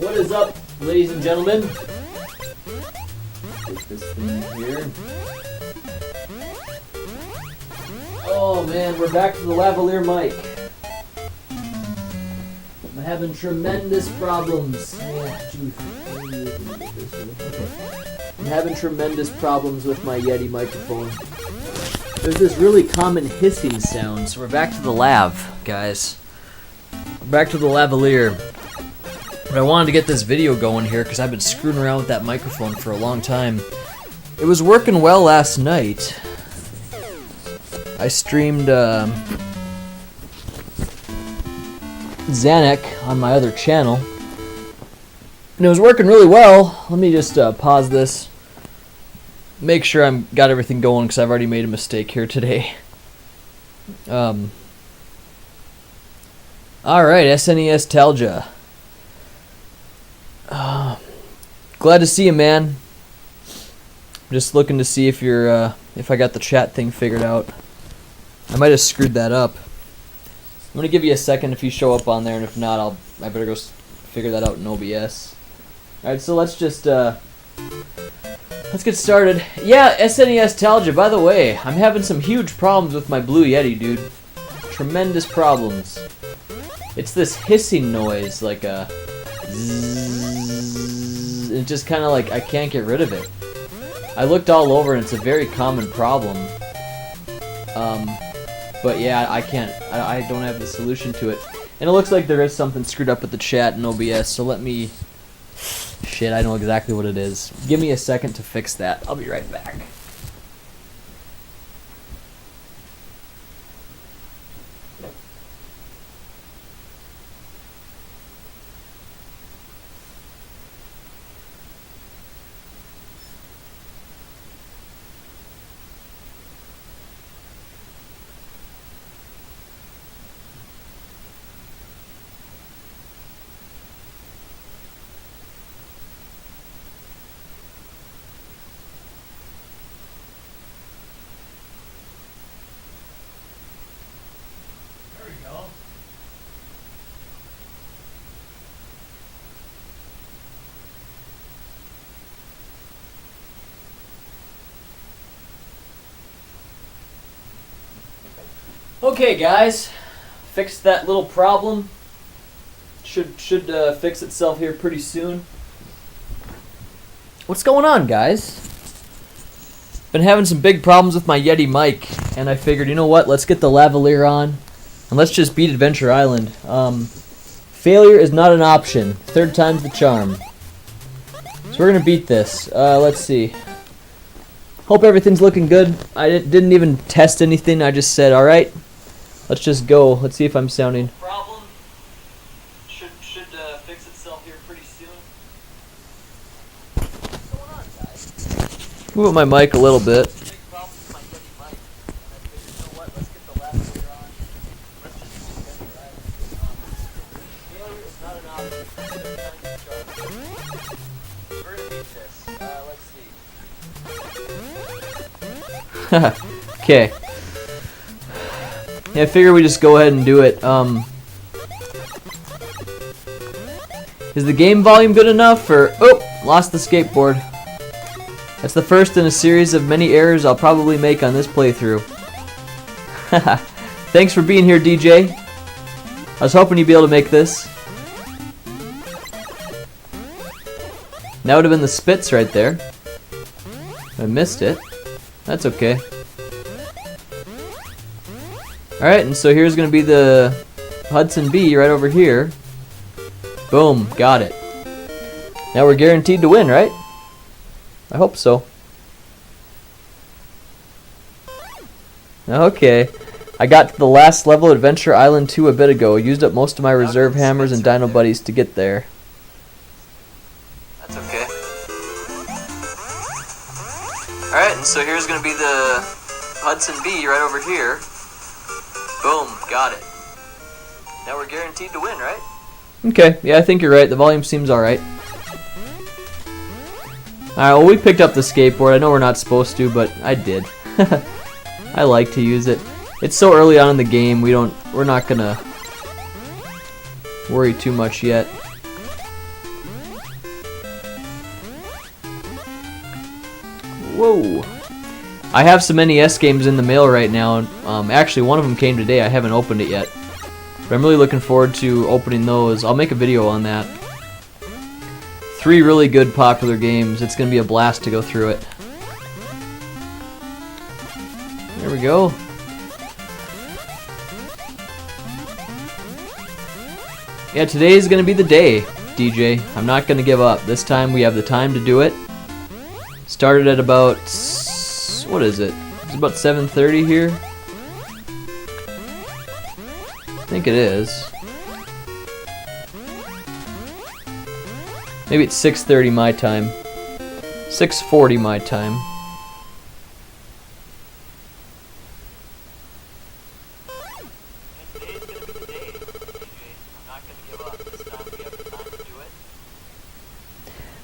What is up, ladies and gentlemen? Get this thing here. Oh man, we're back to the lavalier mic. I'm having tremendous problems. I'm having tremendous problems with my Yeti microphone. There's this really common hissing sound, so we're back to the lav, guys. We're back to the lavalier. But I wanted to get this video going here because I've been screwing around with that microphone for a long time. It was working well last night. I streamed Zanuck on my other channel, and it was working really well. Let me just pause this, make sure I'm got everything going because I've already made a mistake here today. All right, SNES Talja. Glad to see you, man. Just looking to see if you're if I got the chat thing figured out. I might have screwed that up. I'm gonna give you a second if you show up on there, and if not, I better go figure that out in OBS. All right, so let's just let's get started. Yeah, SNES Talja. By the way, I'm having some huge problems with my Blue Yeti, dude. Tremendous problems. It's this hissing noise, like a zzz. It's just kind of like I can't get rid of it. I looked all over, and it's a very common problem. But yeah, I can't. I don't have the solution to it. And it looks like there is something screwed up with the chat in OBS. So let me. Shit, I know exactly what it is. Give me a second to fix that. I'll be right back. Okay, guys, fixed that little problem. Should fix itself here pretty soon. What's going on, guys? Been having some big problems with my Yeti mic, and I figured, you know what? Let's get the lavalier on, and let's just beat Adventure Island. Failure is not an option. Third time's the charm. So we're gonna beat this. Let's see. Hope everything's looking good. I didn't even test anything. I just said, all right. Let's just go. Let's see if I'm sounding. Problem should fix itself here pretty soon. What's going on, guys? Move up my mic a little bit. Big problem with my Yeti mic, and I figured, you know what? Let's get the lavalier on. Let's just get it right. Failure is not an option. We're gonna beat this. Let's see. Okay. Yeah, I figure we just go ahead and do it. Is the game volume good enough? Or oh, lost the skateboard. That's the first in a series of many errors I'll probably make on this playthrough. Thanks for being here, DJ. I was hoping you'd be able to make this. That would have been the Spitz right there. I missed it. That's okay. Alright, and so here's going to be the Hudson B right over here. Boom, got it. Now we're guaranteed to win, right? I hope so. Okay. I got to the last level of Adventure Island 2 a bit ago. Used up most of my reserve hammers and dino buddies to get there. That's okay. Alright, and so here's going to be the Hudson B right over here. Boom, got it. Now we're guaranteed to win, right? Okay, yeah, I think you're right. The volume seems alright. Alright, well, we picked up the skateboard. I know we're not supposed to, but I did. I like to use it. It's so early on in the game, we're not gonna worry too much yet. Whoa. I have some NES games in the mail right now. Actually, one of them came today. I haven't opened it yet. But I'm really looking forward to opening those. I'll make a video on that. 3 really good popular games. It's going to be a blast to go through it. There we go. Yeah, today is going to be the day, DJ. I'm not going to give up. This time we have the time to do it. Started at about... what is it? It's about 7:30 here. I think it is. Maybe it's 6:30 my time. 6:40 my time.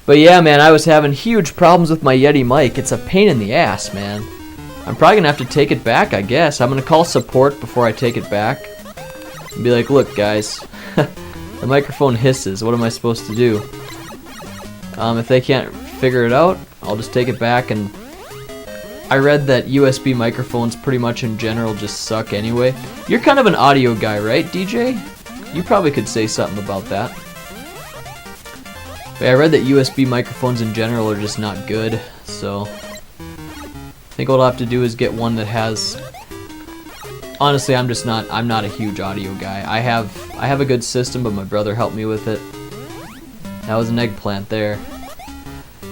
But yeah, man, I was having huge problems with my Yeti mic. It's a pain in the ass, man. I'm probably going to have to take it back, I guess. I'm going to call support before I take it back. And be like, look, guys, the microphone hisses. What am I supposed to do? If they can't figure it out, I'll just take it back. And I read that USB microphones pretty much in general just suck anyway. You're kind of an audio guy, right, DJ? You probably could say something about that. But I read that USB microphones in general are just not good, so I think what I'll have to do is get one that has... Honestly, I'm not a huge audio guy. I have a good system, but my brother helped me with it. That was an eggplant there.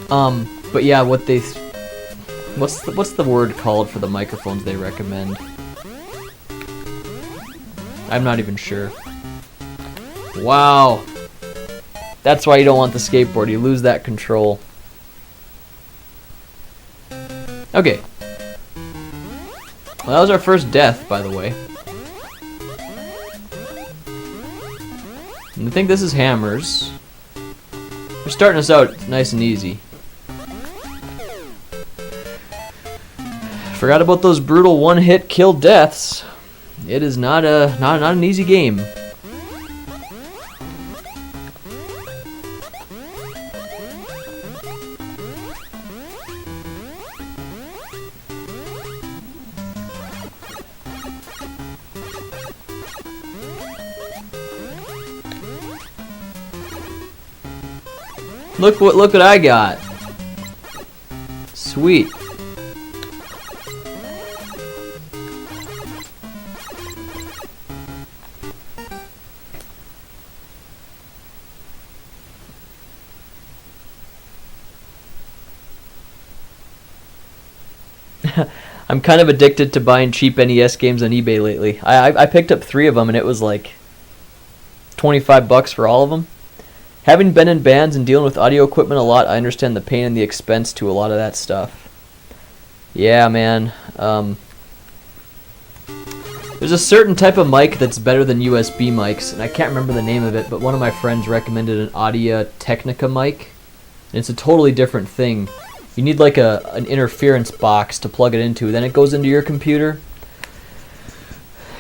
But yeah, what's the word called for the microphones they recommend? I'm not even sure. Wow. That's why you don't want the skateboard. You lose that control. Okay. Well, that was our first death, by the way. And I think this is hammers. We're starting us out nice and easy. Forgot about those brutal one-hit kill deaths. It is not an easy game. Look what I got. Sweet. I'm kind of addicted to buying cheap NES games on eBay lately. I picked up 3 of them and it was like $25 for all of them. Having been in bands and dealing with audio equipment a lot, I understand the pain and the expense to a lot of that stuff. Yeah, man. There's a certain type of mic that's better than USB mics, and I can't remember the name of it, but one of my friends recommended an Audio Technica mic. And it's a totally different thing. You need like an interference box to plug it into, then it goes into your computer.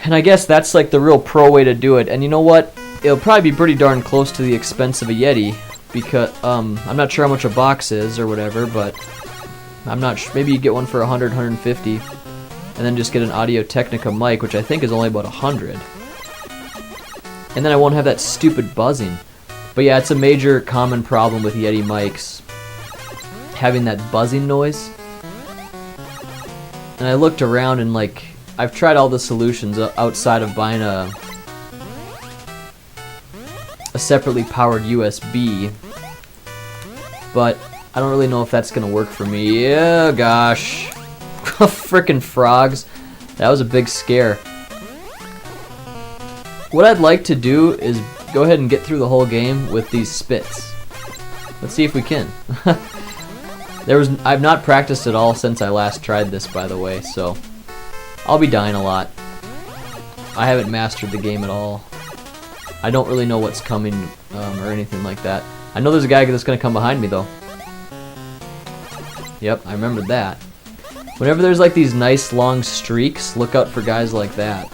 And I guess that's like the real pro way to do it. And you know what? It'll probably be pretty darn close to the expense of a Yeti, because I'm not sure how much a box is or whatever, but I'm not sure. Maybe you get one for 100, 150, and then just get an Audio Technica mic, which I think is only about 100. And then I won't have that stupid buzzing. But yeah, it's a major common problem with Yeti mics, having that buzzing noise. And I looked around and like, I've tried all the solutions outside of buying a separately powered USB, but I don't really know if that's gonna work for me. Yeah, gosh. Frickin' frogs. That was a big scare. What I'd like to do is go ahead and get through the whole game with these spits. Let's see if we can. I've not practiced at all since I last tried this, by the way, so I'll be dying a lot. I haven't mastered the game at all. I don't really know what's coming or anything like that. I know there's a guy that's going to come behind me, though. Yep, I remembered that. Whenever there's like these nice long streaks, look out for guys like that.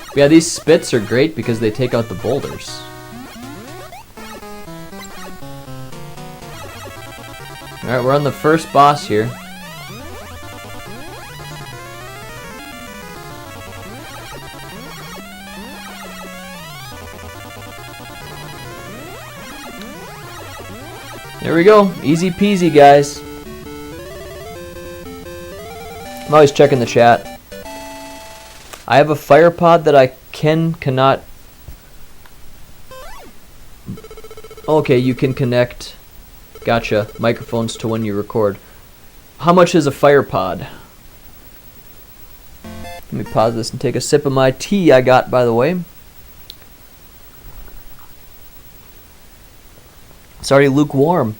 But yeah, these spits are great because they take out the boulders. Alright, we're on the first boss here. There we go. Easy peasy, guys. I'm always checking the chat. I have a fire pod that I cannot... Okay, you can connect... Gotcha. Microphones to when you record. How much is a fire pod? Let me pause this and take a sip of my tea I got, by the way. It's already lukewarm.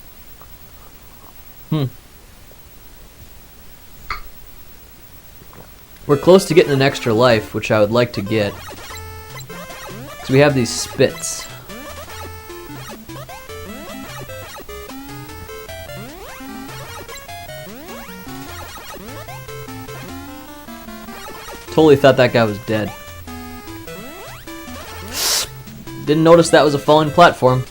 We're close to getting an extra life, which I would like to get. So we have these spits. Totally thought that guy was dead. Didn't notice that was a falling platform.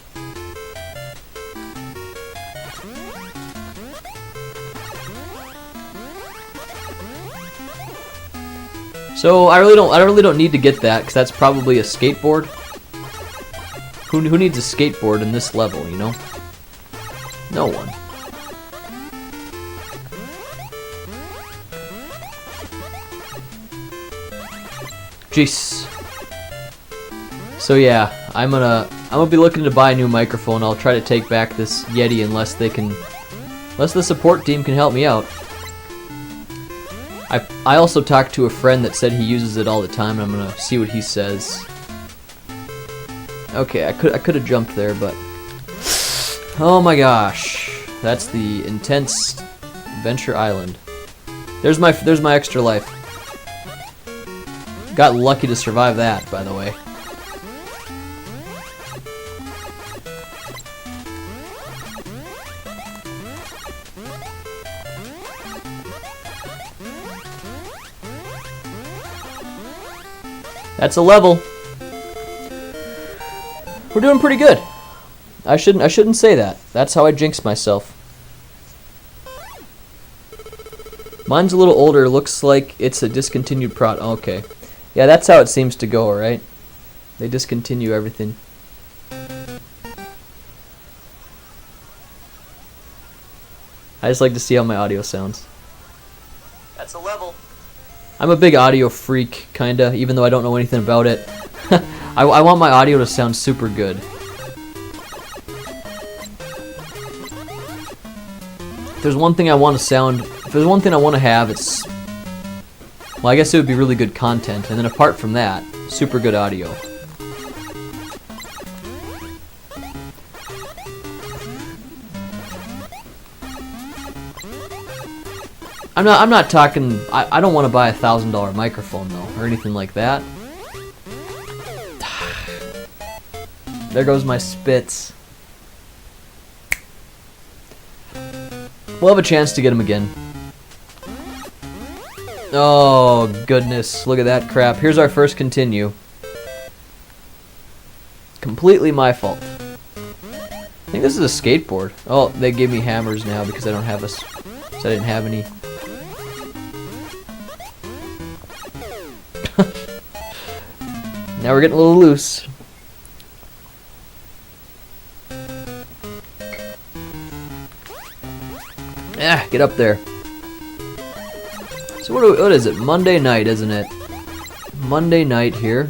So I really don't need to get that, because that's probably a skateboard. Who needs a skateboard in this level, you know? No one. Jeez. So yeah, I'm gonna be looking to buy a new microphone. I'll try to take back this Yeti unless the support team can help me out. I also talked to a friend that said he uses it all the time, and I'm gonna see what he says. Okay, I could have jumped there, but oh my gosh, that's the intense Adventure Island. There's my extra life. Got lucky to survive that, by the way. That's a level. We're doing pretty good. I shouldn't say that. That's how I jinx myself. Mine's a little older. Looks like it's a discontinued prod. Okay. Yeah, that's how it seems to go, right? They discontinue everything. I just like to see how my audio sounds. That's a level. I'm a big audio freak, kinda, even though I don't know anything about it. I want my audio to sound super good. If there's one thing I want to have, it's... Well, I guess it would be really good content, and then apart from that, super good audio. I'm not talking... I don't want to buy a $1,000 microphone, though, or anything like that. There goes my spits. We'll have a chance to get them again. Oh, goodness. Look at that crap. Here's our first continue. Completely my fault. I think this is a skateboard. Oh, they gave me hammers now because I don't have I didn't have any. Now we're getting a little loose. Ah, get up there. So what is it? Monday night, isn't it? Monday night here.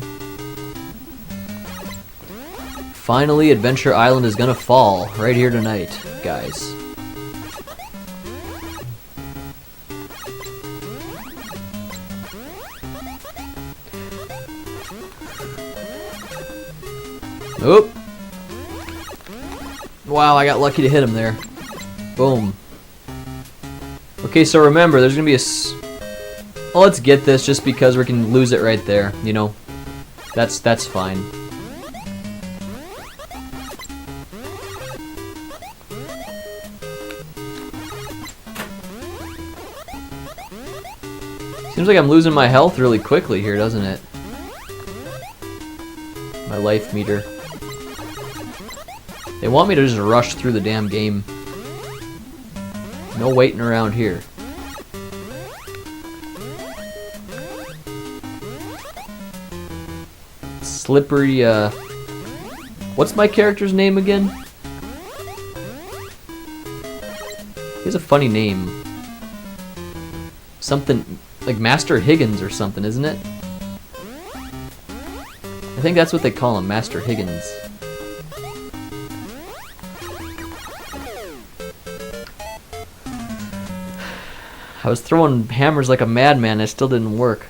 Finally, Adventure Island is gonna fall right here tonight, guys. Oop! Wow, I got lucky to hit him there. Boom. Okay, so remember, there's gonna be well, let's get this just because we can lose it right there, you know? That's fine. Seems like I'm losing my health really quickly here, doesn't it? My life meter. They want me to just rush through the damn game. No waiting around here. Slippery, what's my character's name again? He has a funny name. Something like Master Higgins or something, isn't it? I think that's what they call him, Master Higgins. I was throwing hammers like a madman, it still didn't work.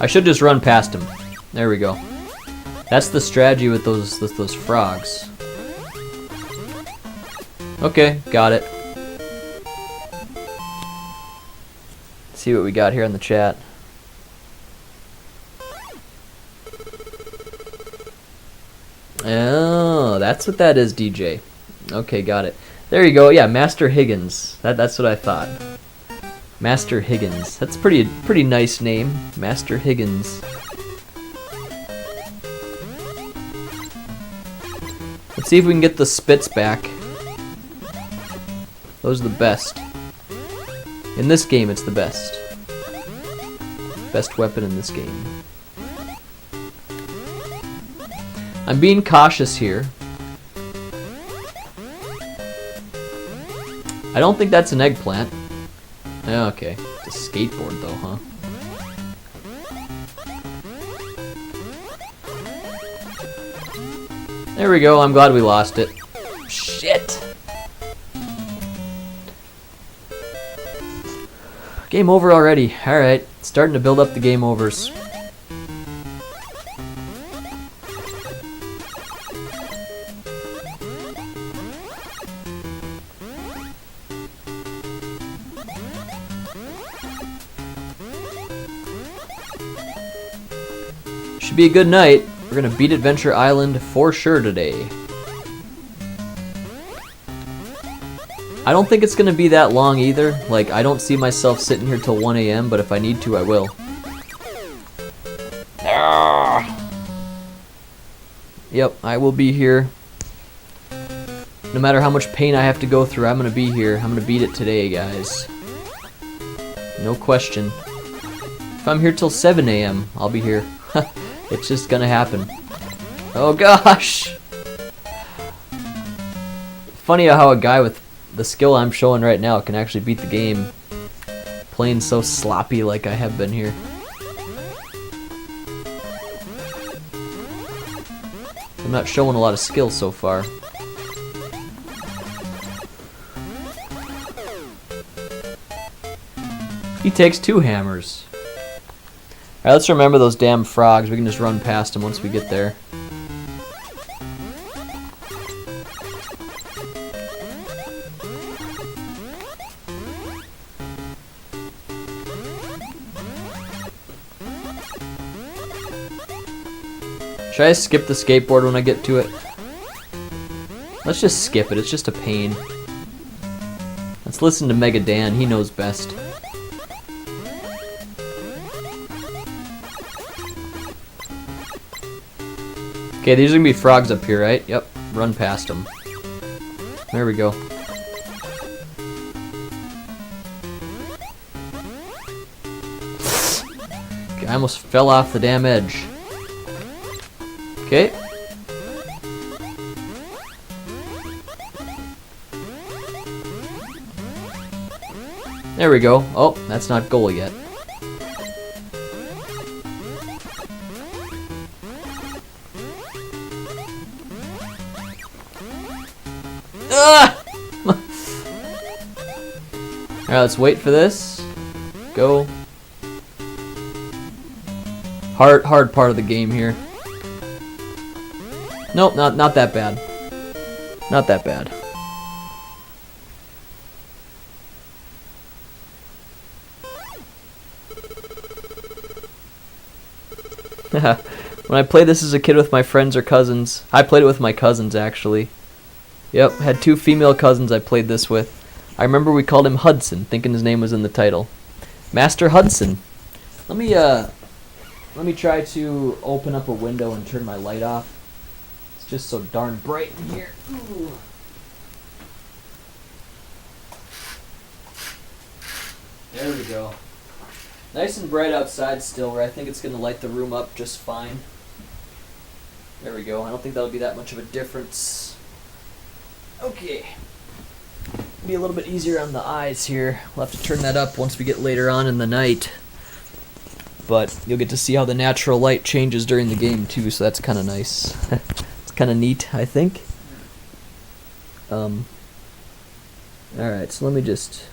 I should just run past him. There we go. That's the strategy with those frogs. Okay, got it. Let's see what we got here in the chat. Oh, that's what that is, DJ. Okay, got it. There you go. Yeah, Master Higgins. That's what I thought. Master Higgins. That's pretty nice name, Master Higgins. Let's see if we can get the spits back. Those are the best. In this game, it's the best. Best weapon in this game. I'm being cautious here. I don't think that's an eggplant. Okay, it's a skateboard though, huh? There we go, I'm glad we lost it. Shit! Game over already. Alright, starting to build up the game overs. Should be a good night. We're gonna beat Adventure Island for sure today. I don't think it's gonna be that long either. Like, I don't see myself sitting here till 1 AM, but if I need to, I will. Yep, I will be here. No matter how much pain I have to go through, I'm gonna be here. I'm gonna beat it today, guys. No question. If I'm here till 7 AM, I'll be here. It's just gonna happen. Oh gosh! Funny how a guy with the skill I'm showing right now can actually beat the game playing so sloppy like I have been here. I'm not showing a lot of skill so far. He takes 2 hammers. Alright, let's remember those damn frogs. We can just run past them once we get there. Should I skip the skateboard when I get to it? Let's just skip it. It's just a pain. Let's listen to Mega Dan. He knows best. Okay, these are gonna be frogs up here, right? Yep, run past them. There we go. Okay, I almost fell off the damn edge. Okay. There we go. Oh, that's not goal yet. Alright, let's wait for this. Go. Hard part of the game here. Nope, not that bad. Not that bad. When I played this as a kid with my friends or cousins, I played it with my cousins actually. Yep, had 2 female cousins I played this with. I remember we called him Hudson, thinking his name was in the title. Master Hudson. Let me try to open up a window and turn my light off. It's just so darn bright in here. Ooh. There we go. Nice and bright outside still, where I think it's going to light the room up just fine. There we go. I don't think that'll be that much of a difference. Okay. Be a little bit easier on the eyes here. We'll have to turn that up once we get later on in the night. But you'll get to see how the natural light changes during the game too, so that's kind of nice. It's kind of neat, I think. Alright, so let me just...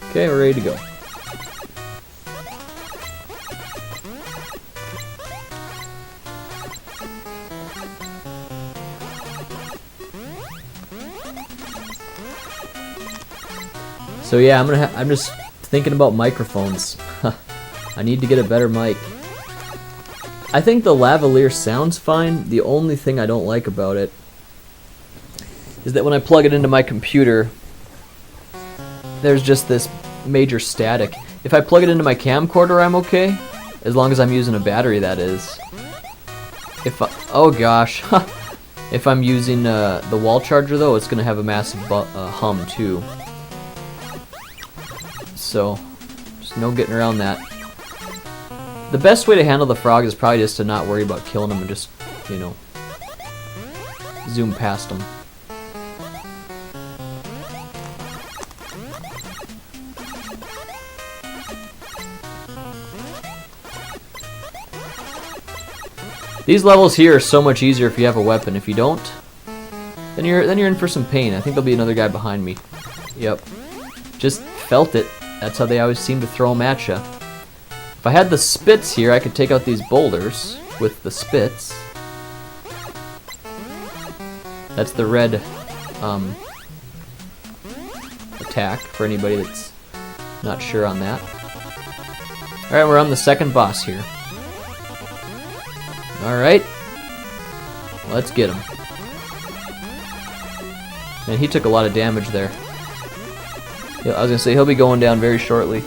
Okay, we're ready to go. So yeah, I'm just thinking about microphones. I need to get a better mic. I think the lavalier sounds fine. The only thing I don't like about it is that when I plug it into my computer, there's just this major static. If I plug it into my camcorder, I'm okay, as long as I'm using a battery, that is. Oh gosh, if I'm using the wall charger though, it's gonna have a massive hum too. So, just no getting around that. The best way to handle the frog is probably just to not worry about killing him and just, you know, zoom past him. These levels here are so much easier if you have a weapon. If you don't, then you're in for some pain. I think there'll be another guy behind me. Yep. Just felt it. That's how they always seem to throw them at you. If I had the spits here, I could take out these boulders with the spits. That's the red attack for anybody that's not sure on that. Alright, we're on the second boss here. Alright. Let's get him. Man, he took a lot of damage there. Yeah, I was gonna say, he'll be going down very shortly.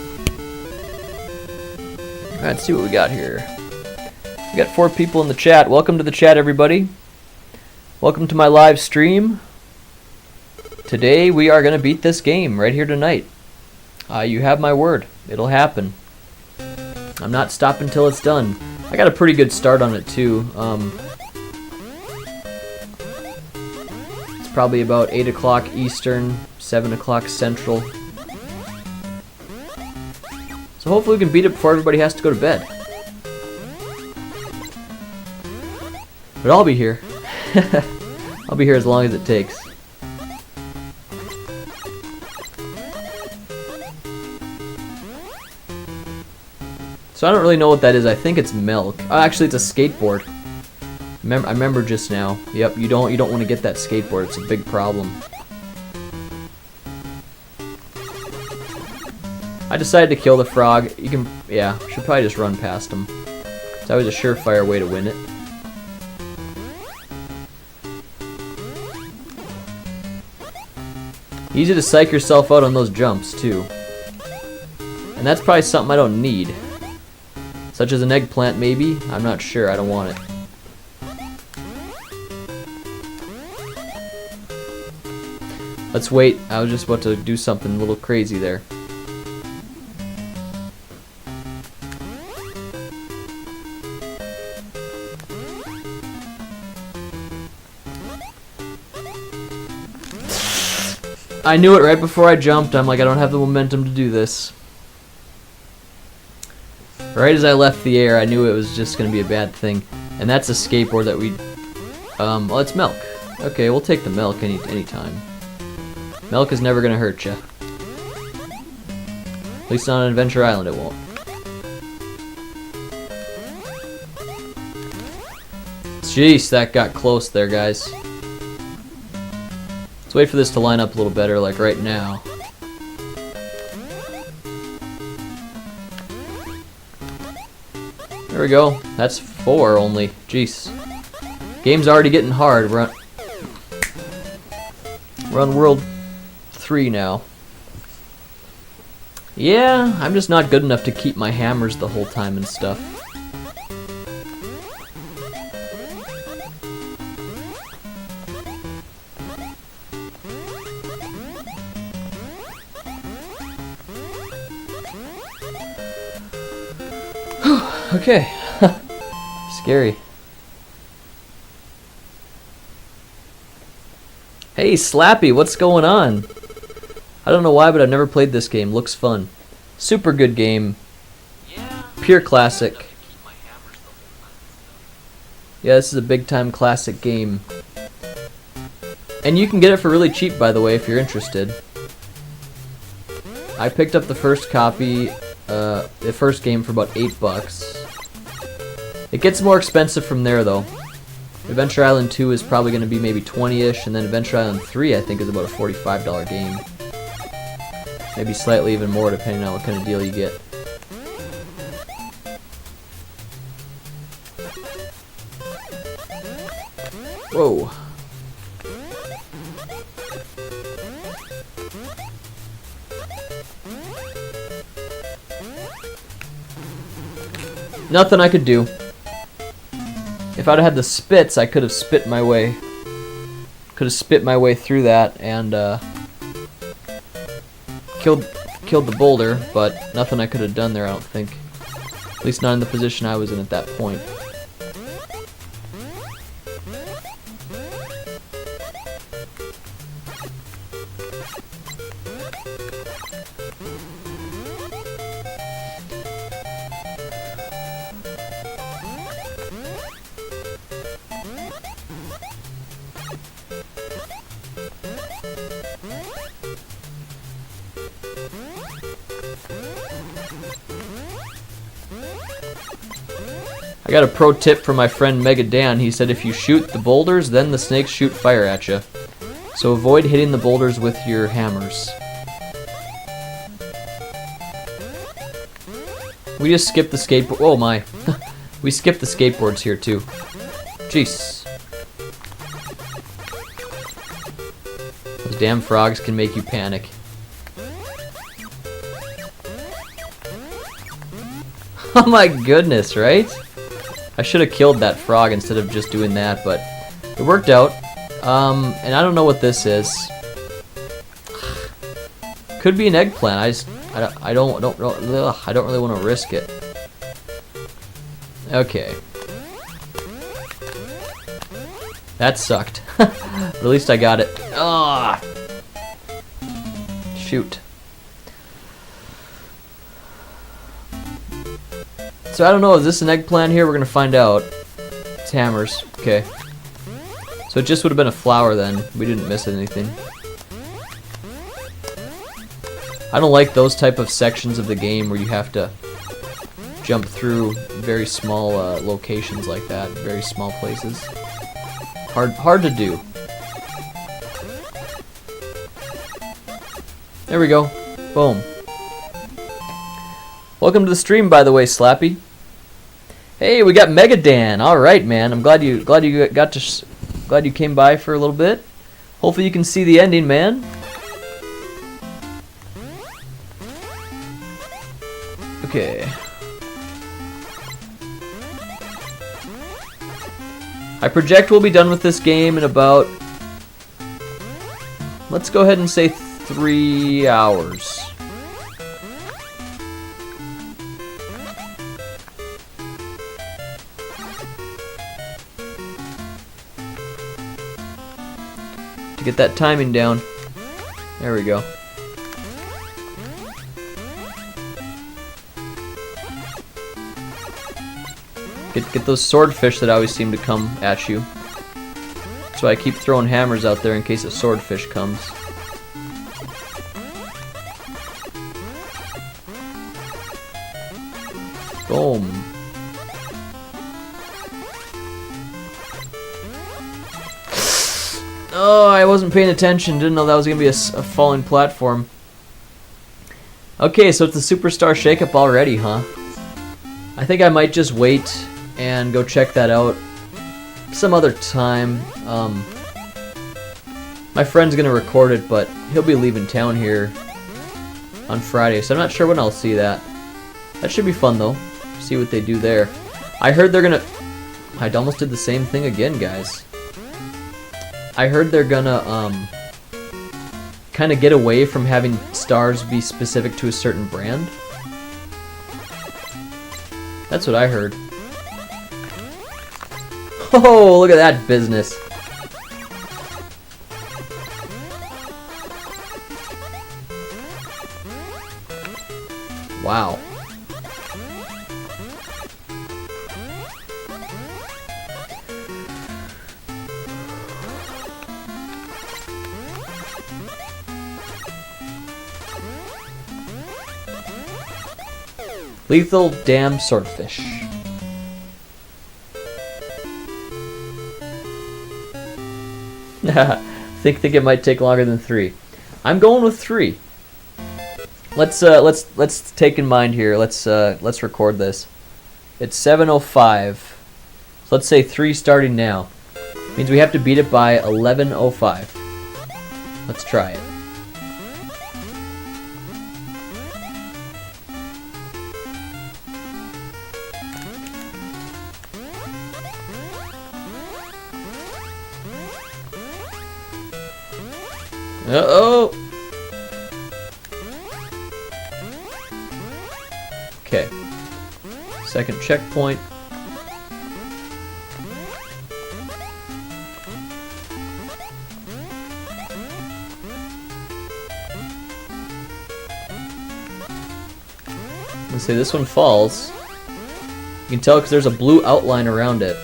Alright, let's see what we got here. We got 4 people in the chat. Welcome to the chat, everybody. Welcome to my live stream. Today we are gonna beat this game right here tonight. You have my word. It'll happen. I'm not stopping till it's done. I got a pretty good start on it too. It's probably about 8 o'clock Eastern, 7 o'clock Central. So hopefully we can beat it before everybody has to go to bed. But I'll be here. I'll be here as long as it takes. So I don't really know what that is. I think it's milk. Oh, actually, it's a skateboard. I remember just now. Yep, you don't want to get that skateboard. It's a big problem. I decided to kill the frog. You can, yeah, should probably just run past him. It's always a surefire way to win it. Easy to psych yourself out on those jumps too. And that's probably something I don't need. Such as an eggplant, maybe? I'm not sure. I don't want it. Let's wait. I was just about to do something a little crazy there. I knew it right before I jumped. I'm like, I don't have the momentum to do this. Right as I left the air, I knew it was just going to be a bad thing. And that's a skateboard that we... well, it's milk. Okay, we'll take the milk anytime. Milk is never going to hurt you. At least on Adventure Island it won't. Jeez, that got close there, guys. Let's wait for this to line up a little better, like right now. There we go. That's 4 only. Jeez. Game's already getting hard. We're on World 3 now. Yeah, I'm just not good enough to keep my hammers the whole time and stuff. Okay. Scary. Hey, Slappy, what's going on? I don't know why, but I've never played this game. Looks fun. Super good game. Pure classic. Yeah, this is a big time classic game. And you can get it for really cheap, by the way, if you're interested. I picked up the first copy, the first game for about $8. It gets more expensive from there, though. Adventure Island 2 is probably going to be maybe 20-ish, and then Adventure Island 3, I think, is about a $45 game. Maybe slightly even more, depending on what kind of deal you get. Whoa. Nothing I could do. If I'd had the spits, I could have spit my way. Could have spit my way through that and killed the boulder, but nothing I could have done there, I don't think. At least not in the position I was in at that point. I got a pro tip from my friend Mega Dan. He said if you shoot the boulders, then the snakes shoot fire at you. So avoid hitting the boulders with your hammers. We just skipped the skateboard. Oh my. We skipped the skateboards here too. Jeez. Those damn frogs can make you panic. Oh my goodness, right? I should have killed that frog instead of just doing that, but it worked out. And I don't know what this is. Could be an eggplant. I don't really want to risk it. Okay. That sucked. But at least I got it. Ah. Shoot. So I don't know, is this an eggplant here? We're gonna find out. It's hammers. Okay. So it just would have been a flower then. We didn't miss anything. I don't like those type of sections of the game where you have to jump through very small locations like that, very small places. Hard to do. There we go. Boom. Welcome to the stream, by the way, Slappy. Hey, we got Mega Dan. All right, man. I'm glad you came by for a little bit. Hopefully you can see the ending, man. Okay. I project we'll be done with this game in about, let's go ahead and say 3 hours. To get that timing down. There we go. Get those swordfish that always seem to come at you. So I keep throwing hammers out there in case a swordfish comes. Boom. Oh, I wasn't paying attention. Didn't know that was going to be a falling platform. Okay, so it's a Superstar Shakeup already, huh? I think I might just wait and go check that out some other time. My friend's going to record it, but he'll be leaving town here on Friday, so I'm not sure when I'll see that. That should be fun though. See what they do there. I heard they're gonna... I almost did the same thing again, guys. I heard they're gonna kind of get away from having stars be specific to a certain brand. That's what I heard. Oh, look at that business. Wow. Lethal damn swordfish. think it might take longer than 3. I'm going with 3. Let's take in mind here. Let's record this. It's 7:05. So let's say 3 starting now. Means we have to beat it by 11:05. Let's try it. Uh-oh! Okay. Second checkpoint. Let's say this one falls. You can tell because there's a blue outline around it.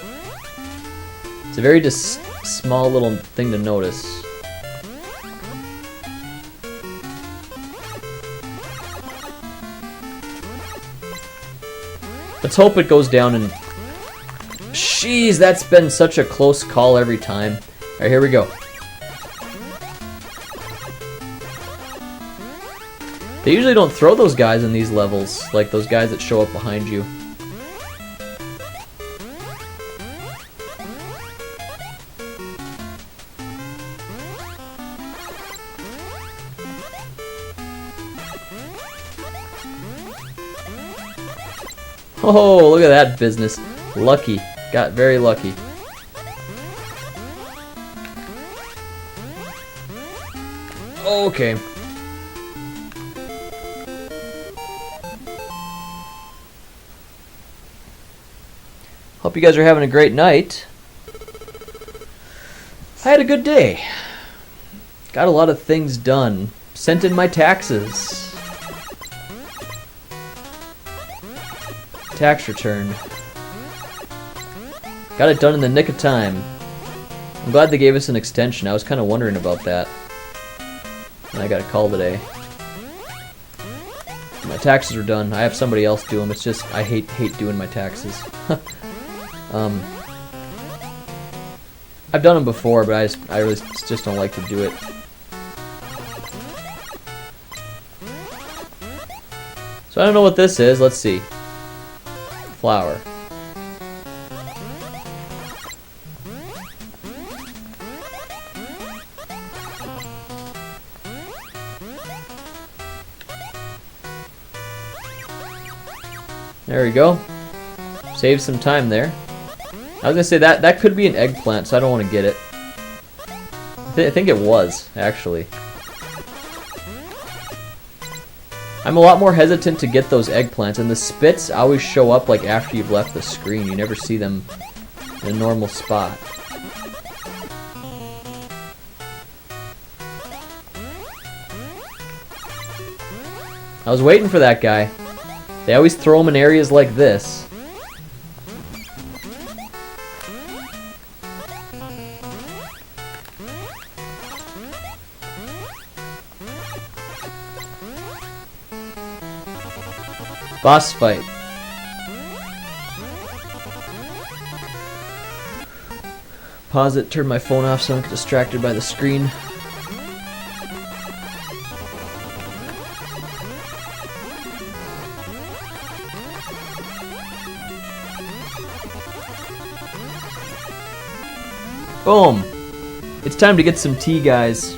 It's a very small little thing to notice. Let's hope it goes down and... Jeez, that's been such a close call every time. Alright, here we go. They usually don't throw those guys in these levels, like those guys that show up behind you. Oh, look at that business. Lucky. Got very lucky. Okay. Hope you guys are having a great night. I had a good day. Got a lot of things done. Sent in my taxes. Tax return. Got it done in the nick of time. I'm glad they gave us an extension. I was kind of wondering about that. And I got a call today. My taxes are done. I have somebody else do them. It's just I hate doing my taxes. I've done them before, but I really just don't like to do it. So I don't know what this is. Let's see. Flower. There we go. Save some time there. I was gonna say that could be an eggplant, so I don't want to get it. I think it was, actually. I'm a lot more hesitant to get those eggplants, and the spits always show up like after you've left the screen. You never see them in a normal spot. I was waiting for that guy. They always throw them in areas like this. Boss fight. Pause it, turn my phone off so I don't get distracted by the screen. Boom! It's time to get some tea, guys.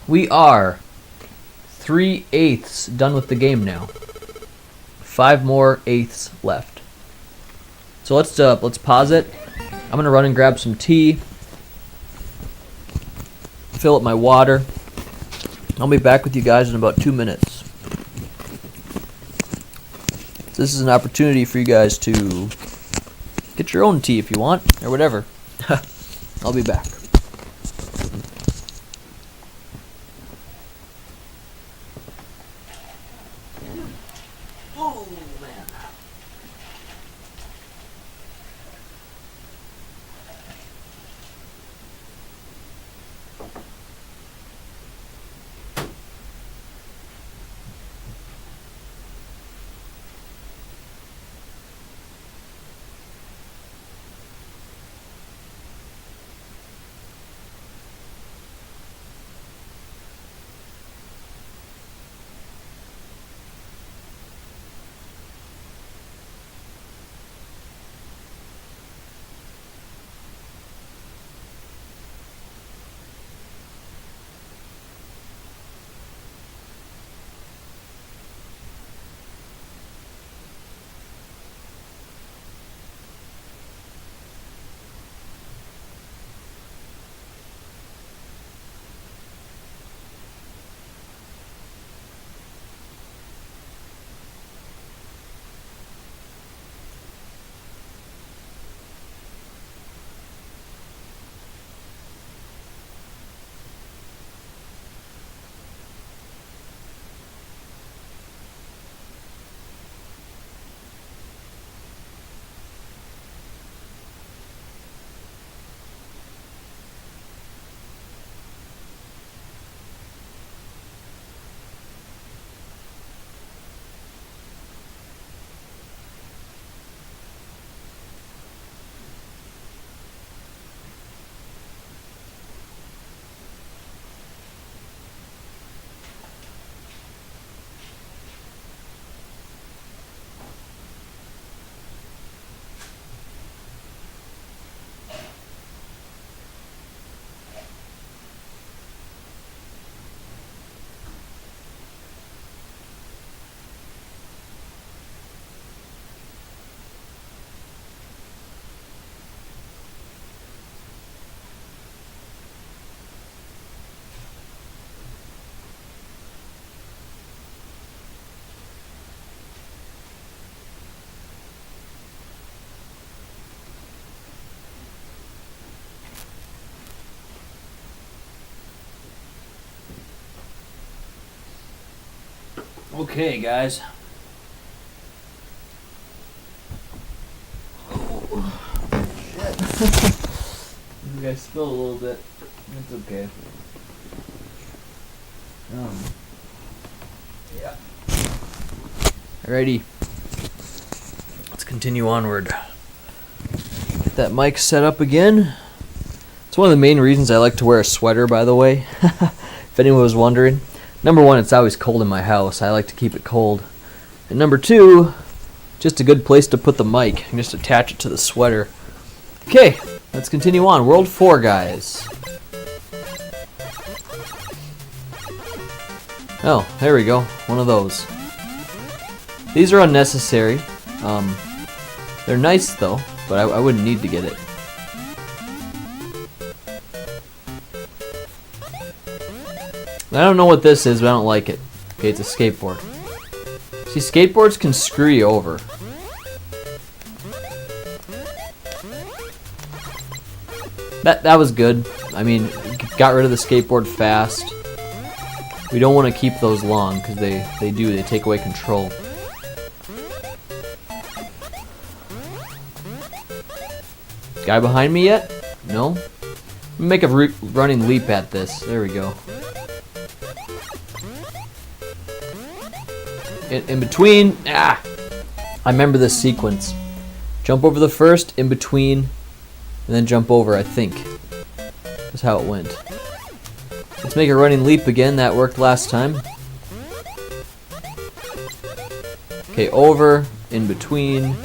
We are 3/8 done with the game now. 5 more eighths left. So let's pause it. I'm gonna run and grab some tea. Fill up my water. I'll be back with you guys in about 2 minutes. This is an opportunity for you guys to get your own tea if you want, or whatever. I'll be back. Oh, man. Okay, guys. Oh, shit. You guys spilled a little bit. It's okay. Yeah. Alrighty. Let's continue onward. Get that mic set up again. It's one of the main reasons I like to wear a sweater, by the way. If anyone was wondering. Number one, it's always cold in my house. I like to keep it cold. And number two, just a good place to put the mic and just attach it to the sweater. Okay, let's continue on. World 4, guys. Oh, there we go. One of those. These are unnecessary. They're nice though, but I wouldn't need to get it. I don't know what this is, but I don't like it. Okay, it's a skateboard. See, skateboards can screw you over. That was good. I mean, got rid of the skateboard fast. We don't want to keep those long, because they take away control. Guy behind me yet? No? Let me make a running leap at this. There we go. In between, I remember this sequence. Jump over the first, in between, and then jump over, I think. That's how it went. Let's make a running leap again, that worked last time. Okay, over, in between,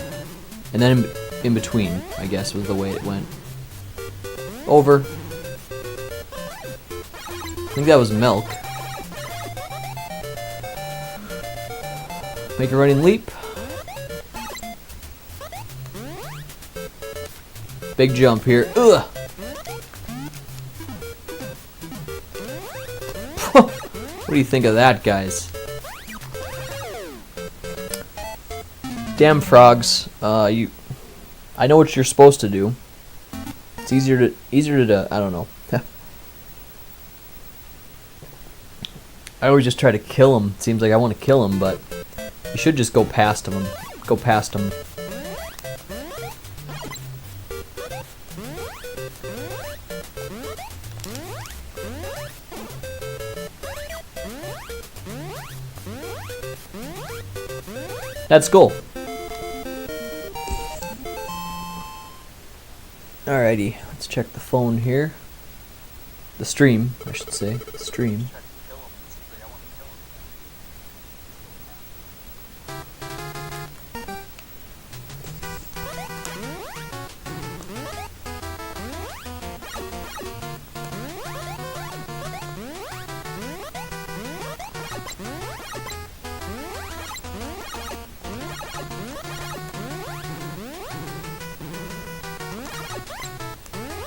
and then in between, I guess was the way it went. Over. think that was milk. Make a running leap. Big jump here. Ugh! What do you think of that, guys? Damn frogs. I know what you're supposed to do. It's easier to I don't know. I always just try to kill him. It seems like I want to kill him, but you should just go past him. Go past him. That's cool. Alrighty, let's check the phone here. The stream, I should say. Stream.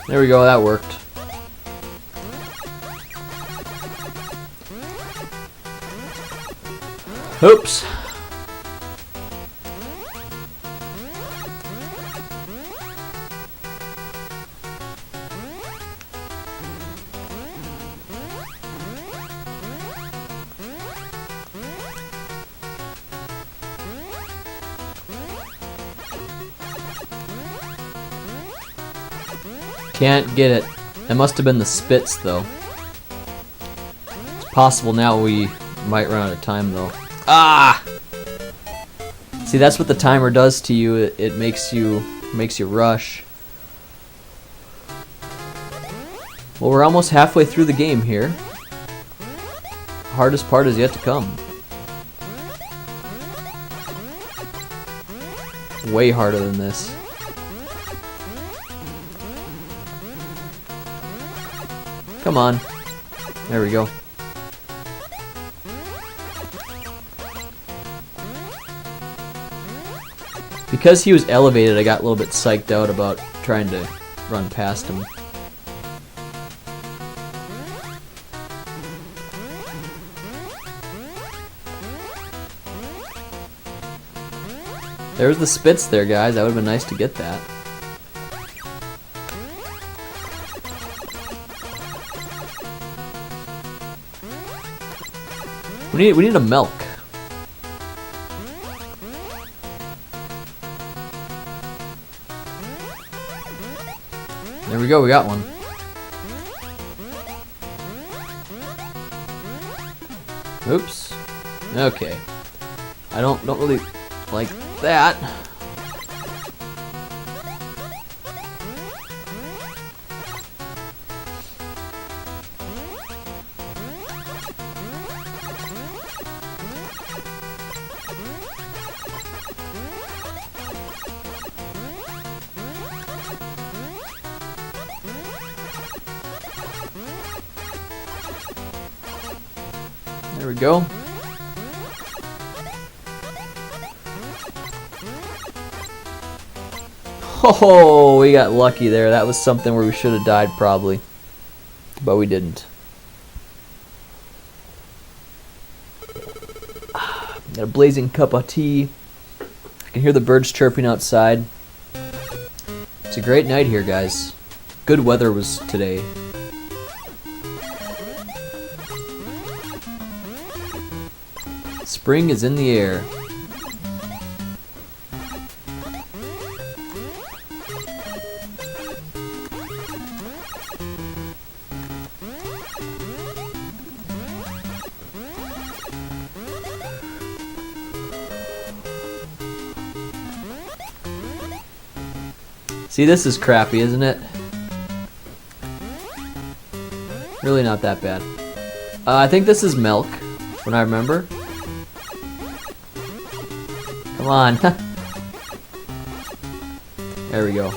There we go, that worked. Oops. Can't get it. It must have been the spits, though. It's possible now we might run out of time, though. Ah! See, that's what the timer does to you. It makes you rush. Well, we're almost halfway through the game here. Hardest part is yet to come. Way harder than this. Come on. There we go. Because he was elevated, I got a little bit psyched out about trying to run past him. There's the spits there, guys. That would have been nice to get that. We need a milk. There we go, we got one. Oops. Okay. I don't really like that. There we go. Oh, we got lucky there. That was something where we should have died probably, but we didn't. Got a blazing cup of tea. I can hear the birds chirping outside. It's a great night here, guys. Good weather was today. Spring is in the air. See, this is crappy, isn't it? Really not that bad. I think this is milk, when I remember. Come on. There we go.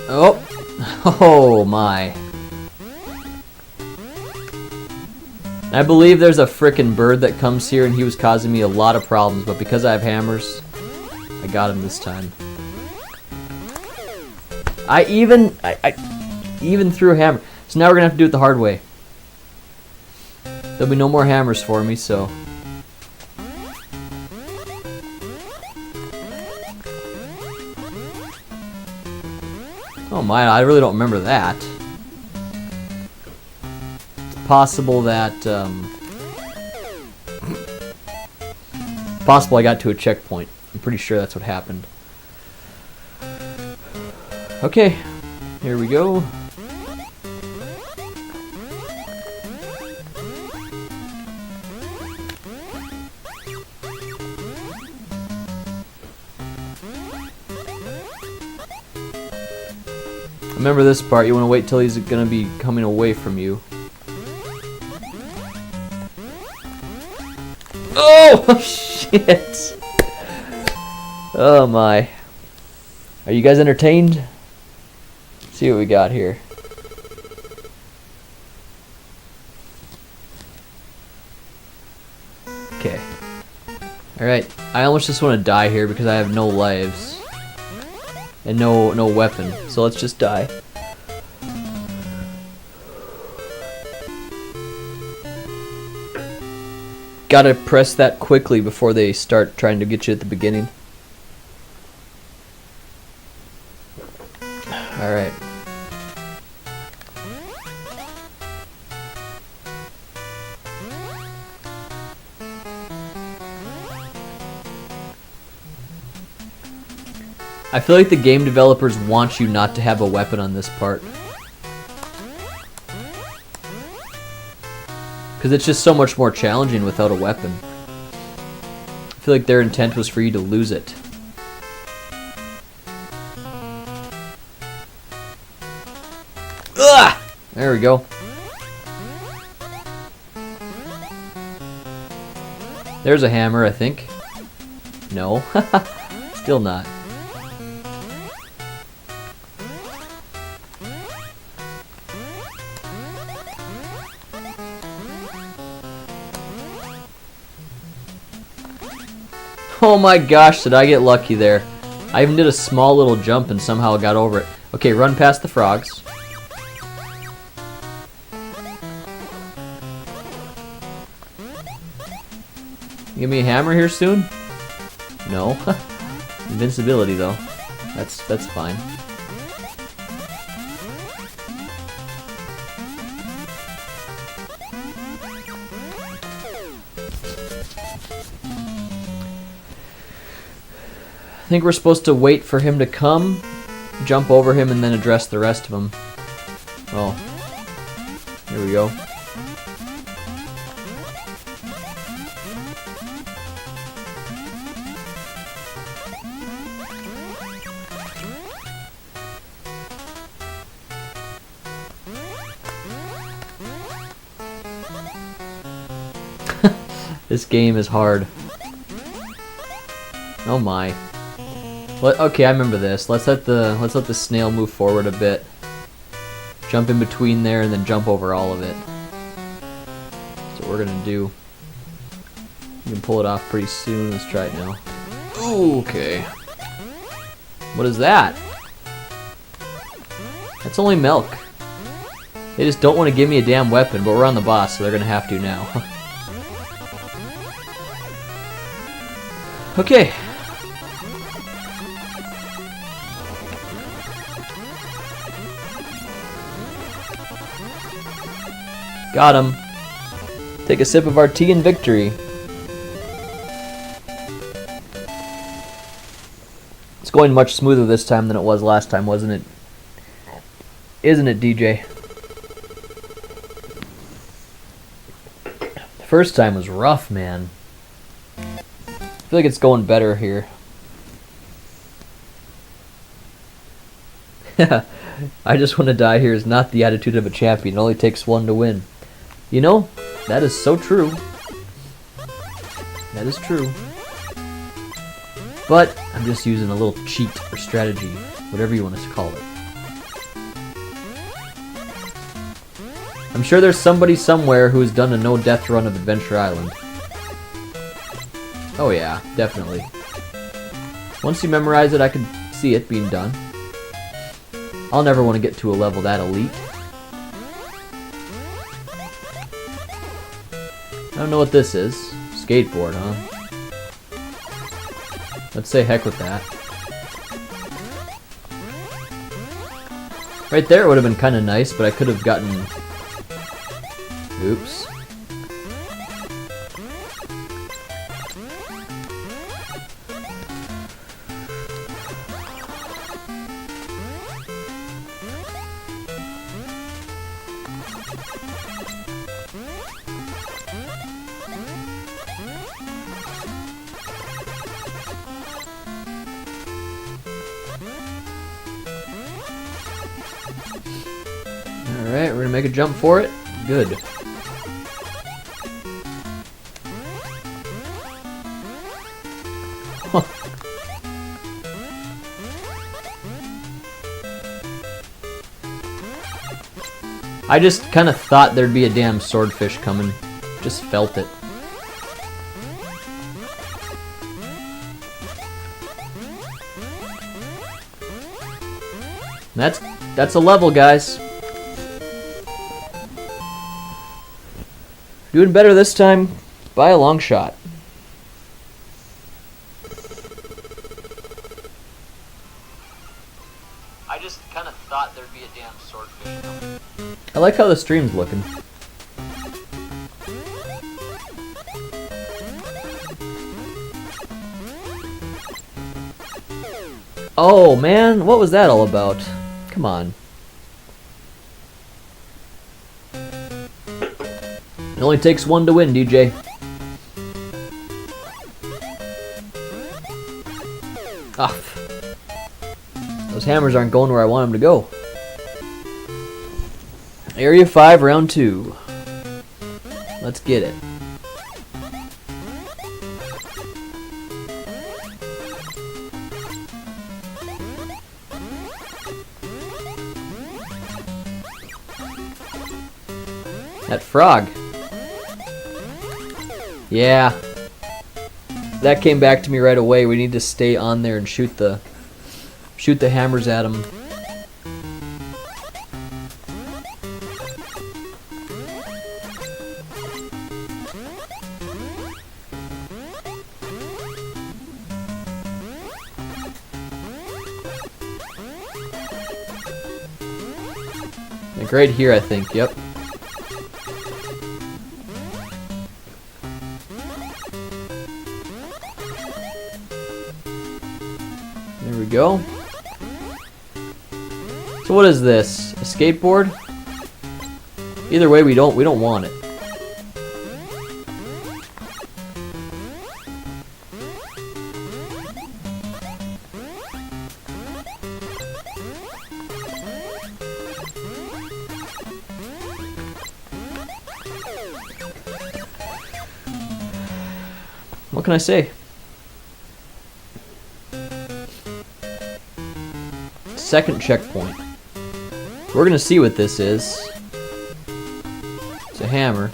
Oh! Oh my. I believe there's a frickin' bird that comes here and he was causing me a lot of problems, but because I have hammers, I got him this time. I even threw a hammer. So now we're gonna have to do it the hard way. There'll be no more hammers for me, so. Oh my, I really don't remember that. It's possible that, possible I got to a checkpoint. I'm pretty sure that's what happened. Okay, here we go. Remember this part, you want to wait till he's going to be coming away from you. Oh, shit! Oh my. Are you guys entertained? Let's see what we got here. Okay. Alright, I almost just want to die here because I have no lives. And no weapon, so let's just die. Gotta press that quickly before they start trying to get you at the beginning. Alright. I feel like the game developers want you not to have a weapon on this part. Because it's just so much more challenging without a weapon. I feel like their intent was for you to lose it. Ugh! There we go. There's a hammer, I think. No. Still not. Oh my gosh, did I get lucky there. I even did a small little jump and somehow got over it. Okay, run past the frogs. Give me a hammer here soon? No. Invincibility though. That's fine. I think we're supposed to wait for him to come, jump over him, and then address the rest of them. Oh. Here we go. This game is hard. Oh my. Okay, I remember this. Let's let the snail move forward a bit. Jump in between there and then jump over all of it. That's what we're gonna do. You can pull it off pretty soon. Let's try it now. Ooh, okay. What is that? That's only milk. They just don't want to give me a damn weapon, but we're on the boss, so they're gonna have to now. Okay. Got him. Take a sip of our tea in victory. It's going much smoother this time than it was last time, wasn't it? Isn't it, DJ? The first time was rough, man. I feel like it's going better here. I just want to die here is not the attitude of a champion. It only takes one to win. You know, that is so true. That is true. But I'm just using a little cheat or strategy, whatever you want us to call it. I'm sure there's somebody somewhere who's done a no-death run of Adventure Island. Oh yeah, definitely. Once you memorize it, I can see it being done. I'll never want to get to a level that elite. I don't know what this is. Skateboard, huh? Let's say heck with that. Right there would have been kind of nice, but I could have gotten... Oops. Alright, we're gonna make a jump for it. Good. Huh. I just kind of thought there'd be a damn swordfish coming. Just felt it. That's a level, guys. Doing better this time by a long shot. I just kind of thought there'd be a damn swordfish coming. I like how the stream's looking. Oh man, what was that all about? Come on. It only takes one to win, DJ. Ah. Those hammers aren't going where I want them to go. Area 5, round 2. Let's get it. That frog. Yeah. That came back to me right away. We need to stay on there and shoot the hammers at him. Like right here, I think. Yep. There we go. So what is this? A skateboard? Either way, we don't want it. What can I say? Second checkpoint. We're gonna see what this is. It's a hammer.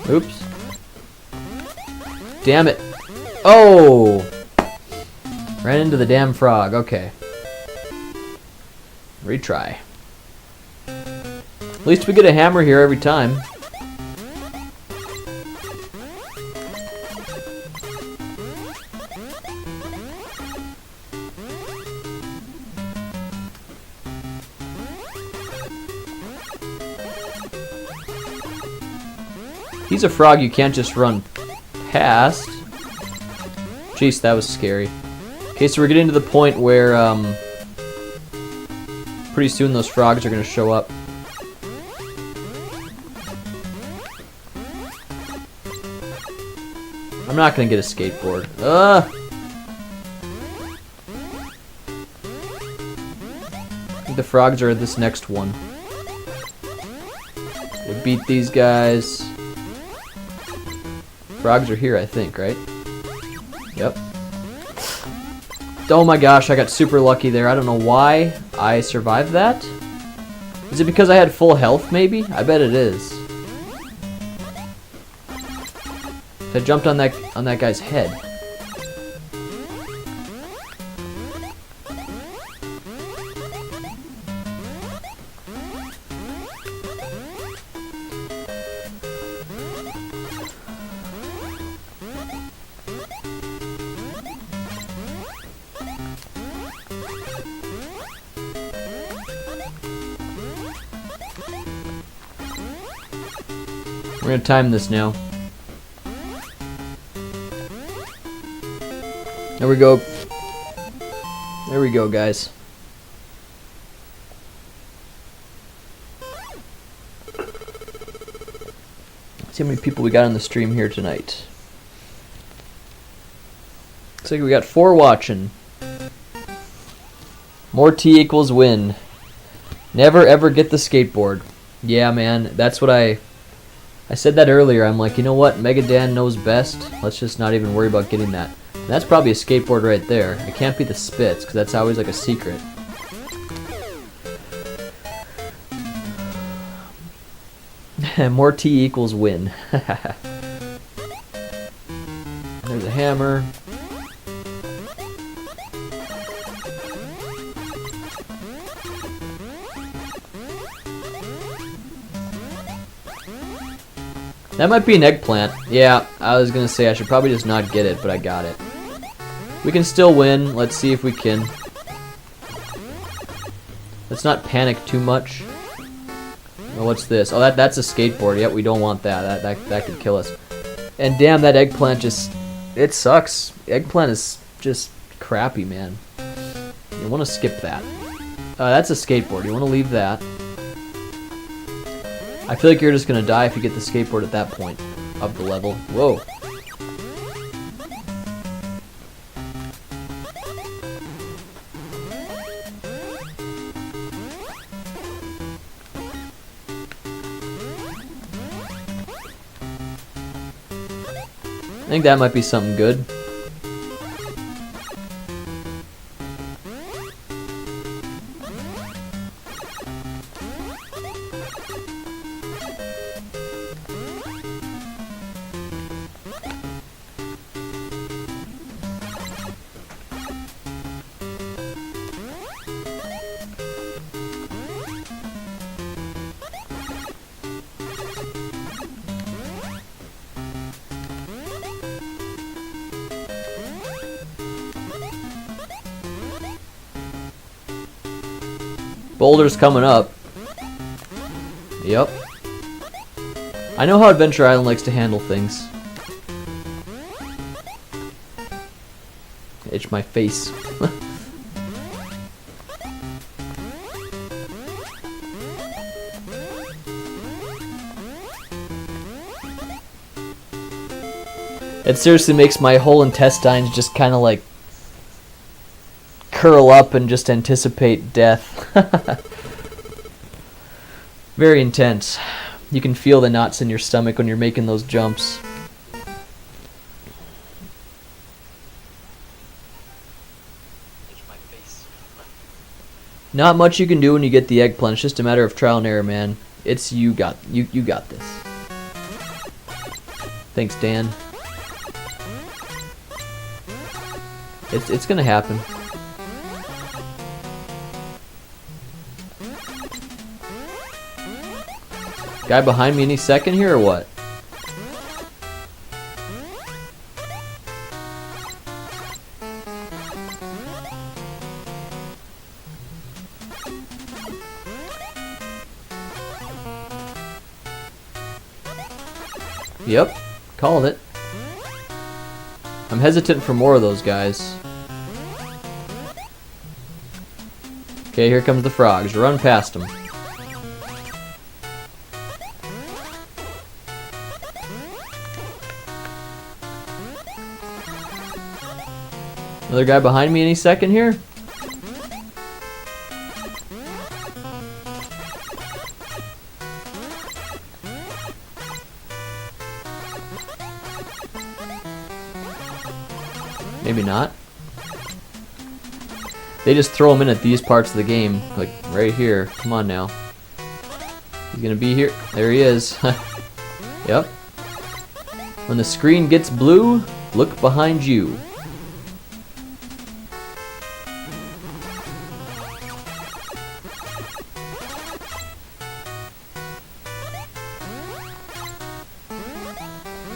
Oops. Damn it. Oh! Ran into the damn frog. Okay. Retry. At least we get a hammer here every time. He's a frog you can't just run past. Jeez, that was scary. Okay, so we're getting to the point where pretty soon those frogs are going to show up. I'm not going to get a skateboard. I think the frogs are this next one. We'll beat these guys. Frogs are here, I think, right? Yep. Oh my gosh, I got super lucky there. I don't know why I survived that. Is it because I had full health, maybe? I bet it is. I jumped on that guy's head. We're gonna time this now. There we go. There we go, guys. Let's see how many people we got on the stream here tonight. Looks like we got 4 watching. More T equals win. Never ever get the skateboard. Yeah, man, that's what I said that earlier. I'm like, you know what? Mega Dan knows best. Let's just not even worry about getting that. And that's probably a skateboard right there. It can't be the Spitz, because that's always like a secret. More T equals win. There's a hammer. That might be an eggplant. Yeah, I was gonna say I should probably just not get it, but I got it. We can still win. Let's see if we can. Let's not panic too much. Oh, what's this? Oh, that's a skateboard. Yep, we don't want that. That could kill us. And damn, that eggplant just... It sucks. Eggplant is just crappy, man. You want to skip that. That's a skateboard. You want to leave that. I feel like you're just gonna die if you get the skateboard at that point of the level. Whoa. I think that might be something good. Boulder's coming up. Yep. I know how Adventure Island likes to handle things. Itch my face. It seriously makes my whole intestines just kind of like curl up and just anticipate death. Very intense. You can feel the knots in your stomach when you're making those jumps. Not much you can do when you get the eggplant. It's just a matter of trial and error, man. It's you got this. Thanks, Dan. It's gonna happen. Guy behind me any second here or what? Yep, called it. I'm hesitant for more of those guys. Okay, here comes the frogs. Run past them. Another guy behind me any second here? Maybe not. They just throw him in at these parts of the game, like right here. Come on now. He's gonna be here. There he is. Yep. When the screen gets blue, look behind you.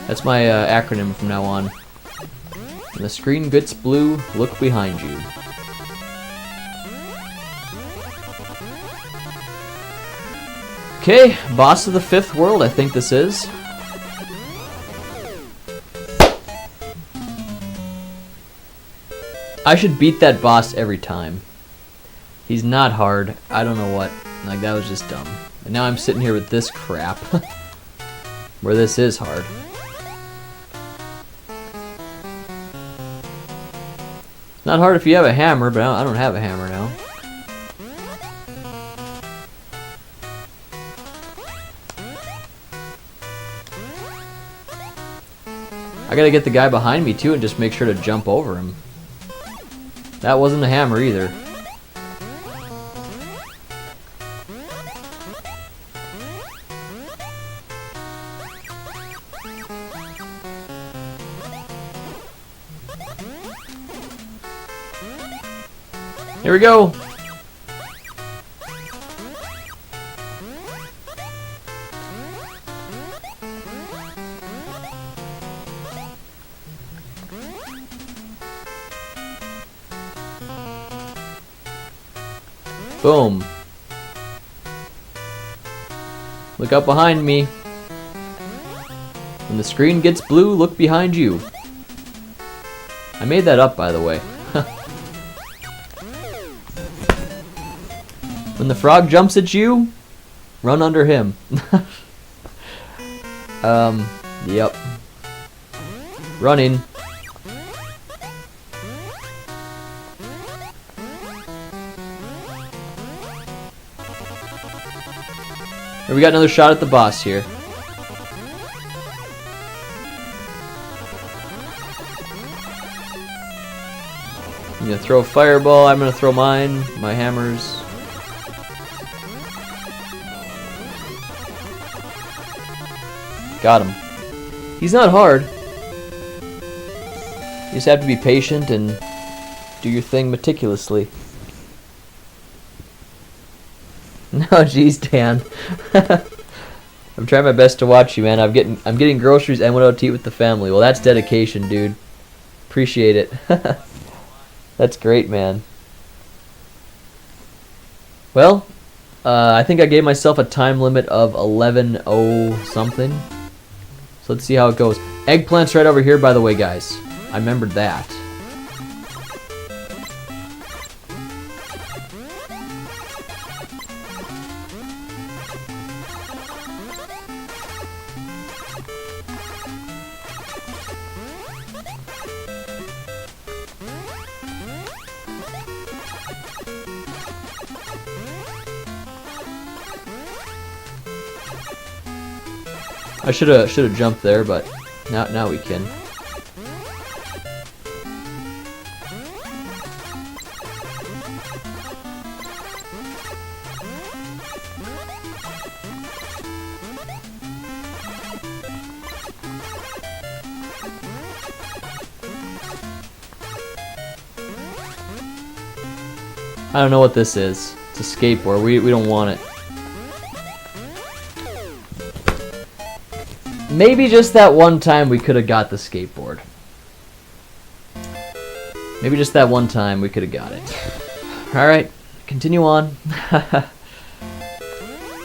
That's my acronym from now on. When the screen gets blue, look behind you. Okay, boss of the 5th world, I think this is. I should beat that boss every time. He's not hard. I don't know what. Like, that was just dumb. And now I'm sitting here with this crap. Where this is hard. Not hard if you have a hammer, but I don't have a hammer now. I gotta get the guy behind me too and just make sure to jump over him. That wasn't a hammer either. Here we go. Boom. Look up behind me. When the screen gets blue, look behind you. I made that up, by the way. When the frog jumps at you, run under him. Yep. Running. We got another shot at the boss here. I'm gonna throw a fireball. I'm gonna throw mine. My hammers. Got him. He's not hard. You just have to be patient and do your thing meticulously. No, jeez, Dan. I'm trying my best to watch you, man. I'm getting groceries and went out to eat with the family. Well, that's dedication, dude. Appreciate it. That's great, man. Well, I think I gave myself a time limit of 11:00 something. So let's see how it goes. Eggplant's right over here, by the way, guys. I remembered that. I should have jumped there, but now we can. I don't know what this is. It's a skateboard. We don't want it. Maybe just that one time we could have got the skateboard. Maybe just that one time we could have got it. Alright, continue on.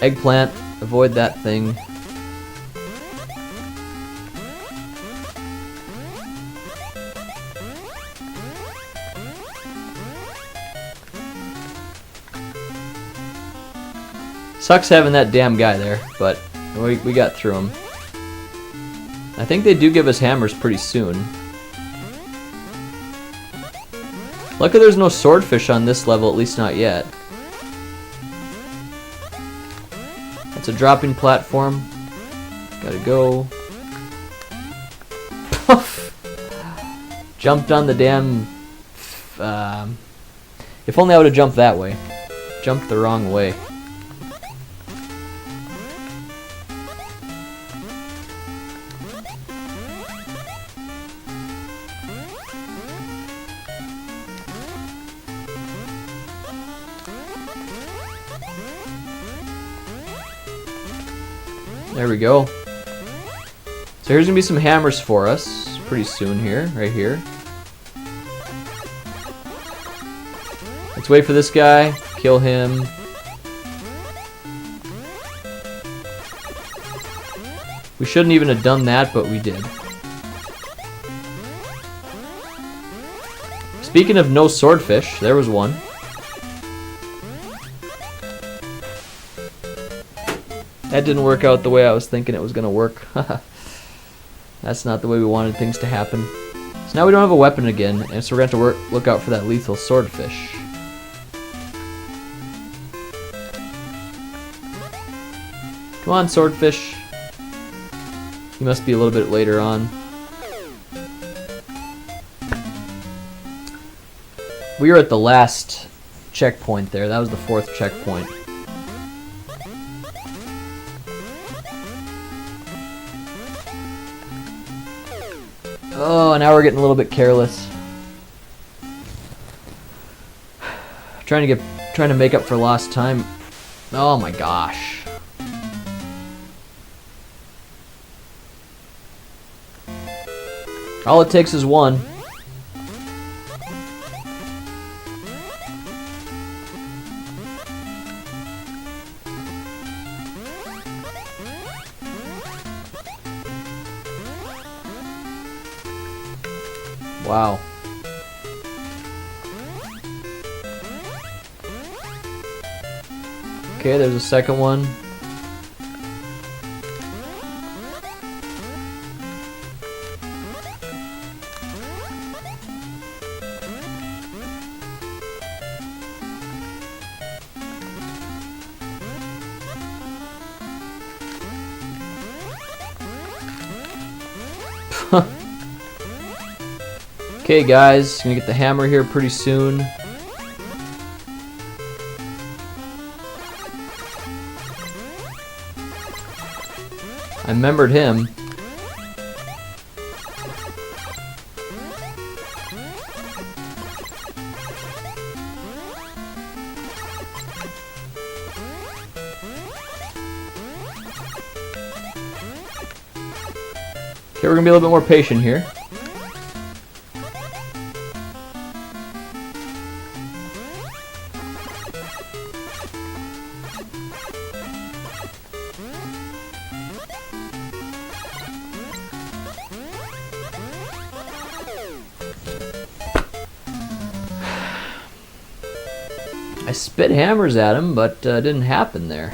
Eggplant, avoid that thing. Sucks having that damn guy there, but we got through him. I think they do give us hammers pretty soon. Luckily there's no swordfish on this level, at least not yet. That's a dropping platform. Gotta go. Jumped on the damn... if only I would have jumped that way. Jumped the wrong way. There we go. So here's gonna be some hammers for us pretty soon here, right here. Let's wait for this guy, kill him. We shouldn't even have done that, but we did. Speaking of no swordfish, there was one. That didn't work out the way I was thinking it was gonna work. That's not the way we wanted things to happen. So now we don't have a weapon again, and so we're gonna have to look out for that lethal swordfish. Come on, swordfish. He must be a little bit later on. We were at the last checkpoint there. That was the 4th checkpoint. Oh, now we're getting a little bit careless. Trying to make up for lost time. Oh my gosh. All it takes is one. Wow. Okay, there's a second one. Okay guys, gonna get the hammer here pretty soon. I remembered him. Okay, we're gonna be a little bit more patient here. I spit hammers at him, but it didn't happen there.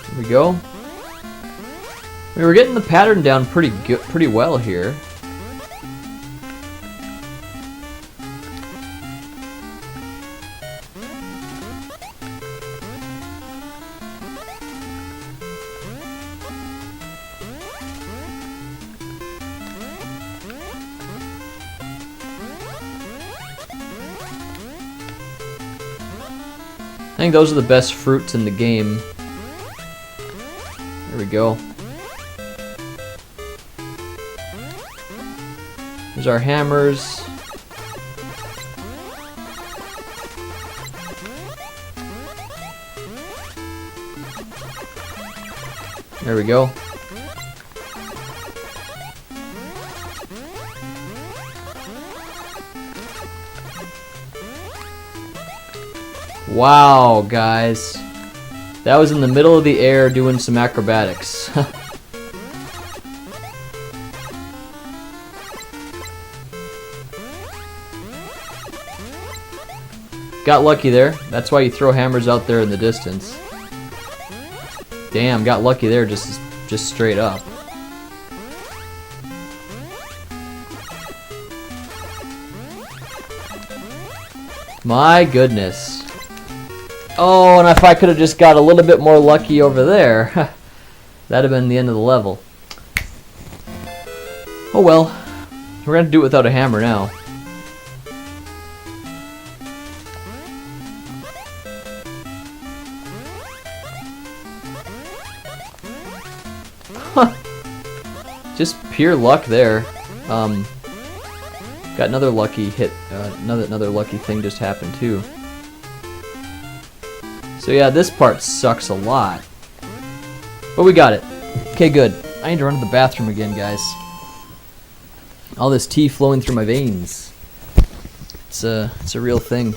There we go. We were getting the pattern down pretty well here. I think those are the best fruits in the game. There we go. There's our hammers. There we go. Wow, guys. That was in the middle of the air doing some acrobatics. Got lucky there. That's why you throw hammers out there in the distance. Damn, got lucky there just straight up. My goodness. Oh, and if I could have just got a little bit more lucky over there, that'd have been the end of the level. Oh well. We're gonna do it without a hammer now. Just pure luck there. Got another lucky hit. Another lucky thing just happened too. So yeah, this part sucks a lot. But we got it. Okay, good. I need to run to the bathroom again, guys. All this tea flowing through my veins. It's a real thing.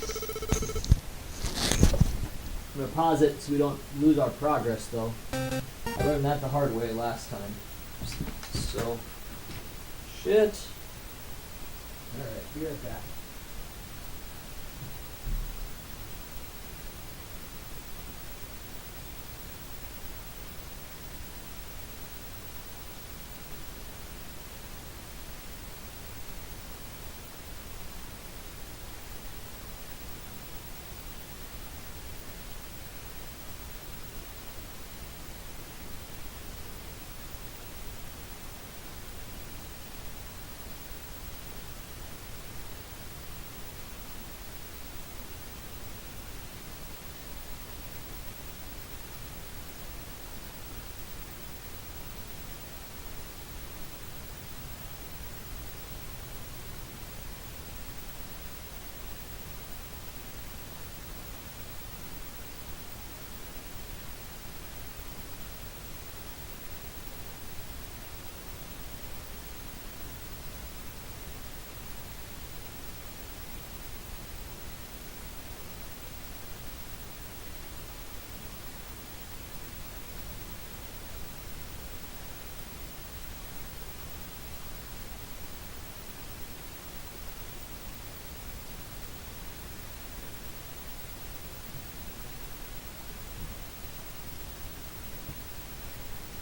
I'm gonna pause it so we don't lose our progress, though. I learned that the hard way last time. So, shit. Alright, be right back.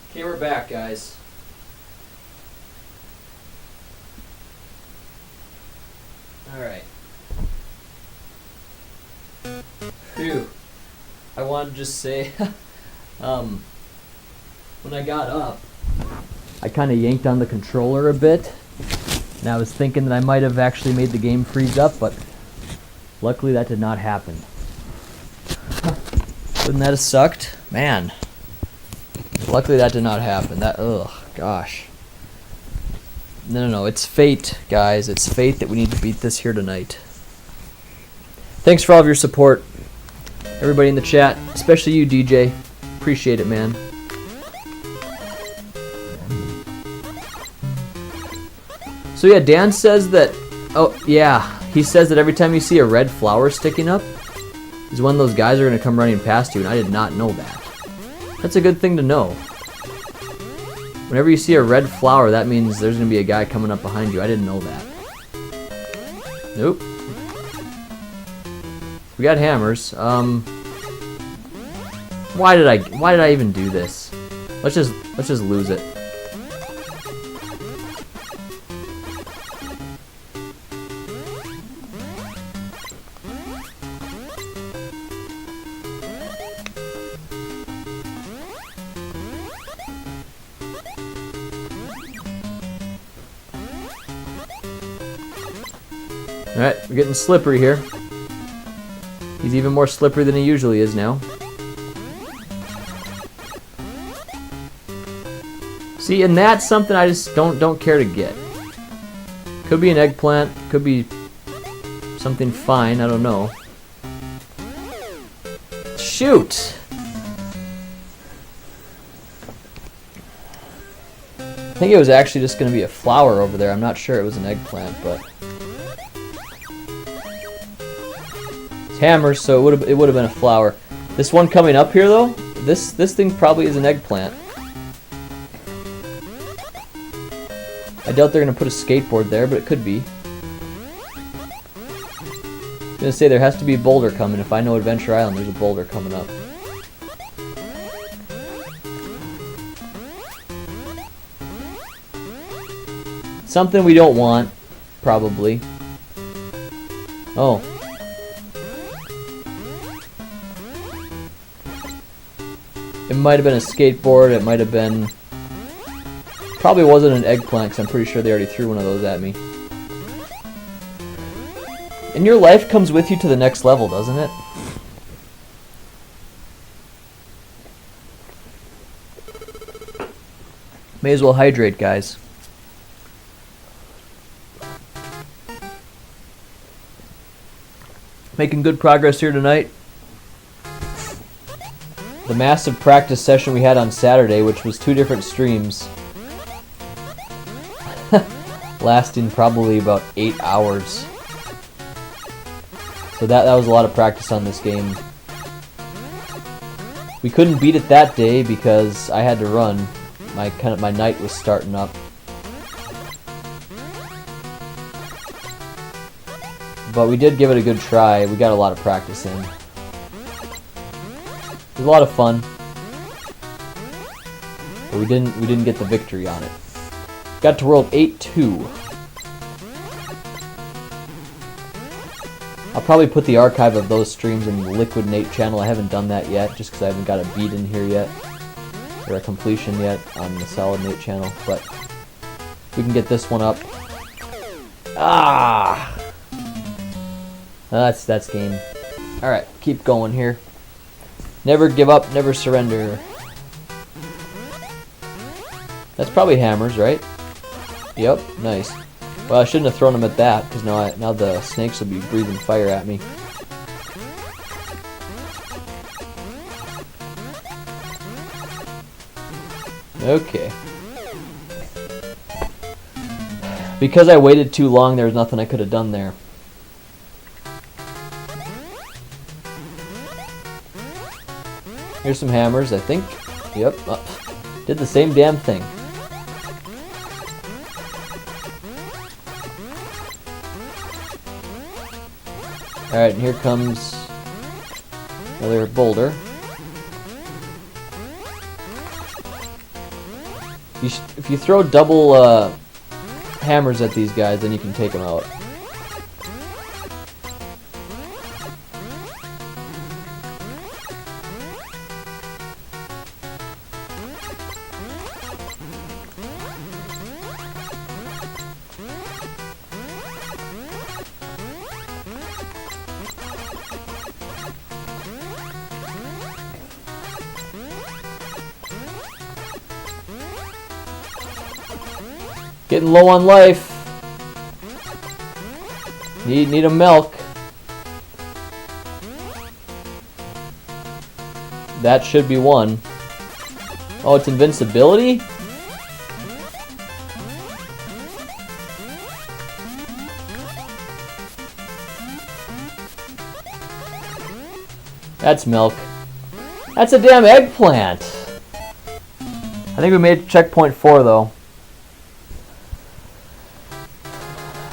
Okay, we're back, guys. Alright. Phew. I wanted to just say, when I got up, I kind of yanked on the controller a bit, and I was thinking that I might have actually made the game freeze up, but luckily that did not happen. Wouldn't that have sucked? Man. Luckily that did not happen. Ugh, gosh. No, it's fate, guys. It's fate that we need to beat this here tonight. Thanks for all of your support. Everybody in the chat, especially you, DJ. Appreciate it, man. So yeah, Dan says that, oh yeah, he says that every time you see a red flower sticking up, is when those guys are going to come running past you, and I did not know that. That's a good thing to know. Whenever you see a red flower, that means there's going to be a guy coming up behind you. I didn't know that. Nope. We got hammers. Why did I even do this? Let's just lose it. Alright, we're getting slippery here. He's even more slippery than he usually is now. See, and that's something I just don't care to get. Could be an eggplant, could be something fine, I don't know. Shoot! I think it was actually just going to be a flower over there. I'm not sure it was an eggplant, but it's hammers, so it would have been a flower. This one coming up here, though, this thing probably is an eggplant. I doubt they're going to put a skateboard there, but it could be. I'm gonna say there has to be a boulder coming. If I know Adventure Island, there's a boulder coming up. Something we don't want, probably. Oh. It might have been a skateboard, it might have been... Probably wasn't an eggplant, because I'm pretty sure they already threw one of those at me. And your life comes with you to the next level, doesn't it? May as well hydrate, guys. Making good progress here tonight. The massive practice session we had on Saturday, which was 2 different streams, lasting probably about 8 hours. So that was a lot of practice on this game. We couldn't beat it that day because I had to run. My night was starting up. But we did give it a good try. We got a lot of practice in. It was a lot of fun. But we didn't get the victory on it. Got to World 8-2. I'll probably put the archive of those streams in the Liquid Nate channel. I haven't done that yet, just because I haven't got a beat in here yet, or a completion yet on the Solid Nate channel. But we can get this one up. Ah, that's game. All right, keep going here. Never give up, never surrender. That's probably hammers, right? Yep, nice. Well, I shouldn't have thrown them at that, because now the snakes will be breathing fire at me. Okay. Because I waited too long, there was nothing I could have done there. Here's some hammers, I think. Yep. Did the same damn thing. Alright, and here comes another boulder. If you throw double hammers at these guys, then you can take them out. Getting low on life. Need a milk. That should be one. Oh, it's invincibility? That's milk. That's a damn eggplant. I think we made checkpoint 4 though.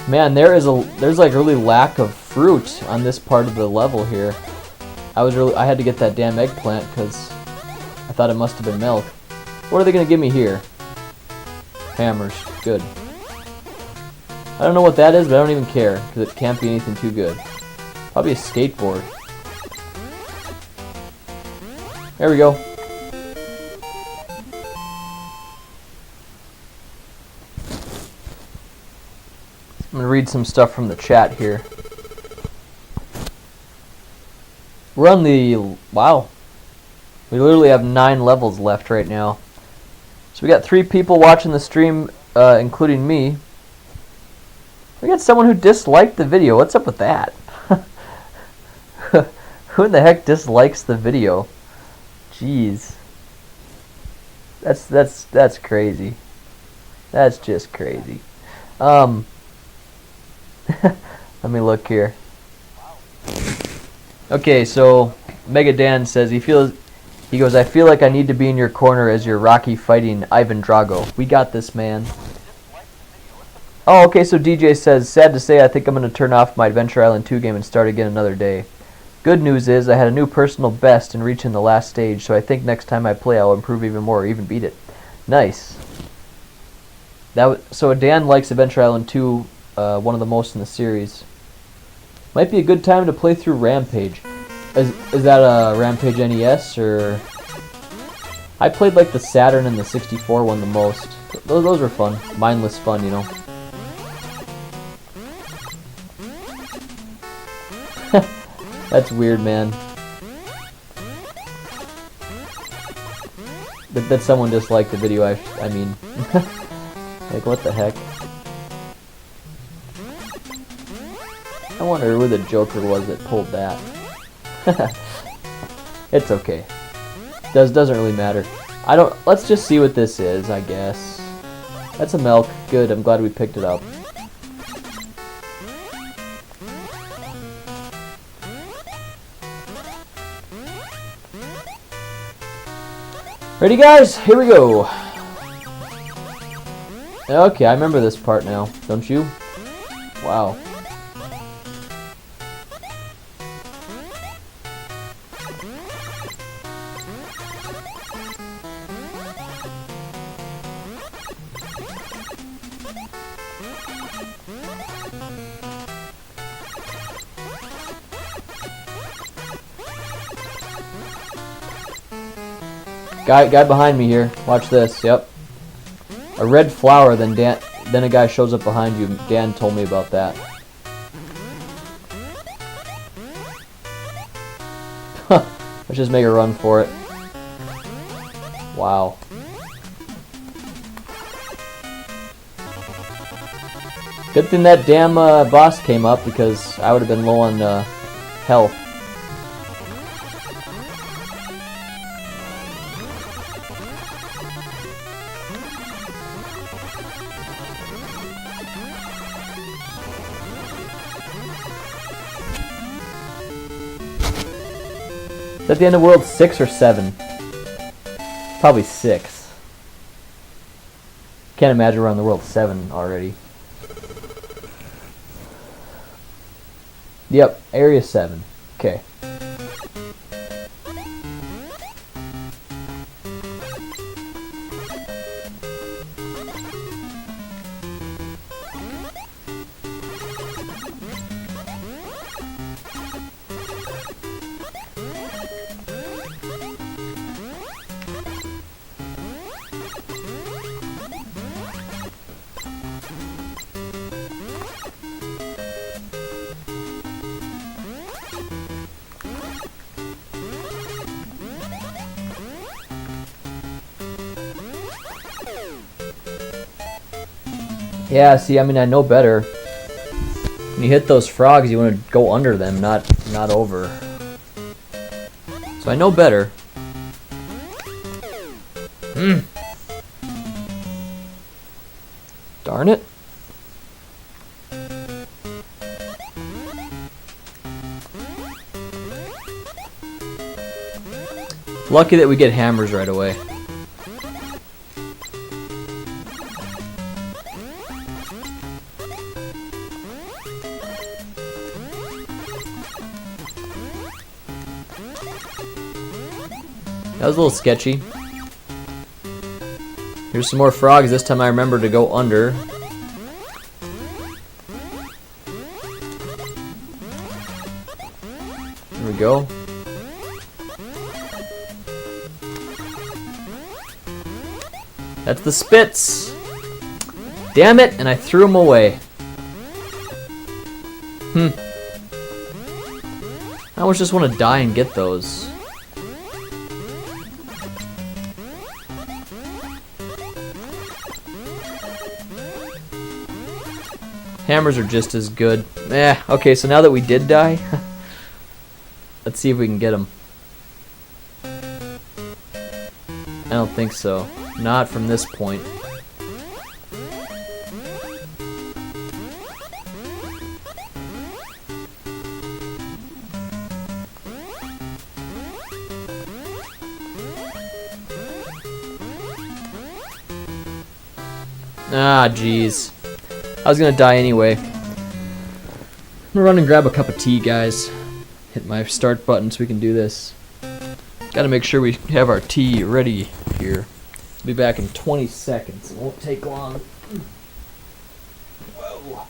Man, there's like really lack of fruit on this part of the level here. I had to get that damn eggplant because I thought it must have been milk. What are they gonna give me here? Hammers. Good. I don't know what that is, but I don't even care because it can't be anything too good. Probably a skateboard. There we go. I'm going to read some stuff from the chat here. We're on the... Wow. We literally have 9 levels left right now. So we got 3 people watching the stream, including me. We got someone who disliked the video. What's up with that? Who in the heck dislikes the video? Jeez. That's crazy. That's just crazy. Let me look here. Okay, so Mega Dan says he goes, I feel like I need to be in your corner as your Rocky fighting Ivan Drago. We got this, man. Oh, okay, so DJ says, sad to say, I think I'm going to turn off my Adventure Island 2 game and start again another day. Good news is I had a new personal best in reaching the last stage, so I think next time I play I'll improve even more or even beat it. Nice. So Dan likes Adventure Island 2, one of the most in the series. Might be a good time to play through Rampage. Is that a Rampage NES, or... I played like the Saturn and the 64 one the most. Those were fun. Mindless fun, you know. That's weird, man. That someone disliked the video, I mean. Like, what the heck? I wonder who the Joker was that pulled that. It's okay. Doesn't really matter. Let's just see what this is, I guess. That's a milk. Good, I'm glad we picked it up. Ready, guys? Here we go. Okay, I remember this part now. Don't you? Wow. Guy behind me here. Watch this. Yep. A red flower, then a guy shows up behind you. Dan told me about that. Let's just make a run for it. Wow. Good thing that damn boss came up, because I would have been low on health. Is that the end of world 6 or 7? Probably 6. Can't imagine we're on the world 7 already. Yep, area 7. Okay. Yeah, see, I mean, I know better. When you hit those frogs, you want to go under them, not over. So I know better. Darn it. Lucky that we get hammers right away. That was a little sketchy. Here's some more frogs. This time I remember to go under. There we go. That's the spits. Damn it, and I threw them away. I almost just want to die and get those. Hammers are just as good. Okay, so now that we did die, let's see if we can get them. I don't think so. Not from this point. Ah, jeez. I was gonna die anyway. I'm gonna run and grab a cup of tea, guys. Hit my start button so we can do this. Gotta make sure we have our tea ready here. I'll be back in 20 seconds. It won't take long. Whoa.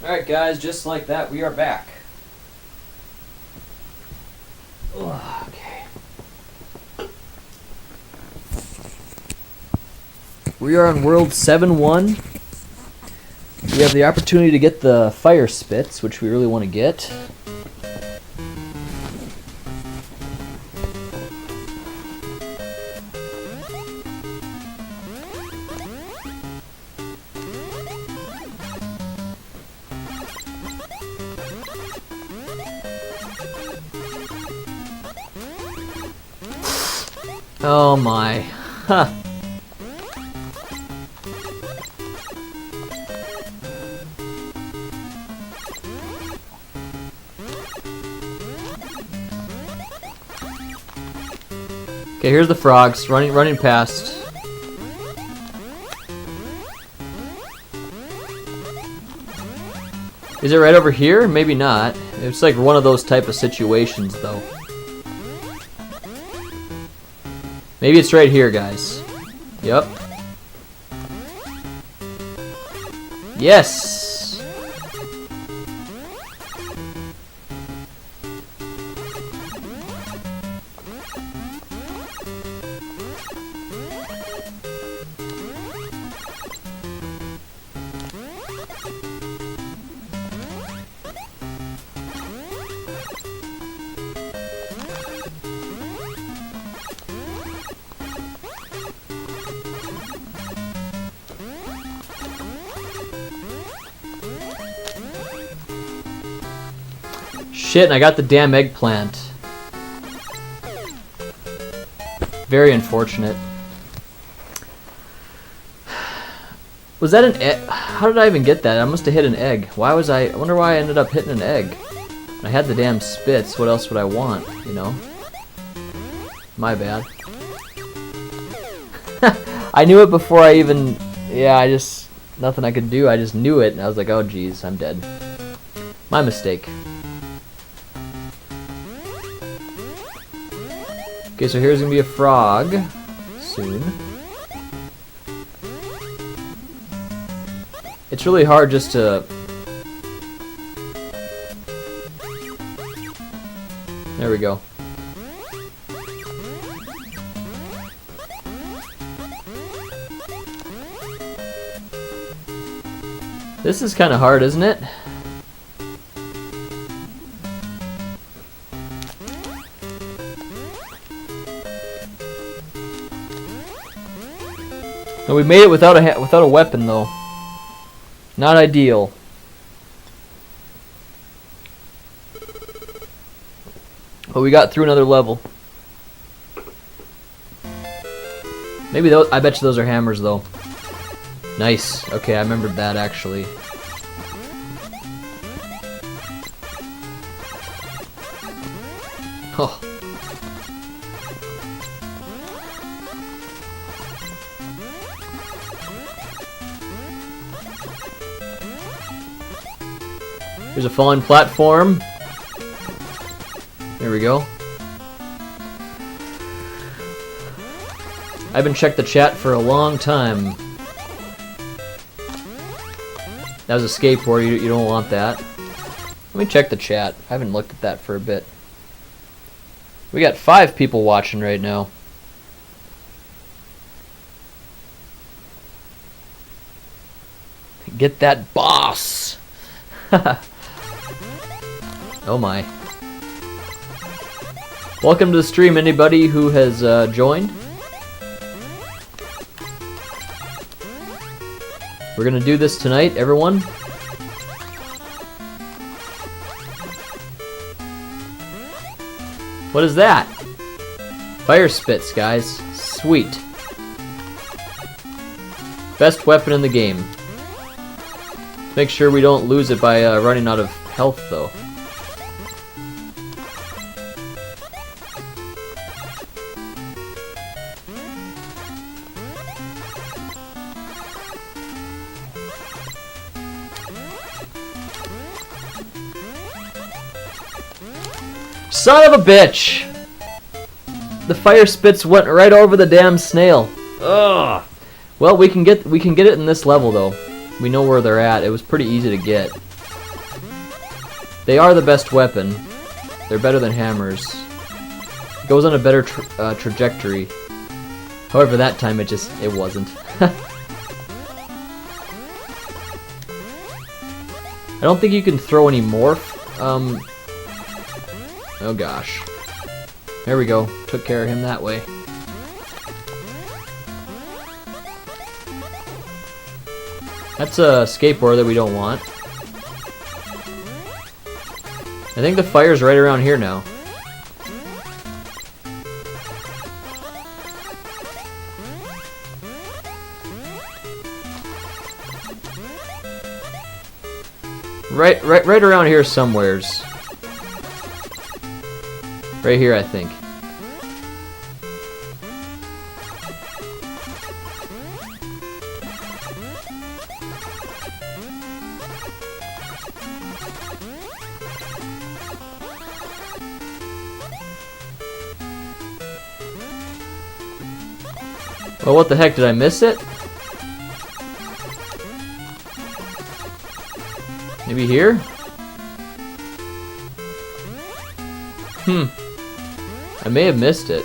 Alright guys, just like that, we are back. Okay. We are on World 7-1. We have the opportunity to get the fire spits, which we really want to get. Oh my. Huh. Okay, here's the frogs running past. Is it right over here? Maybe not. It's like one of those type of situations though. Maybe it's right here, guys. Yep. Yes! Shit, and I got the damn eggplant. Very unfortunate. Was that an egg? How did I even get that? I must have hit an egg. Why was I wonder why I ended up hitting an egg. I had the damn spits. What else would I want, you know? My bad. I knew it before I even... Yeah, I just... Nothing I could do. I just knew it, and I was like, oh, geez, I'm dead. My mistake. Okay, so here's gonna be a frog soon. It's really hard just to... There we go. This is kind of hard, isn't it? No, we made it without a weapon though. Not ideal. But we got through another level. Maybe those. I bet you those are hammers though. Nice. Okay, I remembered that actually. Oh. Here's a fallen platform. There we go. I haven't checked the chat for a long time. That was a skateboard, you don't want that. Let me check the chat. I haven't looked at that for a bit. We got 5 people watching right now. Get that boss! Oh my. Welcome to the stream, anybody who has joined. We're gonna do this tonight, everyone. What is that? Fire spits, guys. Sweet. Best weapon in the game. Make sure we don't lose it by running out of health, though. Son of a bitch! The fire spits went right over the damn snail. Ugh. Well, we can get it in this level though. We know where they're at. It was pretty easy to get. They are the best weapon. They're better than hammers. It goes on a better trajectory. However, that time it wasn't. I don't think you can throw any morph. Oh gosh. There we go. Took care of him that way. That's a skateboard that we don't want. I think the fire's right around here now. Right around here somewheres. Right here, I think. Well, what the heck, did I miss it? Maybe here? I may have missed it.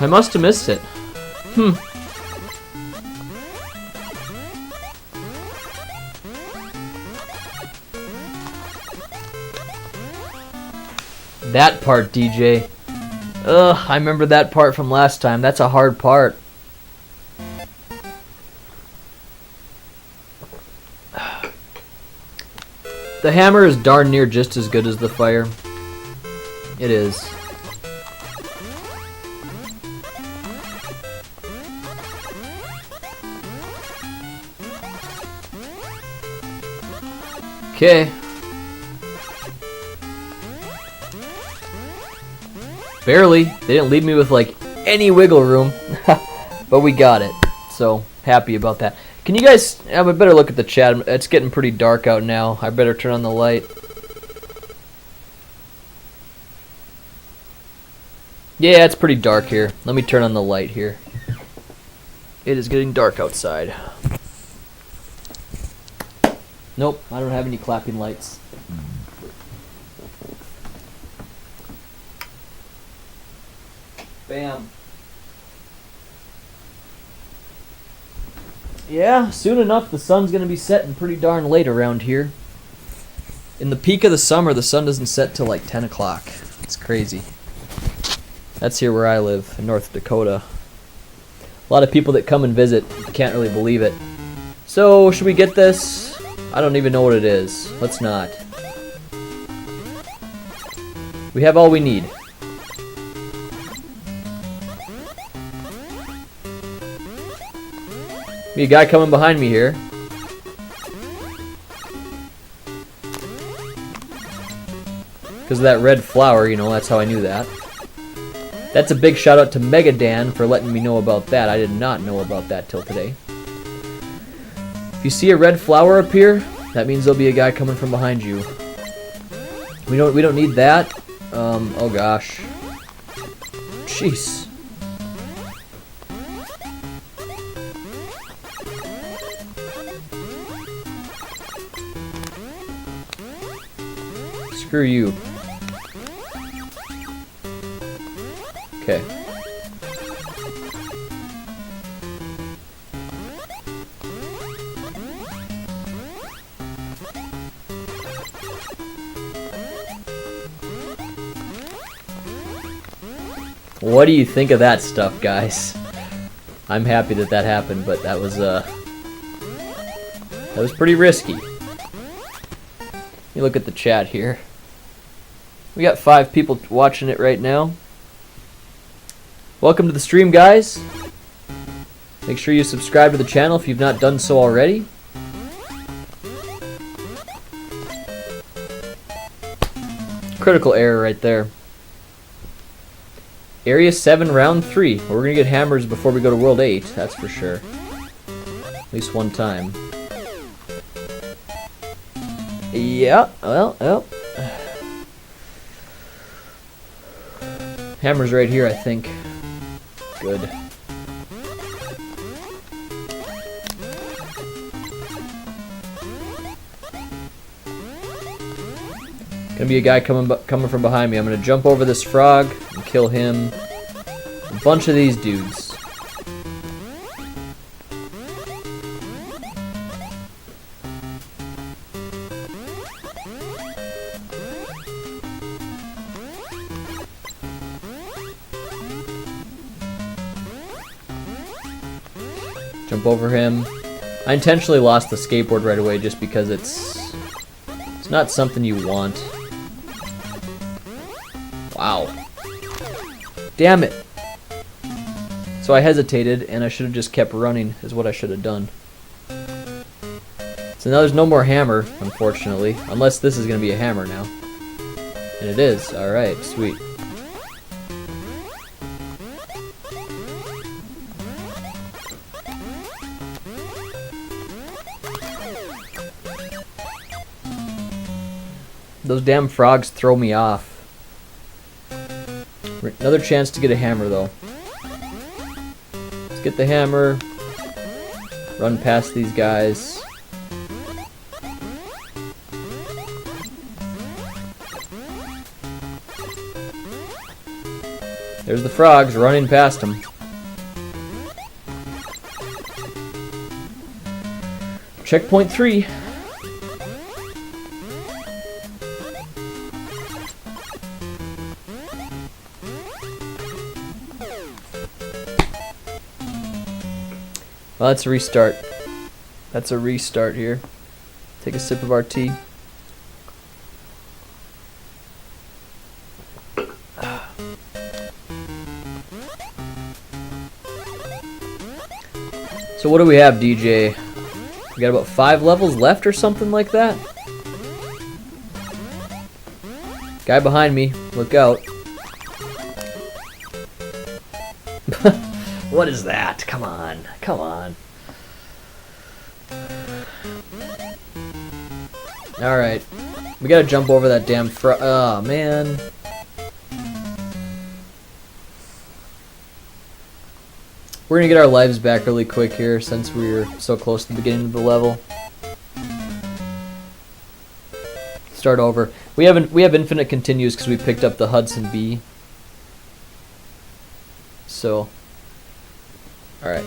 I must have missed it. That part, DJ. Ugh, I remember that part from last time. That's a hard part. The hammer is darn near just as good as the fire. It is. Okay. Barely. They didn't leave me with like any wiggle room. But we got it. So happy about that. Can you guys have a better look at the chat? It's getting pretty dark out now. I better turn on the light. Yeah, it's pretty dark here. Let me turn on the light here. It is getting dark outside. Nope, I don't have any clapping lights. Bam. Yeah, soon enough the sun's going to be setting pretty darn late around here. In the peak of the summer, the sun doesn't set till like 10 o'clock. It's crazy. That's here where I live, in North Dakota. A lot of people that come and visit can't really believe it. So, should we get this? I don't even know what it is. Let's not. We have all we need. Be a guy coming behind me here. Because of that red flower, you know, that's how I knew that. That's a big shout out to Mega Dan for letting me know about that. I did not know about that till today. If you see a red flower appear, that means there'll be a guy coming from behind you. We don't need that. Oh gosh. Jeez. Screw you. Okay. What do you think of that stuff, guys? I'm happy that that happened, but that was That was pretty risky. You look at the chat here. We got 5 people watching it right now. Welcome to the stream, guys. Make sure you subscribe to the channel if you've not done so already. Critical error right there. Area 7, round 3. Well, we're gonna get hammers before we go to World 8, that's for sure. At least one time. Yeah, well. Hammer's right here, I think. Good. Gonna be a guy coming from behind me. I'm gonna jump over this frog and kill him. A bunch of these dudes. Jump over him. I intentionally lost the skateboard right away just because it's not something you want. Wow. Damn it. So I hesitated and I should have just kept running is what I should have done. So now there's no more hammer, unfortunately. Unless this is going to be a hammer now. And it is. Alright, sweet. Those damn frogs throw me off. Another chance to get a hammer, though. Let's get the hammer. Run past these guys. There's the frogs running past them. Checkpoint 3. Well, that's a restart. That's a restart here. Take a sip of our tea. So what do we have, DJ? We got about 5 levels left or something like that? Guy behind me. Look out. What is that? Come on. Come on. Alright. We gotta jump over that damn oh, man. We're gonna get our lives back really quick here since we're so close to the beginning of the level. Start over. We have infinite continues because we picked up the Hudson B. So, alright.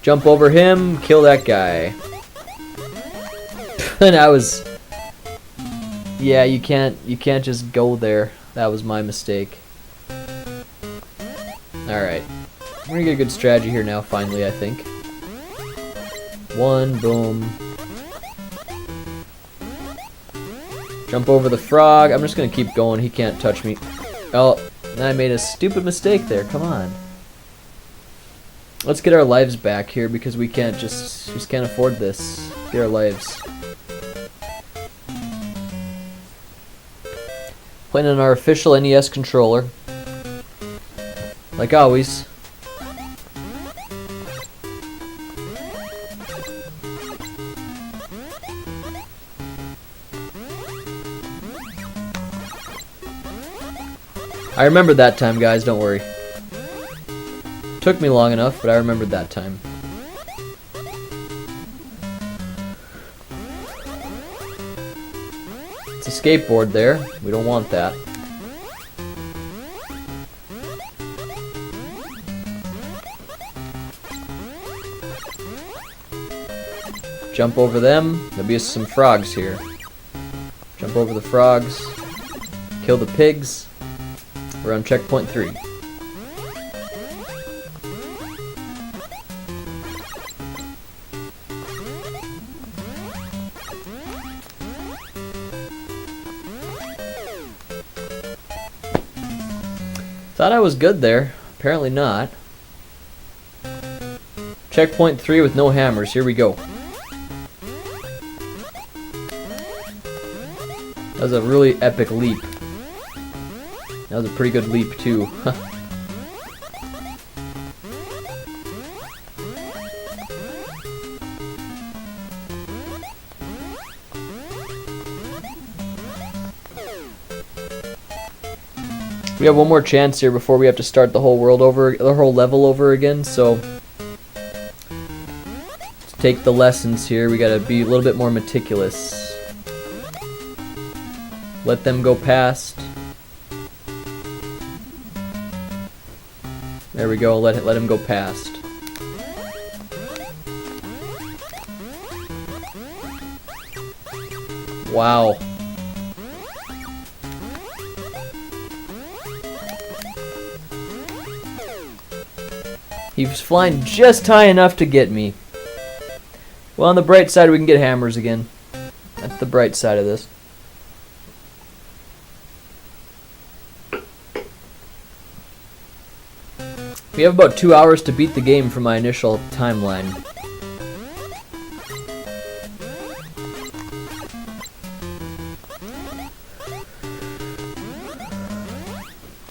Jump over him, kill that guy. And I was... Yeah, you can't just go there. That was my mistake. Alright. We're gonna get a good strategy here now, finally, I think. One, boom. Jump over the frog. I'm just gonna keep going. He can't touch me. Oh, I made a stupid mistake there. Come on. Let's get our lives back here because we just can't afford this. Get our lives. Playing on our official NES controller. Like always. I remembered that time, guys, don't worry. Took me long enough, but I remembered that time. It's a skateboard there. We don't want that. Jump over them. There'll be some frogs here. Jump over the frogs. Kill the pigs. We're on checkpoint 3. Thought I was good there. Apparently not. Checkpoint 3 with no hammers. Here we go. That was a really epic leap. That was a pretty good leap too. We have one more chance here before we have to start the whole world over, the whole level over again, so to take the lessons here, we gotta be a little bit more meticulous. Let them go past. There we go, let him go past. Wow. He was flying just high enough to get me. Well, on the bright side, we can get hammers again. That's the bright side of this. We have about 2 hours to beat the game from my initial timeline.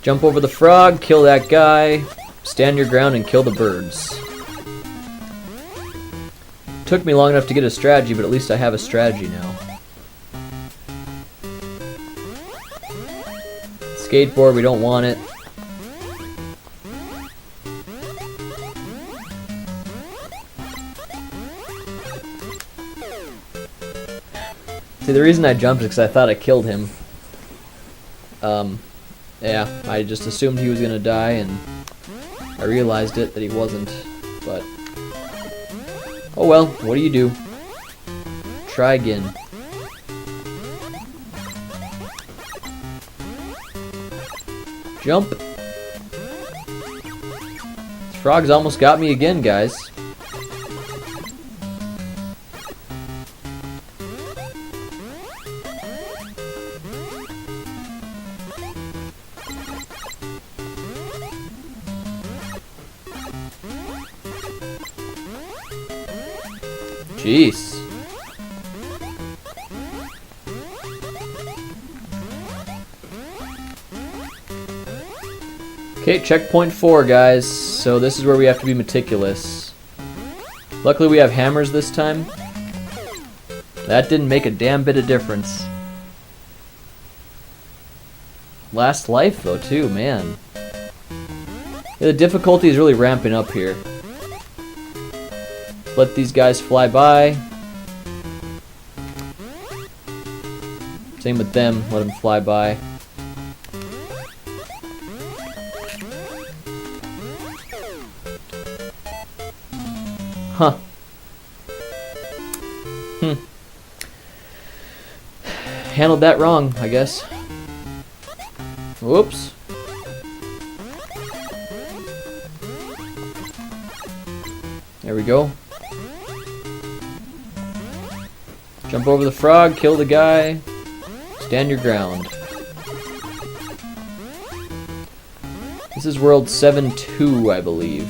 Jump over the frog, kill that guy. Stand your ground and kill the birds. Took me long enough to get a strategy, but at least I have a strategy now. Skateboard, we don't want it. See, the reason I jumped is because I thought I killed him. Yeah, I just assumed he was gonna die, and I realized that he wasn't, but oh well, what do you do? Try again. Jump! This frog's almost got me again, guys. Jeez. Okay, checkpoint 4, guys. So this is where we have to be meticulous. Luckily we have hammers this time. That didn't make a damn bit of difference. Last life though too, man. Yeah, the difficulty is really ramping up here. Let these guys fly by. Same with them, let them fly by. Huh. Handled that wrong, I guess. Whoops. There we go. Jump over the frog, kill the guy, stand your ground. This is world 7-2, I believe.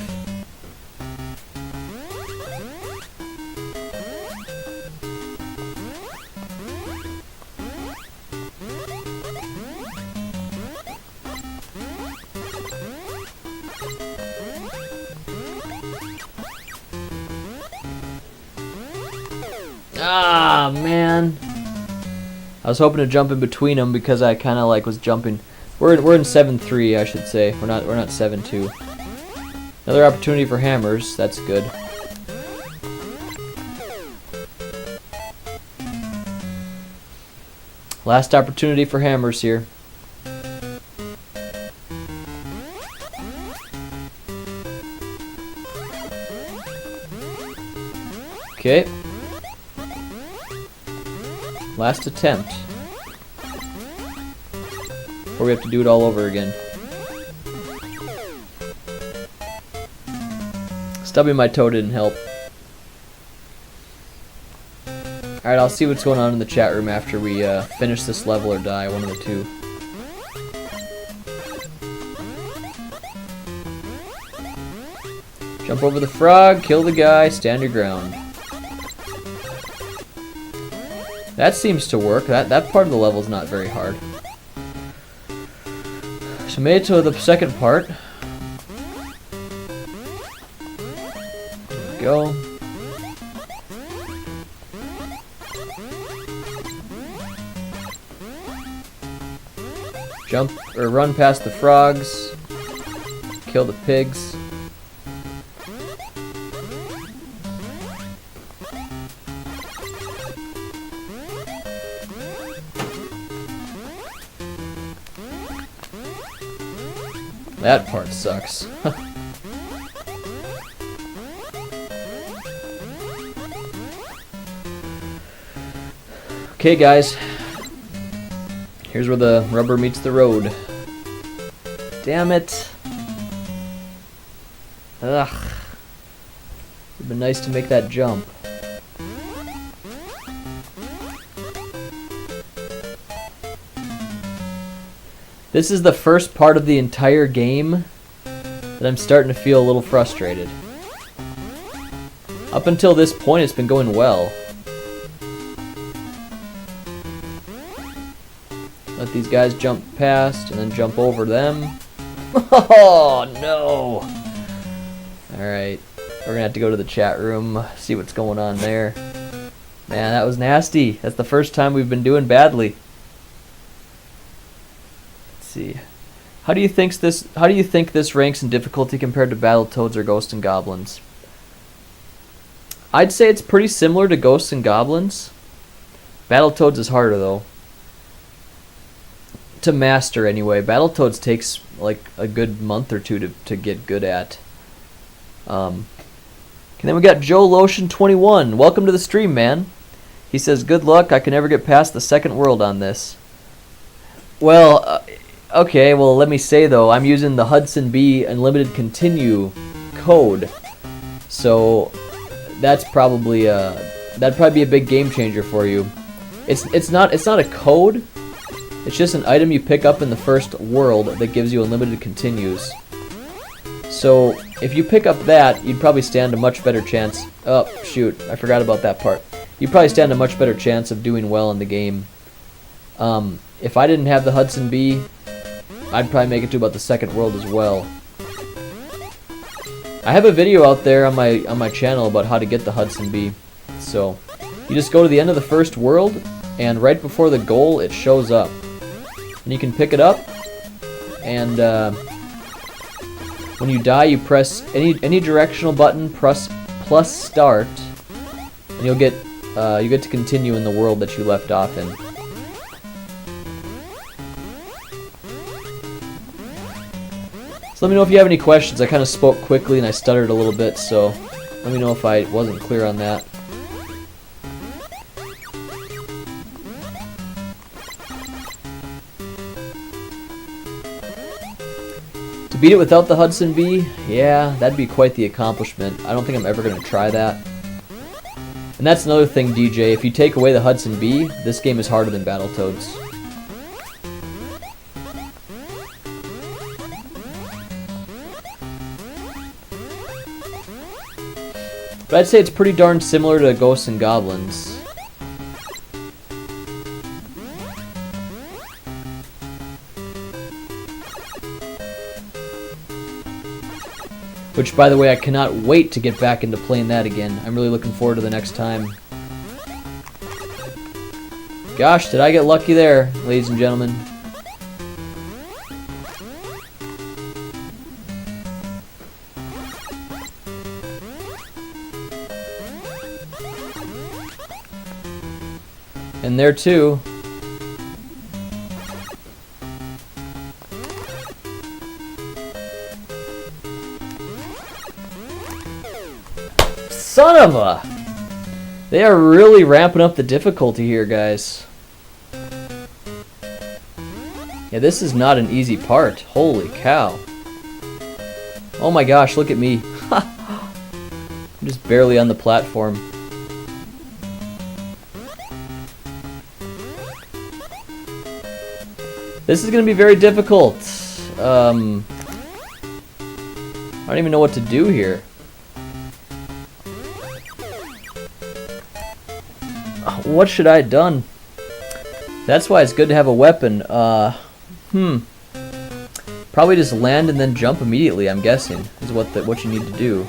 Ah, man. I was hoping to jump in between them because I kind of like was jumping. We're in 7-3, I should say. We're not 7-2. Another opportunity for hammers. That's good. Last opportunity for hammers here. Okay. Last attempt. or we have to do it all over again. Stubbing my toe didn't help. Alright, I'll see what's going on in the chat room after we finish this level or die, one of the two. Jump over the frog, kill the guy, stand your ground. That seems to work. That part of the level is not very hard. So made it to the second part. There we go. Jump or run past the frogs. Kill the pigs. That part sucks. Okay, guys. Here's where the rubber meets the road. Damn it. Ugh. It'd been nice to make that jump. This is the first part of the entire game that I'm starting to feel a little frustrated. Up until this point, it's been going well. Let these guys jump past and then jump over them. Oh, no! Alright, we're gonna have to go to the chat room, see what's going on there. Man, that was nasty. That's the first time we've been doing badly. See. How do you think this ranks in difficulty compared to Battletoads or Ghosts and Goblins? I'd say it's pretty similar to Ghosts and Goblins. Battletoads is harder though. To master anyway. Battletoads takes like a good month or two to get good at. And then we got Joe Lotion 21. Welcome to the stream, man. He says, good luck, I can never get past the second world on this. Well, okay, well, let me say, though, I'm using the Hudson B Unlimited Continue code, so that's probably that'd probably be a big game changer for you. It's not a code. It's just an item you pick up in the first world that gives you unlimited continues. So if you pick up that, you'd probably stand a much better chance. Oh shoot, I forgot about that part. You'd probably stand a much better chance of doing well in the game. If I didn't have the Hudson B, I'd probably make it to about the second world as well. I have a video out there on my channel about how to get the Hudson B. So you just go to the end of the first world, and right before the goal, it shows up. And you can pick it up, and when you die, you press any directional button, press plus start, and you get to continue in the world that you left off in. So let me know if you have any questions. I kind of spoke quickly and I stuttered a little bit, so let me know if I wasn't clear on that. To beat it without the Hudson B, yeah, that'd be quite the accomplishment. I don't think I'm ever going to try that. And that's another thing, DJ. If you take away the Hudson B, this game is harder than Battletoads. But I'd say it's pretty darn similar to Ghosts and Goblins. Which, by the way, I cannot wait to get back into playing that again. I'm really looking forward to the next time. Gosh, did I get lucky there, ladies and gentlemen. And there too. Son of a! They are really ramping up the difficulty here, guys. Yeah, Yeah, this is not an easy part. Holy cow. Oh my gosh, look at me. I'm just barely on the platform. This is going to be very difficult. I don't even know what to do here. What should I have done? That's why it's good to have a weapon. Probably just land and then jump immediately, I'm guessing, is what you need to do.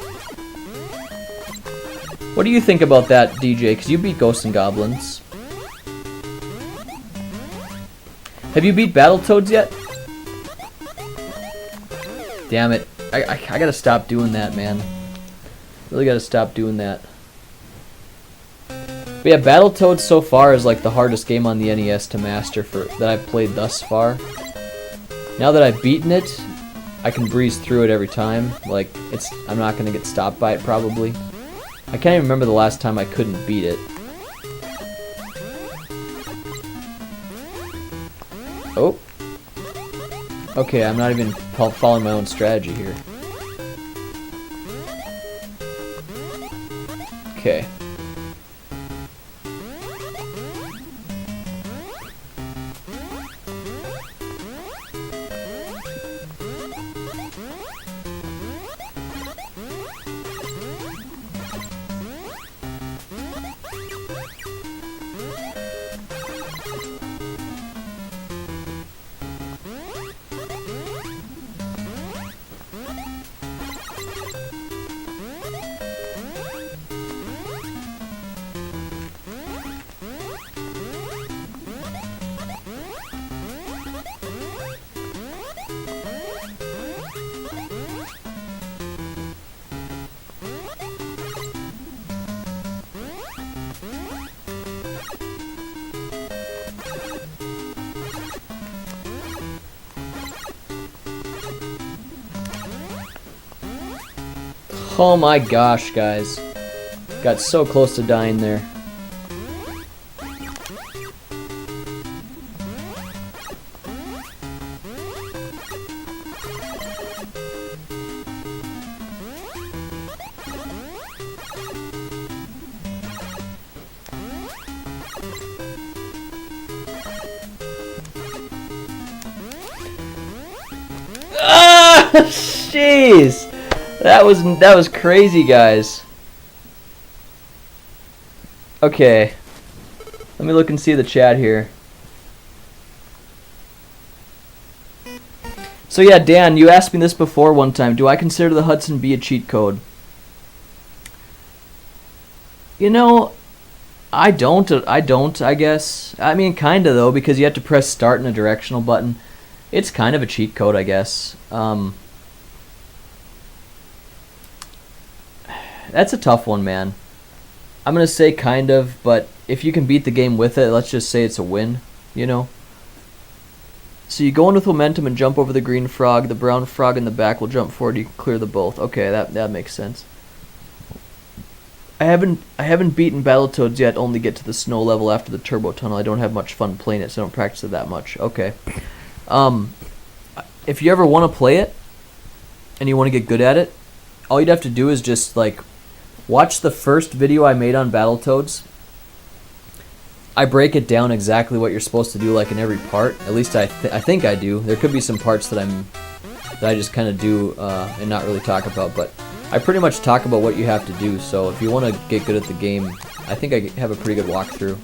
What do you think about that, DJ? Because you beat Ghosts and Goblins. Have you beat Battletoads yet? Damn it. I gotta stop doing that, man. Really gotta stop doing that. But yeah, Battletoads so far is like the hardest game on the NES to master that I've played thus far. Now that I've beaten it, I can breeze through it every time. Like, I'm not gonna get stopped by it probably. I can't even remember the last time I couldn't beat it. Oh. Okay, I'm not even following my own strategy here. Okay. Oh my gosh, guys. Got so close to dying there. Ah, jeez. That was crazy, guys. Okay. Let me look and see the chat here. So yeah, Dan, you asked me this before one time. Do I consider the Hudson B a cheat code? You know, I don't, I guess. I mean, kinda though, because you have to press start and a directional button. It's kind of a cheat code, I guess. That's a tough one, man. I'm going to say kind of, but if you can beat the game with it, let's just say it's a win, you know? So you go in with momentum and jump over the green frog. The brown frog in the back will jump forward. You can clear the both. Okay, that makes sense. I haven't beaten Battletoads yet, only get to the snow level after the turbo tunnel. I don't have much fun playing it, so I don't practice it that much. Okay. If you ever want to play it, and you want to get good at it, all you'd have to do is just, like, watch the first video I made on Battletoads. I break it down exactly what you're supposed to do, like, in every part. At least I think I do. There could be some parts that I just kind of do and not really talk about, but I pretty much talk about what you have to do. So if you want to get good at the game, I think I have a pretty good walkthrough.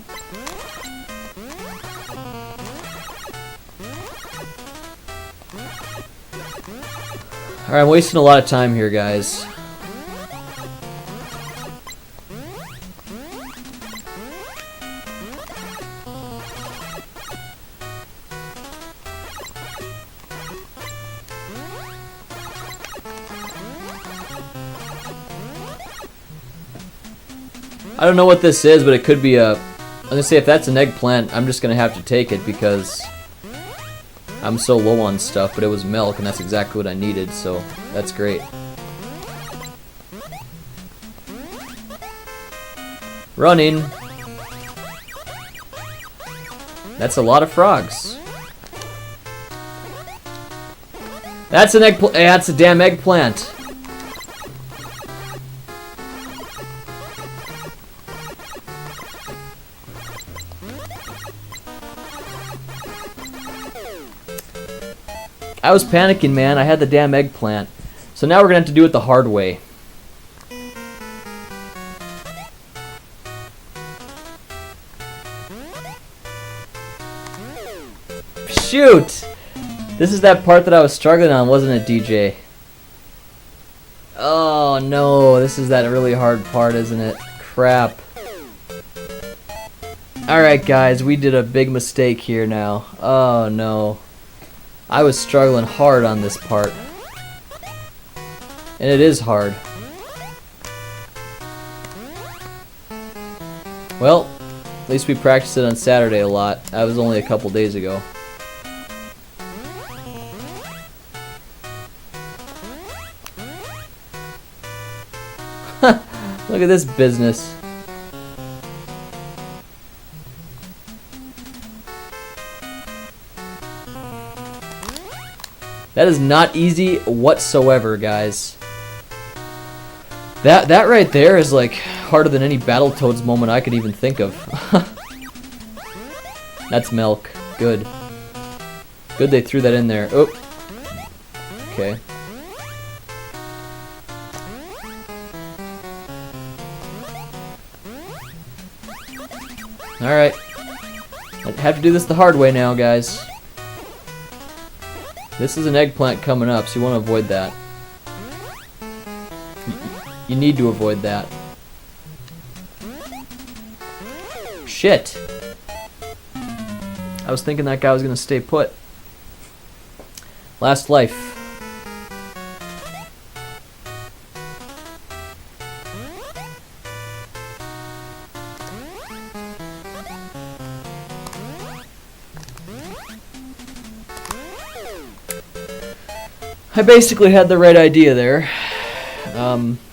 Alright, I'm wasting a lot of time here, guys. I don't know what this is, but it could be I'm gonna say if that's an eggplant, I'm just gonna have to take it because I'm so low on stuff, but it was milk, and that's exactly what I needed, so that's great. Running. That's a lot of frogs. That's an eggplant. That's a damn eggplant. I was panicking, man. I had the damn eggplant. So now we're gonna have to do it the hard way. Shoot! This is that part that I was struggling on, wasn't it, DJ? Oh no, this is that really hard part, isn't it? Crap. Alright guys, we did a big mistake here now. Oh no. I was struggling hard on this part. And it is hard. Well, at least we practiced it on Saturday a lot. That was only a couple days ago. Look at this business. That is not easy whatsoever, guys. That right there is like harder than any Battletoads moment I could even think of. That's milk. Good. Good they threw that in there. Oh. Okay. Alright. I have to do this the hard way now, guys. This is an eggplant coming up, so you want to avoid that. You need to avoid that. Shit! I was thinking that guy was going to stay put. Last life. I basically had the right idea there.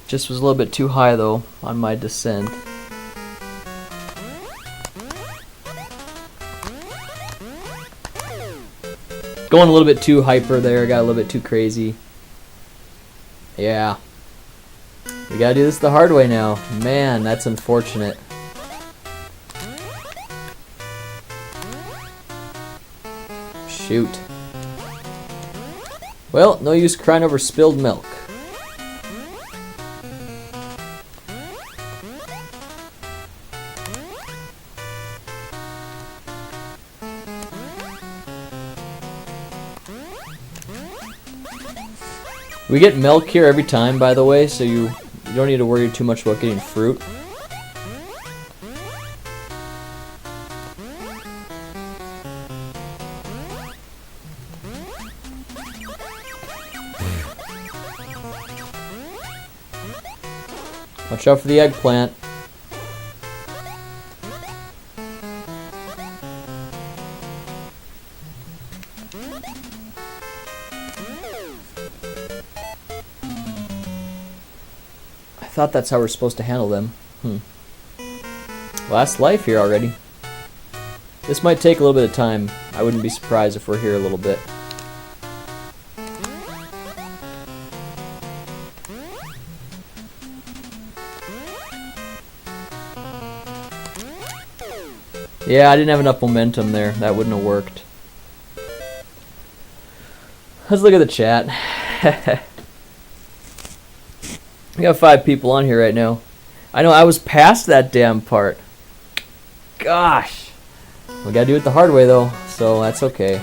Just was a little bit too high though on my descent. Going a little bit too hyper there, got a little bit too crazy. Yeah. We gotta do this the hard way now. Man, that's unfortunate. Shoot. Well, no use crying over spilled milk. We get milk here every time, by the way, so you don't need to worry too much about getting fruit. Watch out for the eggplant. I thought that's how we're supposed to handle them. Last life here already. This might take a little bit of time. I wouldn't be surprised if we're here a little bit. Yeah, I didn't have enough momentum there. That wouldn't have worked. Let's look at the chat. We got 5 people on here right now. I know I was past that damn part. Gosh. We gotta do it the hard way though, so that's okay.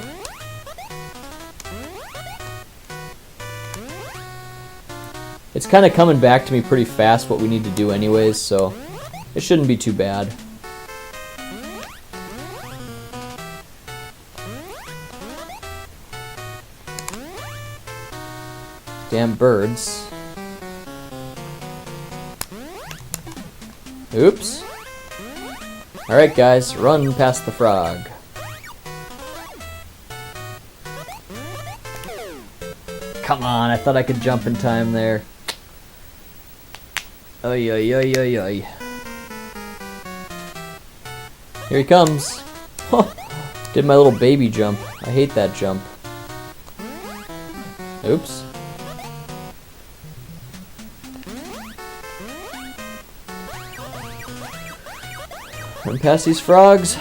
It's kind of coming back to me pretty fast what we need to do anyways, so it shouldn't be too bad. Damn birds. Oops. Alright guys, run past the frog. Come on, I thought I could jump in time there. Oy, oy, oy, oy, oy. Here he comes. Did my little baby jump. I hate that jump. Oops. Run past these frogs.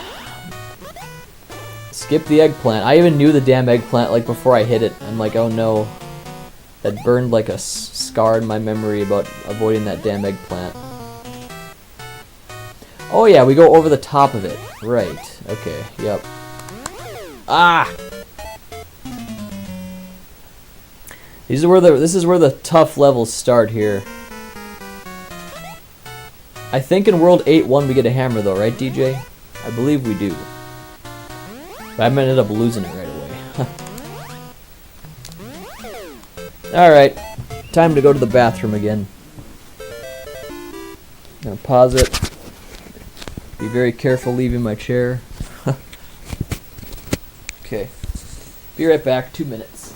Skip the eggplant. I even knew the damn eggplant like before I hit it. I'm like, oh no. That burned like a scar in my memory about avoiding that damn eggplant. Oh yeah, we go over the top of it. Right. Okay. Yep. Ah! This is where the tough levels start here. I think in World 8-1 we get a hammer though, right, DJ? I believe we do. But I ended up losing it right away. Alright. Time to go to the bathroom again. Gonna pause it. Be very careful leaving my chair. Okay. Be right back. 2 minutes.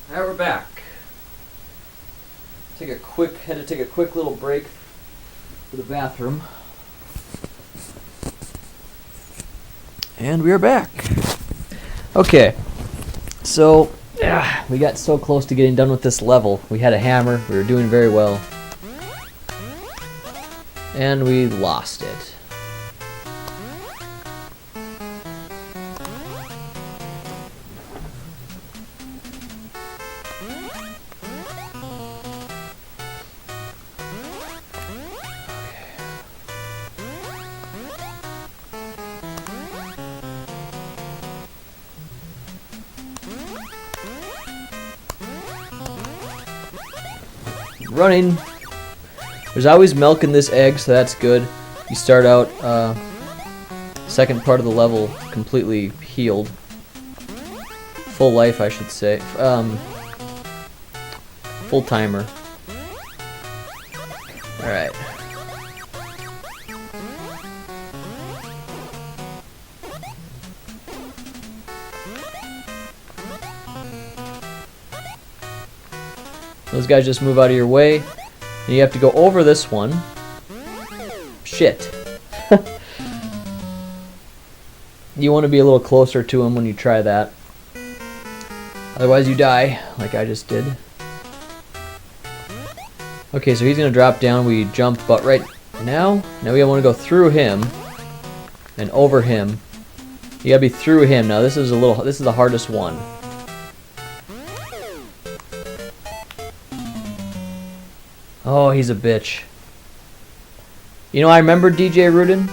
Alright, we're back. Had to take a quick little break for the bathroom. And we are back. Okay. So, we got so close to getting done with this level. We had a hammer, we were doing very well. And we lost it. Running. There's always milk in this egg, so that's good. You start out second part of the level completely healed. Full life, I should say. Full timer. Alright. Those guys just move out of your way. And you have to go over this one. Shit. You want to be a little closer to him when you try that. Otherwise you die, like I just did. Okay, so he's going to drop down. We jump, but right now we want to go through him and over him. You got to be through him. Now this is the hardest one. Oh, he's a bitch. You know, I remember DJ Rudin.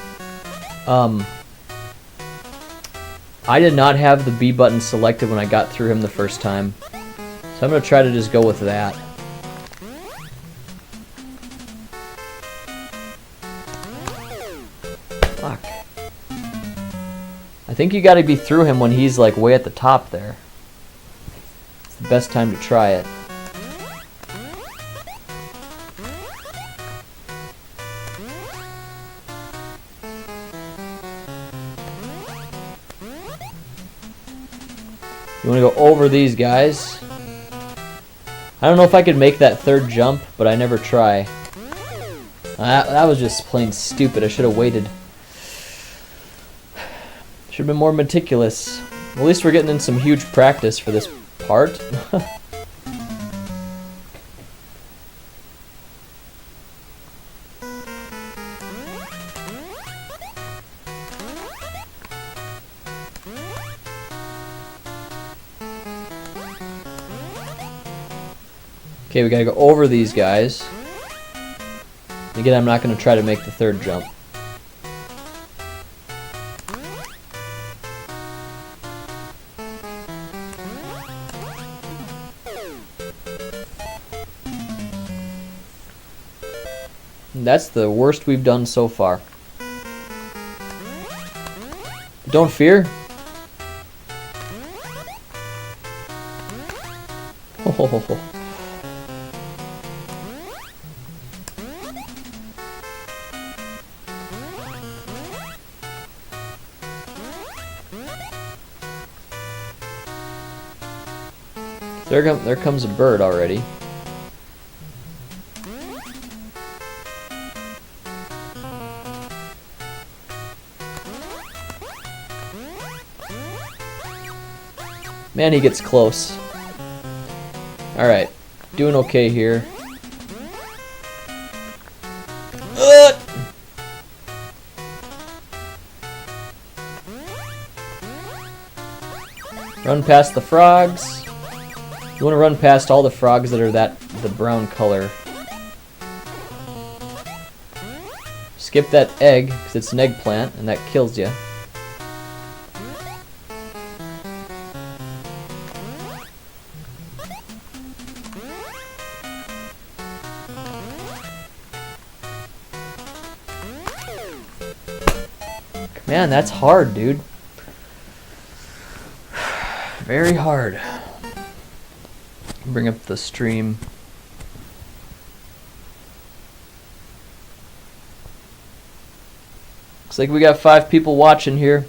I did not have the B button selected when I got through him the first time. So I'm going to try to just go with that. Fuck. I think you got to be through him when he's like way at the top there. It's the best time to try it. You want to go over these guys. I don't know if I could make that third jump, but I never try. That was just plain stupid. I should have waited. Should have been more meticulous. At least we're getting in some huge practice for this part. Okay, we gotta go over these guys. Again, I'm not gonna try to make the third jump. And that's the worst we've done so far. Don't fear. Oh. There comes a bird already. Man, he gets close. Alright, doing okay here. Run past the frogs. You want to run past all the frogs that are the brown color. Skip that egg, because it's an eggplant, and that kills you. Man, that's hard, dude. Very hard. Bring up the stream. Looks like we got 5 people watching here.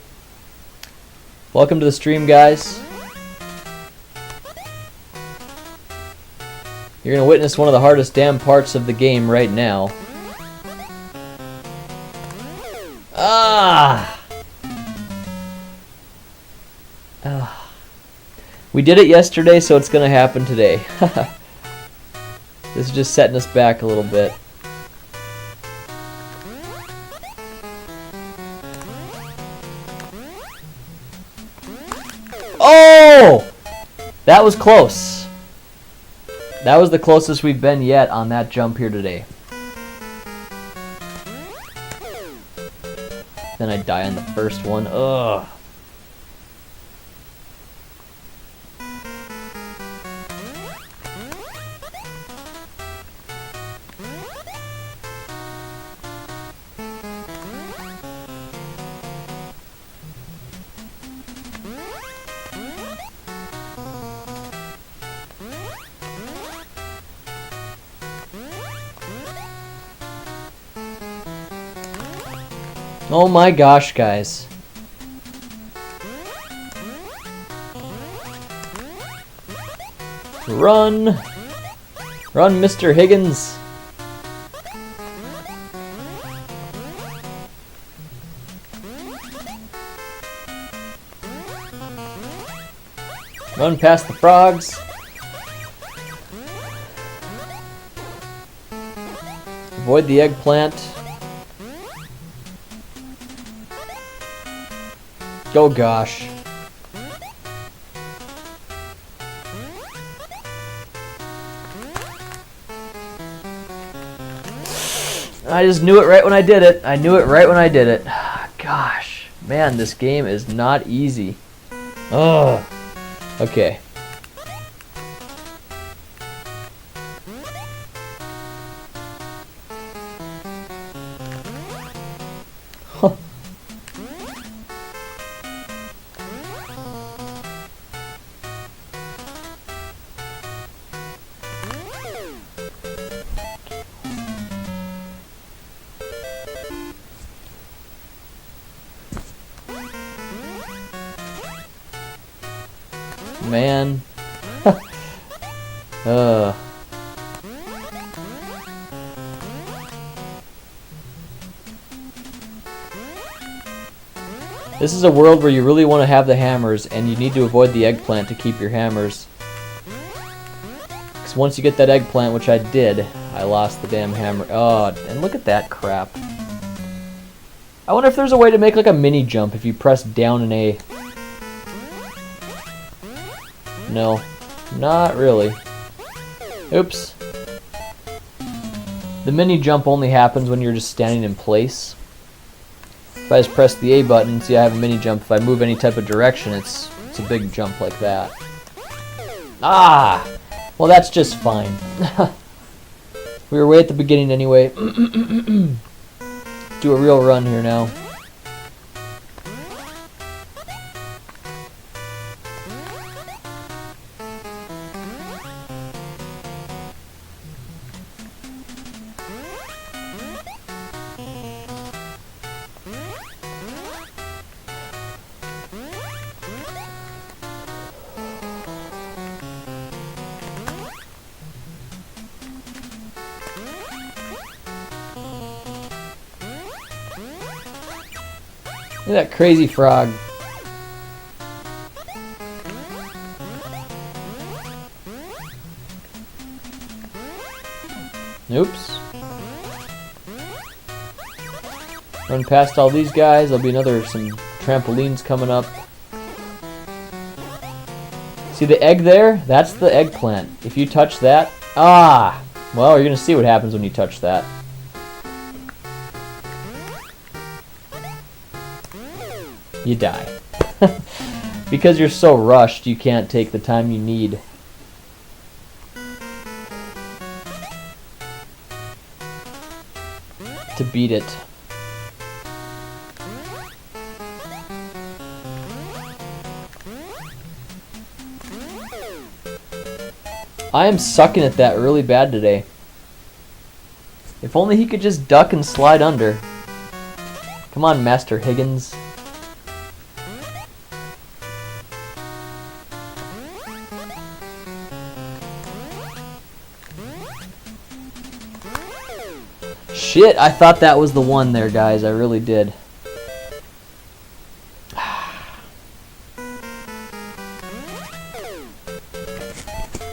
Welcome to the stream, guys. You're gonna witness one of the hardest damn parts of the game right now. We did it yesterday, so it's gonna happen today. This is just setting us back a little bit. Oh! That was close. That was the closest we've been yet on that jump here today. Then I die on the first one. Ugh. Oh my gosh, guys. Run! Run, Mr. Higgins! Run past the frogs. Avoid the eggplant. Oh gosh. I just knew it right when I did it. I knew it right when I did it. Gosh. Man, this game is not easy. Ugh. Okay. man. This is a world where you really want to have the hammers, and you need to avoid the eggplant to keep your hammers. Because once you get that eggplant, which I did, I lost the damn hammer. Oh, and look at that crap. I wonder if there's a way to make like a mini jump if you press down and A. No, not really. Oops. The mini jump only happens when you're just standing in place. If I just press the A button, see I have a mini jump. If I move any type of direction, it's a big jump like that. Ah! Well, that's just fine. We were way at the beginning anyway. Do a real run here now. Look at that crazy frog. Oops. Run past all these guys. There'll be some trampolines coming up. See the egg there? That's the eggplant. If you touch that, well, you're gonna see what happens when you touch that. You die. Because you're so rushed, you can't take the time you need. To beat it. I am sucking at that really bad today. If only he could just duck and slide under. Come on, Master Higgins. Shit, I thought that was the one there, guys. I really did.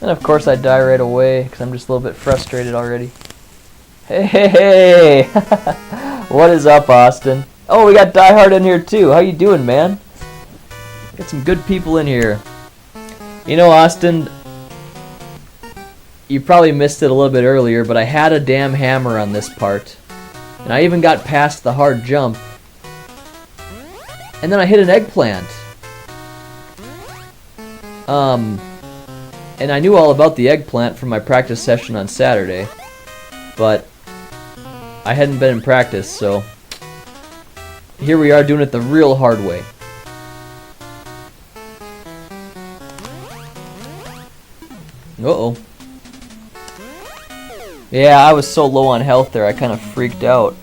And of course I die right away, because I'm just a little bit frustrated already. Hey! What is up, Austin? Oh, we got Die Hard in here too. How you doing, man? Got some good people in here. You know, Austin, you probably missed it a little bit earlier, but I had a damn hammer on this part. And I even got past the hard jump. And then I hit an eggplant. And I knew all about the eggplant from my practice session on Saturday. But I hadn't been in practice, so here we are doing it the real hard way. Uh-oh. Yeah, I was so low on health there, I kind of freaked out.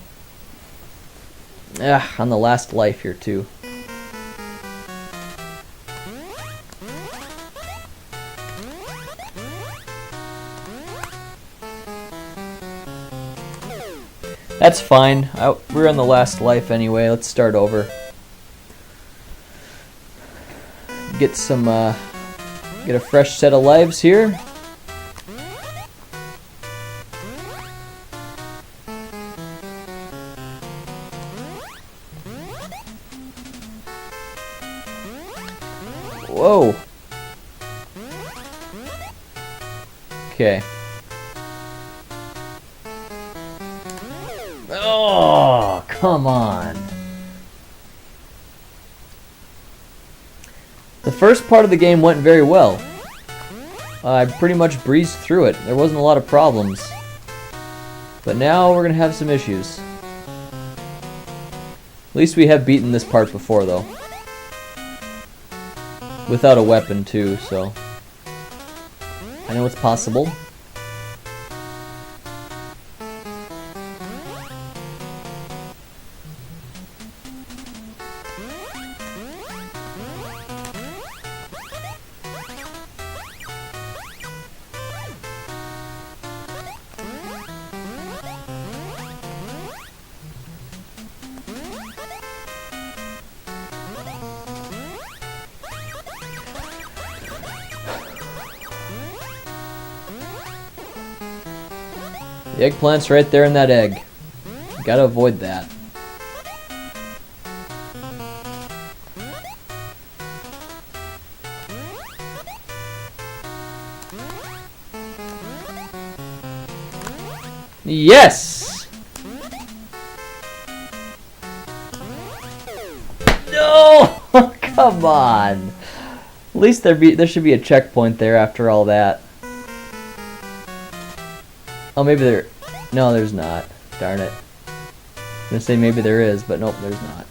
On the last life here, too. That's fine. We're on the last life anyway. Let's start over. Get a fresh set of lives here. Whoa. Okay. Oh, come on. The first part of the game went very well. I pretty much breezed through it. There wasn't a lot of problems. But now we're going to have some issues. At least we have beaten this part before, though. Without a weapon, too, so I know it's possible. The eggplant's right there in that egg. Gotta avoid that. Yes! No! Come on! At least there should be a checkpoint there after all that. Oh, maybe there... No, there's not. Darn it. I'm gonna say maybe there is, but nope, there's not.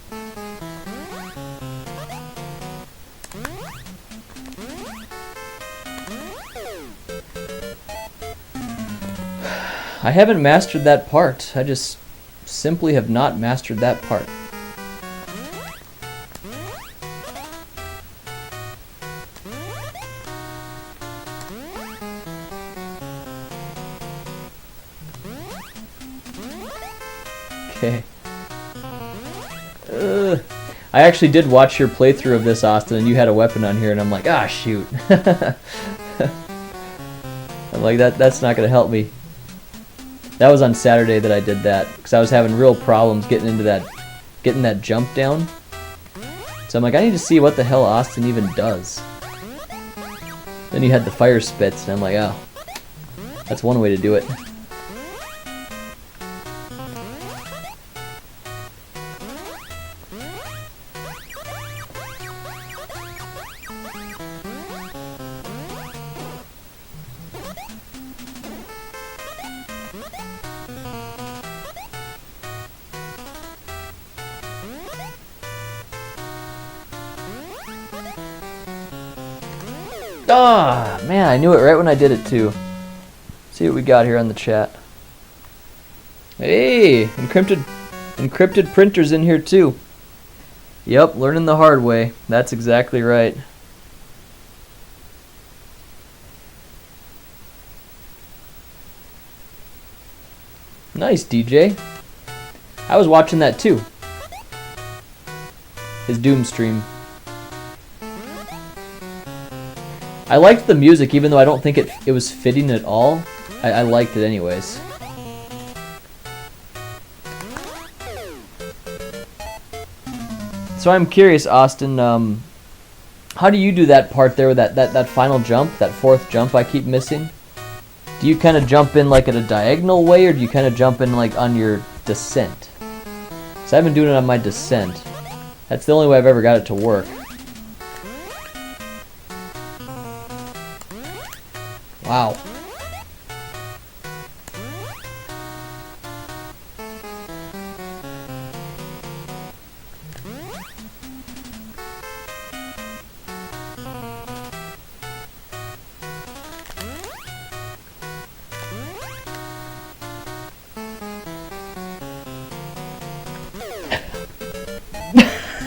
I haven't mastered that part. I just simply have not mastered that part. Okay. I actually did watch your playthrough of this, Austin, and you had a weapon on here, and I'm like, ah, shoot. I'm like, that's not gonna help me. That was on Saturday that I did that, because I was having real problems getting that jump down. So I'm like, I need to see what the hell Austin even does. Then you had the fire spits, and I'm like, oh, that's one way to do it. Ah, man, I knew it right when I did it too. See what we got here on the chat. Hey, encrypted printers in here too. Yep, learning the hard way. That's exactly right. Nice, DJ. I was watching that too. His Doom stream. I liked the music, even though I don't think it was fitting at all. I liked it anyways. So I'm curious, Austin, how do you do that part there with that final jump, that fourth jump I keep missing? Do you kind of jump in like at a diagonal way, or do you kind of jump in like on your descent? So I've been doing it on my descent. That's the only way I've ever got it to work. Wow.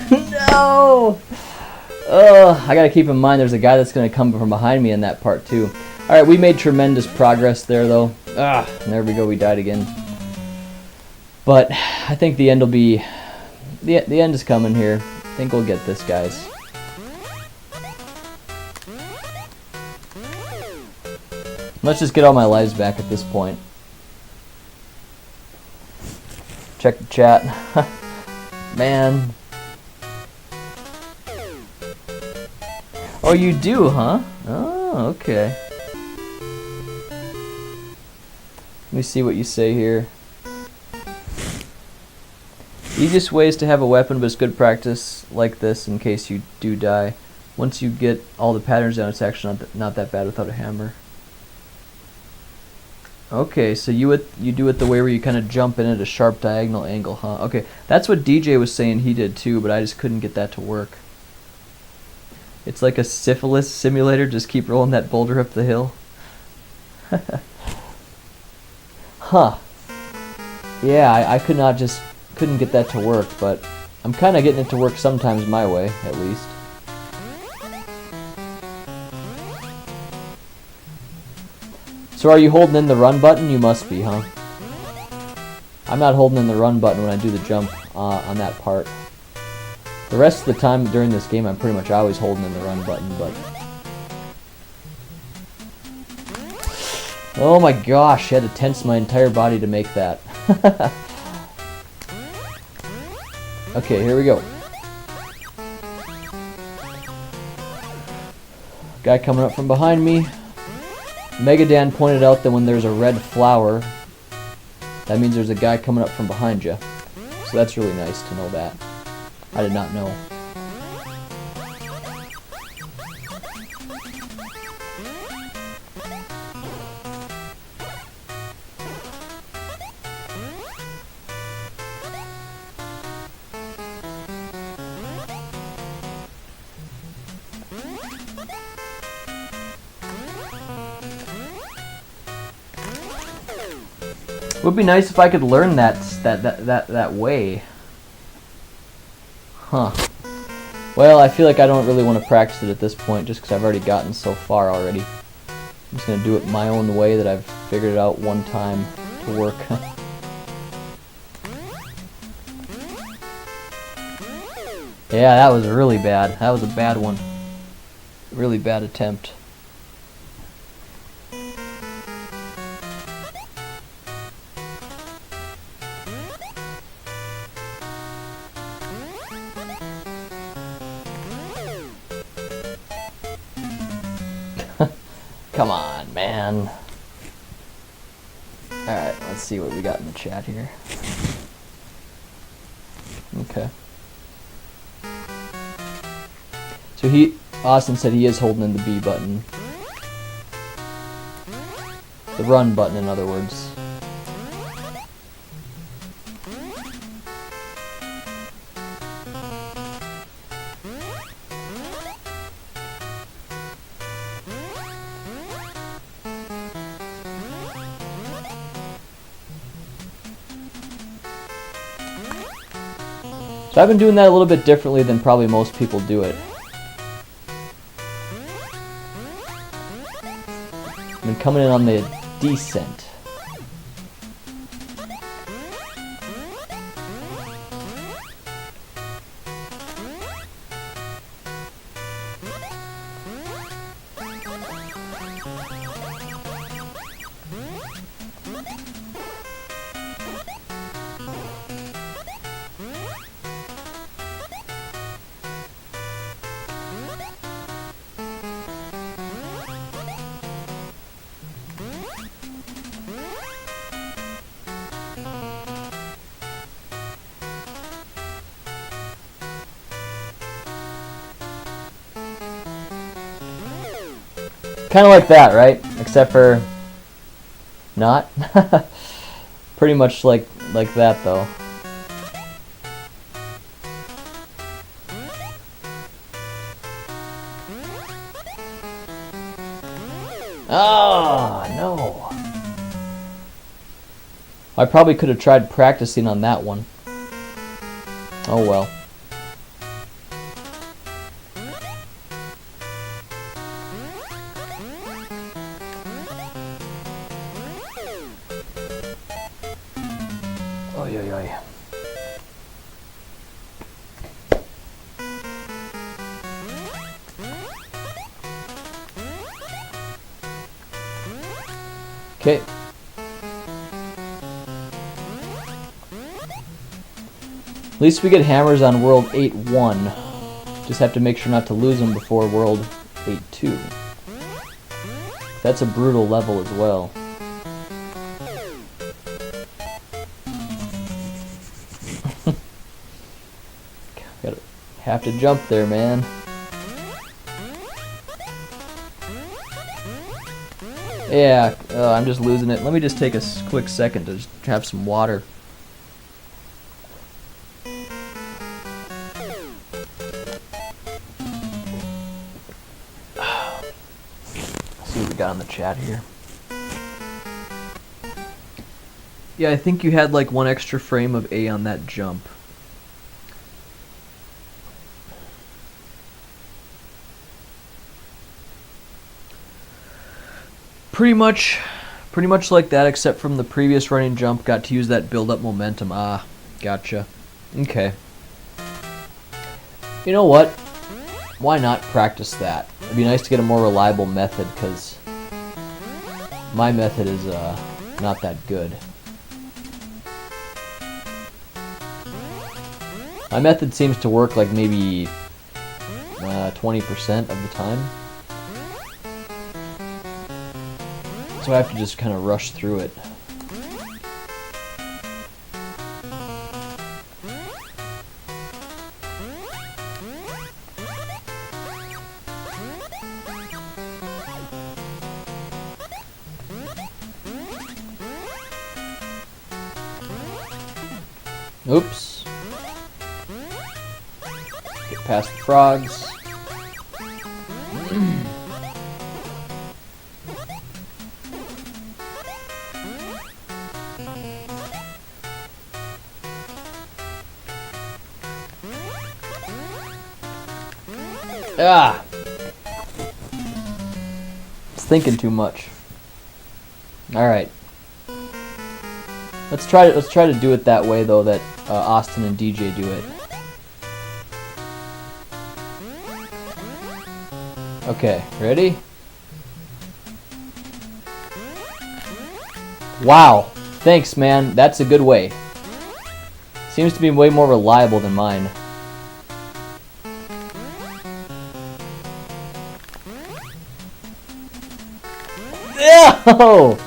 No! I gotta keep in mind there's a guy that's gonna come from behind me in that part too. Alright, we made tremendous progress there though. And there we go, we died again. But I think the end will be... The end is coming here. I think we'll get this, guys. Let's just get all my lives back at this point. Check the chat. Man. Oh, you do, huh? Oh, okay. Let me see what you say here. Easiest ways to have a weapon, but it's good practice like this in case you do die. Once you get all the patterns down, it's actually not that bad without a hammer. Okay, so you do it the way where you kind of jump in at a sharp diagonal angle, huh? Okay, that's what DJ was saying he did too, but I just couldn't get that to work. It's like a syphilis simulator, just keep rolling that boulder up the hill. Huh. Yeah, I couldn't get that to work, but I'm kind of getting it to work sometimes my way, at least. So are you holding in the run button? You must be, huh? I'm not holding in the run button when I do the jump on that part. The rest of the time during this game, I'm pretty much always holding in the run button, but... Oh my gosh, I had to tense my entire body to make that. Okay, here we go. Guy coming up from behind me. Megadan pointed out that when there's a red flower, that means there's a guy coming up from behind you. So that's really nice to know that. I did not know. It would be nice if I could learn that way. Huh. Well, I feel like I don't really want to practice it at this point just because I've already gotten so far already. I'm just going to do it my own way that I've figured it out one time to work. Yeah, that was really bad. That was a bad one. Really bad attempt. Come on, man. Alright, let's see what we got in the chat here. Okay. So Austin said he is holding in the B button. The run button, in other words. So I've been doing that a little bit differently than probably most people do it. I've been coming in on the descent. Kind of like that, right? Except for not. Pretty much like that, though. Oh, no. I probably could have tried practicing on that one. Oh well. Oy, oy, oy. Okay. At least we get hammers on World 8-1. Just have to make sure not to lose them before World 8-2. That's a brutal level as well. Have to jump there, man. Yeah, I'm just losing it. Let me just take a quick second to just have some water. See what we got in the chat here. Yeah, I think you had like one extra frame of A on that jump. Pretty much like that, except from the previous running jump, got to use that build-up momentum. Ah, gotcha. Okay. You know what? Why not practice that? It'd be nice to get a more reliable method, because my method is not that good. My method seems to work like maybe 20% of the time. So I have to just kind of rush through it. Oops. Get past the frogs. Ah! It's thinking too much. Alright. Let's try to do it that way though that Austin and DJ do it. Okay, ready? Wow, thanks man, that's a good way. Seems to be way more reliable than mine. No!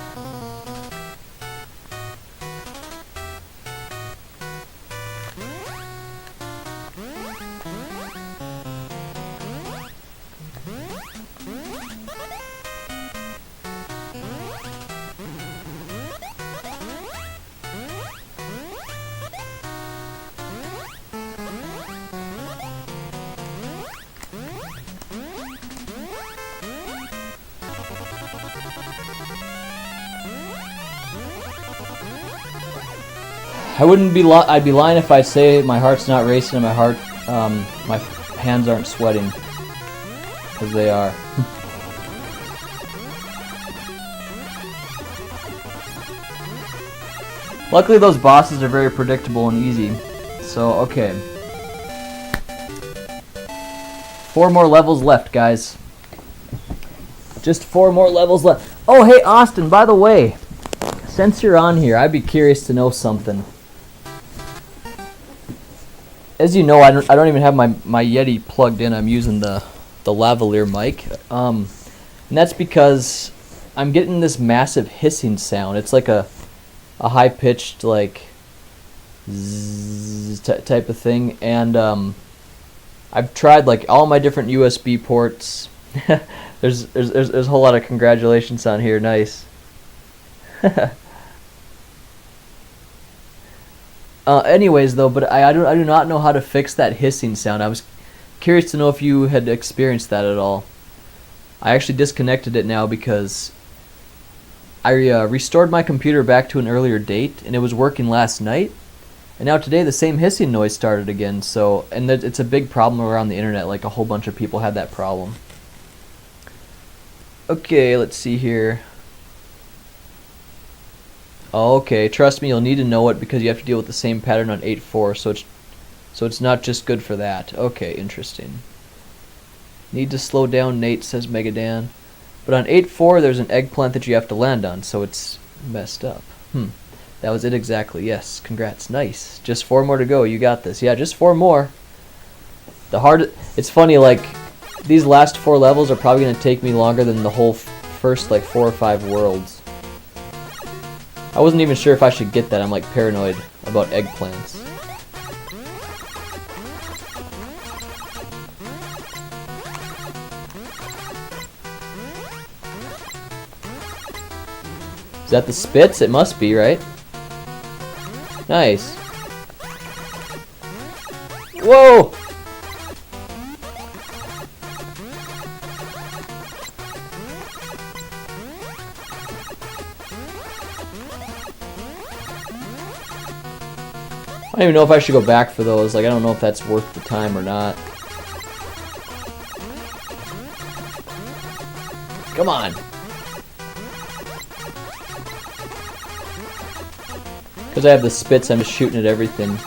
I wouldn't be I'd be lying if I'd say my heart's not racing and my hands aren't sweating, because they are. Luckily those bosses are very predictable and easy. So, okay. 4 more levels left, guys. Just 4 more levels left. Oh, hey Austin, by the way, since you're on here, I'd be curious to know something. As you know, I don't even have my Yeti plugged in. I'm using the lavalier mic, and that's because I'm getting this massive hissing sound. It's like a high pitched like zzz type of thing, and I've tried like all my different USB ports. there's a whole lot of congratulations on here. Nice. Anyways, though, but I do not know how to fix that hissing sound. I was curious to know if you had experienced that at all. I actually disconnected it now because I restored my computer back to an earlier date, and it was working last night. And now today the same hissing noise started again. So, and it's a big problem around the internet. Like a whole bunch of people had that problem. Okay, let's see here. Okay, trust me, you'll need to know it because you have to deal with the same pattern on 8.4, so it's not just good for that. Okay, interesting. Need to slow down, Nate, says Megadan. But on 8.4, there's an eggplant that you have to land on, so it's messed up. That was it exactly. Yes, congrats. Nice. Just 4 more to go. You got this. Yeah, just 4 more. It's funny, like, these last 4 levels are probably going to take me longer than the whole first, like, 4 or 5 worlds. I wasn't even sure if I should get that. I'm like paranoid about eggplants. Is that the spits? It must be, right? Nice. Whoa! I don't even know if I should go back for those. Like, I don't know if that's worth the time or not. Come on. Because I have the spits, I'm just shooting at everything.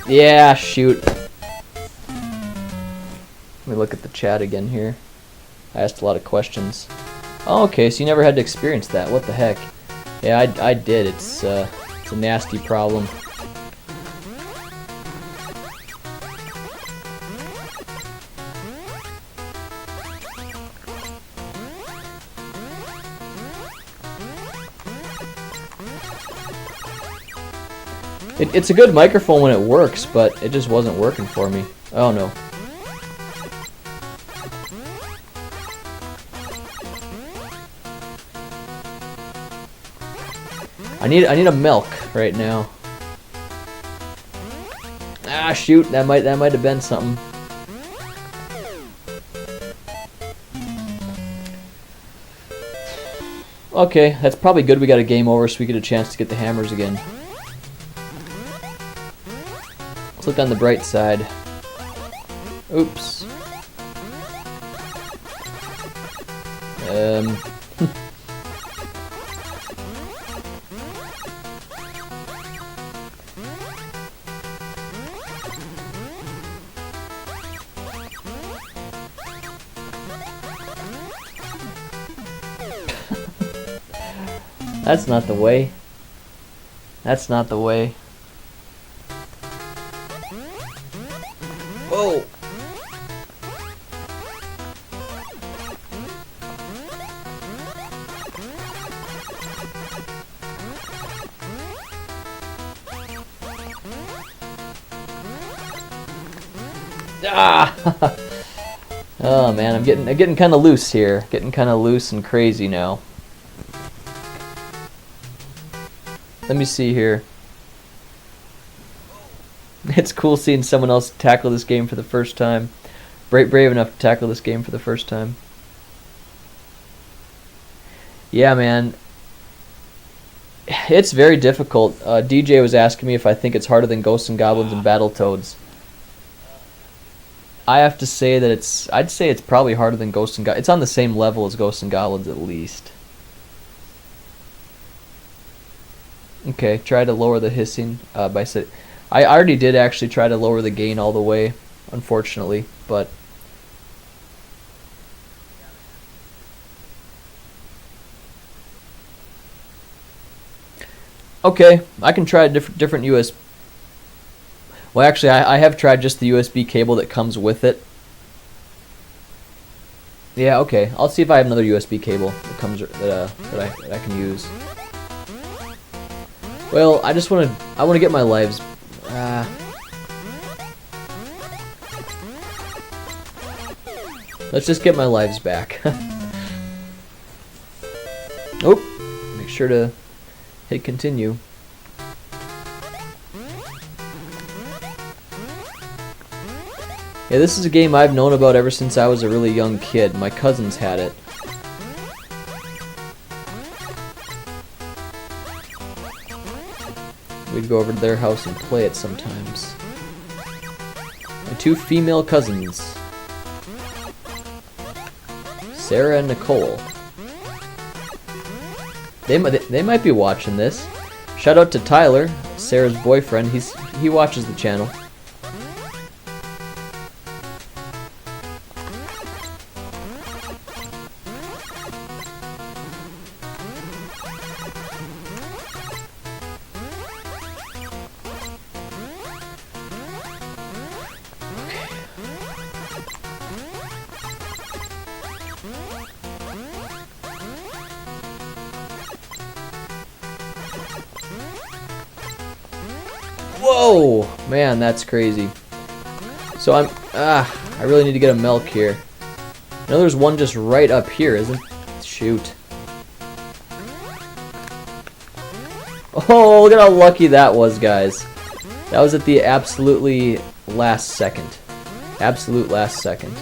Yeah, shoot. Let me look at the chat again here. I asked a lot of questions. Oh, okay, so you never had to experience that. What the heck? Yeah, I did. It's a nasty problem. It's a good microphone when it works, but it just wasn't working for me. Oh no. I need a milk right now. Ah, shoot! That might have been something. Okay, that's probably good. We got a game over, so we get a chance to get the hammers again. Let's look on the bright side. Oops. That's not the way. That's not the way. Whoa! Ah! Oh man, I'm getting kind of loose here. Getting kind of loose and crazy now. Let me see here. It's cool seeing someone else tackle this game for the first time. Brave enough to tackle this game for the first time. Yeah, man. It's very difficult. DJ was asking me if I think it's harder than Ghosts and Goblins and Battletoads. I have to say that I'd say it's probably harder than Ghosts and Goblins. It's on the same level as Ghosts and Goblins at least. Okay, try to lower the hissing by I already did actually try to lower the gain all the way, unfortunately, but okay, I can try a different USB. Well, actually, I have tried just the USB cable that comes with it. Yeah, okay. I'll see if I have another USB cable that comes that I can use. Well, I want to get my lives. Let's just get my lives back. Oh, make sure to hit continue. Yeah, this is a game I've known about ever since I was a really young kid. My cousins had it. We'd go over to their house and play it sometimes. My two female cousins, Sarah and Nicole. They might be watching this. Shout out to Tyler, Sarah's boyfriend. He watches the channel. Whoa! Man, that's crazy. So I really need to get a milk here. I know there's one just right up here, isn't it? Shoot. Oh, look at how lucky that was, guys. That was at the absolutely last second. Absolute last second.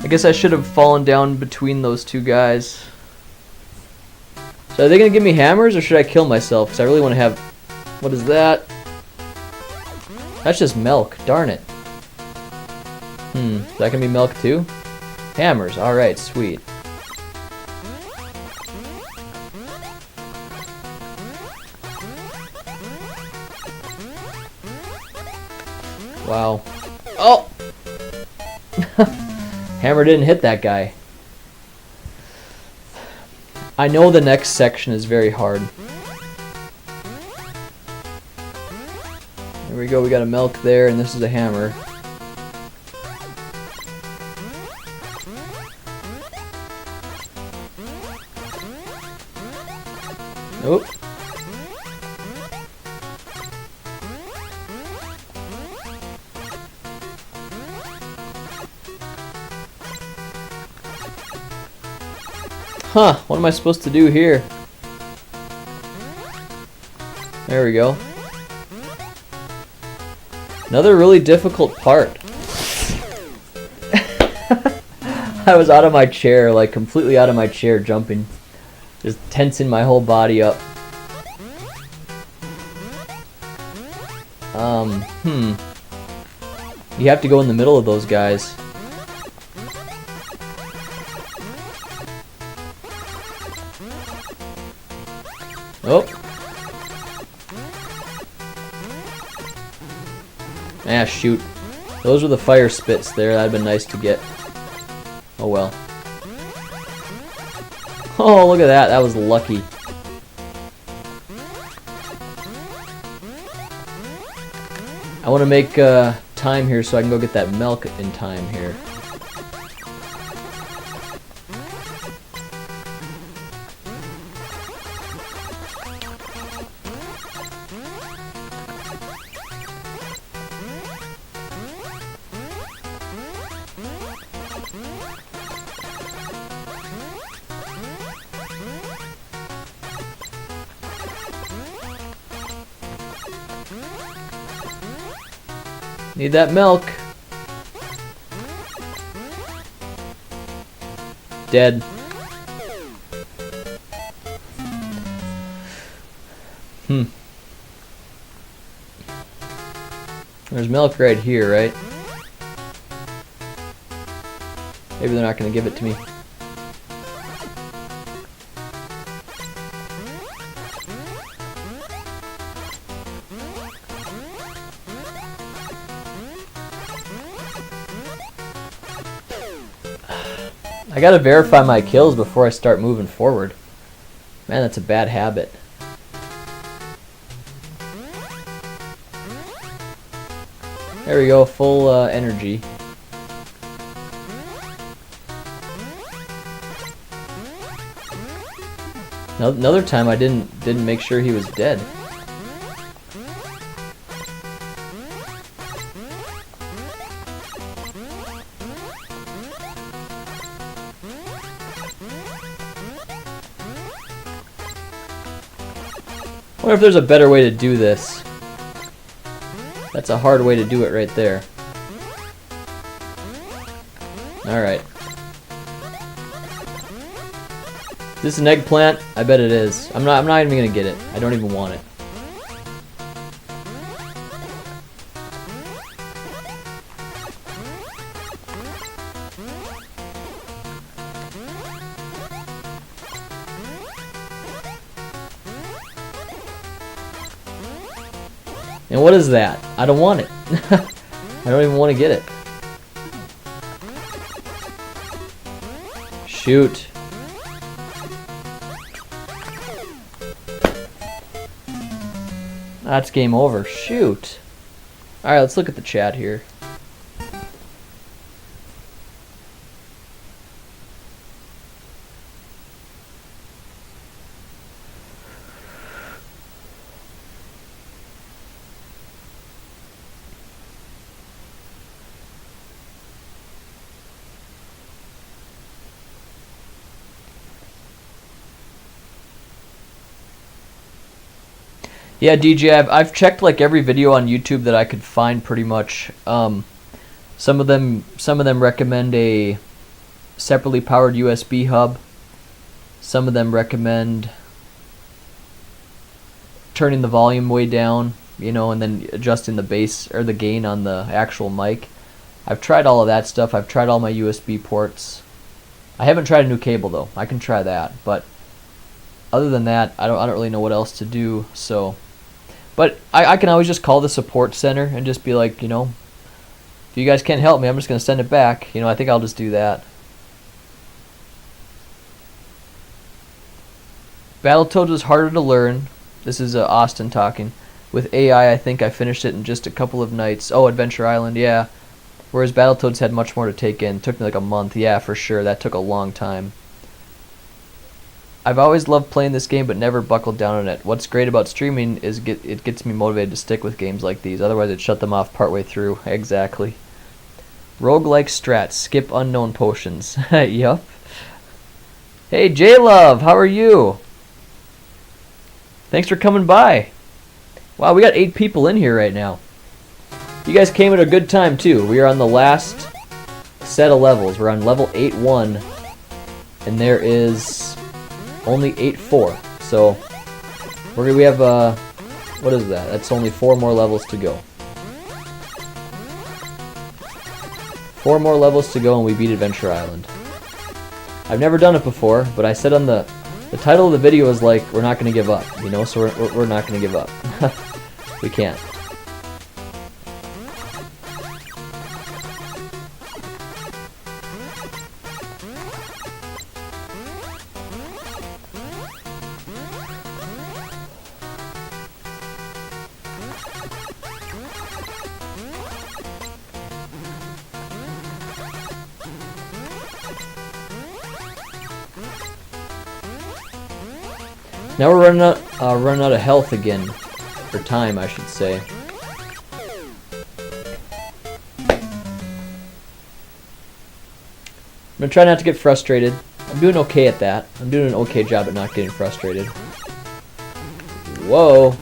I guess I should have fallen down between those two guys. So are they going to give me hammers, or should I kill myself? Because I really want to have... What is that? That's just milk. Darn it. That can be milk too? Hammers. Alright, sweet. Wow. Oh! Hammer didn't hit that guy. I know the next section is very hard. There we go, we got a milk there, and this is a hammer. Nope. Huh, what am I supposed to do here? There we go. Another really difficult part. I was out of my chair, like completely out of my chair, jumping. Just tensing my whole body up. You have to go in the middle of those guys. Oh. Ah, shoot. Those were the fire spits there. That'd been nice to get. Oh well. Oh, look at that. That was lucky. I want to make time here so I can go get that milk in time here. Need that milk. Dead. There's milk right here, right? Maybe they're not going to give it to me. I gotta verify my kills before I start moving forward. Man, that's a bad habit. There we go, full energy. Another time I didn't make sure he was dead. I wonder if there's a better way to do this. That's a hard way to do it right there. Alright. Is this an eggplant? I bet it is. I'm not even gonna get it. I don't even want it. And what is that? I don't want it. I don't even want to get it. Shoot. That's game over. Shoot. Alright, let's look at the chat here. Yeah, DJ, I've checked like every video on YouTube that I could find pretty much. Some of them recommend a separately powered USB hub. Some of them recommend turning the volume way down, you know, and then adjusting the bass or the gain on the actual mic. I've tried all of that stuff. I've tried all my USB ports. I haven't tried a new cable though. I can try that, but other than that, I don't really know what else to do. So, but I can always just call the support center and just be like, you know, If you guys can't help me, I'm just going to send it back. You know, I think I'll just do that. Battletoads was harder to learn. This is Austin talking. With AI, I think I finished it in just a couple of nights. Oh, Adventure Island, yeah. Whereas Battletoads had much more to take in. It took me like a month. Yeah, for sure. That took a long time. I've always loved playing this game but never buckled down on it. What's great about streaming is it gets me motivated to stick with games like these. Otherwise, I'd shut them off partway through. Exactly. Roguelike strats. Skip unknown potions. Yup. Hey, J-Love, how are you? Thanks for coming by. Wow, we got 8 people in here right now. You guys came at a good time, too. We are on the last set of levels. We're on level 8-1, and there is only 8-4. So, we have, what is that? That's only 4 more levels to go. 4 more levels to go, and we beat Adventure Island. I've never done it before, but I said on the title of the video is like, we're not going to give up, you know, so we're not going to give up. We can't. Now we're running out of health again. Or time, I should say. I'm gonna try not to get frustrated. I'm doing okay at that. I'm doing an okay job at not getting frustrated. Whoa.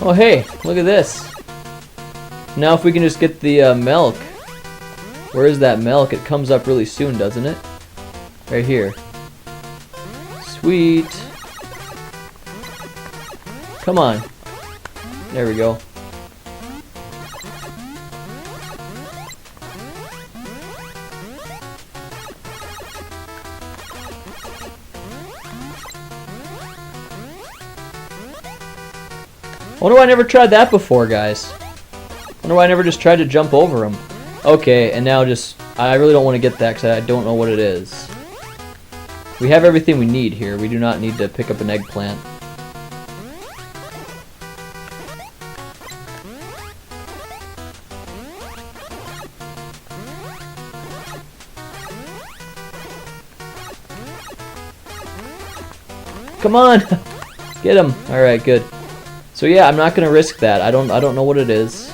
Oh hey, look at this. Now if we can just get the milk. Where is that milk? It comes up really soon, doesn't it? Right here. Sweet. Come on. There we go. I wonder why I never tried that before, guys. I wonder why I never just tried to jump over them. Okay, and now I really don't want to get that because I don't know what it is. We have everything we need here. We do not need to pick up an eggplant. Come on! Get him! Alright, good. So yeah, I'm not gonna risk that. I don't know what it is.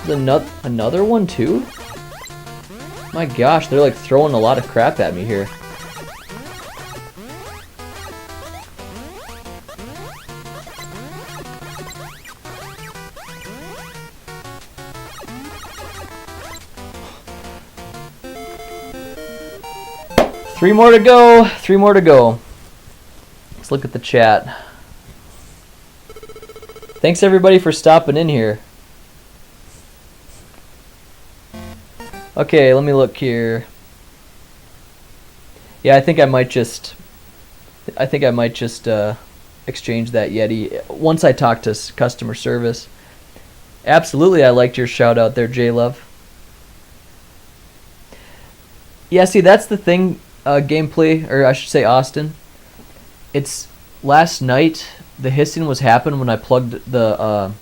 There's another one too? My gosh, they're like throwing a lot of crap at me here. Three more to go. 3 more to go. Let's look at the chat. Thanks everybody for stopping in here. Okay, let me look here. Yeah, I think I might just exchange that Yeti once I talk to customer service. Absolutely, I liked your shout out there, J-Love. Yeah, see, that's the thing, gameplay, or I should say Austin. It's last night. The hissing was happening when I plugged the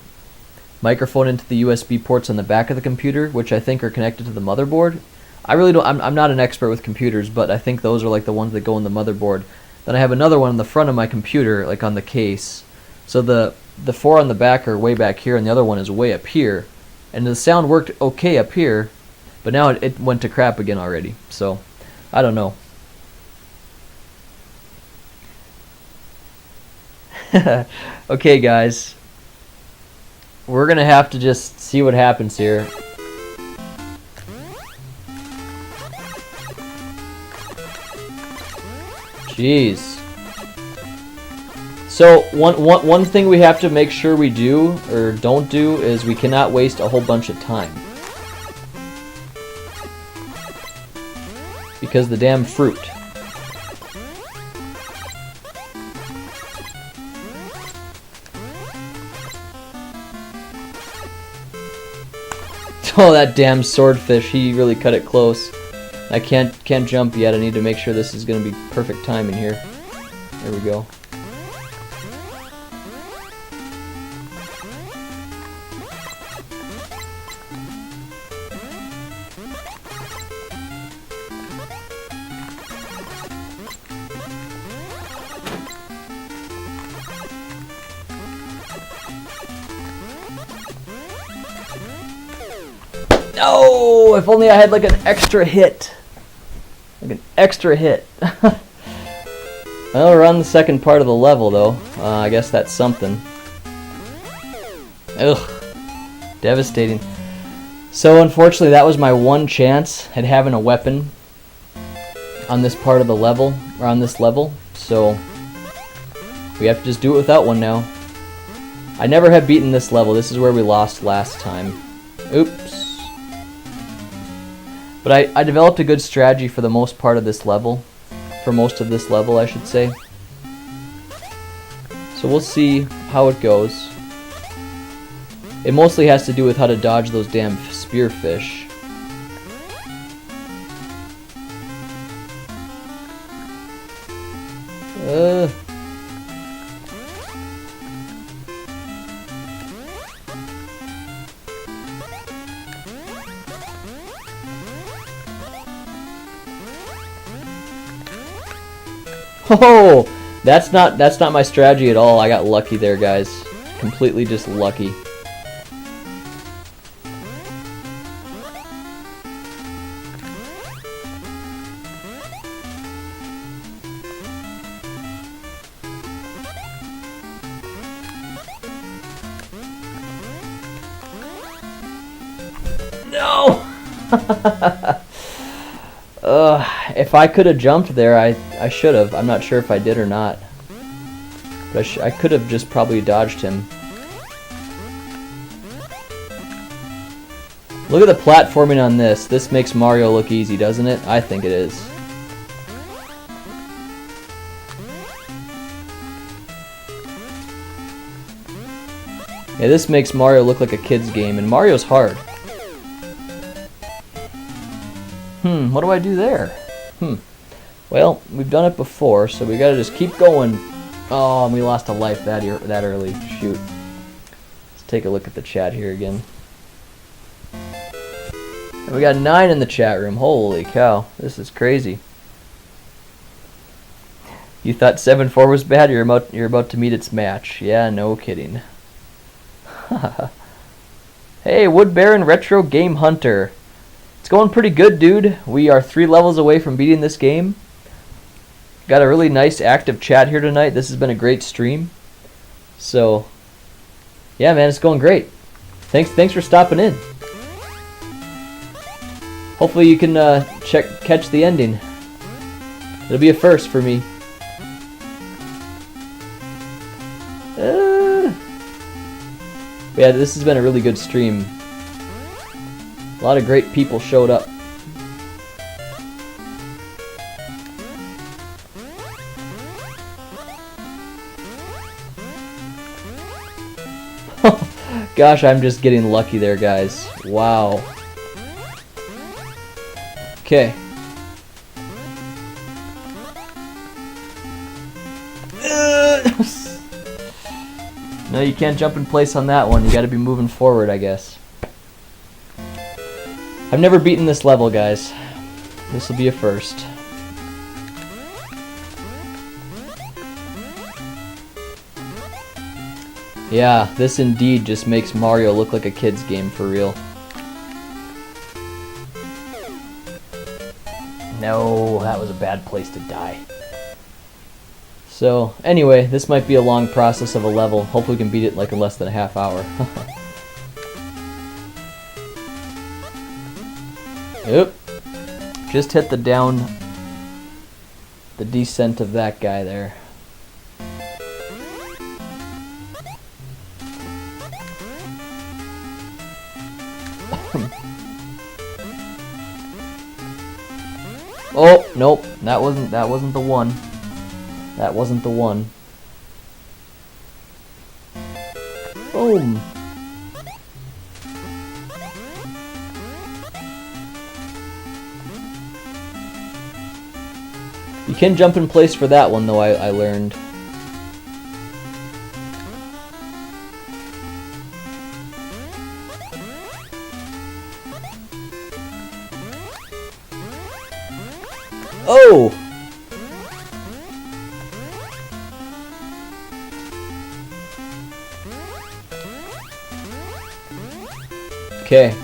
microphone into the USB ports on the back of the computer, which I think are connected to the motherboard. I really don't. I'm not an expert with computers, but I think those are like the ones that go in the motherboard. Then I have another one in the front of my computer, like on the case. So the 4 on the back are way back here, and the other one is way up here. And the sound worked okay up here, but now it went to crap again already. So I don't know. Okay, guys. We're gonna have to just see what happens here. Jeez. So one thing we have to make sure we do or don't do is we cannot waste a whole bunch of time. Because the damn fruit. Oh, that damn swordfish, he really cut it close. I can't jump yet. I need to make sure this is going to be perfect timing here. There we go. No! If only I had like an extra hit. Like an extra hit. Well, we're on the second part of the level though. I guess that's something. Ugh. Devastating. So unfortunately that was my one chance at having a weapon on this part of the level, or on this level. So we have to just do it without one now. I never have beaten this level. This is where we lost last time. Oops. But I developed a good strategy for the most part of this level. For most of this level, I should say. So we'll see how it goes. It mostly has to do with how to dodge those damn spearfish. Oh, that's not my strategy at all. I got lucky there, guys. Completely just lucky. No! If I could have jumped there, I should have. I'm not sure if I did or not. But I could have just probably dodged him. Look at the platforming on this. This makes Mario look easy, doesn't it? I think it is. Yeah, this makes Mario look like a kid's game, and Mario's hard. What do I do there? Well, we've done it before, so we gotta just keep going. Oh, and we lost a life that early. Shoot. Let's take a look at the chat here again. And we got 9 in the chat room. Holy cow, this is crazy. You thought 7-4 was bad? You're about to meet its match. Yeah, no kidding. Hey, Wood Baron Retro Game Hunter. It's going pretty good, dude. We are 3 levels away from beating this game. Got a really nice active chat here tonight. This has been a great stream. So, yeah, man, it's going great. Thanks for stopping in. Hopefully you can catch the ending. It'll be a first for me. Yeah, this has been a really good stream. A lot of great people showed up. Gosh, I'm just getting lucky there, guys. Wow. Okay. No, you can't jump in place on that one. You gotta be moving forward, I guess. I've never beaten this level, guys. This will be a first. Yeah, this indeed just makes Mario look like a kid's game for real. No, that was a bad place to die. So, anyway, this might be a long process of a level. Hopefully we can beat it like in less than a half hour. Oop. Just hit the descent of that guy there. Oh, nope. That wasn't the one. That wasn't the one. Boom. You can jump in place for that one, though, I learned. Oh! Okay.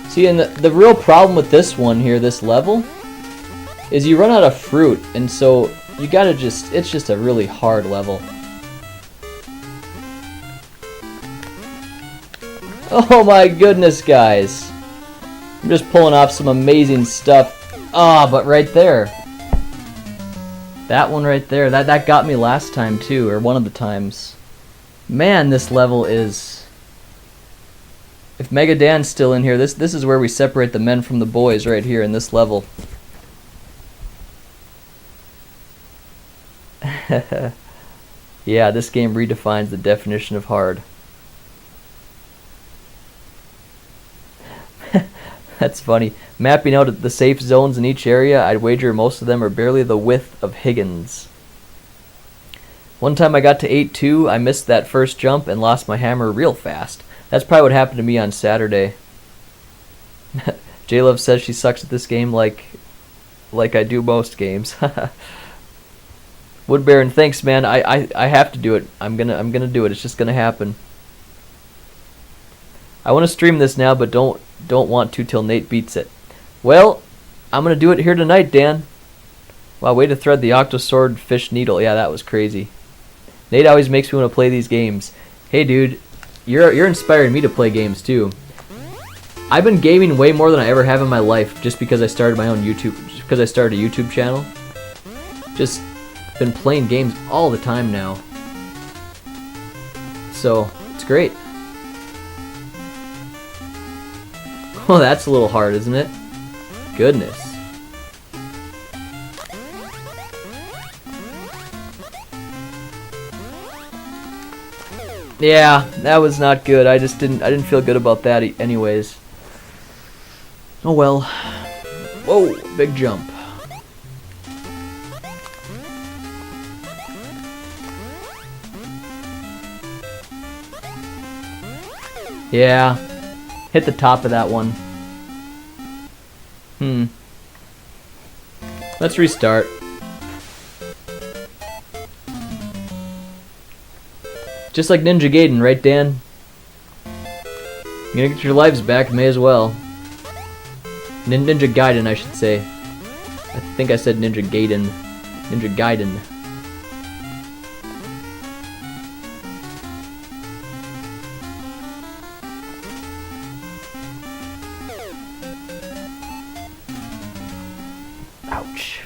See, and the real problem with this one here, this level, is you run out of fruit, and so you gotta it's just a really hard level. Oh my goodness, guys. I'm just pulling off some amazing stuff. Ah, but right there. That one right there, that got me last time too, or one of the times. Man, this level is... If Mega Dan's still in here, this is where we separate the men from the boys, right here in this level. Yeah, this game redefines the definition of hard. That's funny. Mapping out the safe zones in each area, I'd wager most of them are barely the width of Higgins. One time I got to 8-2, I missed that first jump and lost my hammer real fast. That's probably what happened to me on Saturday. J-Love says she sucks at this game like I do most games. Wood Baron, thanks, man. I have to do it. I'm gonna do it. It's just gonna happen. I want to stream this now, but don't want to till Nate beats it. Well, I'm gonna do it here tonight, Dan. Wow, way to thread the Octosword Fish Needle. Yeah, that was crazy. Nate always makes me want to play these games. Hey, dude, you're inspiring me to play games too. I've been gaming way more than I ever have in my life, just because I started my own YouTube. Just because I started a YouTube channel. Just been playing games all the time now. So it's great. Oh, that's a little hard, isn't it? Goodness. Yeah, that was not good. I didn't feel good about that anyways. Oh well. Whoa, big jump. Yeah. Hit the top of that one. Let's restart. Just like Ninja Gaiden, right, Dan? You're gonna get your lives back, may as well. Ninja Gaiden, I should say. I think I said Ninja Gaiden. Ninja Gaiden. Ouch.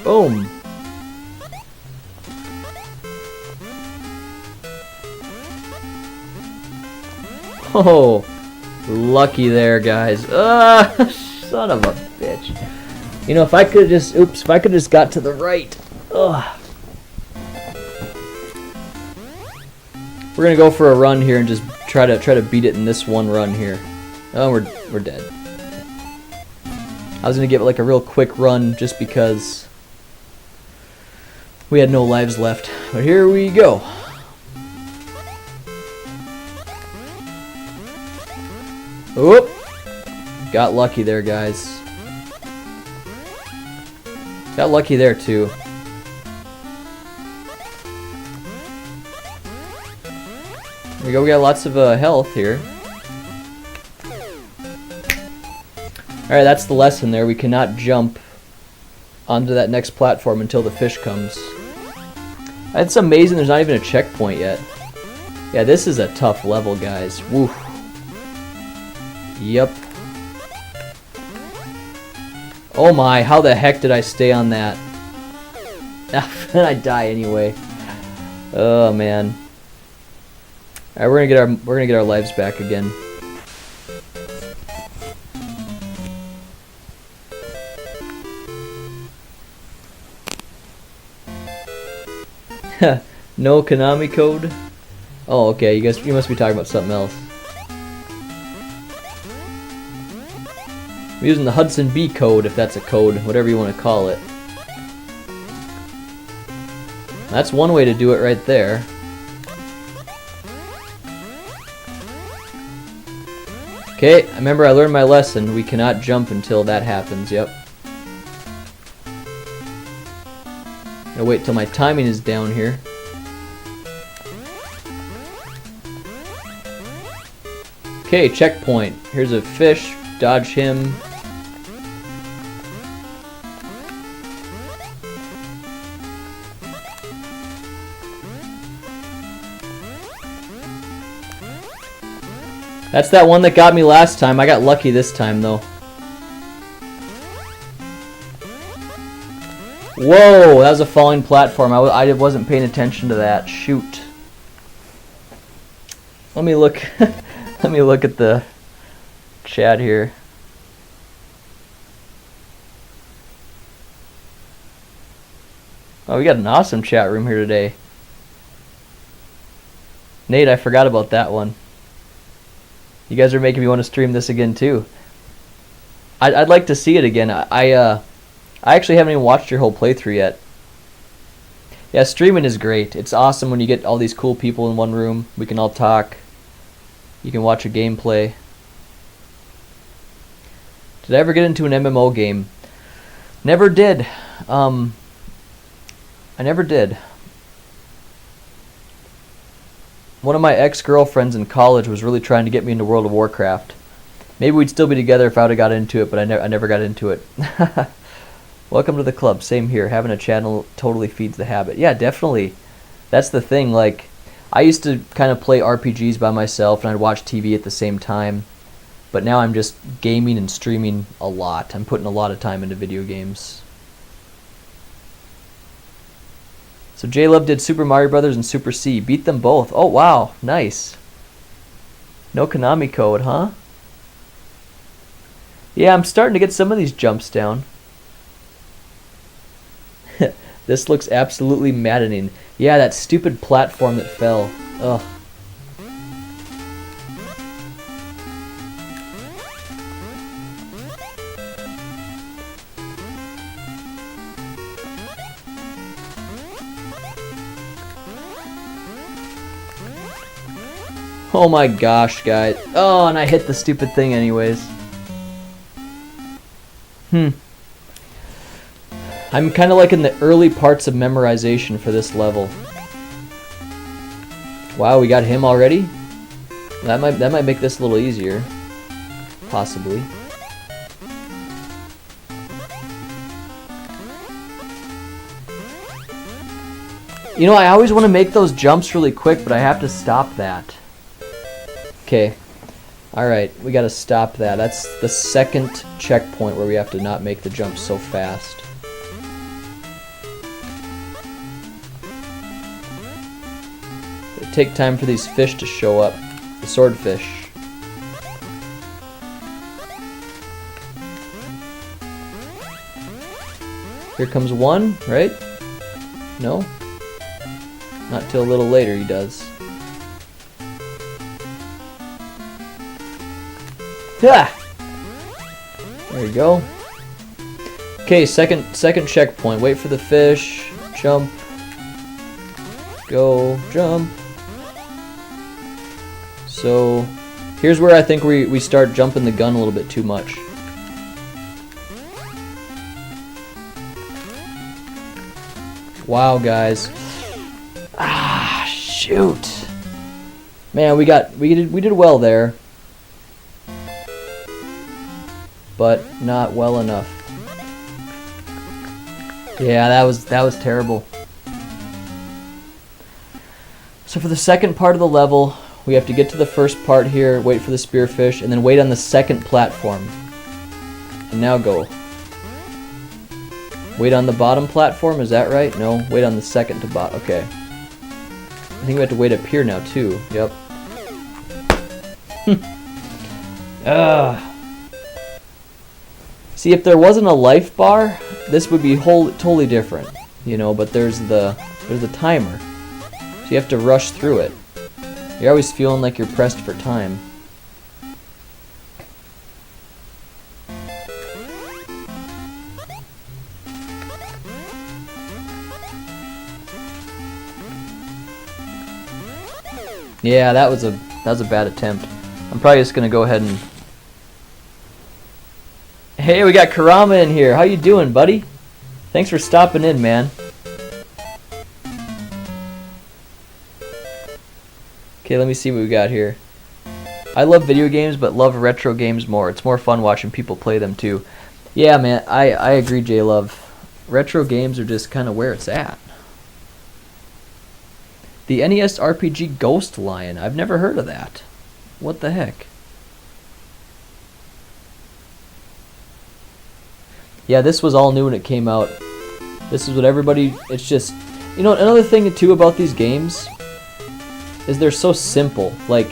Boom. Oh, lucky there, guys. Son of a bitch. You know, if I could just, if I could just got to the right. Ugh. We're gonna go for a run here and just try to beat it in this one run here. Oh, we're dead. I was gonna give it like a real quick run just because we had no lives left. But here we go. Oop! Got lucky there, guys. Got lucky there, too. There we go, we got lots of health here. Alright, that's the lesson there. We cannot jump onto that next platform until the fish comes. It's amazing there's not even a checkpoint yet. Yeah, this is a tough level, guys. Woo. Yep. Oh my, how the heck did I stay on that? I die anyway. Oh man. Alright, we're gonna get our lives back again. No Konami code? Oh, okay, you must be talking about something else. I'm using the Hudson B code, if that's a code, whatever you want to call it. That's one way to do it right there. Okay, remember I learned my lesson. We cannot jump until that happens, yep. Gotta wait till my timing is down here. Okay, checkpoint. Here's a fish. Dodge him. That's that one that got me last time. I got lucky this time, though. Whoa, that was a falling platform. I wasn't paying attention to that. Shoot. Let me look. Let me look at the chat here. Oh, we got an awesome chat room here today. Nate, I forgot about that one. You guys are making me want to stream this again too. I'd like to see it again. I actually haven't even watched your whole playthrough yet. Yeah, streaming is great. It's awesome when you get all these cool people in one room. We can all talk. You can watch a gameplay. Did I ever get into an MMO game? Never did. I never did. One of my ex-girlfriends in college was really trying to get me into World of Warcraft. Maybe we'd still be together if I would have got into it, but I never got into it. Welcome to the club. Same here. Having a channel totally feeds the habit. Yeah, definitely. That's the thing. Like, I used to kind of play RPGs by myself, and I'd watch TV at the same time. But now I'm just gaming and streaming a lot. I'm putting a lot of time into video games. So J-Love did Super Mario Brothers and Super C. Beat them both. Oh, wow. Nice. No Konami code, huh? Yeah, I'm starting to get some of these jumps down. This looks absolutely maddening. Yeah, that stupid platform that fell. Ugh. Oh my gosh, guys. Oh, and I hit the stupid thing anyways. I'm kind of like in the early parts of memorization for this level. Wow, we got him already? That might make this a little easier. Possibly. You know, I always want to make those jumps really quick, but I have to stop that. Okay. Alright, we gotta stop that. That's the second checkpoint where we have to not make the jump so fast. It'll take time for these fish to show up. The swordfish. Here comes one, right? No? Not till a little later he does. Yeah. There you go. Okay, second checkpoint. Wait for the fish. Jump. Go. Jump. So, here's where I think we start jumping the gun a little bit too much. Wow, guys. Ah, shoot. Man, we did well there. But not well enough. Yeah, that was terrible. So for the second part of the level, we have to get to the first part here, wait for the spearfish, and then wait on the second platform. And now go. Wait on the bottom platform, is that right? No, wait on the second to bottom. Okay. I think we have to wait up here now too. Yep. See, if there wasn't a life bar, this would be totally different, you know. But there's the timer, so you have to rush through it. You're always feeling like you're pressed for time. Yeah, that was a bad attempt. I'm probably just gonna go ahead and. Hey, we got Karama in here. How you doing, buddy? Thanks for stopping in, man. Okay, let me see what we got here. I love video games, but love retro games more. It's more fun watching people play them too. Yeah, man, I agree, J-Love. Retro games are just kind of where it's at. The NES RPG Ghost Lion. I've never heard of that. What the heck? Yeah, this was all new when it came out. This is what everybody... It's just... You know, another thing too about these games is they're so simple. Like,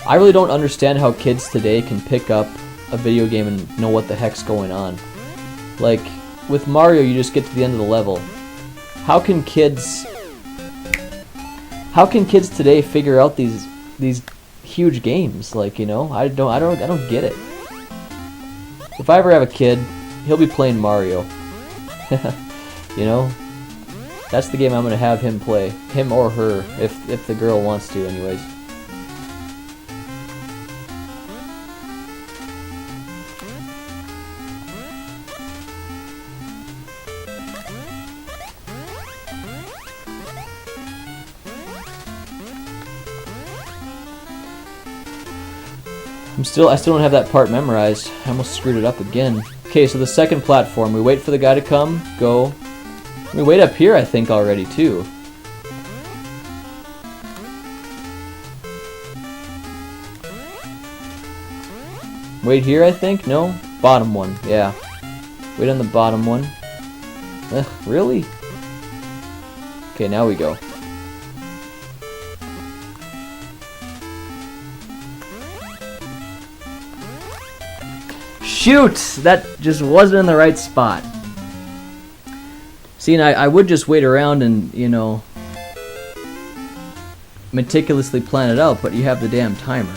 I really don't understand how kids today can pick up a video game and know what the heck's going on. Like, with Mario, you just get to the end of the level. How can kids today figure out these huge games? Like, you know, I don't get it. If I ever have a kid, he'll be playing Mario. You know, that's the game I'm gonna have him play, him or her, if the girl wants to, anyways. I still don't have that part memorized. I almost screwed it up again. Okay, so the second platform. We wait for the guy to come, go. We wait up here, I think, already, too. Wait here, I think? No? Bottom one, yeah. Wait on the bottom one. Ugh, really? Okay, now we go. Shoot! That just wasn't in the right spot. See, and I would just wait around and, you know, meticulously plan it out, but you have the damn timer.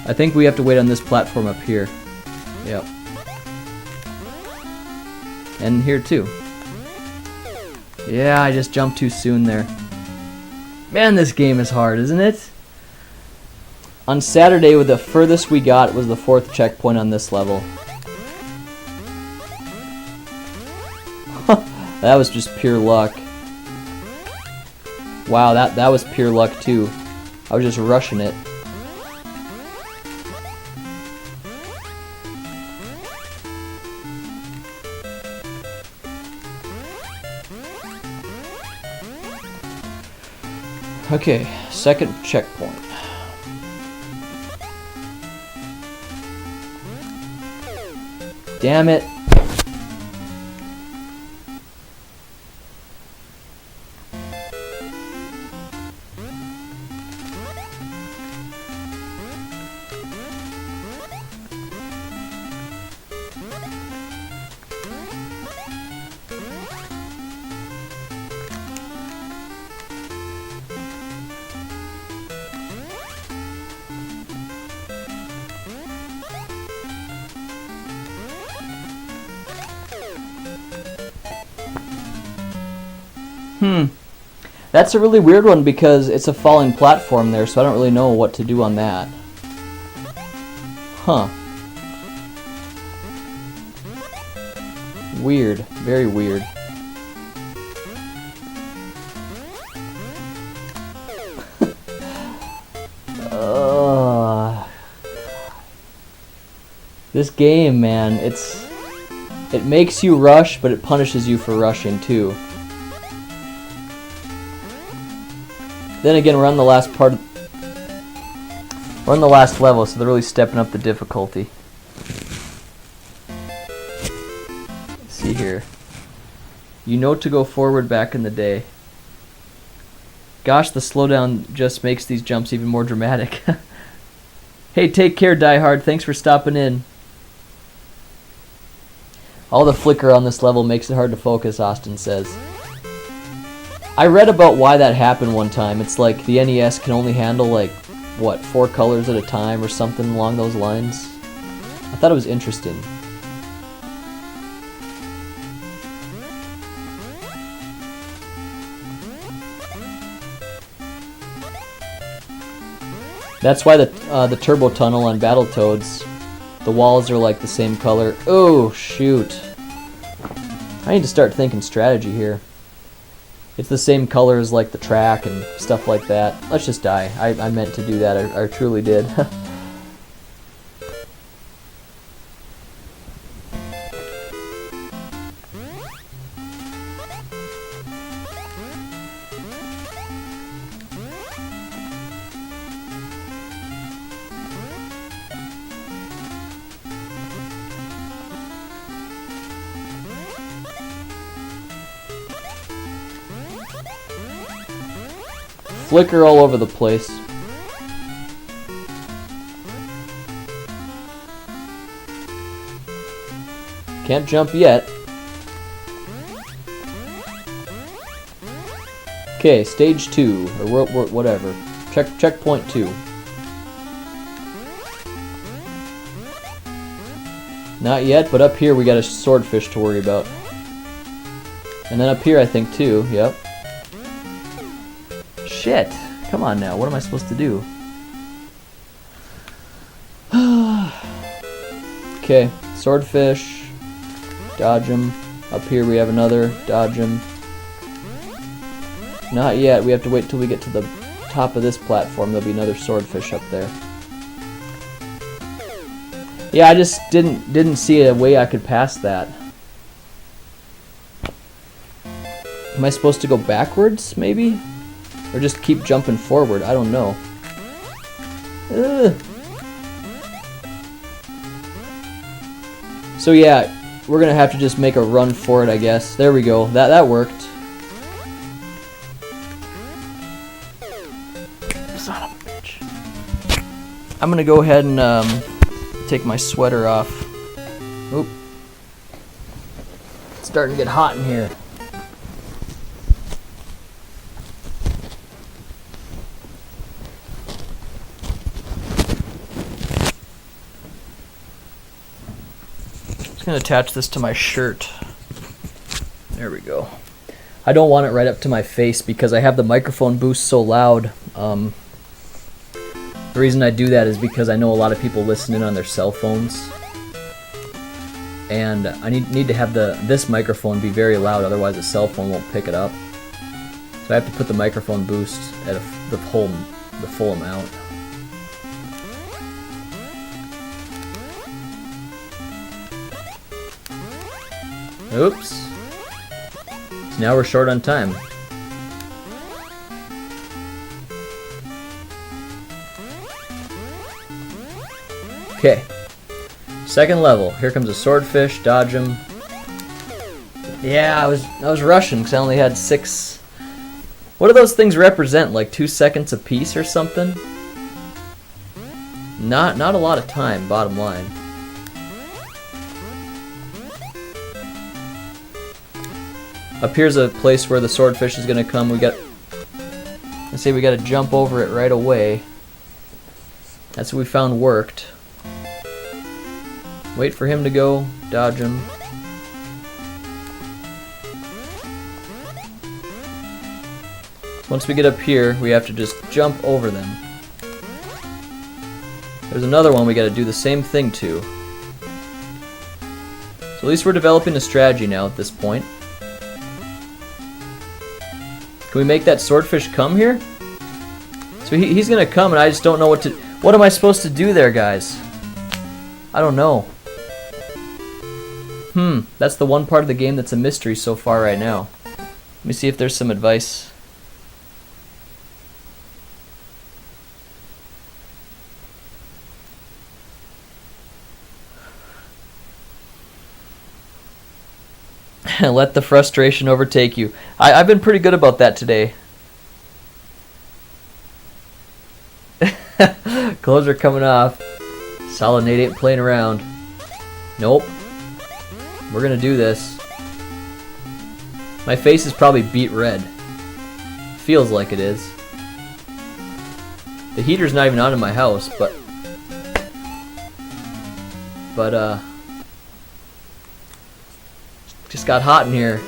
I think we have to wait on this platform up here. Yep. And here too. Yeah, I just jumped too soon there. Man, this game is hard, isn't it? On Saturday, the furthest we got was the 4th checkpoint on this level. That was just pure luck. Wow, that was pure luck too. I was just rushing it. Okay, second checkpoint. Damn it. That's a really weird one because it's a falling platform there, so I don't really know what to do on that. Huh. Weird. Very weird. This game, man, it makes you rush, but it punishes you for rushing too. Then again, we're on the last part. We're on the last level, so they're really stepping up the difficulty. Let's see here. You know to go forward back in the day. Gosh, the slowdown just makes these jumps even more dramatic. Hey, take care, Die Hard. Thanks for stopping in. All the flicker on this level makes it hard to focus, Austin says. I read about why that happened one time. It's like the NES can only handle, like, what, 4 colors at a time or something along those lines. I thought it was interesting. That's why the turbo tunnel on Battletoads, the walls are like the same color. Oh, shoot. I need to start thinking strategy here. It's the same color as like the track and stuff like that. Let's just die. I meant to do that. I truly did. Flicker all over the place. Can't jump yet. Okay, stage 2, or whatever. Checkpoint 2. Not yet, but up here we got a swordfish to worry about. And then up here I think too, yep. Shit! Come on now, what am I supposed to do? Okay, swordfish. Dodge him. Up here we have another. Dodge him. Not yet, we have to wait till we get to the top of this platform. There'll be another swordfish up there. Yeah, I just didn't see a way I could pass that. Am I supposed to go backwards, maybe? Or just keep jumping forward? I don't know. Ugh. So yeah, we're gonna have to just make a run for it, I guess. There we go. That worked. Son of a bitch. I'm gonna go ahead and take my sweater off. Oop. It's starting to get hot in here. Gonna attach this to my shirt. There we go. I don't want it right up to my face because I have the microphone boost so loud. The reason I do that is because I know a lot of people listen in on their cell phones, and I need to have this microphone be very loud, otherwise the cell phone won't pick it up. So I have to put the microphone boost at the full amount. Oops. So now we're short on time. Okay. Second level. Here comes a swordfish. Dodge him. Yeah, I was rushing because I only had 6. What do those things represent? Like 2 seconds a piece or something? Not a lot of time, bottom line. Up here's a place where the swordfish is gonna come. Let's say we gotta jump over it right away. That's what we found worked. Wait for him to go, dodge him. Once we get up here, we have to just jump over them. There's another one we gotta do the same thing to. So at least we're developing a strategy now at this point. Can we make that swordfish come here? So he's gonna come and I just don't know what to... What am I supposed to do there, guys? I don't know. That's the one part of the game that's a mystery so far right now. Let me see if there's some advice. Let the frustration overtake you. I've been pretty good about that today. Clothes are coming off. Solid Nate ain't playing around. Nope. We're gonna do this. My face is probably beet red. Feels like it is. The heater's not even on in my house, but just got hot in here.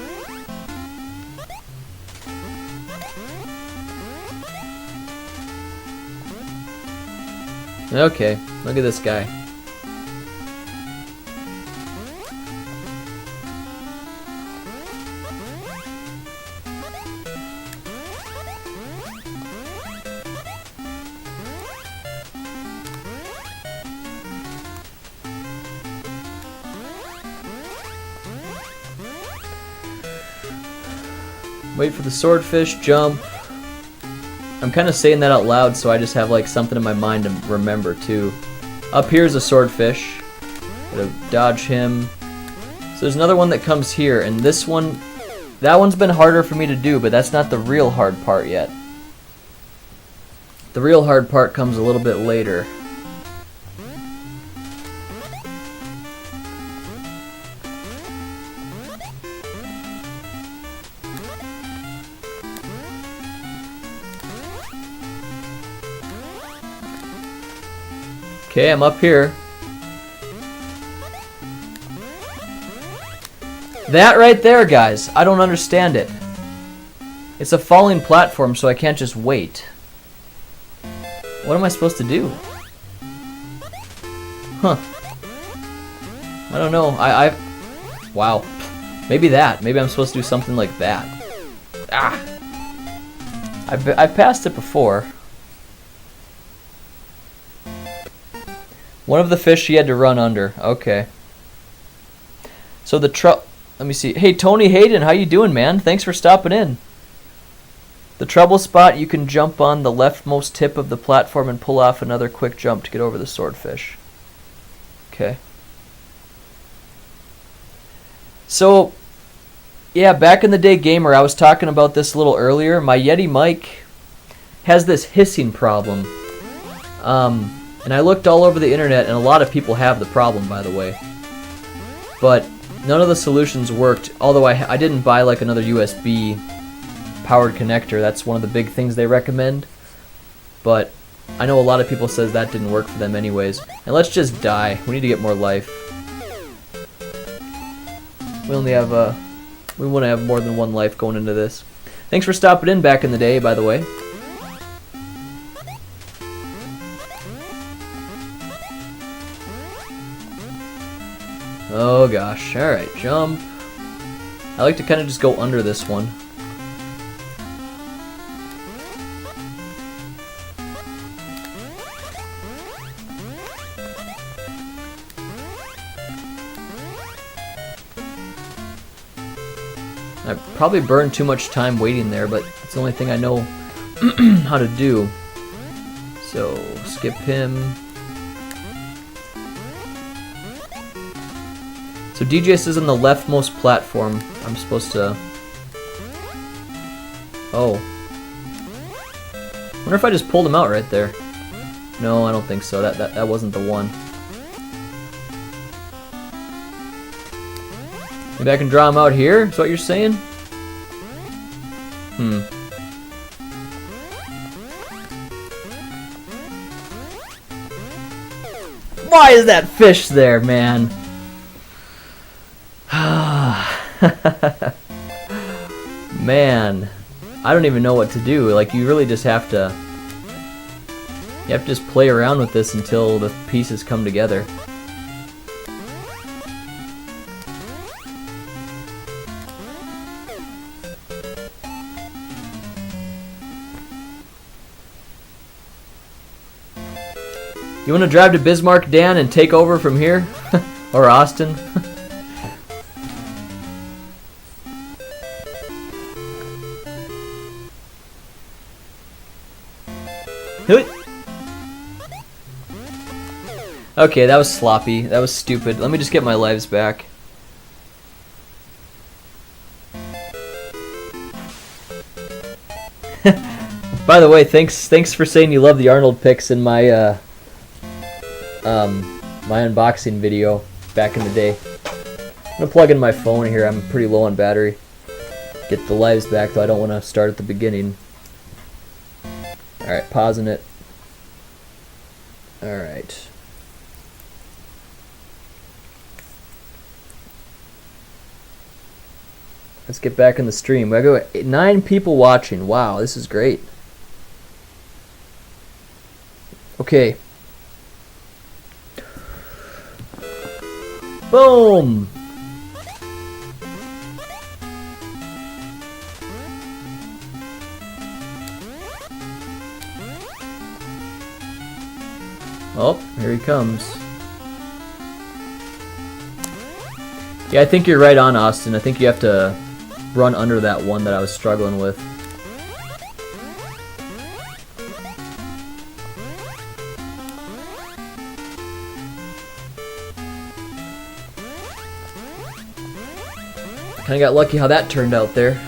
Okay, look at this guy. Wait for the swordfish, jump. I'm kind of saying that out loud, so I just have like something in my mind to remember too. Up here's a swordfish. Gotta dodge him. So there's another one that comes here, and this one, that one's been harder for me to do, but that's not the real hard part yet. The real hard part comes a little bit later. Okay, I'm up here. That right there, guys, I don't understand it. It's a falling platform, so I can't just wait. What am I supposed to do? Huh. I don't know. Wow. Maybe that. Maybe I'm supposed to do something like that. Ah! I've passed it before. One of the fish he had to run under. Okay. So let me see. Hey, Tony Hayden, how you doing, man? Thanks for stopping in. The trouble spot, you can jump on the leftmost tip of the platform and pull off another quick jump to get over the swordfish. Okay. So, yeah, back in the day, gamer, I was talking about this a little earlier. My Yeti mic has this hissing problem. And I looked all over the internet, and a lot of people have the problem, by the way. But none of the solutions worked, although I didn't buy like another USB powered connector. That's one of the big things they recommend. But I know a lot of people says that didn't work for them anyways. And let's just die. We need to get more life. We only have we want to have more than one life going into this. Thanks for stopping in back in the day, by the way. Oh gosh, alright, jump. I like to kind of just go under this one. I probably burned too much time waiting there, but it's the only thing I know how to do. So, skip him. So DJS is on the leftmost platform. I'm supposed to... Oh. Wonder if I just pulled him out right there. No, I don't think so. That wasn't the one. Maybe I can draw him out here? Is what you're saying? Why is that fish there, man? Man, I don't even know what to do. Like, you really just have to... You have to just play around with this until the pieces come together. You want to drive to Bismarck, Dan, and take over from here? Or Austin? Okay, that was sloppy. That was stupid. Let me just get my lives back. By the way, thanks for saying you love the Arnold pics in my my unboxing video back in the day. I'm gonna plug in my phone here. I'm pretty low on battery. Get the lives back, though I don't want to start at the beginning. Alright, pausing it. Alright. Let's get back in the stream. I got 9 people watching. Wow, this is great. Okay. Boom! Oh, here he comes. Yeah, I think you're right on, Austin. I think you have to run under that one that I was struggling with. Kinda got lucky how that turned out there.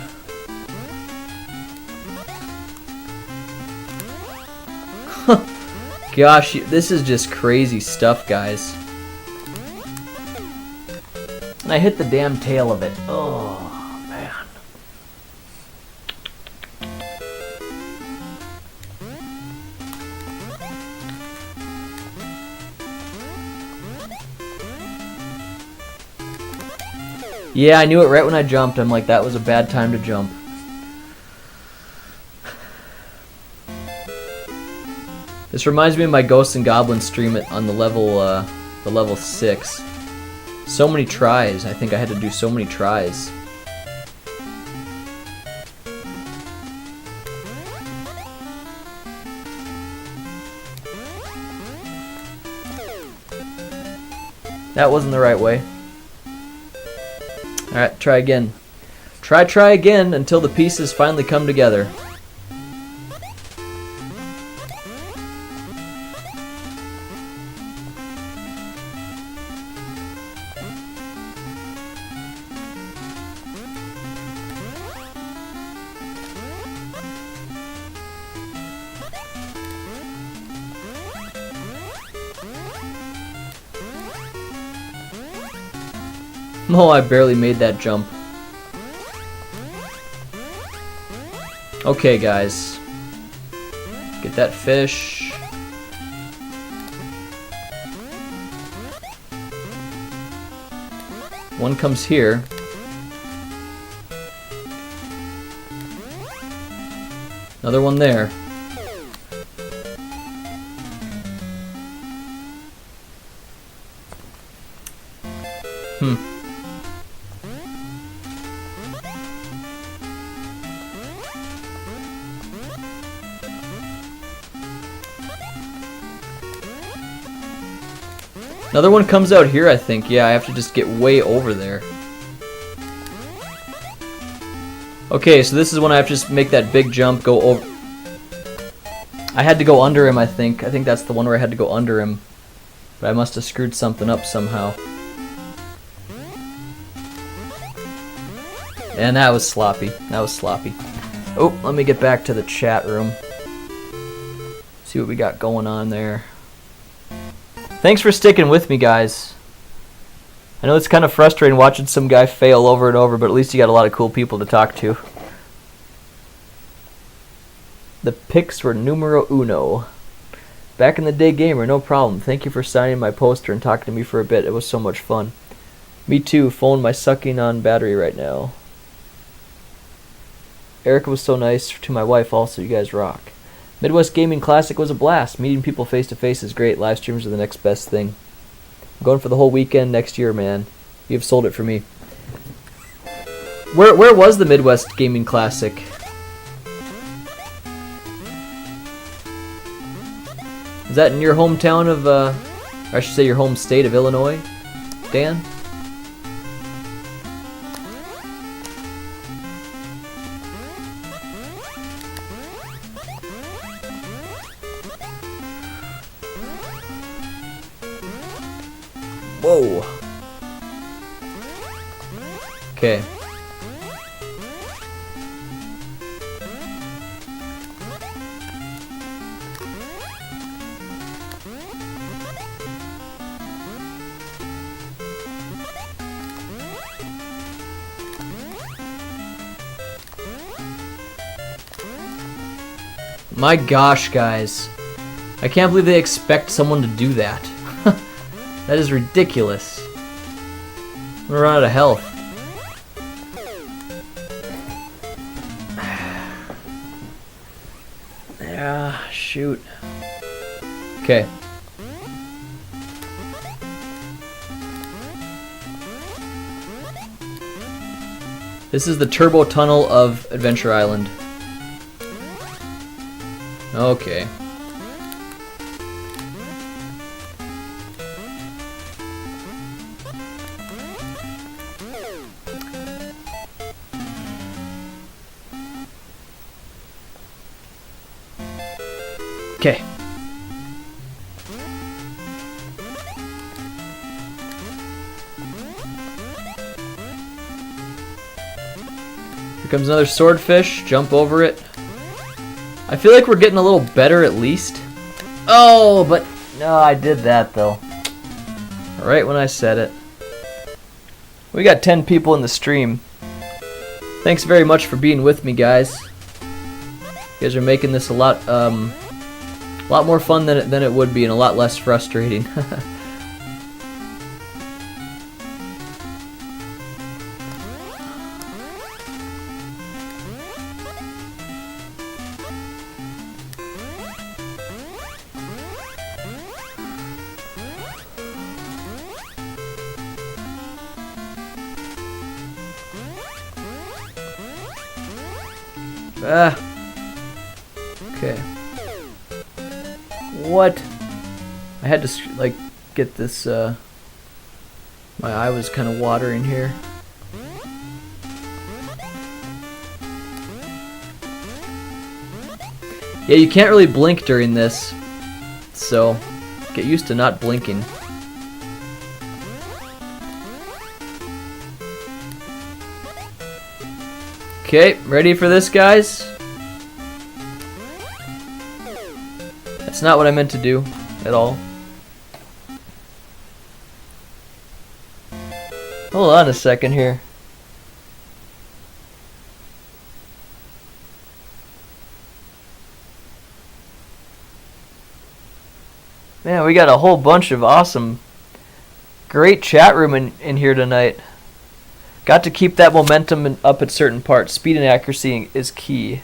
Gosh, this is just crazy stuff, guys. And I hit the damn tail of it. Oh, man. Yeah, I knew it right when I jumped. I'm like, that was a bad time to jump. This reminds me of my Ghosts and Goblins stream on the level 6. So many tries. I think I had to do so many tries. That wasn't the right way. Alright, try again. Try again until the pieces finally come together. Oh, I barely made that jump. Okay, guys. Get that fish. One comes here. Another one there. Another one comes out here, I think. Yeah, I have to just get way over there. Okay, so this is when I have to just make that big jump, go over. I had to go under him, I think. I think that's the one where I had to go under him. But I must have screwed something up somehow. And that was sloppy. That was sloppy. Oh, let me get back to the chat room. See what we got going on there. Thanks for sticking with me, guys. I know it's kind of frustrating watching some guy fail over and over, but at least you got a lot of cool people to talk to. The pics were numero uno. Back in the day gamer, no problem. Thank you for signing my poster and talking to me for a bit. It was so much fun. Me too. Phone my sucking on battery right now. Erica was so nice to my wife also. You guys rock. Midwest Gaming Classic was a blast. Meeting people face to face is great. Live streams are the next best thing. I'm going for the whole weekend next year, man. You've sold it for me. Where was the Midwest Gaming Classic? Is that in your hometown of, or I should say your home state of Illinois, Dan? Whoa. Okay. My gosh, guys. I can't believe they expect someone to do that. That is ridiculous. I'm gonna run out of health. Yeah, shoot. Okay. This is the turbo tunnel of Adventure Island. Okay. Okay. Here comes another swordfish. Jump over it. I feel like we're getting a little better at least. Oh, but no, I did that though. Right when I said it. We got 10 people in the stream. Thanks very much for being with me, guys. You guys are making this a lot more fun than it would be, and a lot less frustrating. Ah. Okay. What? I had to like get this. My eye was kind of watering here. Yeah, you can't really blink during this, so get used to not blinking. Okay, ready for this, guys? That's not what I meant to do at all. Hold on a second here. Man, we got a whole bunch of awesome, great chat room in here tonight. Got to keep that momentum up at certain parts. Speed and accuracy is key.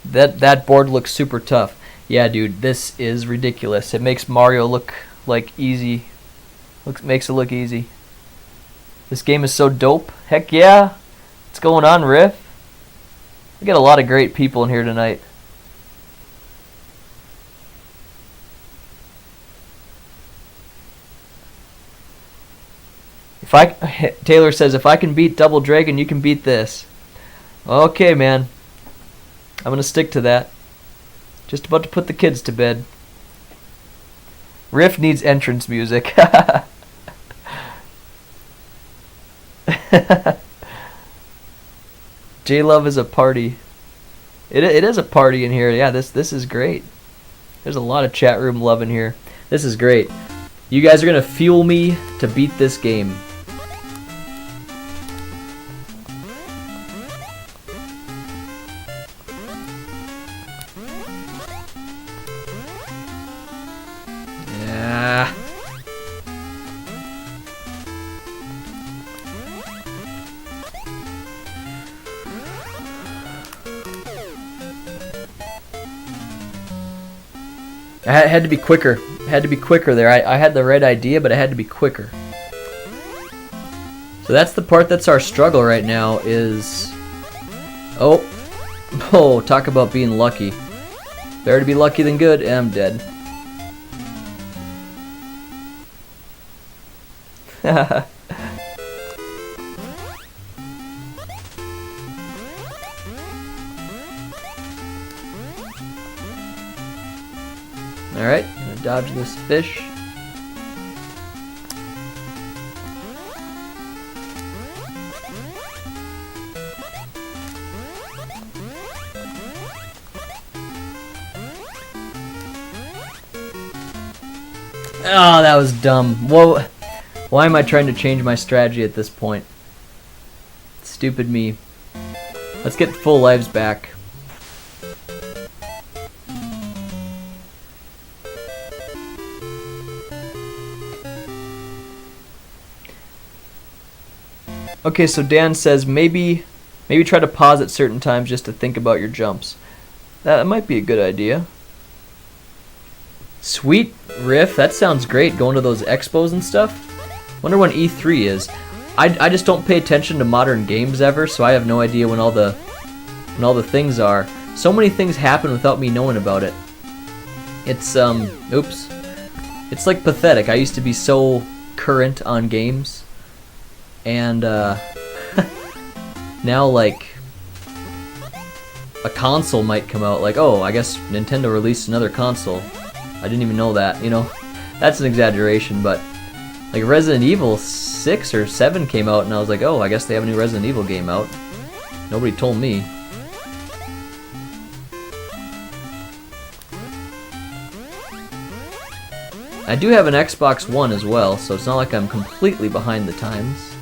That board looks super tough. Yeah, dude, this is ridiculous. It makes Mario look like easy. Makes it look easy. This game is so dope. Heck yeah. What's going on, Riff? We got a lot of great people in here tonight. Taylor says, if I can beat Double Dragon, you can beat this. Okay, man. I'm gonna stick to that. Just about to put the kids to bed. Riff needs entrance music. J-Love is a party. It is a party in here. Yeah, this is great. There's a lot of chat room love in here. This is great. You guys are gonna fuel me to beat this game. Yeah. I had to be quicker. Had to be quicker there. I had the right idea, but I had to be quicker. So that's the part that's our struggle right now is... Oh, talk about being lucky. Better to be lucky than good, and I'm dead. Alright, gonna dodge this fish. Oh, that was dumb. Whoa. Why am I trying to change my strategy at this point? Stupid me. Let's get full lives back. Okay, so Dan says maybe try to pause at certain times just to think about your jumps. That might be a good idea. Sweet riff, that sounds great, going to those expos and stuff. Wonder when E3 is. I just don't pay attention to modern games ever, so I have no idea when all the things are. So many things happen without me knowing about it. It's oops. It's like pathetic. I used to be so current on games, and now like a console might come out, like, oh, I guess Nintendo released another console. I didn't even know that, you know. That's an exaggeration, but like Resident Evil 6 or 7 came out and I was like, oh, I guess they have a new Resident Evil game out. Nobody told me. I do have an Xbox One as well, so it's not like I'm completely behind the times.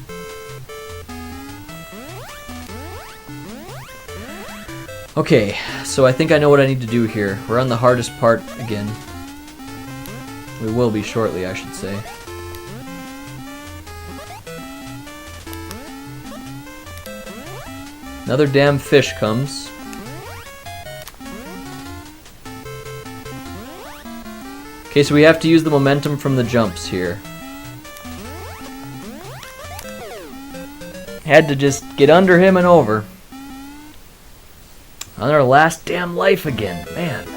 Okay, so I think I know what I need to do here. We're on the hardest part again. We will be shortly, I should say. Another damn fish comes. Okay, so we have to use the momentum from the jumps here. Had to just get under him and over. On our last damn life again, man.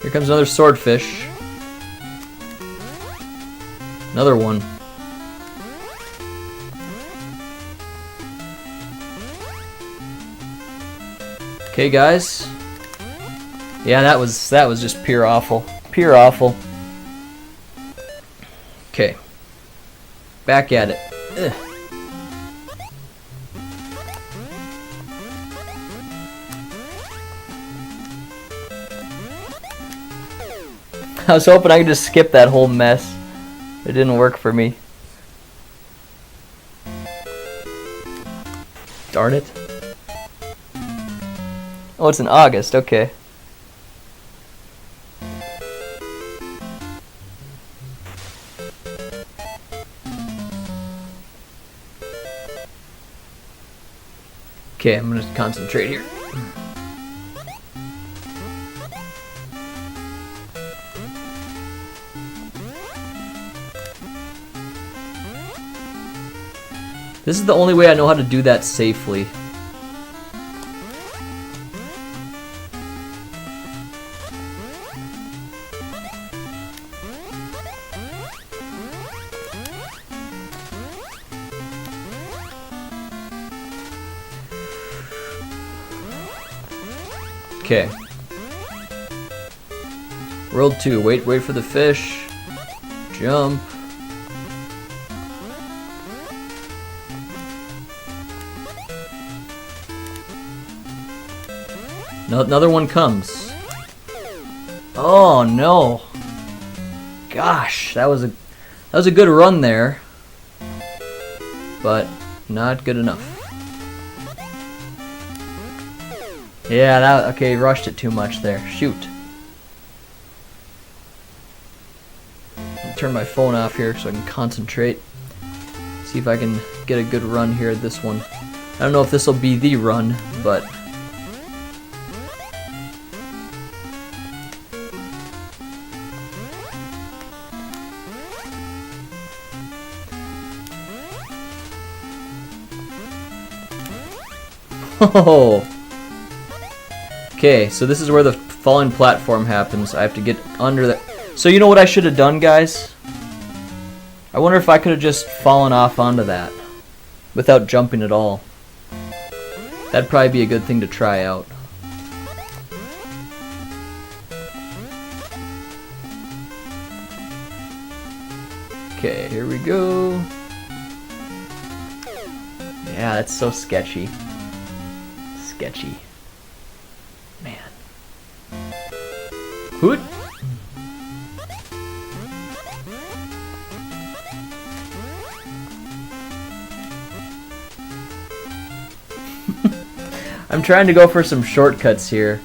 Here comes another swordfish. Another one. Okay, guys. Yeah, that was just pure awful. Pure awful. Okay. Back at it. Ugh. I was hoping I could just skip that whole mess. It didn't work for me. Darn it. Oh, it's in August, okay. Okay, I'm gonna concentrate here. This is the only way I know how to do that safely. Okay. World 2, wait for the fish. Jump. Another one comes. Oh no. Gosh, that was a good run there. But not good enough. Yeah, okay, rushed it too much there. Shoot. I'll turn my phone off here so I can concentrate. See if I can get a good run here at this one. I don't know if this will be the run, but oh. Okay, so this is where the falling platform happens. I have to get under that. So you know what I should have done, guys? I wonder if I could have just fallen off onto that without jumping at all. That'd probably be a good thing to try out. Okay, here we go. Yeah, that's so sketchy. Sketchy. Man. Hoot. I'm trying to go for some shortcuts here.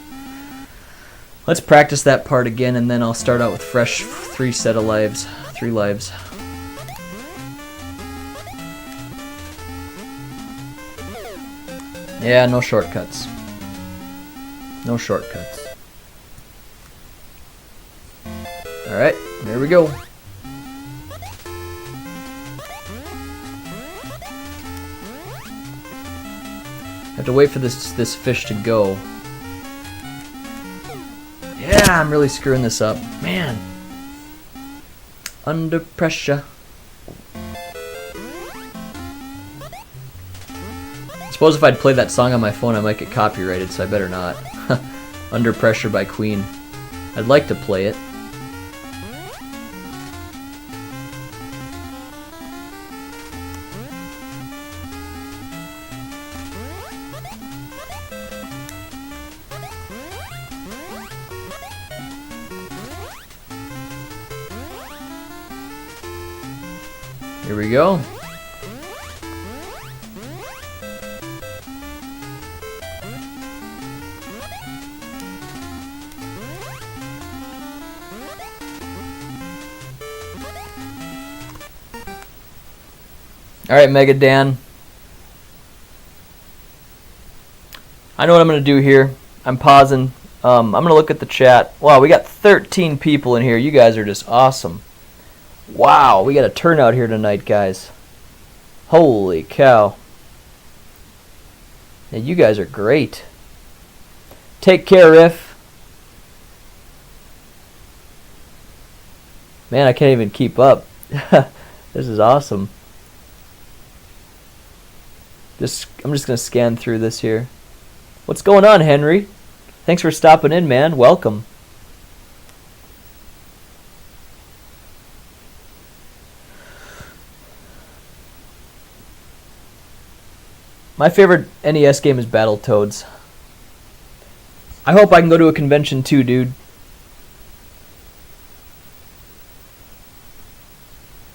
Let's practice that part again, and then I'll start out with fresh 3 lives. Yeah, no shortcuts. No shortcuts. Alright, there we go. Have to wait for this fish to go. Yeah, I'm really screwing this up. Man. Under pressure. I suppose if I'd play that song on my phone, I might get copyrighted, so I better not. Under Pressure by Queen. I'd like to play it. Here we go. Alright, Mega Dan. I know what I'm going to do here. I'm pausing. I'm going to look at the chat. Wow, we got 13 people in here. You guys are just awesome. Wow, we got a turnout here tonight, guys. Holy cow. Yeah, you guys are great. Take care, Riff. Man, I can't even keep up. This is awesome. I'm just going to scan through this here. What's going on, Henry? Thanks for stopping in, man. Welcome. My favorite NES game is Battletoads. I hope I can go to a convention too, dude.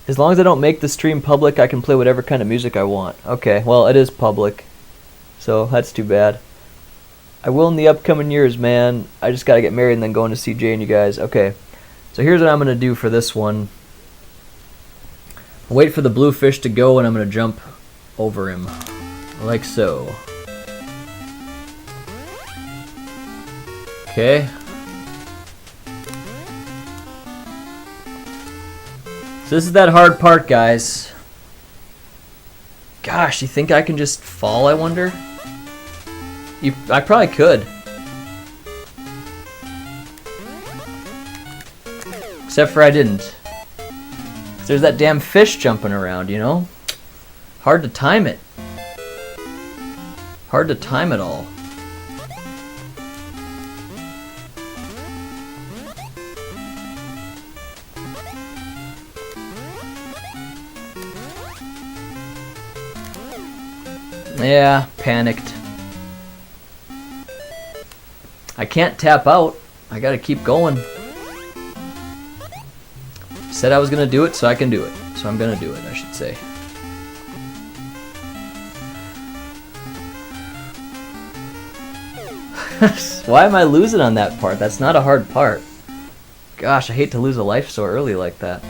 As long as I don't make the stream public, I can play whatever kind of music I want. Okay, well, it is public, so that's too bad. I will in the upcoming years, man. I just gotta get married and then go into CJ and you guys. Okay, so here's what I'm gonna do for this one. Wait for the blue fish to go, and I'm gonna jump over him, like so. Okay. So this is that hard part, guys. Gosh, you think I can just fall, I wonder? I probably could. Except for I didn't. 'Cause there's that damn fish jumping around, you know? Hard to time it. Hard to time it all. Yeah, panicked. I can't tap out. I gotta keep going. Said I was gonna do it, so I can do it. So I'm gonna do it, I should say. Why am I losing on that part? That's not a hard part. Gosh, I hate to lose a life so early like that.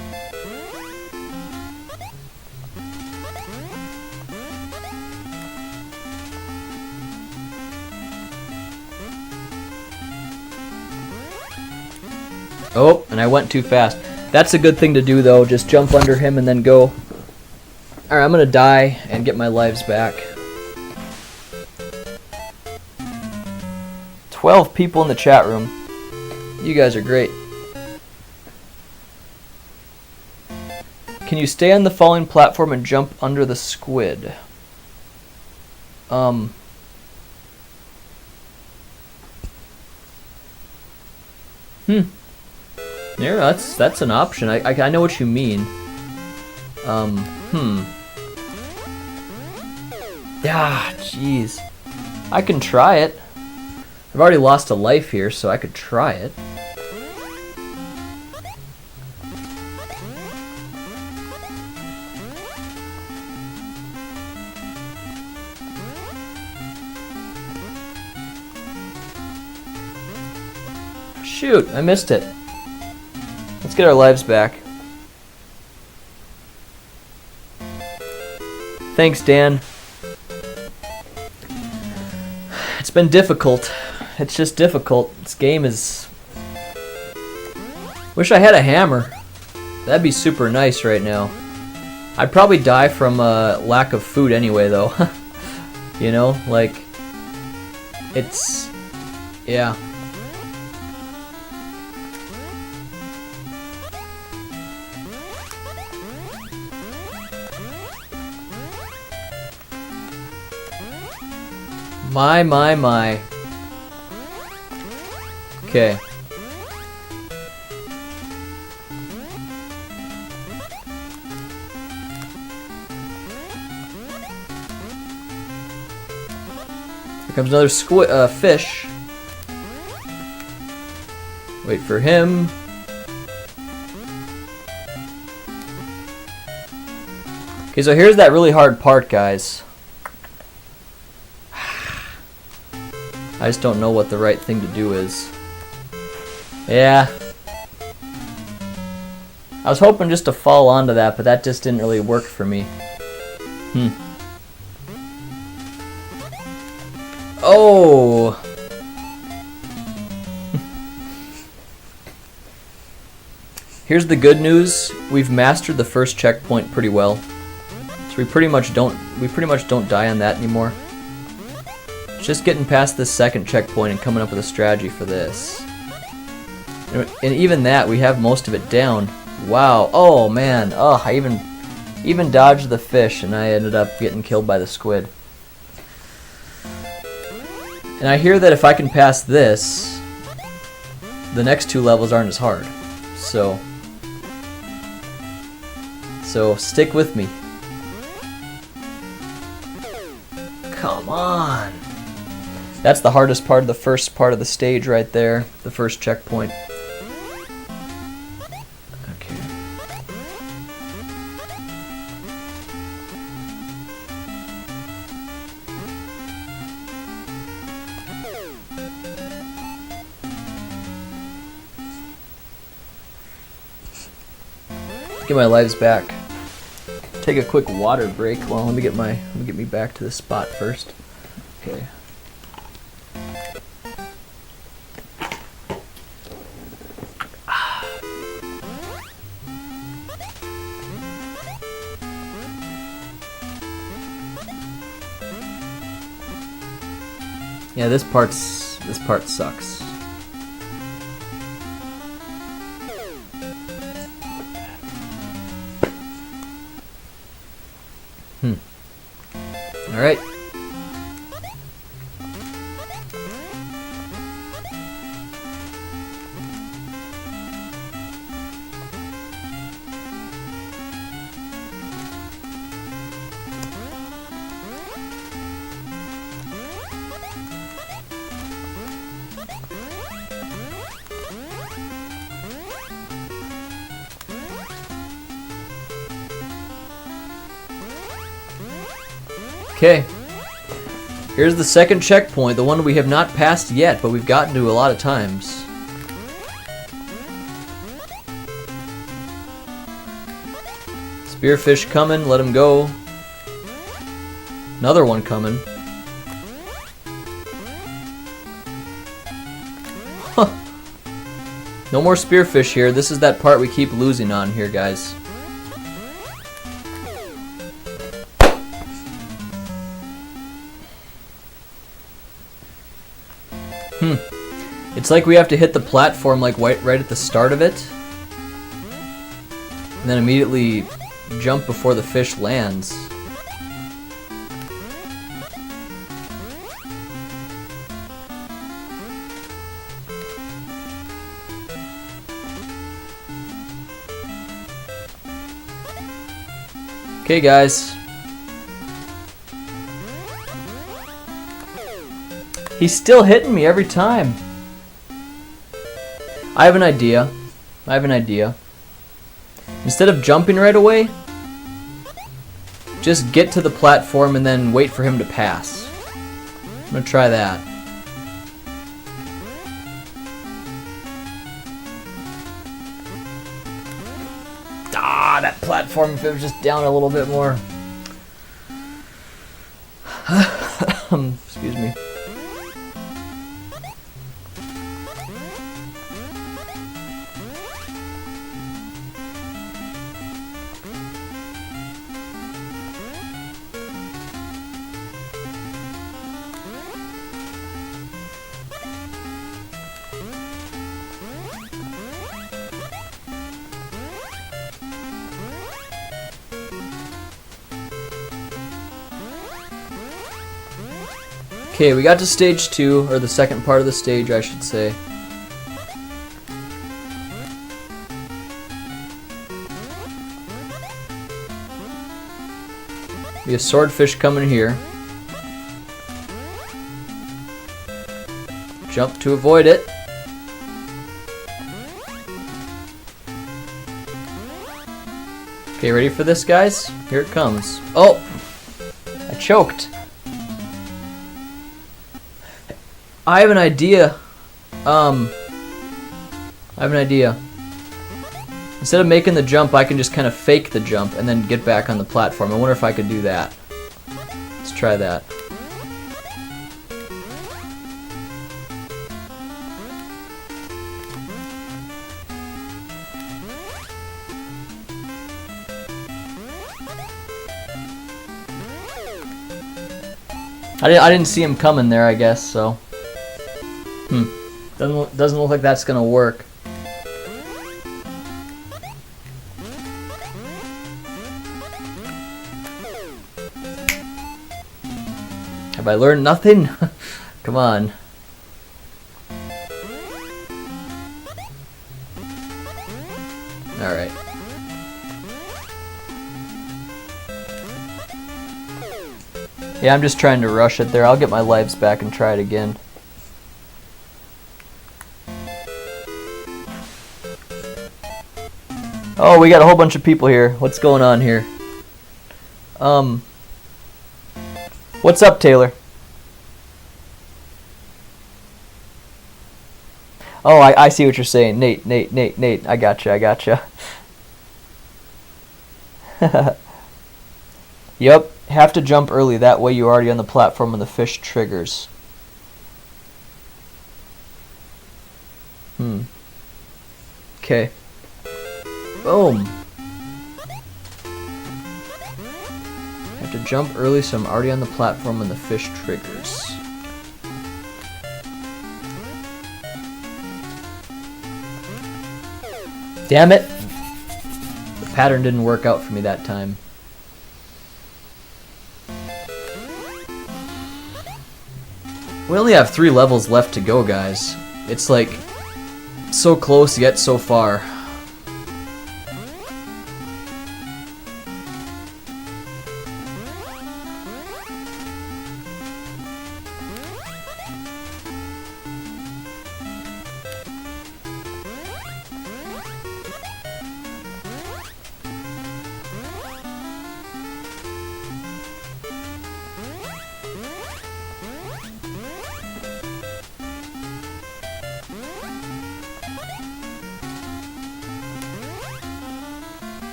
Oh, and I went too fast. That's a good thing to do, though. Just jump under him and then go. Alright, I'm gonna die and get my lives back. 12 people in the chat room. You guys are great. Can you stay on the falling platform and jump under the squid? Yeah, that's an option. I know what you mean. Ah, jeez. I can try it. I've already lost a life here, so I could try it. Shoot, I missed it. Let's get our lives back. Thanks, Dan. It's been difficult. It's just difficult. This game is... Wish I had a hammer. That'd be super nice right now. I'd probably die from lack of food anyway, though. You know, like... It's... Yeah. My. Okay. Here comes another fish. Wait for him. Okay, so here's that really hard part, guys. I just don't know what the right thing to do is. Yeah. I was hoping just to fall onto that, but that just didn't really work for me. Oh! Here's the good news. We've mastered the first checkpoint pretty well. So we pretty much don't die on that anymore. Just getting past this second checkpoint and coming up with a strategy for this. And even that, we have most of it down. Wow. Oh, man. Oh, I even dodged the fish, and I ended up getting killed by the squid. And I hear that if I can pass this, the next two levels aren't as hard. So stick with me. Come on. That's the hardest part of the first part of the stage right there, the first checkpoint. Okay. Get my lives back. Take a quick water break. Well, let me get me back to the spot first. Okay. Yeah, this part sucks. All right. Okay, here's the second checkpoint, the one we have not passed yet, but we've gotten to a lot of times. Spearfish coming, let him go. Another one coming. Huh. No more spearfish here. This is that part we keep losing on here, guys. It's like we have to hit the platform like right at the start of it, and then immediately jump before the fish lands. Okay, guys. He's still hitting me every time. I have an idea. Instead of jumping right away, just get to the platform and then wait for him to pass. I'm gonna try that. Ah, that platform, if it was just down a little bit more. Excuse me. Okay, we got to stage 2, or the second part of the stage, I should say. Be a swordfish coming here. Jump to avoid it. Okay, ready for this, guys? Here it comes. Oh! I choked. I have an idea. Instead of making the jump, I can just kind of fake the jump and then get back on the platform. I wonder if I could do that. Let's try that. I didn't see him coming there, I guess, so. Doesn't look like that's gonna work. Have I learned nothing? Come on. Alright. Yeah, I'm just trying to rush it there. I'll get my lives back and try it again. Oh, we got a whole bunch of people here. What's going on here? What's up, Taylor? Oh, I see what you're saying. Nate. I gotcha. Yep, have to jump early. That way you're already on the platform when the fish triggers. Okay. Boom. Have to jump early so I'm already on the platform when the fish triggers. Damn it! The pattern didn't work out for me that time. We only have 3 levels left to go, guys. It's like so close yet so far.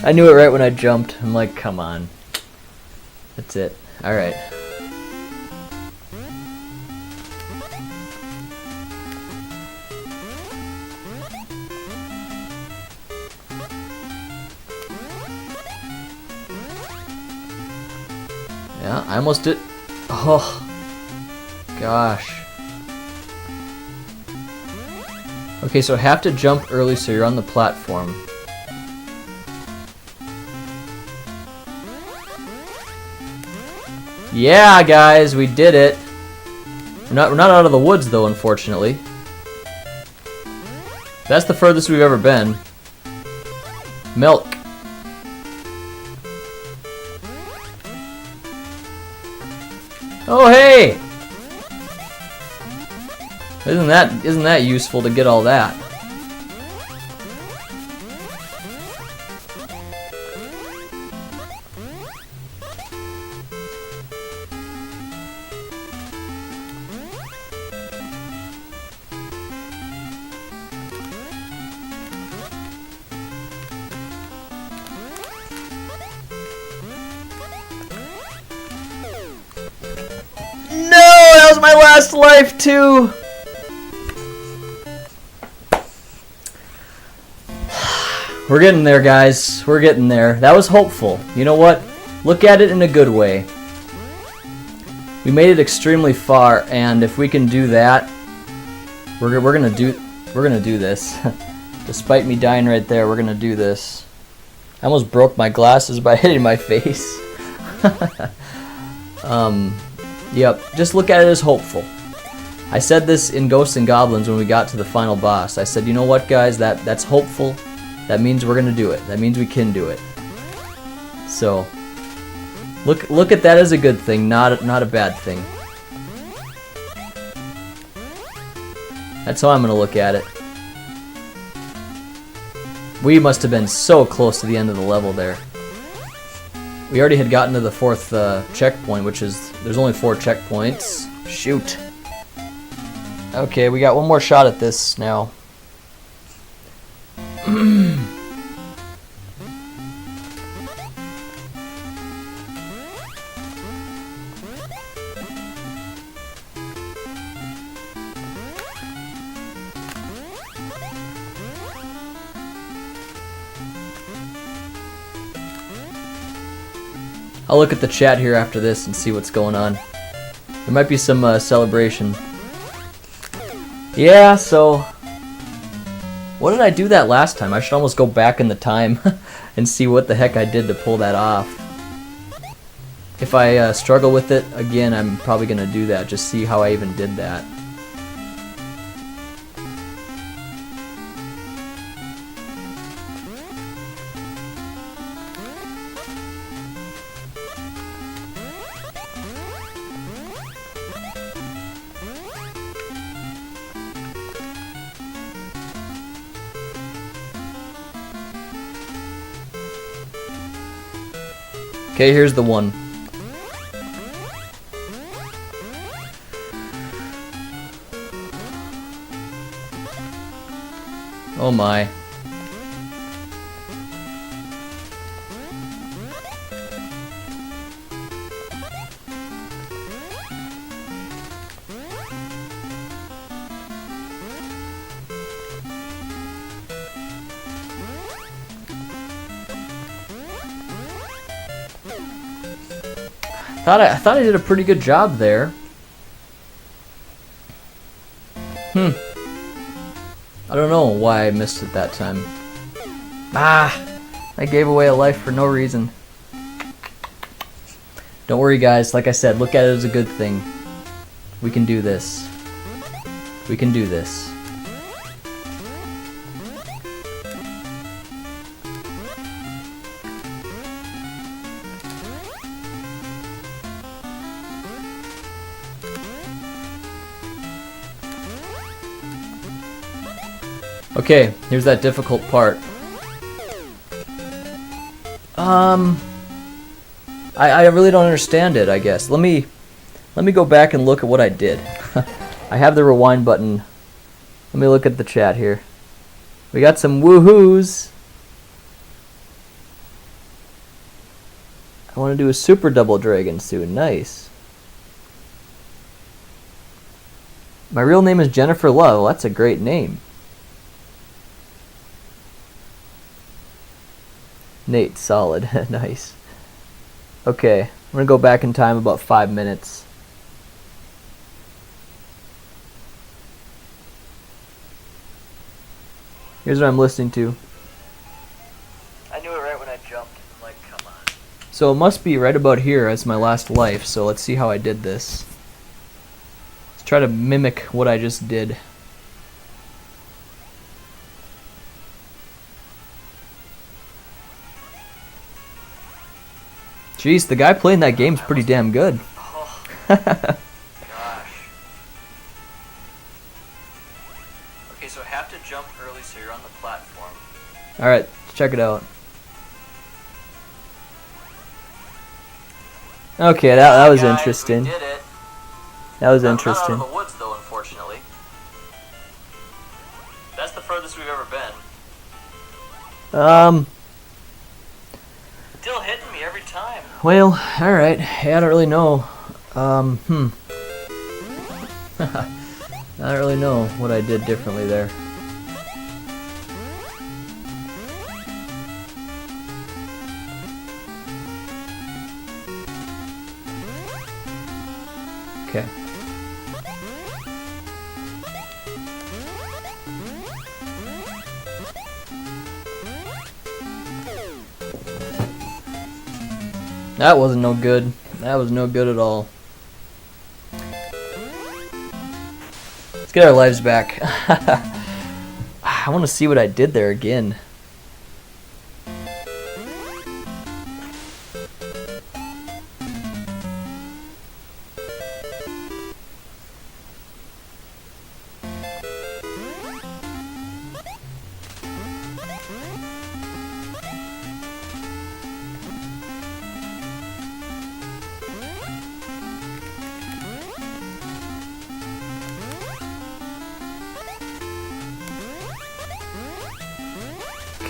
I knew it right when I jumped. I'm like, come on. That's it. Alright. Yeah, I almost did. Oh. Gosh. Okay, so have to jump early so you're on the platform. Yeah, guys, we did it. We're not out of the woods though, unfortunately. That's the furthest we've ever been. Milk. Oh, hey! Isn't that useful to get all that? last life too. We're getting there, guys. We're getting there. That was hopeful. You know what? Look at it in a good way. We made it extremely far, and if we can do that, we're gonna do this. Despite me dying right there, we're gonna do this. I almost broke my glasses by hitting my face. Yep. Just look at it as hopeful. I said this in Ghosts and Goblins when we got to the final boss. I said, you know what, guys? That's hopeful. That means we're gonna do it. That means we can do it. So, look at that as a good thing, not a bad thing. That's how I'm gonna look at it. We must have been so close to the end of the level there. We already had gotten to the 4th checkpoint, which is, there's only 4 checkpoints. Shoot. Okay, we got one more shot at this now. I'll look at the chat here after this and see what's going on. There might be some celebration. Yeah, so what did I do that last time? I should almost go back in the time and see what the heck I did to pull that off. If I struggle with it again, I'm probably gonna do that. Just see how I even did that. Okay, here's the one. Oh my. I thought I did a pretty good job there. I don't know why I missed it that time. I gave away a life for no reason. Don't worry, guys. Like I said, look at it as a good thing. We can do this. We can do this. Okay, here's that difficult part. I really don't understand it, I guess. Let me go back and look at what I did. I have the rewind button. Let me look at the chat here. We got some woohoos. I want to do a super double dragon soon. Nice. My real name is Jennifer Love. Well, that's a great name. Nate, solid. Nice. Okay, I'm going to go back in time about 5 minutes. Here's what I'm listening to. I knew it right when I jumped. I'm like, come on. So it must be right about here as my last life, so let's see how I did this. Let's try to mimic what I just did. Jeez, the guy playing that game's pretty damn good. Oh, gosh. Okay, so I have to jump early so you're on the platform. Alright, check it out. Okay, that was guys, interesting. We did it. That was Not interesting. out of the woods, though, unfortunately. That's the furthest we've ever been. Still hitting me every time. Well, alright. Hey, I don't really know. I don't really know what I did differently there. Okay. That wasn't no good. That was no good at all. Let's get our lives back. I want to see what I did there again.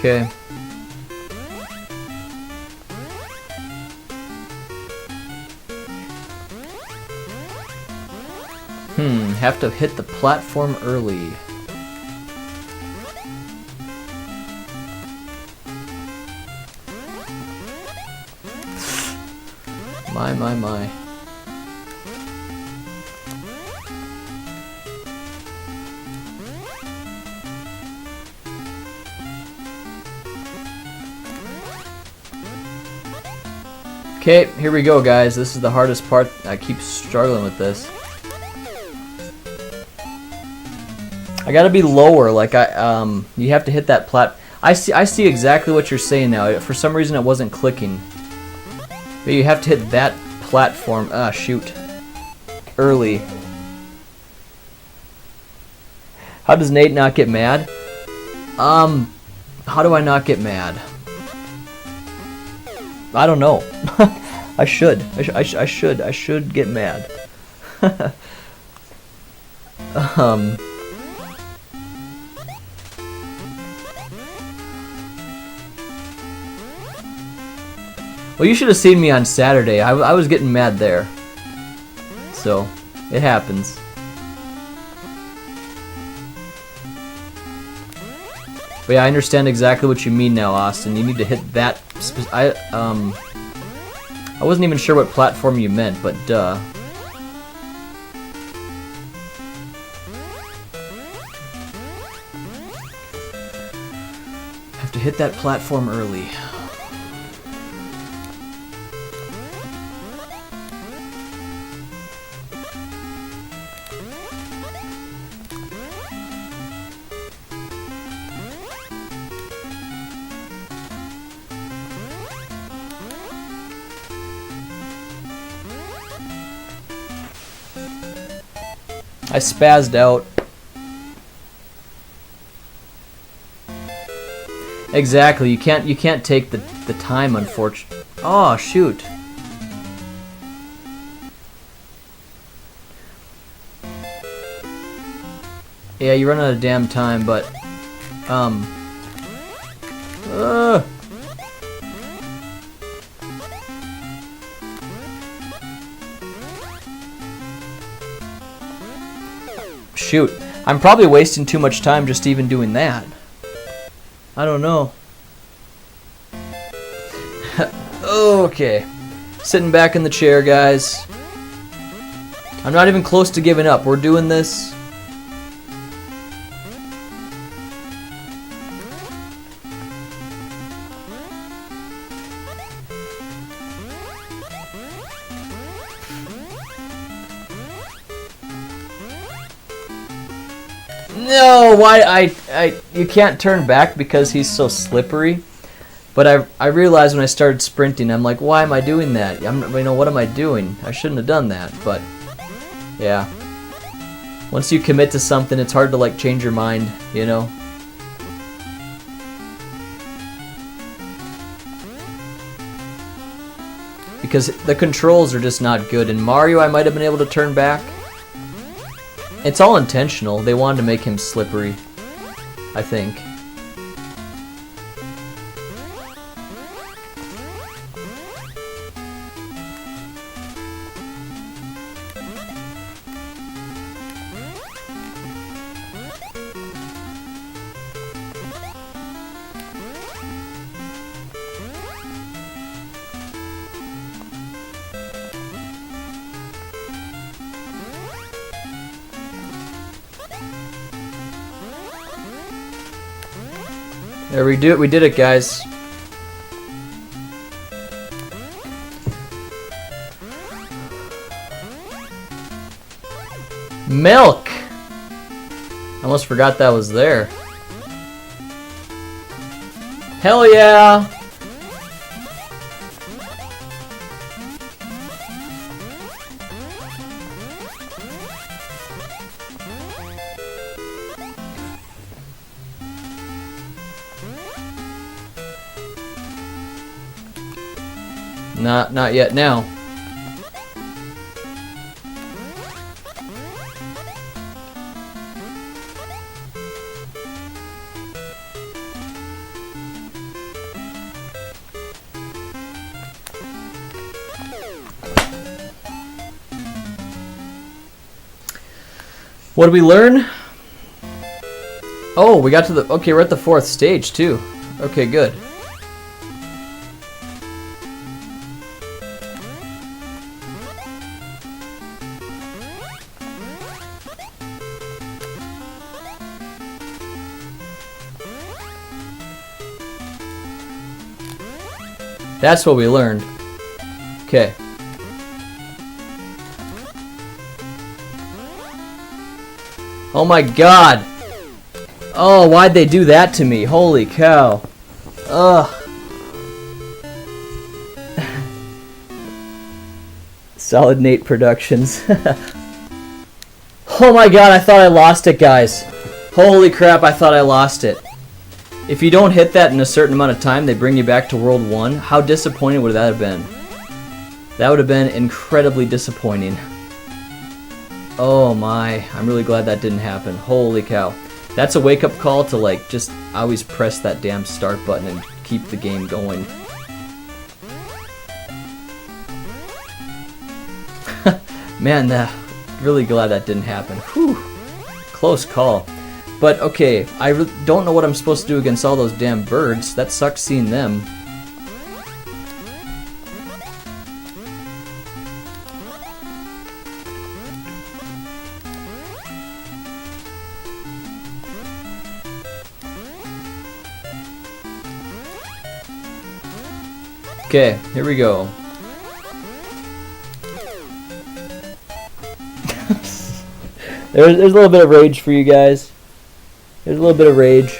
Okay. Have to hit the platform early. My. Okay, here we go, guys. This is the hardest part. I keep struggling with this. I gotta be lower, like you have to hit that I see exactly what you're saying now. For some reason it wasn't clicking. But you have to hit that platform, shoot, early. How does Nate not get mad? How do I not get mad? I don't know. I should get mad. Well, you should have seen me on Saturday. I was getting mad there. So, it happens. But yeah, I understand exactly what you mean now, Austin. You need to hit that. I wasn't even sure what platform you meant, but duh. Have to hit that platform early. I spazzed out. Exactly. You can't take the time, unfortunately. Oh shoot. Yeah, you run out of damn time, but shoot, I'm probably wasting too much time just even doing that. I don't know. Okay. Sitting back in the chair, guys. I'm not even close to giving up. We're doing this. No, why you can't turn back because he's so slippery. But I realized when I started sprinting, I'm like, why am I doing that? What am I doing? I shouldn't have done that. But yeah, once you commit to something, it's hard to like change your mind, you know. Because the controls are just not good. In Mario, I might have been able to turn back. It's all intentional. They wanted to make him slippery, I think. There we do it. We did it, guys. Milk! I almost forgot that was there. Hell yeah! Not yet now. What did we learn? Oh, we got to the... Okay, we're at the 4th stage, too. Okay, good. That's what we learned. Okay. Oh my god! Oh, why'd they do that to me? Holy cow. Ugh. Solid Nate Productions. Oh my god, I thought I lost it, guys. Holy crap, I thought I lost it. If you don't hit that in a certain amount of time, they bring you back to World 1. How disappointing would that have been? That would have been incredibly disappointing. Oh my, I'm really glad that didn't happen. Holy cow. That's a wake-up call to, like, just always press that damn start button and keep the game going. Man, really glad that didn't happen. Whew. Close call. But, okay, I don't know what I'm supposed to do against all those damn birds. That sucks seeing them. Okay, here we go. There's a little bit of rage for you guys. There's a little bit of rage.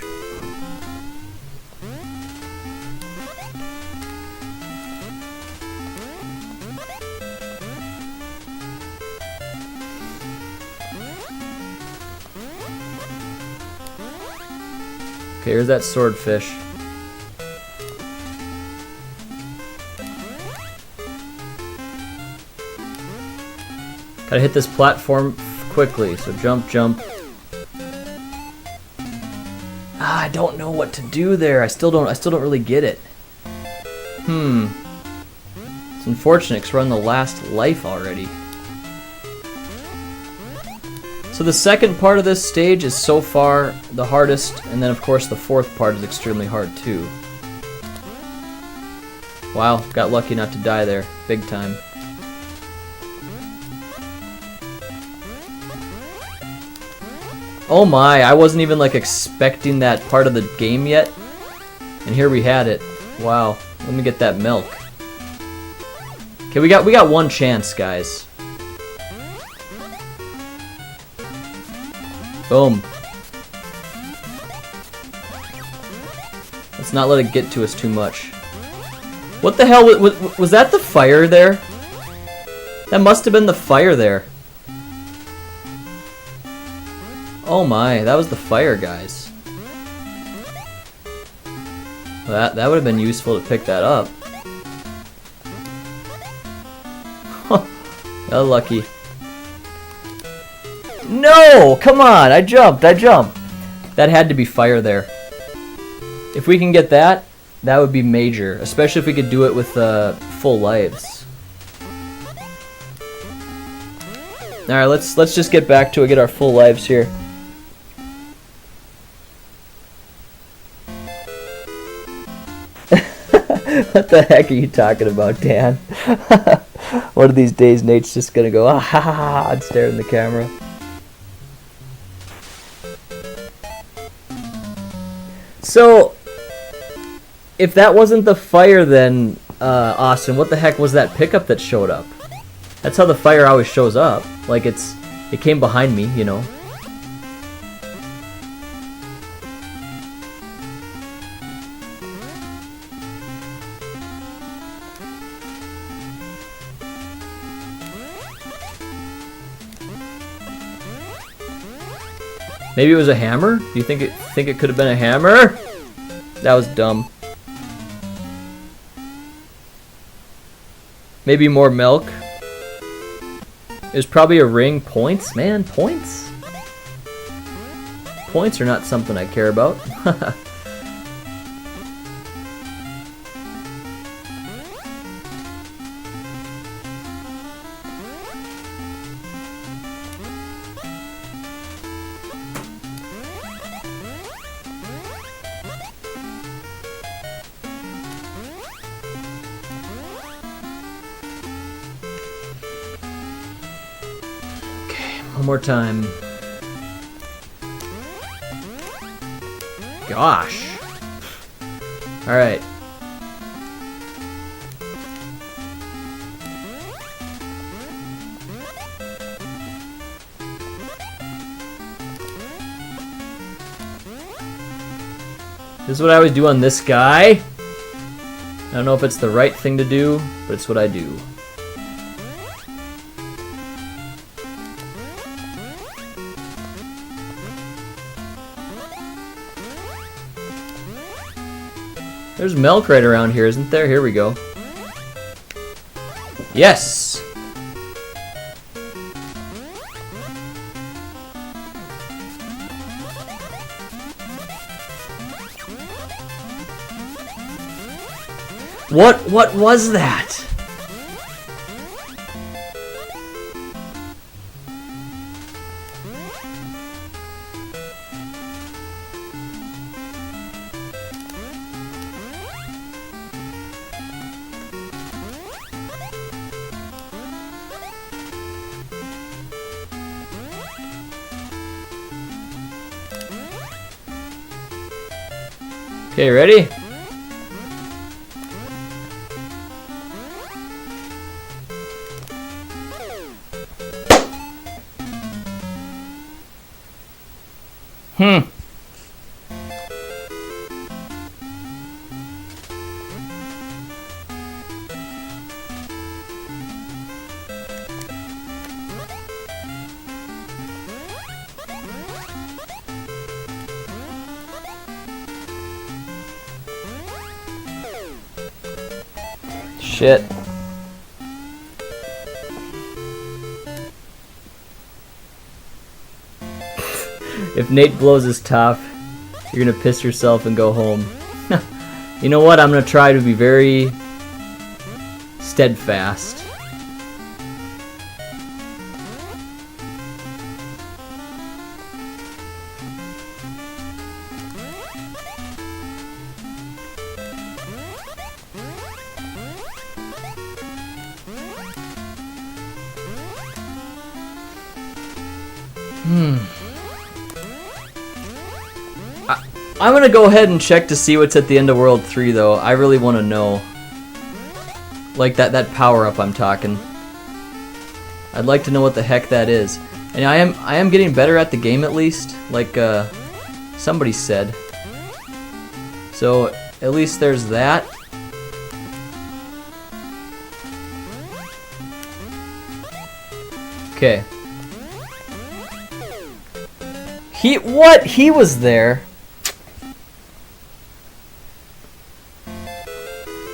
Okay, here's that swordfish. Gotta hit this platform quickly, so jump, jump. I don't know what to do there. I still don't really get it. It's unfortunate because we're on the last life already. So the second part of this stage is so far the hardest, and then of course the 4th part is extremely hard too. Wow, got lucky not to die there. Big time. Oh my, I wasn't even like expecting that part of the game yet. And here we had it. Wow. Let me get that milk. Okay, we got one chance, guys. Boom. Let's not let it get to us too much. What the hell was that the fire there? That must have been the fire there. Oh my, that was the fire, guys. Well, that would have been useful to pick that up. Got lucky. No! Come on! I jumped! That had to be fire there. If we can get that, that would be major. Especially if we could do it with full lives. Alright, let's just get back to it, get our full lives here. What the heck are you talking about, Dan? One of these days, Nate's just gonna go, ah ha ha ha, and stare in the camera. So, if that wasn't the fire, then Austin, what the heck was that pickup that showed up? That's how the fire always shows up. Like it came behind me, you know. Maybe it was a hammer? Do you think it could have been a hammer? That was dumb. Maybe more milk. It was probably a ring. Points? Man, points? Points are not something I care about. One more time. Gosh. Alright. This is what I always do on this guy. I don't know if it's the right thing to do, but it's what I do. There's milk right around here, isn't there? Here we go. Yes! What was that? Okay, ready? Shit. If Nate blows his top, you're gonna piss yourself and go home. You know what? I'm gonna try to be very steadfast. I'm gonna go ahead and check to see what's at the end of World 3 though. I really want to know. Like that power up I'm talking. I'd like to know what the heck that is. And I am getting better at the game at least, like somebody said. So at least there's that. Okay. He was there.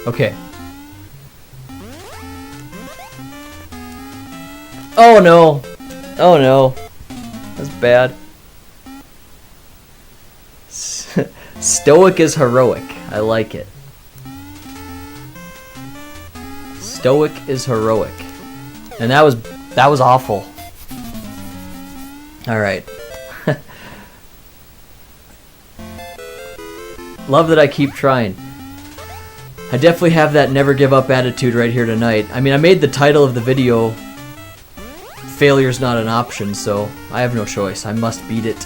Okay. Oh no. Oh no. That's bad. Stoic is heroic. I like it. Stoic is heroic. And that was awful. All right. Love that I keep trying. I definitely have that never give up attitude right here tonight. I mean, I made the title of the video failure's not an option, so I have no choice. I must beat it.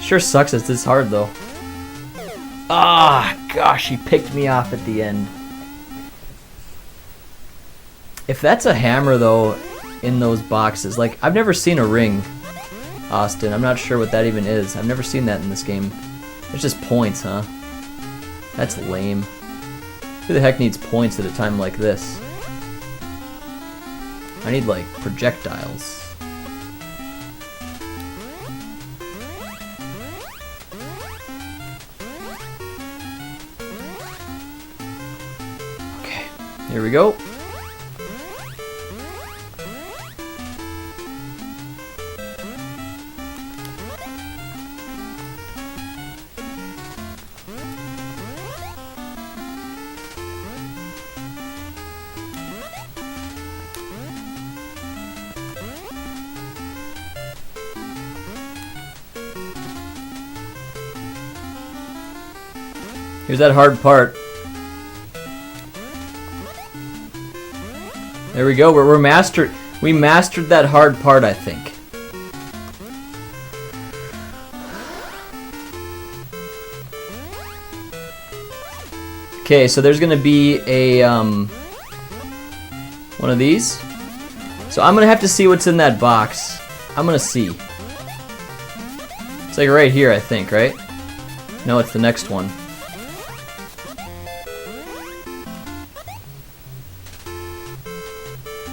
Sure sucks it's this hard though. Ah, gosh, he picked me off at the end. If that's a hammer, though, in those boxes, like, I've never seen a ring, Austin. I'm not sure what that even is. I've never seen that in this game. It's just points, huh? That's lame. Who the heck needs points at a time like this? I need, like, projectiles. Okay, here we go. Here's that hard part. There we go. We mastered that hard part, I think. Okay, so there's gonna be a one of these. So I'm gonna have to see what's in that box. I'm gonna see. It's like right here, I think, right? No, it's the next one.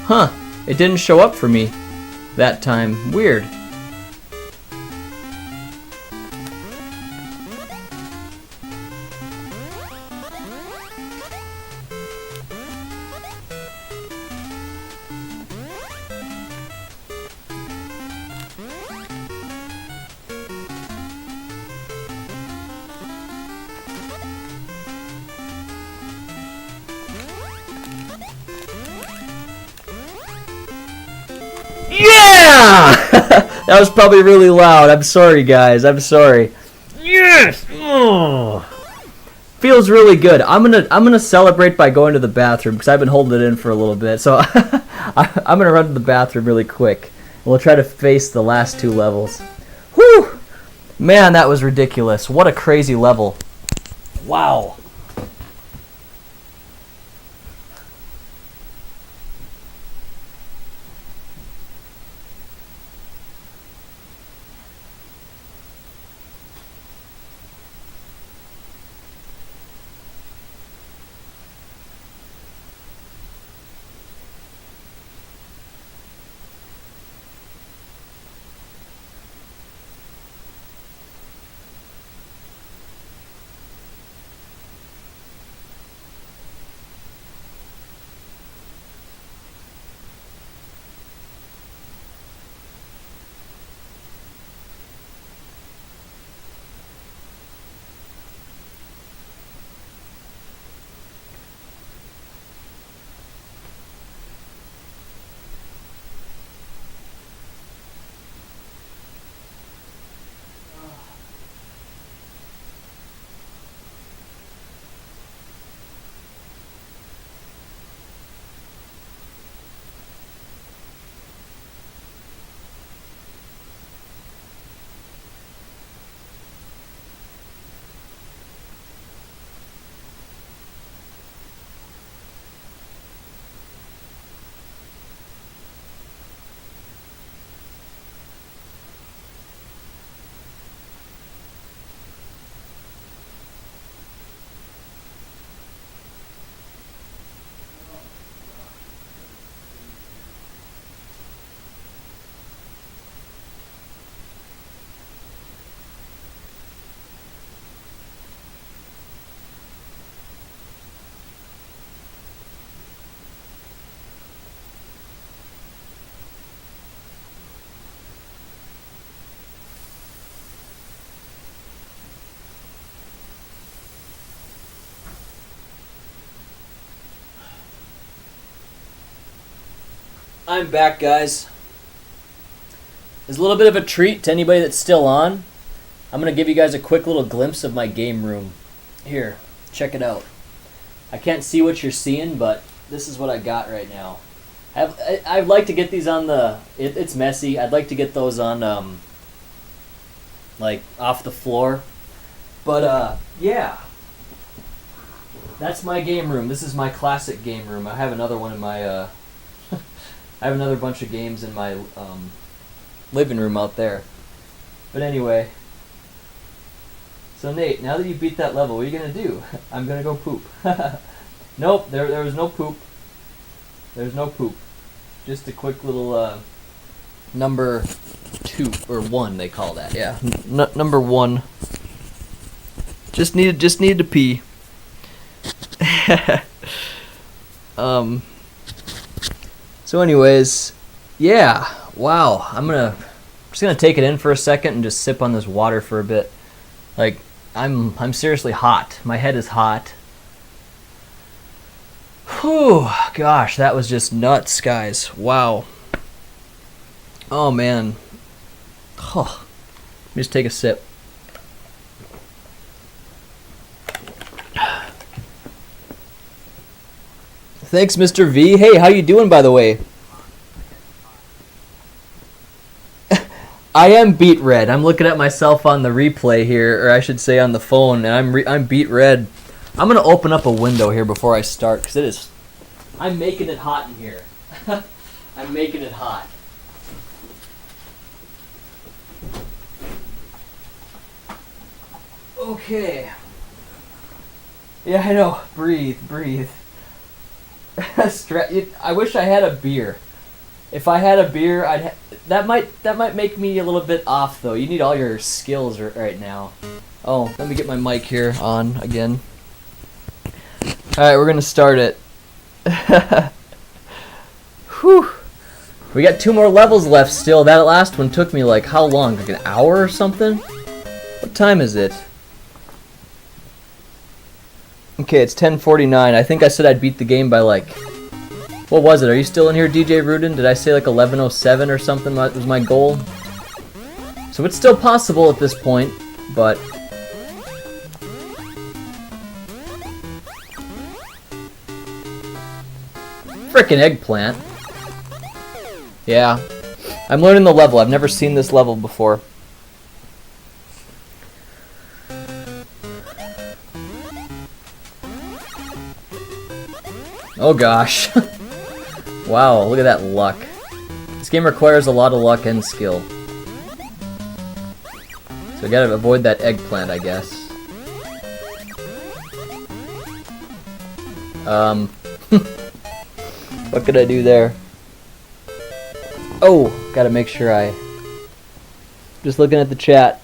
Huh, it didn't show up for me that time. Weird. Yeah! That was probably really loud. I'm sorry, guys. I'm sorry. Yes! Oh. Feels really good. I'm gonna celebrate by going to the bathroom because I've been holding it in for a little bit. So I'm gonna run to the bathroom really quick. And we'll try to face the last two levels. Whew! Man, that was ridiculous. What a crazy level. Wow. I'm back, guys. It's a little bit of a treat to anybody that's still on. I'm going to give you guys a quick little glimpse of my game room. Here, check it out. I can't see what you're seeing, but this is what I got right now. I'd like to get these on the... It's messy. I'd like to get those on, like, off the floor. But, yeah. That's my game room. This is my classic game room. I have another one in my, I have another bunch of games in my living room out there. But anyway, so Nate, now that you beat that level, what are you going to do? I'm going to go poop. Nope, there was no poop. There's no poop. Just a quick little number 2, or 1 they call that, yeah. Number 1. Just needed to pee. So anyways, yeah, wow, I'm just gonna take it in for a second and just sip on this water for a bit. Like, I'm seriously hot. My head is hot. Whew, gosh, that was just nuts, guys. Wow. Oh man. Oh, let me just take a sip. Thanks, Mr. V. Hey, how you doing, by the way? I am beet red. I'm looking at myself on the replay here, or I should say on the phone, and I'm beet red. I'm gonna open up a window here before I start, because I'm making it hot in here. I'm making it hot. Okay. Yeah, I know. Breathe. I wish I had a beer. If I had a beer, that might make me a little bit off though. You need all your skills right now. Oh, let me get my mic here on again. All right, we're gonna start it. Whew. We got 2 more levels left still. That last one took me like how long? Like an hour or something? What time is it? Okay, it's 10:49. I think I said I'd beat the game by like... What was it? Are you still in here, DJ Rudin? Did I say like 11:07 or something was my goal? So it's still possible at this point, but... Frickin' eggplant. Yeah. I'm learning the level. I've never seen this level before. Oh gosh. Wow, look at that luck. This game requires a lot of luck and skill. So I gotta avoid that eggplant, I guess. What could I do there? Oh, gotta make sure just looking at the chat.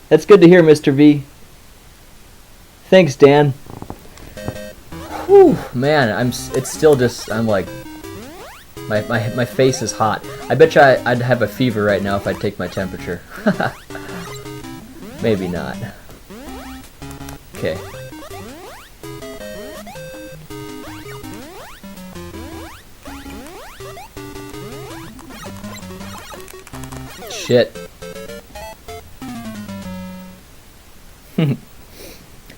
That's good to hear, Mr. V. Thanks, Dan. Whew, man, it's still just, I'm like, my face is hot. I bet you I'd have a fever right now if I'd take my temperature. Maybe not. Okay. Shit.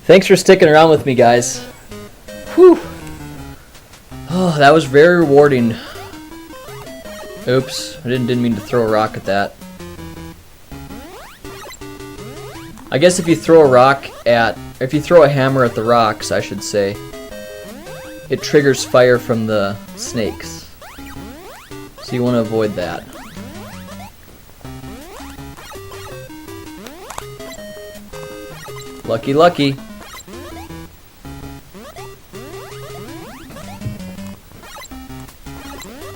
Thanks for sticking around with me, guys. Whew. Oh, that was very rewarding. Oops, I didn't mean to throw a rock at that. I guess if you throw a hammer at the rocks, I should say, it triggers fire from the snakes. So you want to avoid that. Lucky, lucky.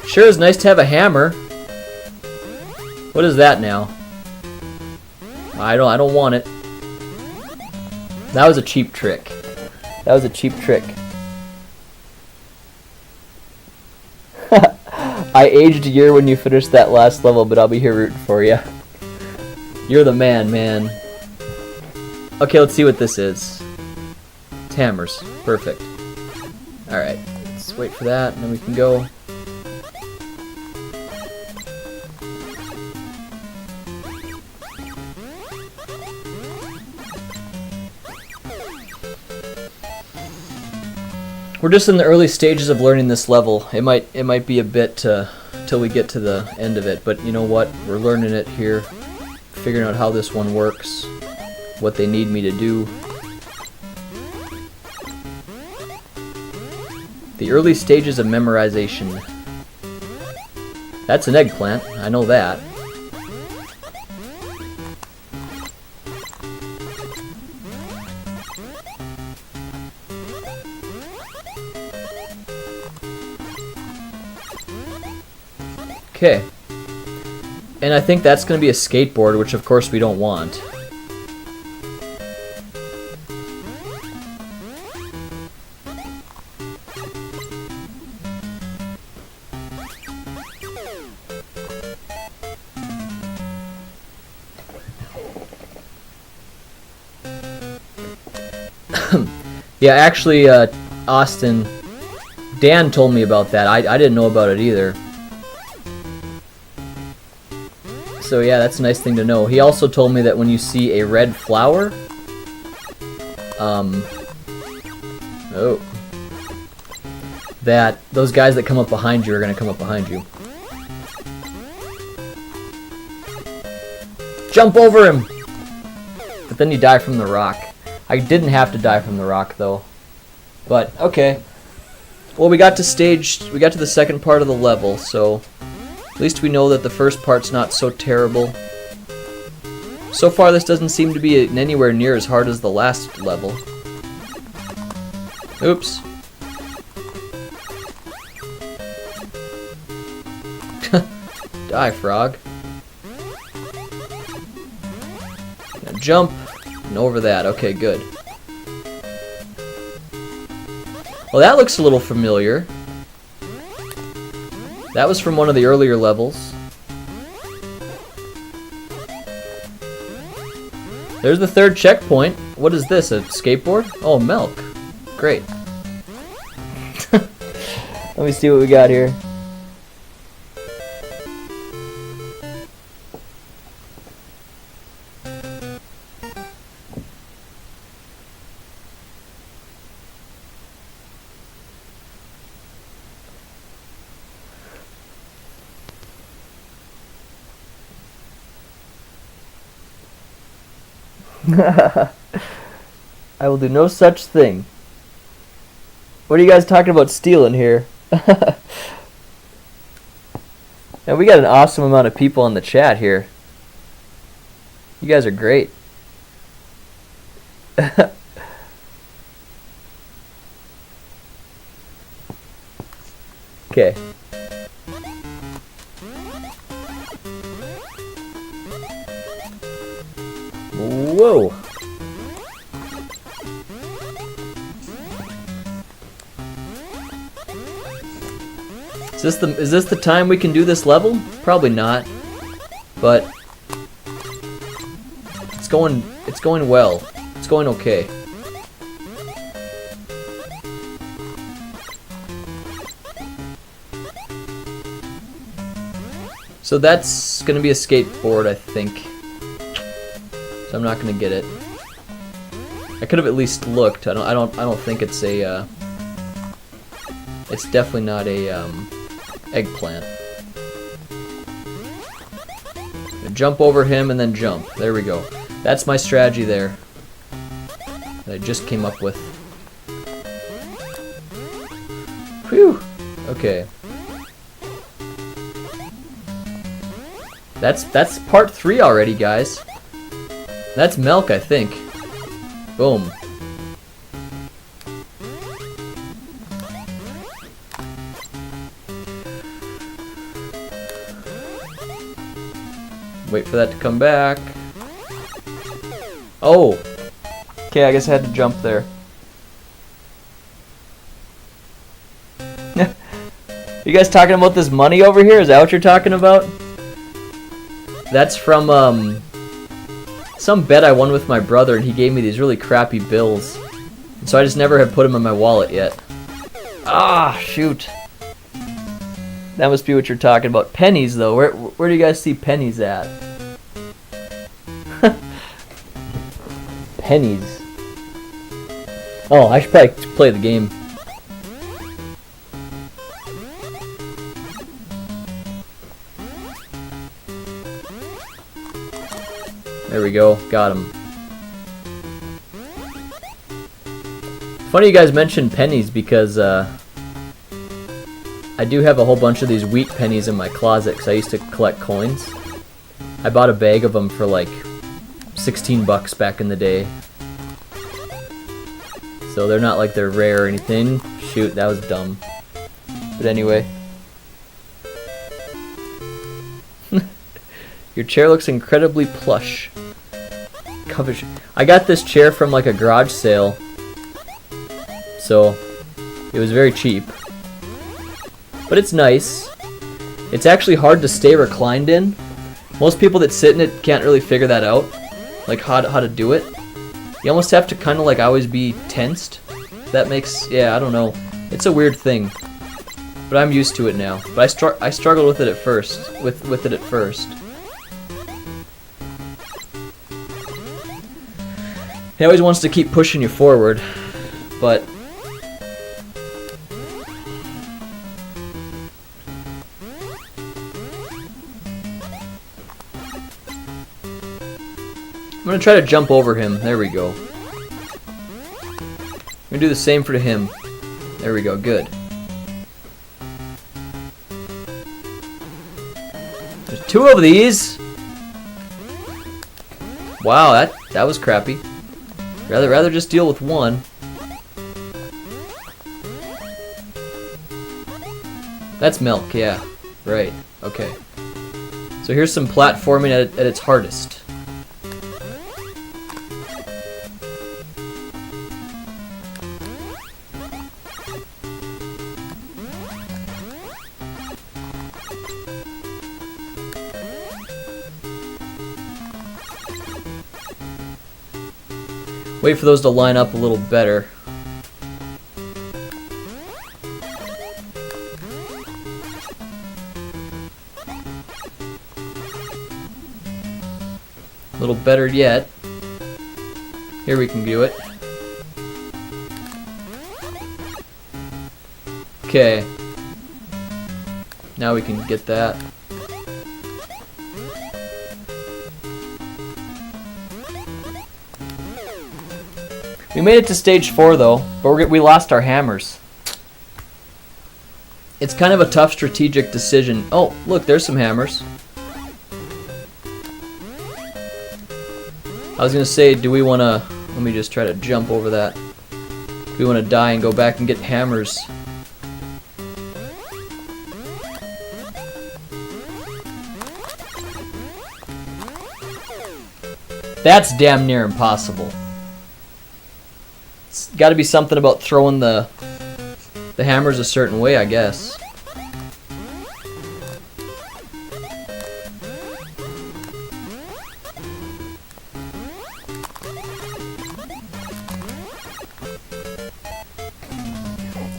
Sure is nice to have a hammer. What is that now? I don't want it. That was a cheap trick. That was a cheap trick. I aged a year when you finished that last level, but I'll be here rooting for you. You're the man, man. Okay, let's see what this is. It's hammers. Perfect. Alright, let's wait for that, and then we can go. We're just in the early stages of learning this level. It might be a bit till we get to the end of it, but you know what? We're learning it here, figuring out how this one works, what they need me to do. The early stages of memorization. That's an eggplant. I know that. Okay. And I think that's going to be a skateboard, which of course we don't want. Yeah, actually, Austin, Dan told me about that. I didn't know about it either. So yeah, that's a nice thing to know. He also told me that when you see a red flower, that those guys that come up behind you are going to come up behind you. Jump over him! But then you die from the rock. I didn't have to die from the rock, though. But, okay. Well, we got to the second part of the level, so at least we know that the first part's not so terrible. So far, this doesn't seem to be anywhere near as hard as the last level. Oops. Die, frog. Now jump. And over that. Okay, good. Well, that looks a little familiar. That was from one of the earlier levels. There's the third checkpoint. What is this, a skateboard? Oh, milk. Great. Let me see what we got here. I will do no such thing. What are you guys talking about stealing here? And we got an awesome amount of people in the chat here. You guys are great. Okay. Whoa. Is this the time we can do this level? Probably not. But it's going well. It's going okay. So that's gonna be a skateboard, I think. So I'm not gonna get it. I could have at least looked. I don't think it's a. It's definitely not a eggplant. Jump over him and then jump. There we go. That's my strategy there. That I just came up with. Whew. Okay. That's part 3 already, guys. That's milk, I think. Boom. Wait for that to come back. Oh! Okay, I guess I had to jump there. You guys talking about this money over here? Is that what you're talking about? That's from, some bet I won with my brother, and he gave me these really crappy bills. And so I just never have put them in my wallet yet. Ah, shoot. That must be what you're talking about. Pennies, though. Where do you guys see pennies at? Pennies. Oh, I should probably play the game. There we go. Got him. Funny you guys mentioned pennies because I do have a whole bunch of these wheat pennies in my closet because I used to collect coins. I bought a bag of them for like 16 bucks back in the day. So they're not like they're rare or anything. Shoot, that was dumb. But anyway. Your chair looks incredibly plush. Coverage. I got this chair from like a garage sale. So it was very cheap. But it's nice. It's actually hard to stay reclined in. Most people that sit in it can't really figure that out. Like how to do it. You almost have to kind of like always be tensed. That makes, yeah, I don't know. It's a weird thing. But I'm used to it now. But I struggled with it at first. With it at first. He always wants to keep pushing you forward. But I'm gonna try to jump over him. There we go. I'm gonna do the same for him. There we go. Good. There's 2 of these. Wow, that was crappy. Rather just deal with 1. That's milk. Yeah. Right. Okay. So here's some platforming at its hardest. Wait for those to line up a little better. A little better yet. Here we can do it. Okay. Now we can get that. We made it to stage 4 though, but we lost our hammers. It's kind of a tough strategic decision. Oh, look, there's some hammers. I was gonna say, do we wanna... Let me just try to jump over that. Do we wanna die and go back and get hammers? That's damn near impossible. It's got to be something about throwing the hammers a certain way, I guess.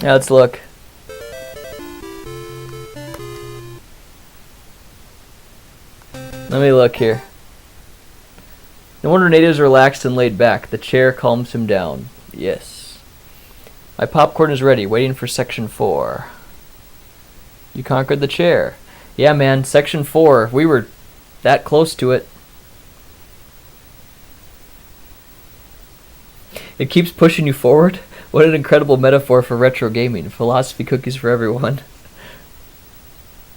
Yeah, let's look. Let me look here. No wonder natives are relaxed and laid back. The chair calms him down. Yes. My popcorn is ready, waiting for section 4. You conquered the chair. Yeah, man, section 4. We were that close to it. It keeps pushing you forward? What an incredible metaphor for retro gaming. Philosophy cookies for everyone.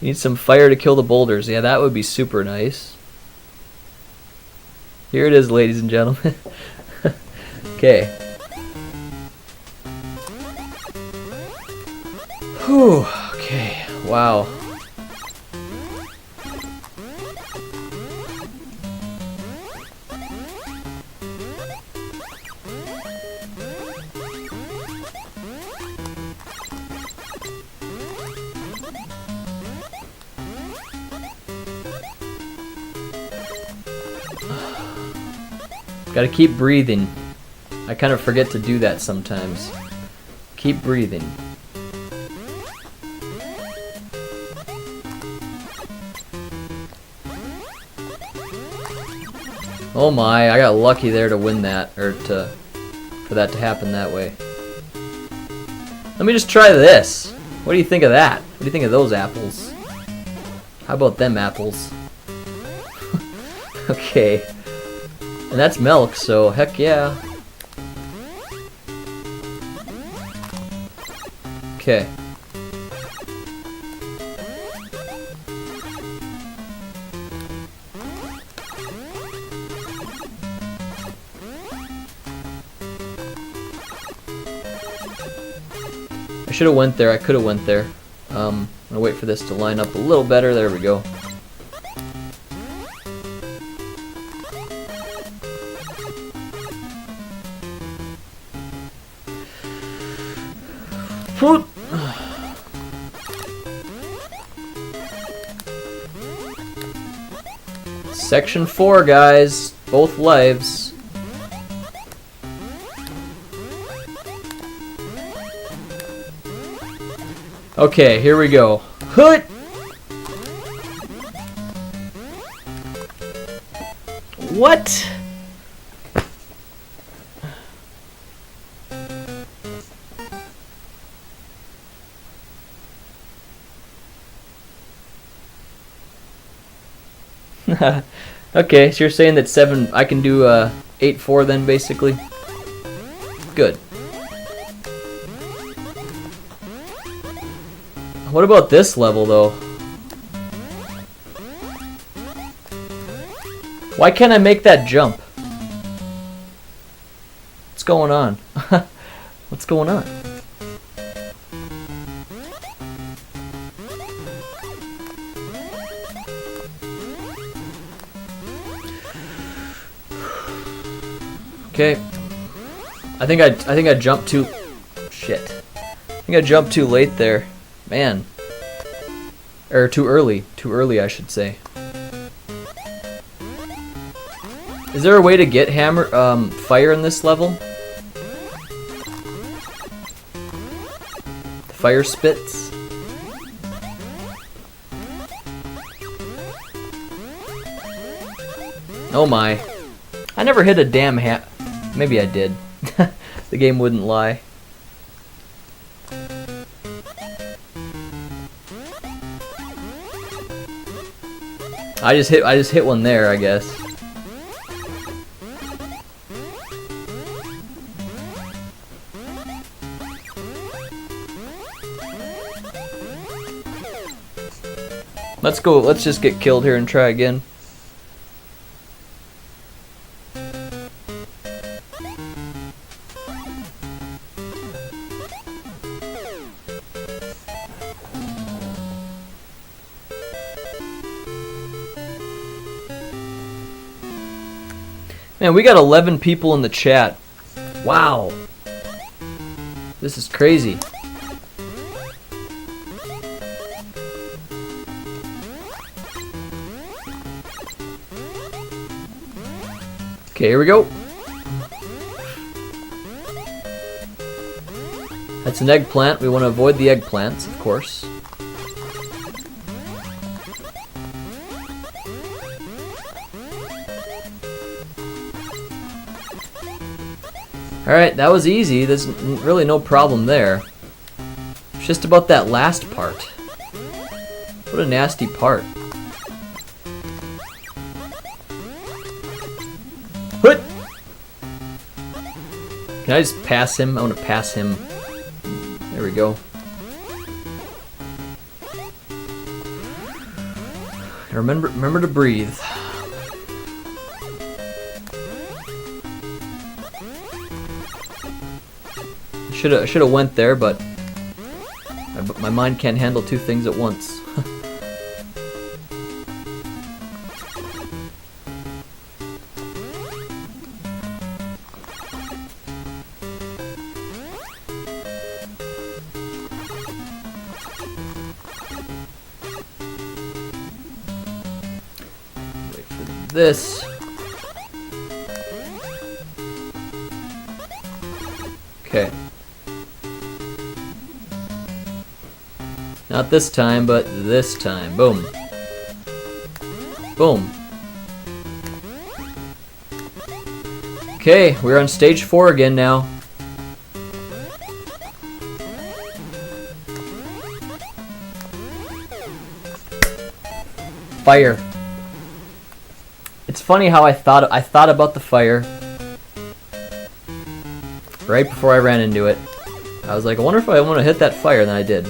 You need some fire to kill the boulders. Yeah, that would be super nice. Here it is, ladies and gentlemen. Okay. Whew. Okay. Wow. Gotta keep breathing. I kind of forget to do that sometimes. Keep breathing. Oh my, I got lucky there to win that, or for that to happen that way. Let me just try this. What do you think of that? What do you think of those apples? How about them apples? Okay. And that's milk, so heck yeah. Okay. should have went there. I could have went there. I'm gonna wait for this to line up a little better. There we go. Whoop. Section 4, guys. Both lives. Okay, here we go. Hoot! What? Okay, so you're saying that 7, I can do 8-4 then, basically? Good. What about this level, though? Why can't I make that jump? What's going on? What's going on? Okay. I think I jumped too... Shit. I think I jumped too late there. Man. Or too early. Too early, I should say. Is there a way to get fire in this level? The fire spits? Oh my. I never hit a damn Maybe I did. The game wouldn't lie. I just hit one there, I guess. Let's go. Let's just get killed here and try again. Man, we got 11 people in the chat. Wow. This is crazy. Okay, here we go. That's an eggplant. We want to avoid the eggplants, of course. Alright, that was easy. There's really no problem there. It's just about that last part. What a nasty part. What? Can I just pass him? I want to pass him. There we go. Remember to breathe. Should have went there, but my mind can't handle two things at once. Wait for this. Okay. Not this time, but this time. Boom. Boom. Okay, we're on stage 4 again now. Fire. It's funny how I thought about the fire right before I ran into it. I was like, I wonder if I want to hit that fire, and then I did.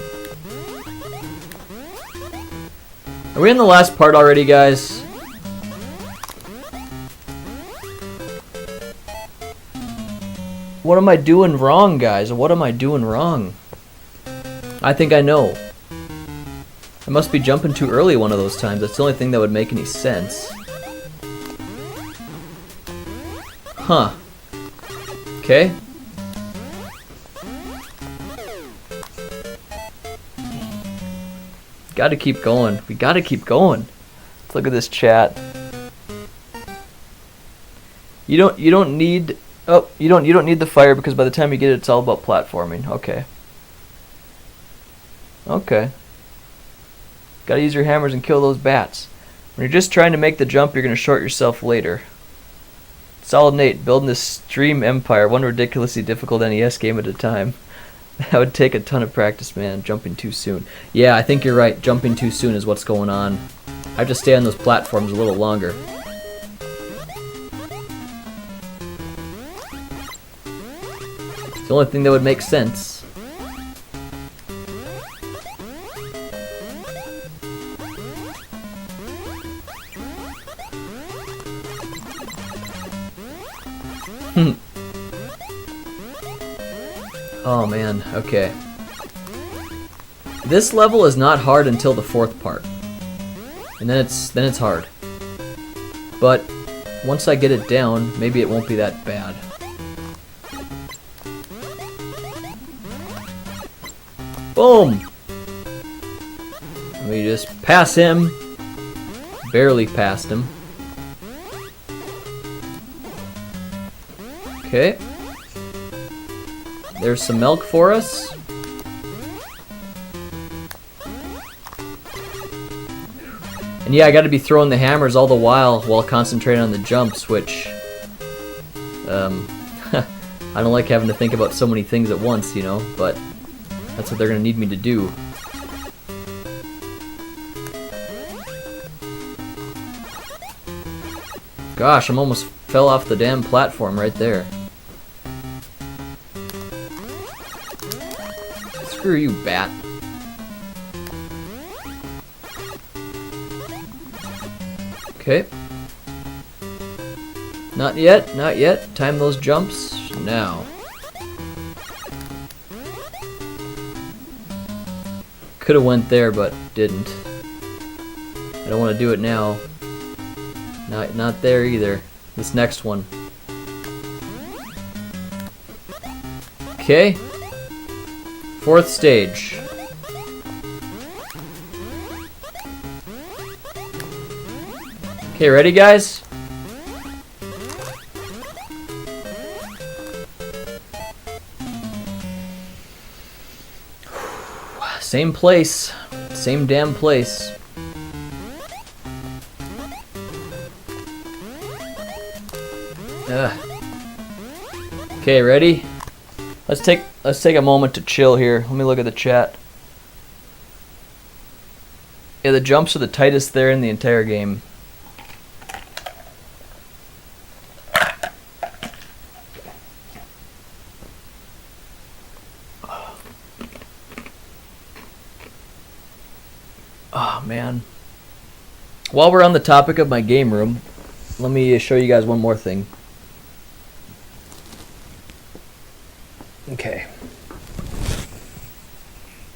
Are we in the last part already, guys? What am I doing wrong, guys? What am I doing wrong? I think I know. I must be jumping too early one of those times. That's the only thing that would make any sense. Huh. Okay. Gotta keep going. We gotta keep going. Let's look at this chat. You don't need you don't need the fire because by the time you get it it's all about platforming. Okay. Okay. Gotta use your hammers and kill those bats. When you're just trying to make the jump, you're gonna short yourself later. Solid Nate, building this stream empire, one ridiculously difficult NES game at a time. That would take a ton of practice, man. Jumping too soon. Yeah, I think you're right. Jumping too soon is what's going on. I have to stay on those platforms a little longer. It's the only thing that would make sense. Oh man, okay. This level is not hard until the fourth part. And then it's hard. But once I get it down, maybe it won't be that bad. Boom! We just pass him. Barely passed him. Okay. There's some milk for us. And yeah, I gotta be throwing the hammers all the while concentrating on the jumps, which I don't like having to think about so many things at once, you know, but that's what they're gonna need me to do. Gosh, I almost fell off the damn platform right there. Screw you, bat. Okay. Not yet, not yet. Time those jumps now. Could have went there, but didn't. I don't want to do it now. Not there either. This next one. Okay. Fourth stage. Okay, ready guys? Same place. Same damn place. Ugh. Okay, ready? Let's take a moment to chill here. Let me look at the chat. Yeah, the jumps are the tightest there in the entire game. Oh man. While we're on the topic of my game room, let me show you guys one more thing. Okay.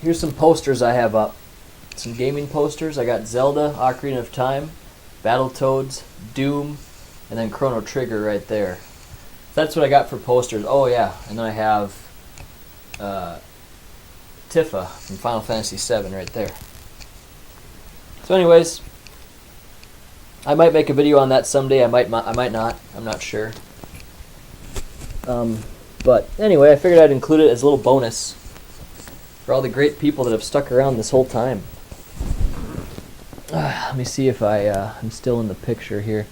Here's some posters I have up. Some gaming posters. I got Zelda, Ocarina of Time, Battletoads, Doom, and then Chrono Trigger right there. So that's what I got for posters. Oh yeah, and then I have Tifa from Final Fantasy VII right there. So anyways, I might make a video on that someday. I might not. I'm not sure. But anyway, I figured I'd include it as a little bonus for all the great people that have stuck around this whole time. Let me see if I'm still in the picture here.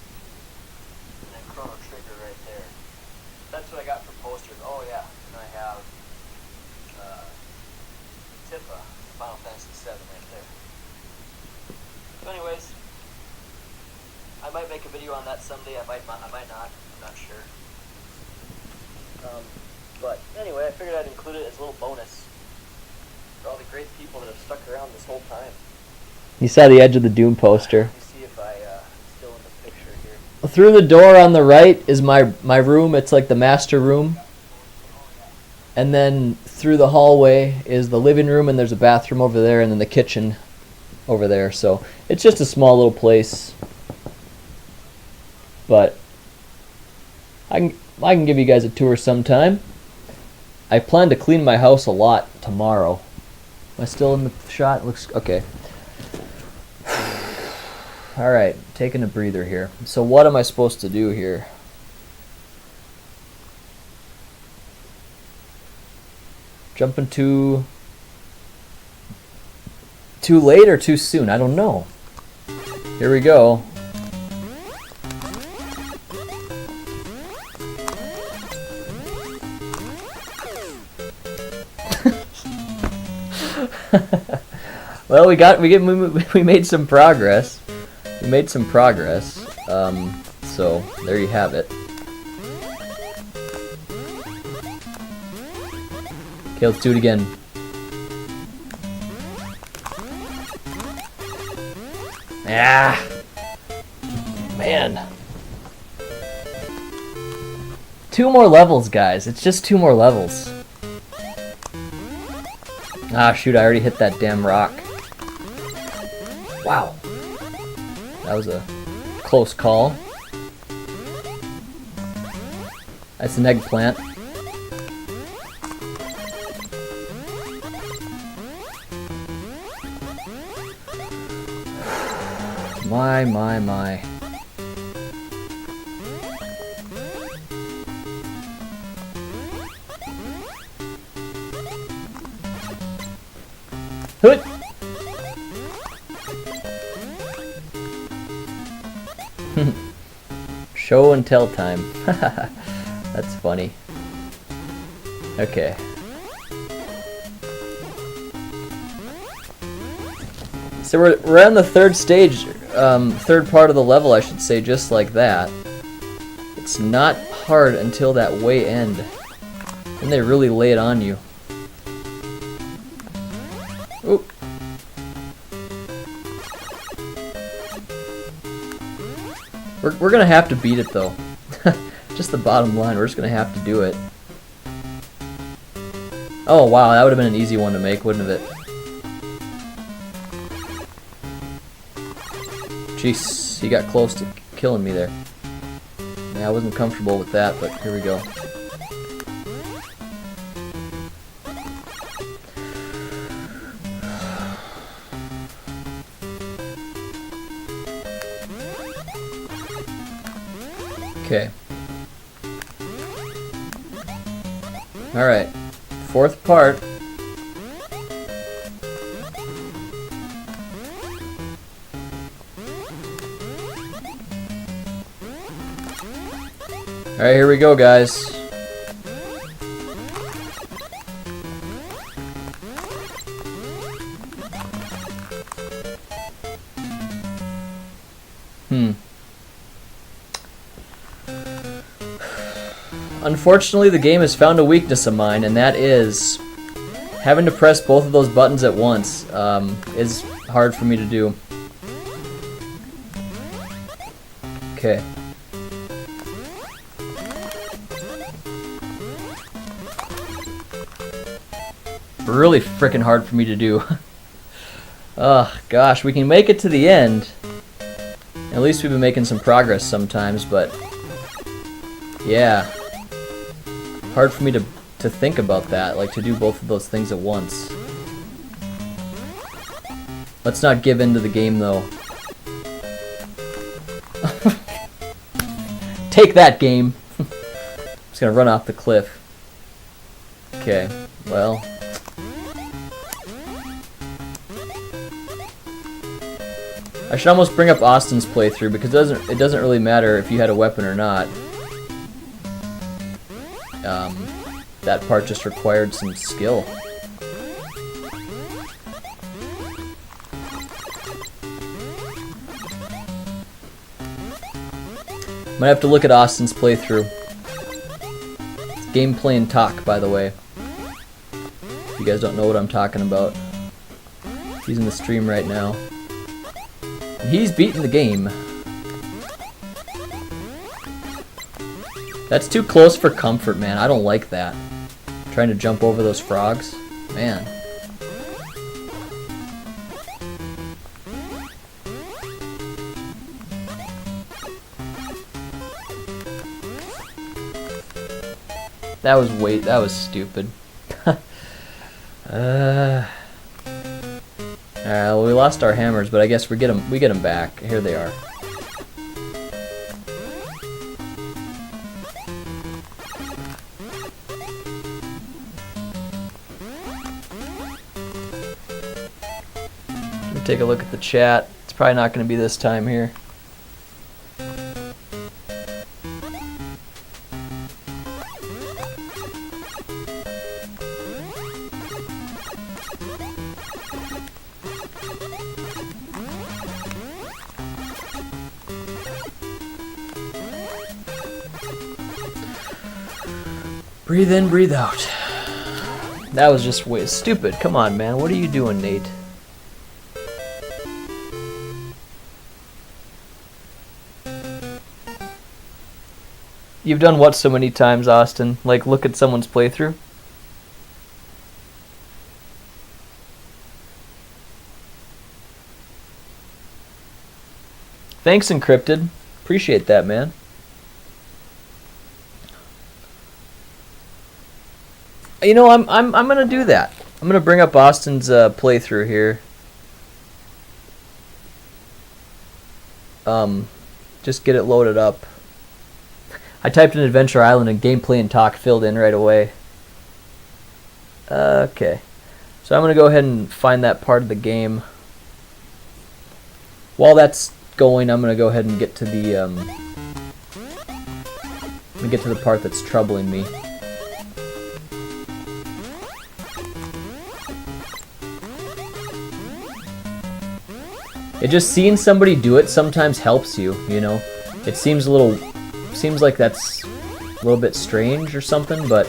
And then Chrono Trigger right there. That's what I got for posters. Oh yeah, and I have Tifa, Final Fantasy VII right there. So anyways, I might make a video on that someday. I might not. I'm not sure. But anyway, I figured I'd include it as a little bonus for all the great people that have stuck around this whole time. You saw the edge of the Doom poster. Let me see if I'm still in the picture here. Through the door on the right is my room. It's like the master room. And then through the hallway is the living room, and there's a bathroom over there, and then the kitchen over there. So it's just a small little place. But I can give you guys a tour sometime. I plan to clean my house a lot tomorrow. Am I still in the shot? Looks okay. Alright, taking a breather here. So what am I supposed to do here? Jumping too late or too soon? I don't know. Here we go. Well, we made some progress. We made some progress. So there you have it. Okay, let's do it again. Ah, man. 2 more levels, guys. It's just 2 more levels. Ah, shoot, I already hit that damn rock. Wow. That was a close call. That's an eggplant. My. Hoot! Show and tell time. That's funny. Okay. So we're on the third stage, third part of the level, I should say, just like that. It's not hard until that way end. Then they really lay it on you. Oop. We're gonna have to beat it though. Just the bottom line, we're just gonna have to do it. Oh wow, that would have been an easy one to make, wouldn't it? Jeez, he got close to killing me there. Yeah, I wasn't comfortable with that, but here we go. Okay. Alright. 4th part. Alright, here we go, guys. Unfortunately, the game has found a weakness of mine, and that is having to press both of those buttons at once is hard for me to do. Okay. Really freaking hard for me to do. Oh gosh, we can make it to the end. At least we've been making some progress sometimes, but yeah. Hard for me to think about that, like to do both of those things at once. Let's not give in to the game though. Take that, game. I'm just gonna run off the cliff. Okay, well. I should almost bring up Austin's playthrough because it doesn't really matter if you had a weapon or not. That part just required some skill. Might have to look at Austin's playthrough. It's gameplay and talk, by the way. If you guys don't know what I'm talking about. He's in the stream right now. And he's beaten the game. That's too close for comfort, man. I don't like that. Trying to jump over those frogs. Man. That was stupid. Alright, well, we lost our hammers, but I guess we get them back. Here they are. Take a look at the chat. It's probably not going to be this time here. Breathe in, breathe out. That was just way stupid. Come on, man. What are you doing, Nate? You've done what so many times, Austin? Like, look at someone's playthrough? Thanks, Encrypted. Appreciate that, man. You know, I'm gonna do that. I'm gonna bring up Austin's playthrough here. Just get it loaded up. I typed in Adventure Island and gameplay and talk filled in right away. Okay. So I'm going to go ahead and find that part of the game. While that's going, I'm going to go ahead and get to the part that's troubling me. It just seeing somebody do it sometimes helps you, you know. It seems like that's a little bit strange or something, but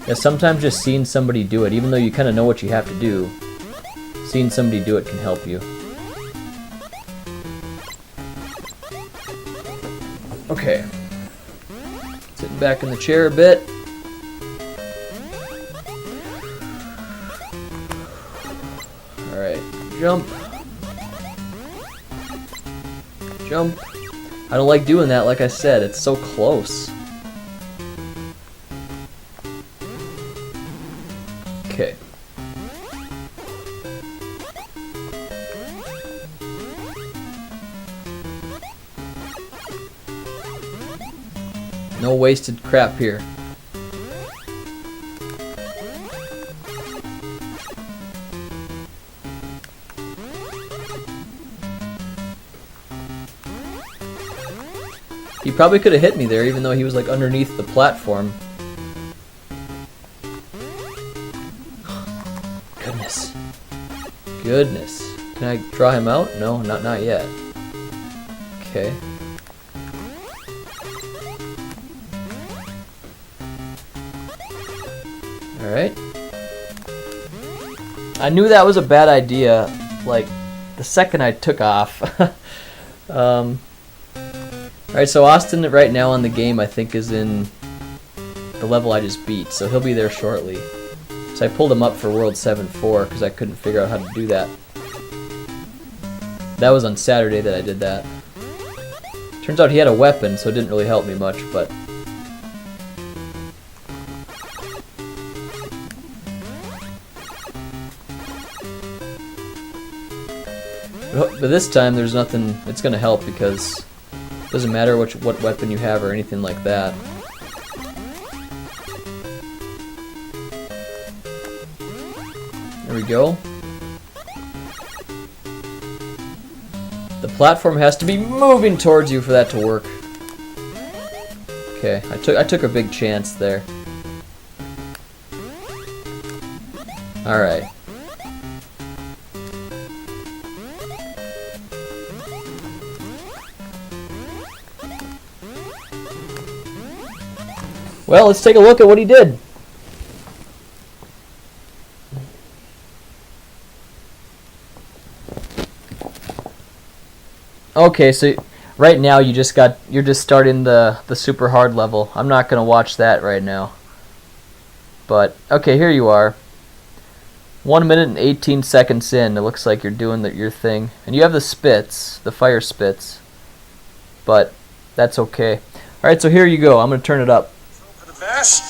yeah, sometimes just seeing somebody do it, even though you kind of know what you have to do, seeing somebody do it can help you. Okay. Sitting back in the chair a bit. Alright, jump. Jump. I don't like doing that, like I said, it's so close. Okay. No wasted crap here. He probably could have hit me there, even though he was like underneath the platform. Goodness. Goodness. Can I draw him out? No, not yet. Okay. Alright. I knew that was a bad idea, like, the second I took off. Alright, so Austin right now on the game I think is in the level I just beat, so he'll be there shortly. So I pulled him up for World 7-4 because I couldn't figure out how to do that. That was on Saturday that I did that. Turns out he had a weapon, so it didn't really help me much, but... But this time there's nothing, it's going to help because it doesn't matter what weapon you have or anything like that. There we go. The platform has to be moving towards you for that to work. Okay, I took a big chance there. Alright. Well, let's take a look at what he did. Okay, so right now you're just starting the super hard level. I'm not gonna watch that right now. But, okay, here you are. 1 minute and 18 seconds in. It looks like you're doing your thing. And you have the spits, the fire spits. But that's okay. Alright, so here you go. I'm going to turn it up. For the best.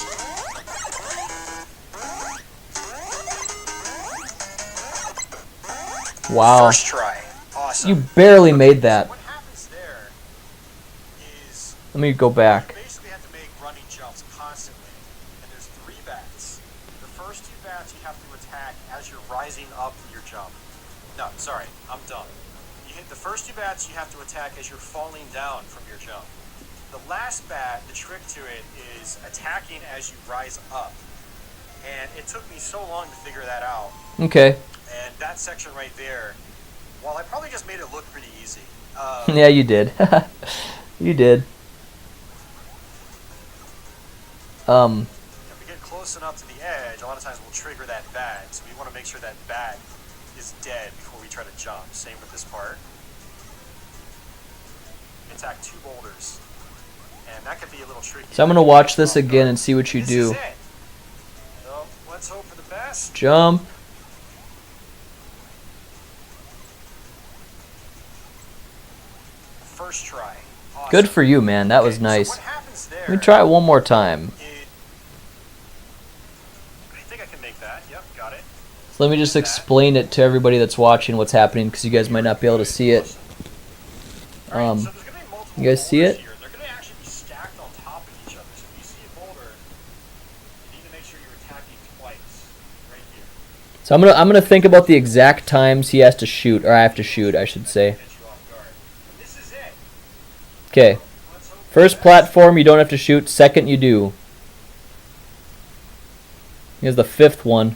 Wow. First try. Awesome. You barely made that. What happens there is Let me go back. you basically have to make running jumps constantly. And there's 3 bats. The first 2 bats you have to attack as you're rising up your jump. No, sorry, I'm dumb. You hit the first 2 bats you have to attack as you're falling down from your jump. The last bat, the trick to it is attacking as you rise up. And it took me so long to figure that out. Okay. And that section right there, well, I probably just made it look pretty easy. Yeah, you did. You did. If we get close enough to the edge, a lot of times we'll trigger that bat. So we want to make sure that bat is dead before we try to jump. Same with this part. Attack 2 boulders. And that could be a little tricky. So I'm going to watch this again and see what you do. This is it. So let's hope for the best. Jump. First try. Awesome. Good for you, man. That was Okay, nice. So what happens there? Let me try it one more time. I think I can make that. Yep, got it. So let me just explain it to everybody that's watching what's happening, because you guys might not be able to see it. Alright, so there's gonna be multiple You guys see boulders it? here. They're going to actually be stacked on top of each other. So if you see a boulder, you need to make sure you're attacking twice. Right here. So I'm gonna think about the exact times he has to shoot, or I have to shoot, I should say. Catch you off guard. And this is it. Okay. Let's hope for First the best. platform, you don't have to shoot. Second, you do. Here's the 5th one.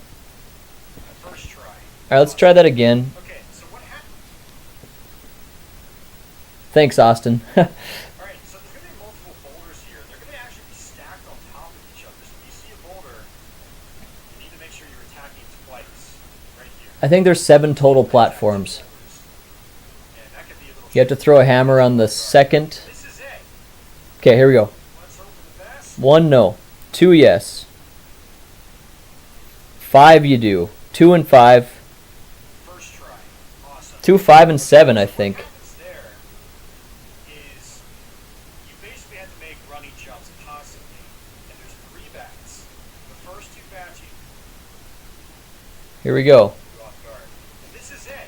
First try. Alright, let's try that again. Okay, so what happened? Thanks, Austin. Alright, so there's going to be multiple boulders here. They're going to actually be stacked on top of each other. So if you see a boulder, you need to make sure you're attacking twice. Right here. I think there's 7 total platforms. And that could be a little You have to throw a hammer on the second. This is it. Okay, here we go. Let's hope for the best. 1, no. 2, yes. 5, you do. 2 and 5. First try. Awesome. 2, 5, and 7, I think. What happens there is you basically have to make running jumps constantly, and there's 3 bats. The first 2 bats you Here we go. off guard. And this is it.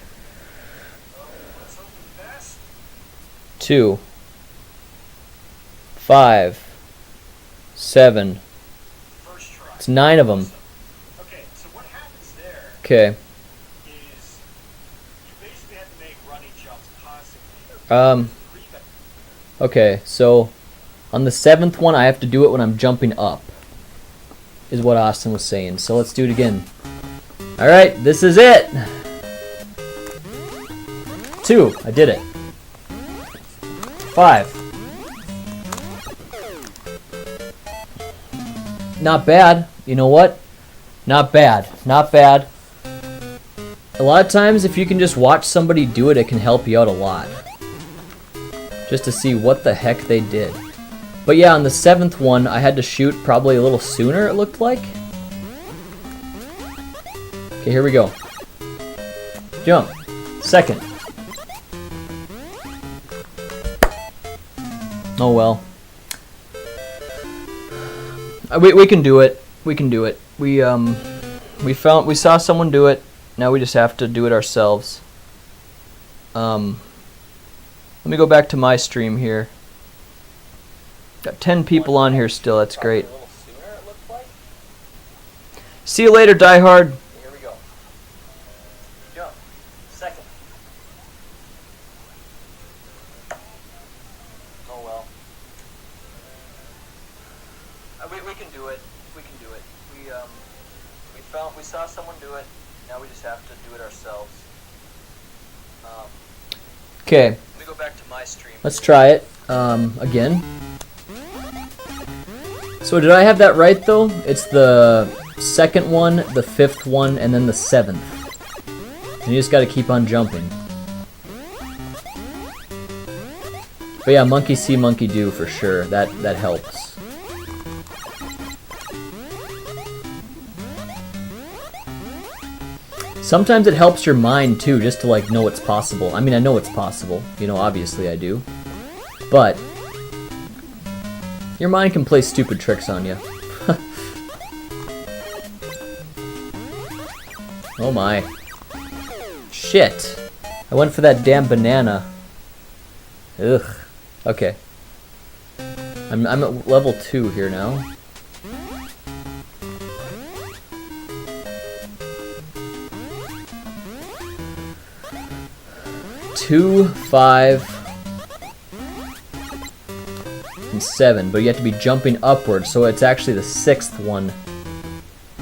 So let's hope for the best. 2, 5, 7. First try. It's 9 of them. Okay, so what happens there Okay. is you basically have to make running jumps constantly. 3 bats. Okay, so on the 7th one, I have to do it when I'm jumping up, is what Austin was saying. So let's do it again. Alright, this is it! 2, I did it. 5. Not bad. You know what? Not bad. Not bad. A lot of times, if you can just watch somebody do it, it can help you out a lot. Just to see what the heck they did. But yeah, on the 7th one, I had to shoot probably a little sooner, it looked like. Okay, here we go. Jump. Second. Oh well. We can do it. We can do it. We saw someone do it. Now we just have to do it ourselves. Let me go back to my stream here. Got 10 people on here still. That's great. A little sooner, it looks like. See you later, Die Hard. Here we go. Jump. Second. Oh well. We can do it. We can do it. We saw someone do it. Now we just have to do it ourselves. Okay, Let me go back to my stream. let's try it again. So did I have that right though? It's the 2nd one, the 5th one, and then the 7th. And you just got to keep on jumping. But yeah, monkey see, monkey do for sure. That helps. Sometimes it helps your mind too, just to like know it's possible. I mean, I know it's possible, you know, obviously I do. But your mind can play stupid tricks on you. Oh my. Shit. I went for that damn banana. Ugh. Okay. I'm at level 2 here now. Two, 5, and 7, but you have to be jumping upward, so it's actually the 6th one.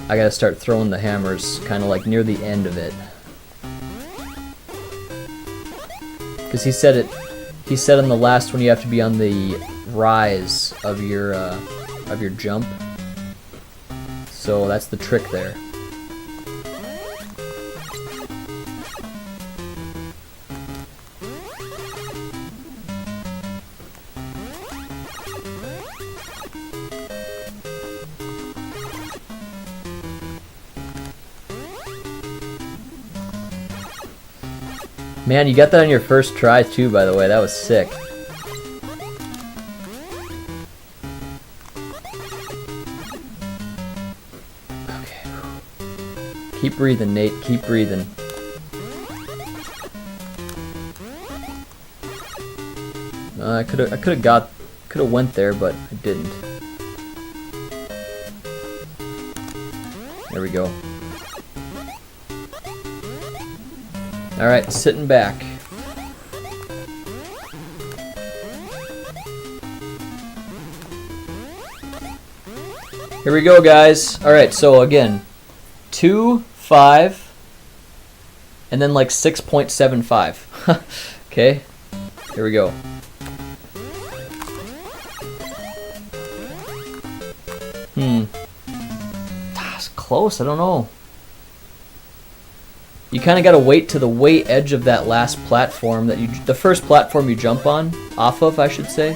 I gotta start throwing the hammers kind of like near the end of it. Because he said on the last one you have to be on the rise of your jump. So that's the trick there. Man, you got that on your first try too, by the way. That was sick. Okay. Keep breathing, Nate. Keep breathing. I could have went there, but I didn't. There we go. Alright, sitting back. Here we go, guys. Alright, so again, 2, 5, and then like 6.75. Okay, here we go. That's close, I don't know. You kind of got to wait to the way edge of that last platform that the first platform you jump on, off of, I should say.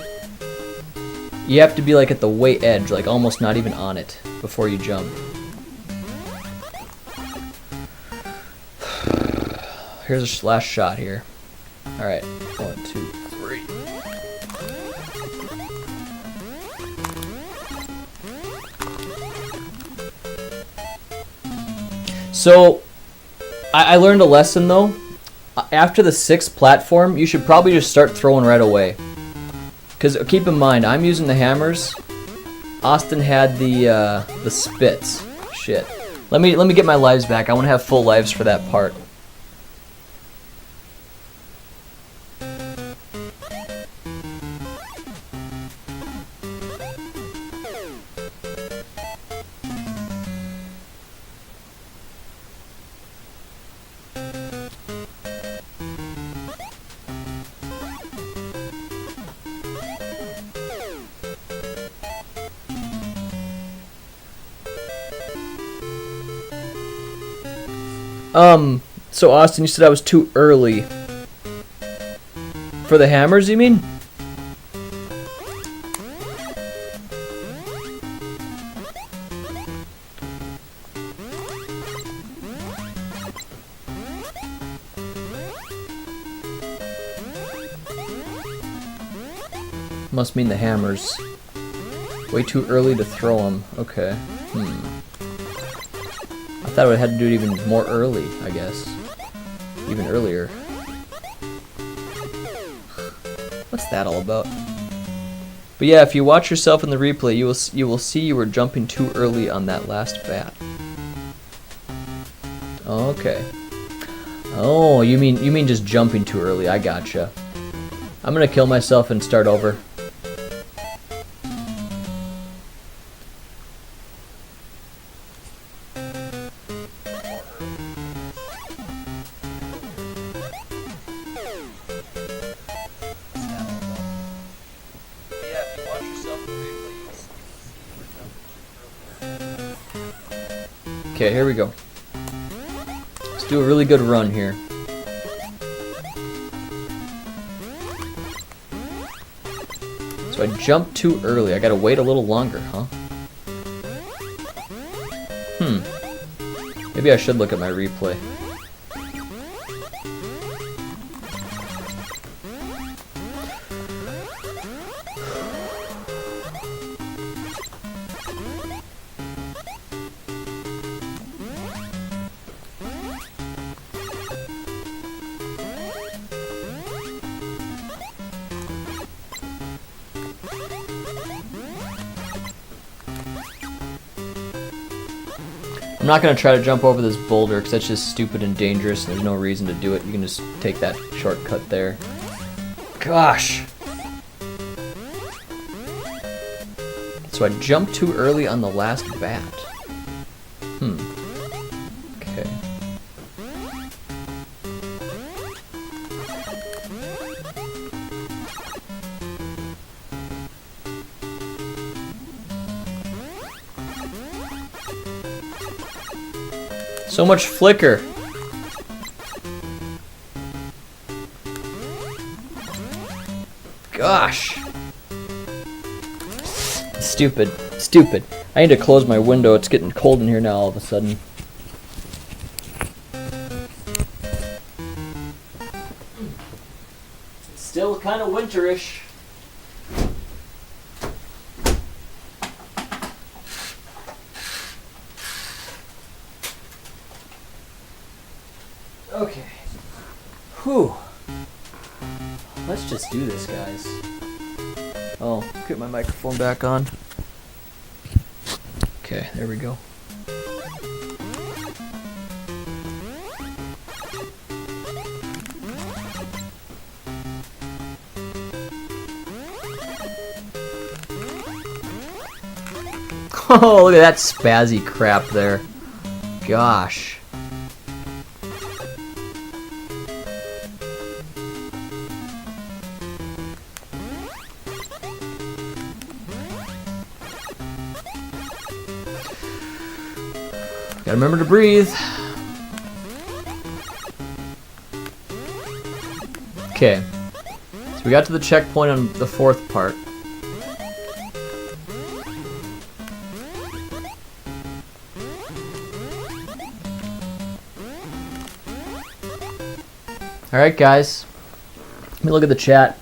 You have to be like at the way edge, like almost not even on it before you jump. Here's a last shot here. All right, 1, 2, 3. So I learned a lesson though. After the 6th platform, you should probably just start throwing right away. Because keep in mind, I'm using the hammers. Austin had the spits. Shit. Let me get my lives back. I want to have full lives for that part. So Austin, you said I was too early. For the hammers, you mean? Must mean the hammers. Way too early to throw them. Okay. I thought I would have had to do it even more early, I guess. Even earlier. What's that all about? But yeah, if you watch yourself in the replay, you will see you were jumping too early on that last bat. Okay. Oh, you mean just jumping too early. I gotcha. I'm gonna kill myself and start over. Okay, here we go. Let's do a really good run here. So I jumped too early. I gotta wait a little longer, huh? Maybe I should look at my replay. not going to try to jump over this boulder because that's just stupid and dangerous and there's no reason to do it. You can just take that shortcut there. Gosh. So I jumped too early on the last bat. Okay. So much flicker. Gosh. Stupid. Stupid. I need to close my window. It's getting cold in here now all of a sudden. It's still kind of winterish. Okay. Whew. Let's just do this, guys. Oh, get my microphone back on. Okay, there we go. Oh, look at that spazzy crap there. Gosh. Gotta remember to breathe. Okay. So we got to the checkpoint on the fourth part. Alright guys. Let me look at the chat.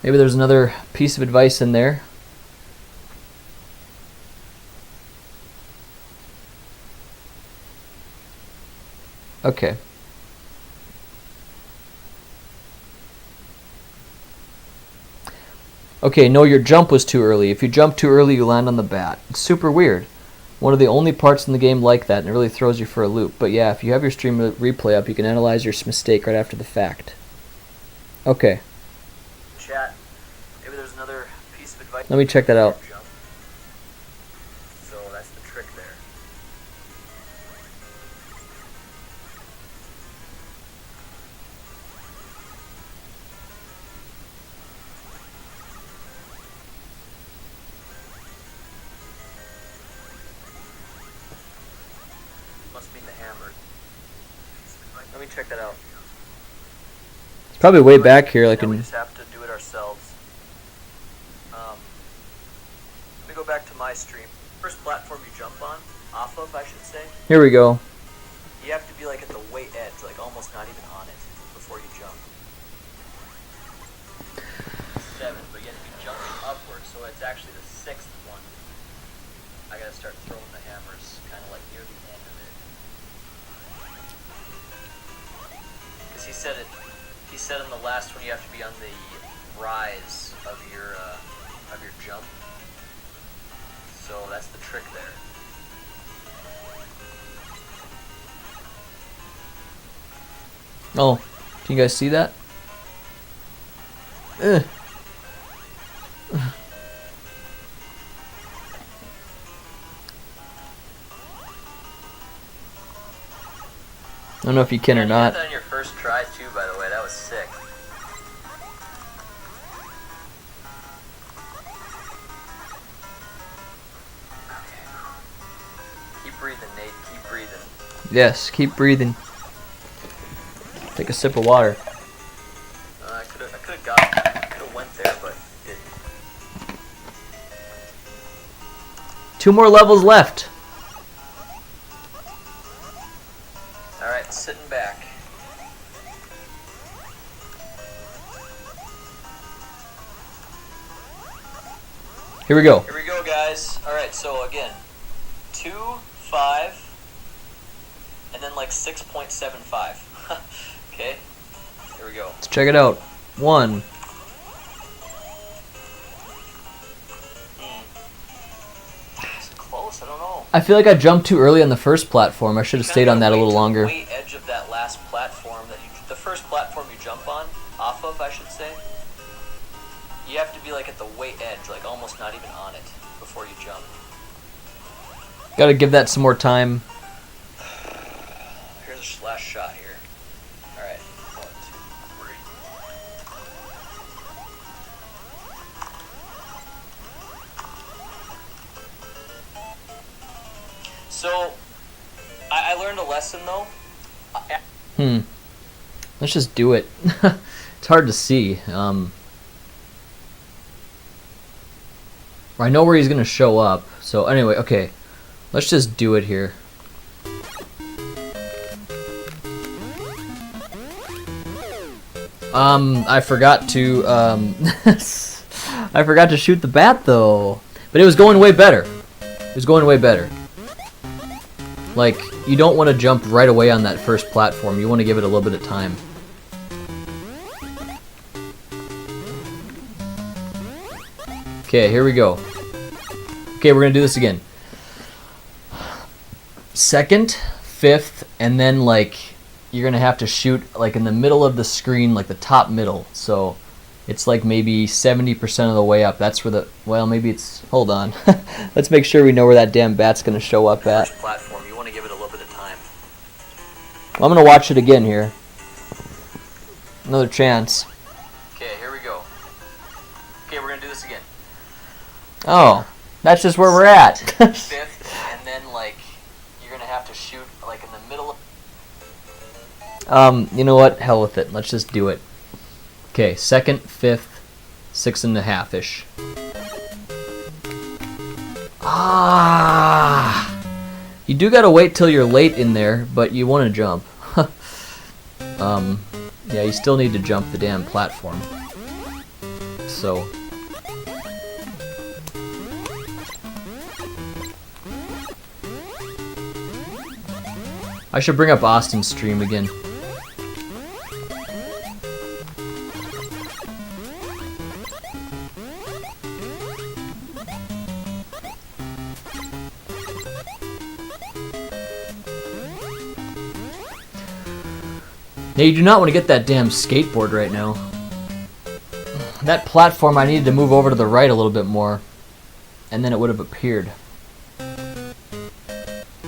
Maybe there's another piece of advice in there. Okay. Okay, no, your jump was too early. If you jump too early, you land on the bat. It's super weird. One of the only parts in the game like that, and it really throws you for a loop. But yeah, if you have your stream replay up, you can analyze your mistake right after the fact. Okay. Chat. Maybe there's another piece of advice. Let me check that out. So that's the trick there. Must mean the hammer. Let me check that out. It's probably way back here. Like Now we in. just have to do it ourselves. Let me go back to my stream. First platform you jump on, off of, I should say. Here we go. You have to be like at the way edge, like almost not even on it before you jump. 7, but you have to be jumping upwards, so it's actually the 6th one. I gotta start throwing the hammers kind of like near the end of it. Because he said in the last one you have to be on the rise of your jump. So that's the trick there. Oh, can you guys see that? Ugh. I don't know if you can or You not. did that on your first try too, by the way. That was sick. Okay. Keep breathing, Nate. Keep breathing. Yes, keep breathing. Take a sip of water. I could have went there, but didn't. 2 more levels left. All right, sitting back. Here we go. Here we go, guys. All right, so again, 2, 5, and then like 6.75. Okay, here we go. Let's check it out. 1. It's close, I don't know. I feel like I jumped too early on the first platform. I should have stayed on that a little longer. Way edge of that last platform the first platform you jump on, off of, I should say. You have to be like at the way edge, like almost not even on it before you jump. Gotta give that some more time. Here's a last shot here. All right, 1, 2, 3. So, I learned a lesson though. Let's just do it. It's hard to see. I know where he's gonna show up. So anyway, okay. Let's just do it here. I forgot to I forgot to shoot the bat though. But it was going way better. It was going way better. Like, you don't want to jump right away on that first platform. You want to give it a little bit of time. Okay, here we go. Okay, we're gonna do this again. Second, fifth, and then like you're gonna have to shoot like in the middle of the screen, like the top middle. So it's like maybe 70% of the way up. That's where the, well, maybe it's, hold on. Let's make sure we know where that damn bat's gonna show up at. First platform, you want to give it a little bit of time. Well, I'm gonna watch it again here. Another chance. Okay, here we go. Okay, we're gonna do this again. Oh, that's just where we're at. Fifth, and then like you're gonna have to shoot like in the middle of. You know what? Hell with it. Let's just do it. Okay, second, fifth, 6.5-ish. Ah! You do gotta wait till you're late in there, but you want to jump. Yeah, you still need to jump the damn platform. So. I should bring up Austin's stream again. Now you do not want to get that damn skateboard right now. That platform, I needed to move over to the right a little bit more, and then it would have appeared.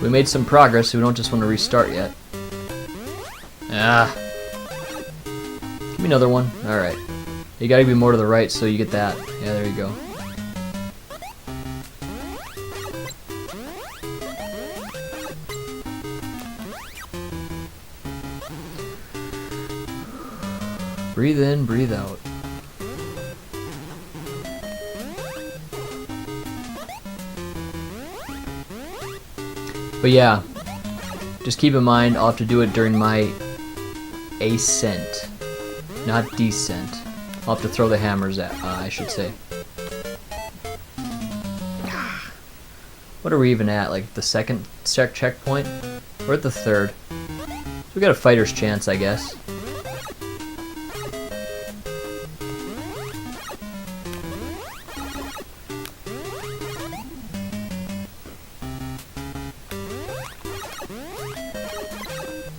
We made some progress, so we don't just want to restart yet. Ah. Give me another one. Alright. You gotta be more to the right so you get that. Yeah, there you go. Breathe in, breathe out. But yeah, just keep in mind I'll have to do it during my ascent, not descent. I'll have to throw the hammers at, I should say. What are we even at? Like the second checkpoint? We're at the third. So we got a fighter's chance, I guess.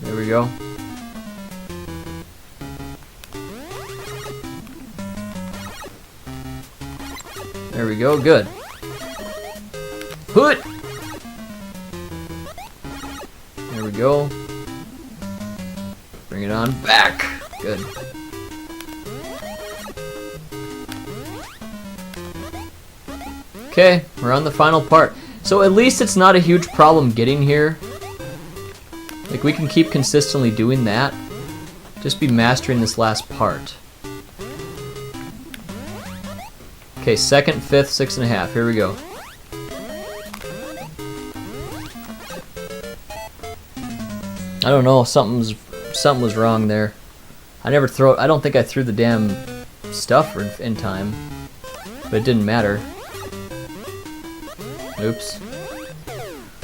There we go. There we go, good. Hoot! There we go. Bring it on back. Good. Okay, we're on the final part. So at least it's not a huge problem getting here. Like, we can keep consistently doing that. Just be mastering this last part. Okay, second, fifth, 6.5. Here we go. I don't know, something was wrong there. I don't think I threw the damn stuff in time. But it didn't matter. Oops.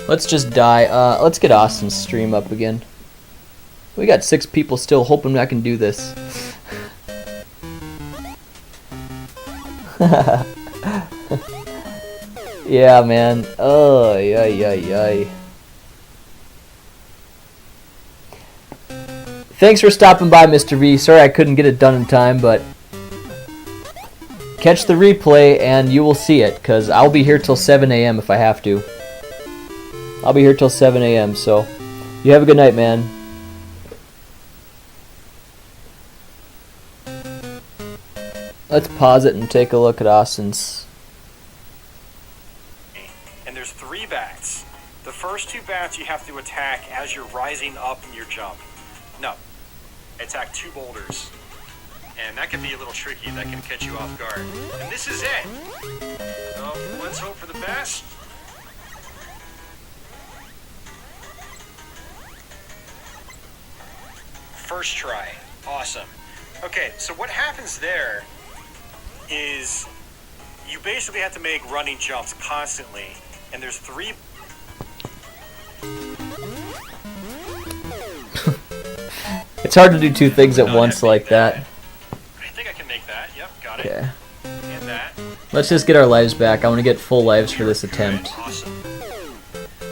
Let's just die. Let's get Austin's stream up again. We got 6 people still hoping I can do this. Yeah, man. Oh, yay. Thanks for stopping by, Mr. V. Sorry I couldn't get it done in time, but catch the replay and you will see it, because I'll be here till 7 a.m. if I have to. I'll be here till 7 a.m., so you have a good night, man. Let's pause it and take a look at Austin's. And there's 3 bats. The first 2 bats you have to attack as you're rising up in your jump. No, attack 2 boulders. And that can be a little tricky. That can catch you off guard. And this is it. So let's hope for the best. First try. Awesome. Okay, so what happens there is you basically have to make running jumps constantly. And there's 3... It's hard to do 2 things at once like that. I think I can make that. Yep, got it. Okay. And that. Let's just get our lives back. I want to get full lives for this attempt. Awesome.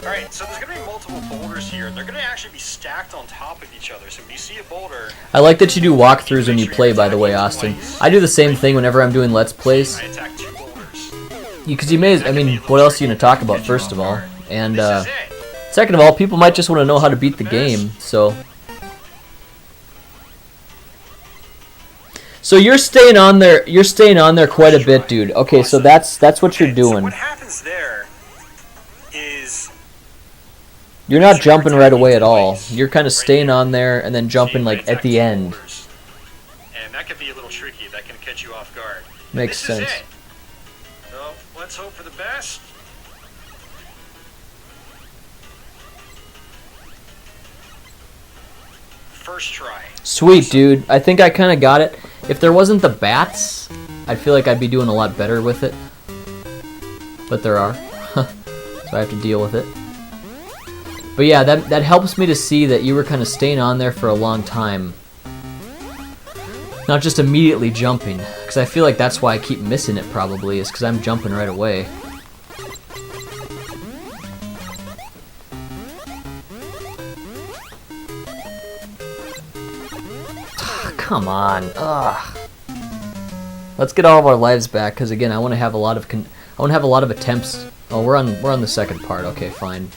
Alright, so there's going to be multiple boulders here. They're going to actually be stacked on top of each other. So when you see a boulder... I like that you do walkthroughs when you play, by the way, Austin. I do the same thing whenever I'm doing Let's Plays. I attack 2 boulders. Because you may, I mean, what else are you going to talk about, first of all? And, second of all, people might just want to know how to beat the game, so... So you're staying on there quite a bit, dude. Okay, so that's what you're doing. So what happens there is You're not jumping right away at all. You're kind of staying on there and then jumping like at the end. And that can be a little tricky. That can catch you off guard. Makes sense. Is it. So let's hope for the best. First try. Sweet, dude. I think I kind of got it. If there wasn't the bats, I feel like I'd be doing a lot better with it. But there are. So I have to deal with it. But yeah, that helps me to see that you were kind of staying on there for a long time. Not just immediately jumping. Because I feel like that's why I keep missing it probably, is because I'm jumping right away. Come on. Ugh. Let's get all of our lives back, because again, I want to have a lot of attempts. Oh, we're on the second part. Okay, fine.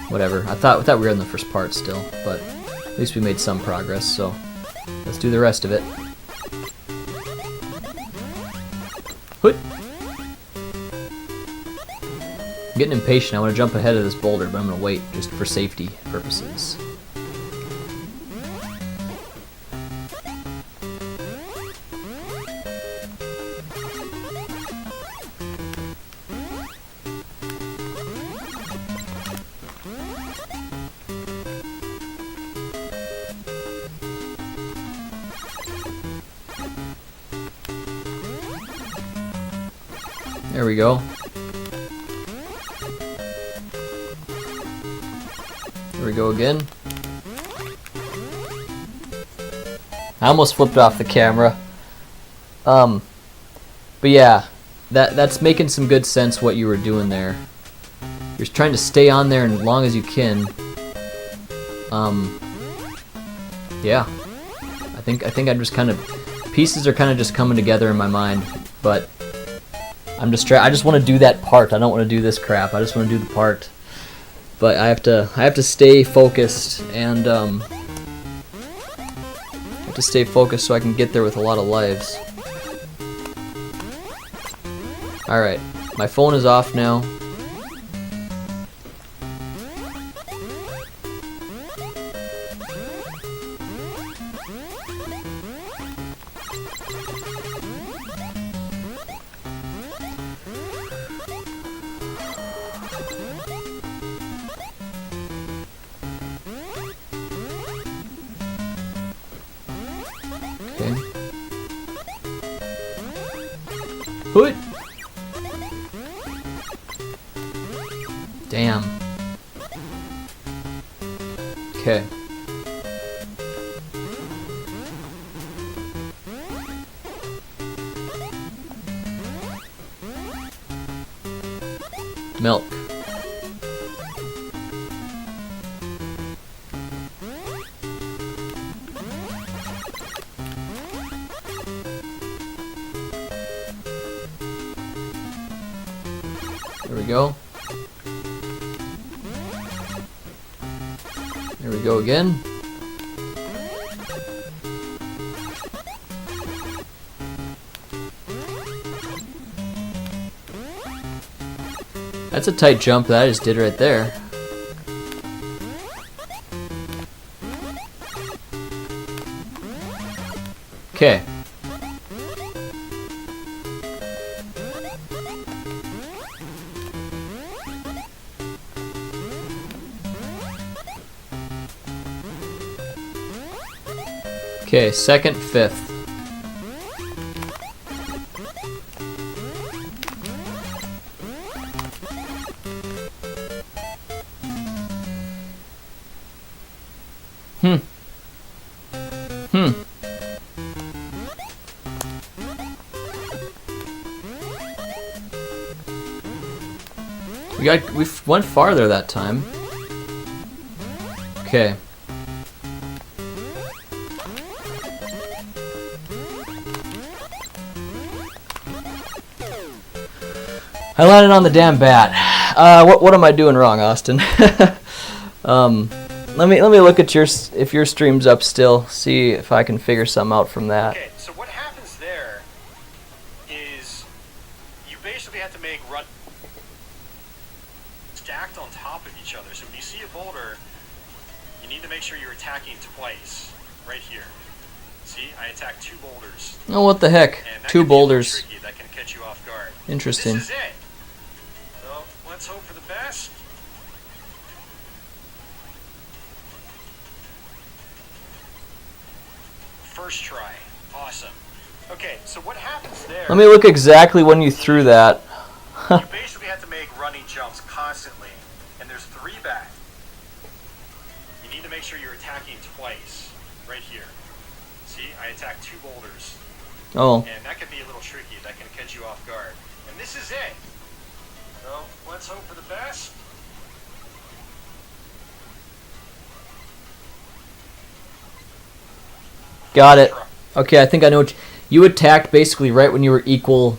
Whatever. I thought we were in the first part still, but at least we made some progress. So let's do the rest of it. Hoot. I'm getting impatient. I want to jump ahead of this boulder, but I'm gonna wait just for safety purposes. There we go. There we go again. I almost flipped off the camera. But yeah, that's making some good sense what you were doing there. You're trying to stay on there as long as you can. Yeah. I think I'm just kind of pieces are kind of just coming together in my mind, but I just want to do that part. I don't want to do this crap. I just want to do the part. But I have to stay focused and have to stay focused so I can get there with a lot of lives. All right, my phone is off now. Hoot! Damn. Okay. Milk. There we go. There we go again. That's a tight jump that I just did right there. Okay. Okay, second, fifth. We went farther that time. Okay. I landed on the damn bat. What am I doing wrong, Austin? Let me look at if your stream's up still. See if I can figure something out from that. Okay, so what happens there is you basically have to make run stacked on top of each other. So when you see a boulder, you need to make sure you're attacking twice. Right here. See, I attacked 2 boulders. Oh, what the heck? And that 2 can be a little boulders. tricky. That can catch you off guard. Interesting. This is it. So let's hope for the best. First try. Awesome. Okay, so what happens there? Let me look exactly when you threw that. You basically have to make running jumps constantly, and there's 3 back. You need to make sure you're attacking twice. Right here. See, I attacked 2 boulders. Oh. And that can be a little tricky. That can catch you off guard. And this is it. So let's hope for the best. Got it. Okay, I think I know what you attacked basically right when you were equal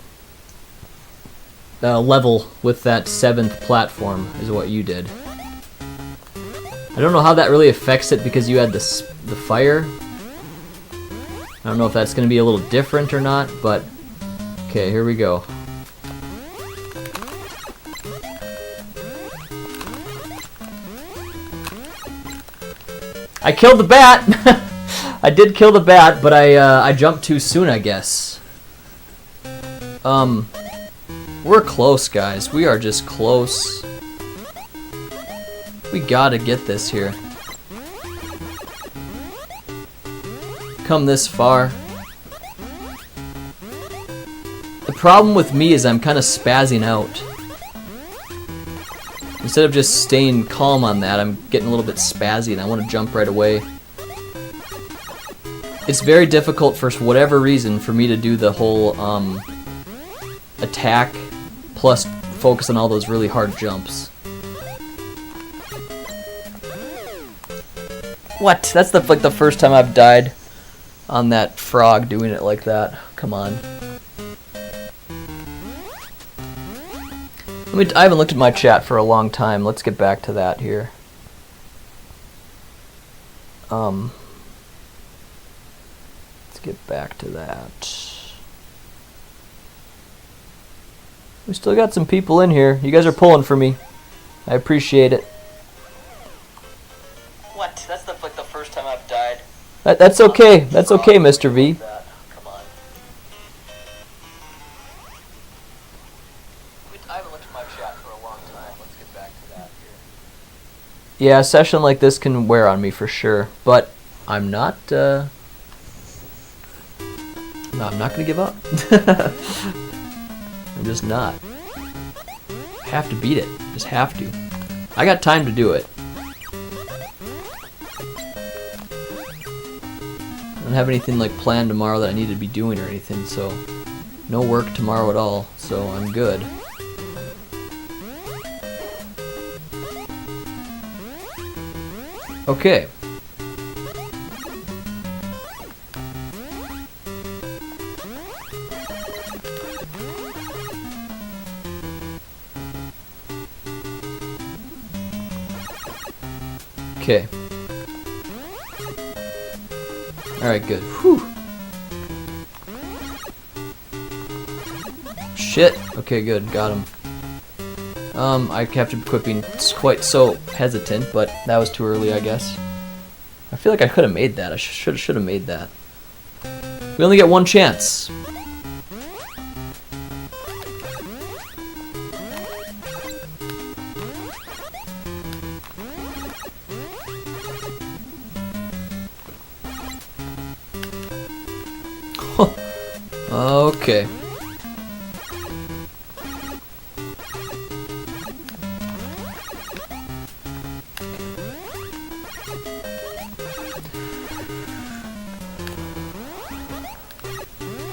level with that 7th platform is what you did. I don't know how that really affects it because you had the fire. I don't know if that's going to be a little different or not, but okay, here we go. I killed the bat! I did kill the bat, but I jumped too soon, I guess. We're close, guys. We are just close. We gotta get this here. Come this far. The problem with me is I'm kind of spazzing out. Instead of just staying calm on that, I'm getting a little bit spazzy and I want to jump right away. It's very difficult for whatever reason for me to do the whole attack plus focus on all those really hard jumps. What? That's like the first time I've died on that frog doing it like that. Come on. I haven't looked at my chat for a long time. Let's get back to that here. Let's get back to that. We still got some people in here. You guys are pulling for me. I appreciate it. What? That's like the first time I've died. That's okay. That's okay, Mr. V. Come on. I haven't looked at my chat for a long time. Let's get back to that here. Yeah, a session like this can wear on me for sure, but I'm not. No, I'm not gonna give up. I'm just not. I have to beat it. Just have to. I got time to do it. I don't have anything like planned tomorrow that I need to be doing or anything, so no work tomorrow at all, so I'm good. Okay. Okay. Alright, good. Whew. Shit. Okay, good. Got him. I kept equipping quite so hesitant, but that was too early, I guess. I feel like I could have made that. I should have made that. We only get one chance. Okay.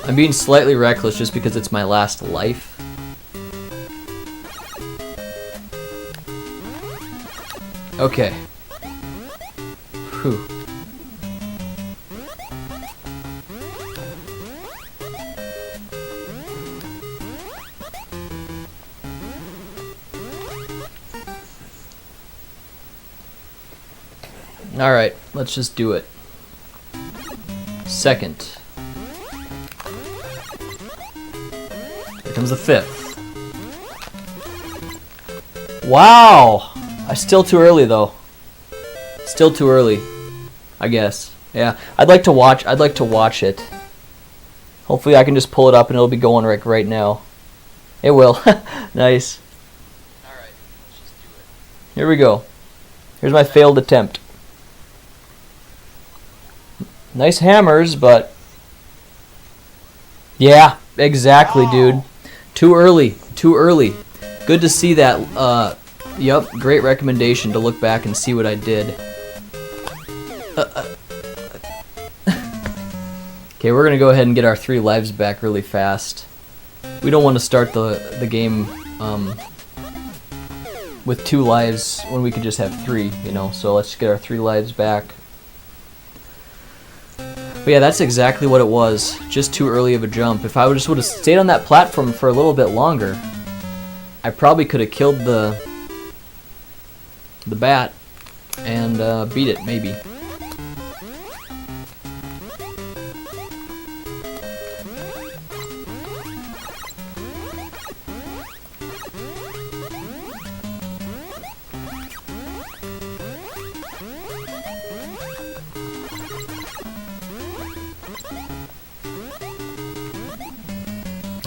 I'm being slightly reckless just because it's my last life. Okay. Whew. Alright, let's just do it. Second. Here comes the fifth. Wow! Still too early though. Still too early, I guess. Yeah, I'd like to watch it. Hopefully I can just pull it up and it'll be going right now. It will. Nice. Alright, let's just do it. Here we go. Here's my failed attempt. Nice hammers, but... Yeah, exactly, dude. Too early. Too early. Good to see that. Yep, great recommendation to look back and see what I did. Okay, we're gonna go ahead and get our 3 lives back really fast. We don't want to start the game with 2 lives when we could just have 3, you know. So let's just get our 3 lives back. But yeah, that's exactly what it was. Just too early of a jump. If I would have stayed on that platform for a little bit longer, I probably could have killed the bat and beat it, maybe.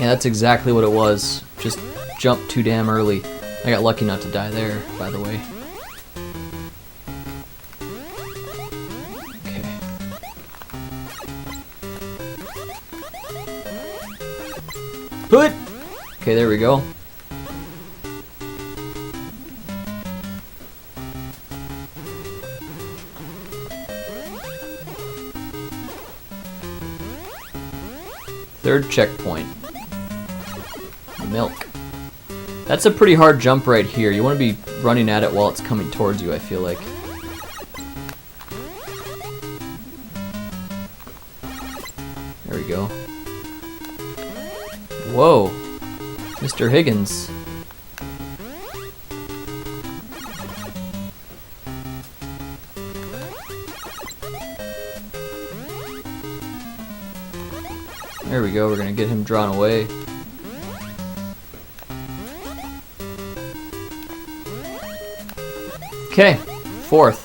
Yeah, that's exactly what it was. Just jumped too damn early. I got lucky not to die there, by the way. Okay. Put! Okay, there we go. Third checkpoint. Milk. That's a pretty hard jump right here. You want to be running at it while it's coming towards you, I feel like. There we go. Whoa. Mr. Higgins. There we go. We're going to get him drawn away. Okay, 4th.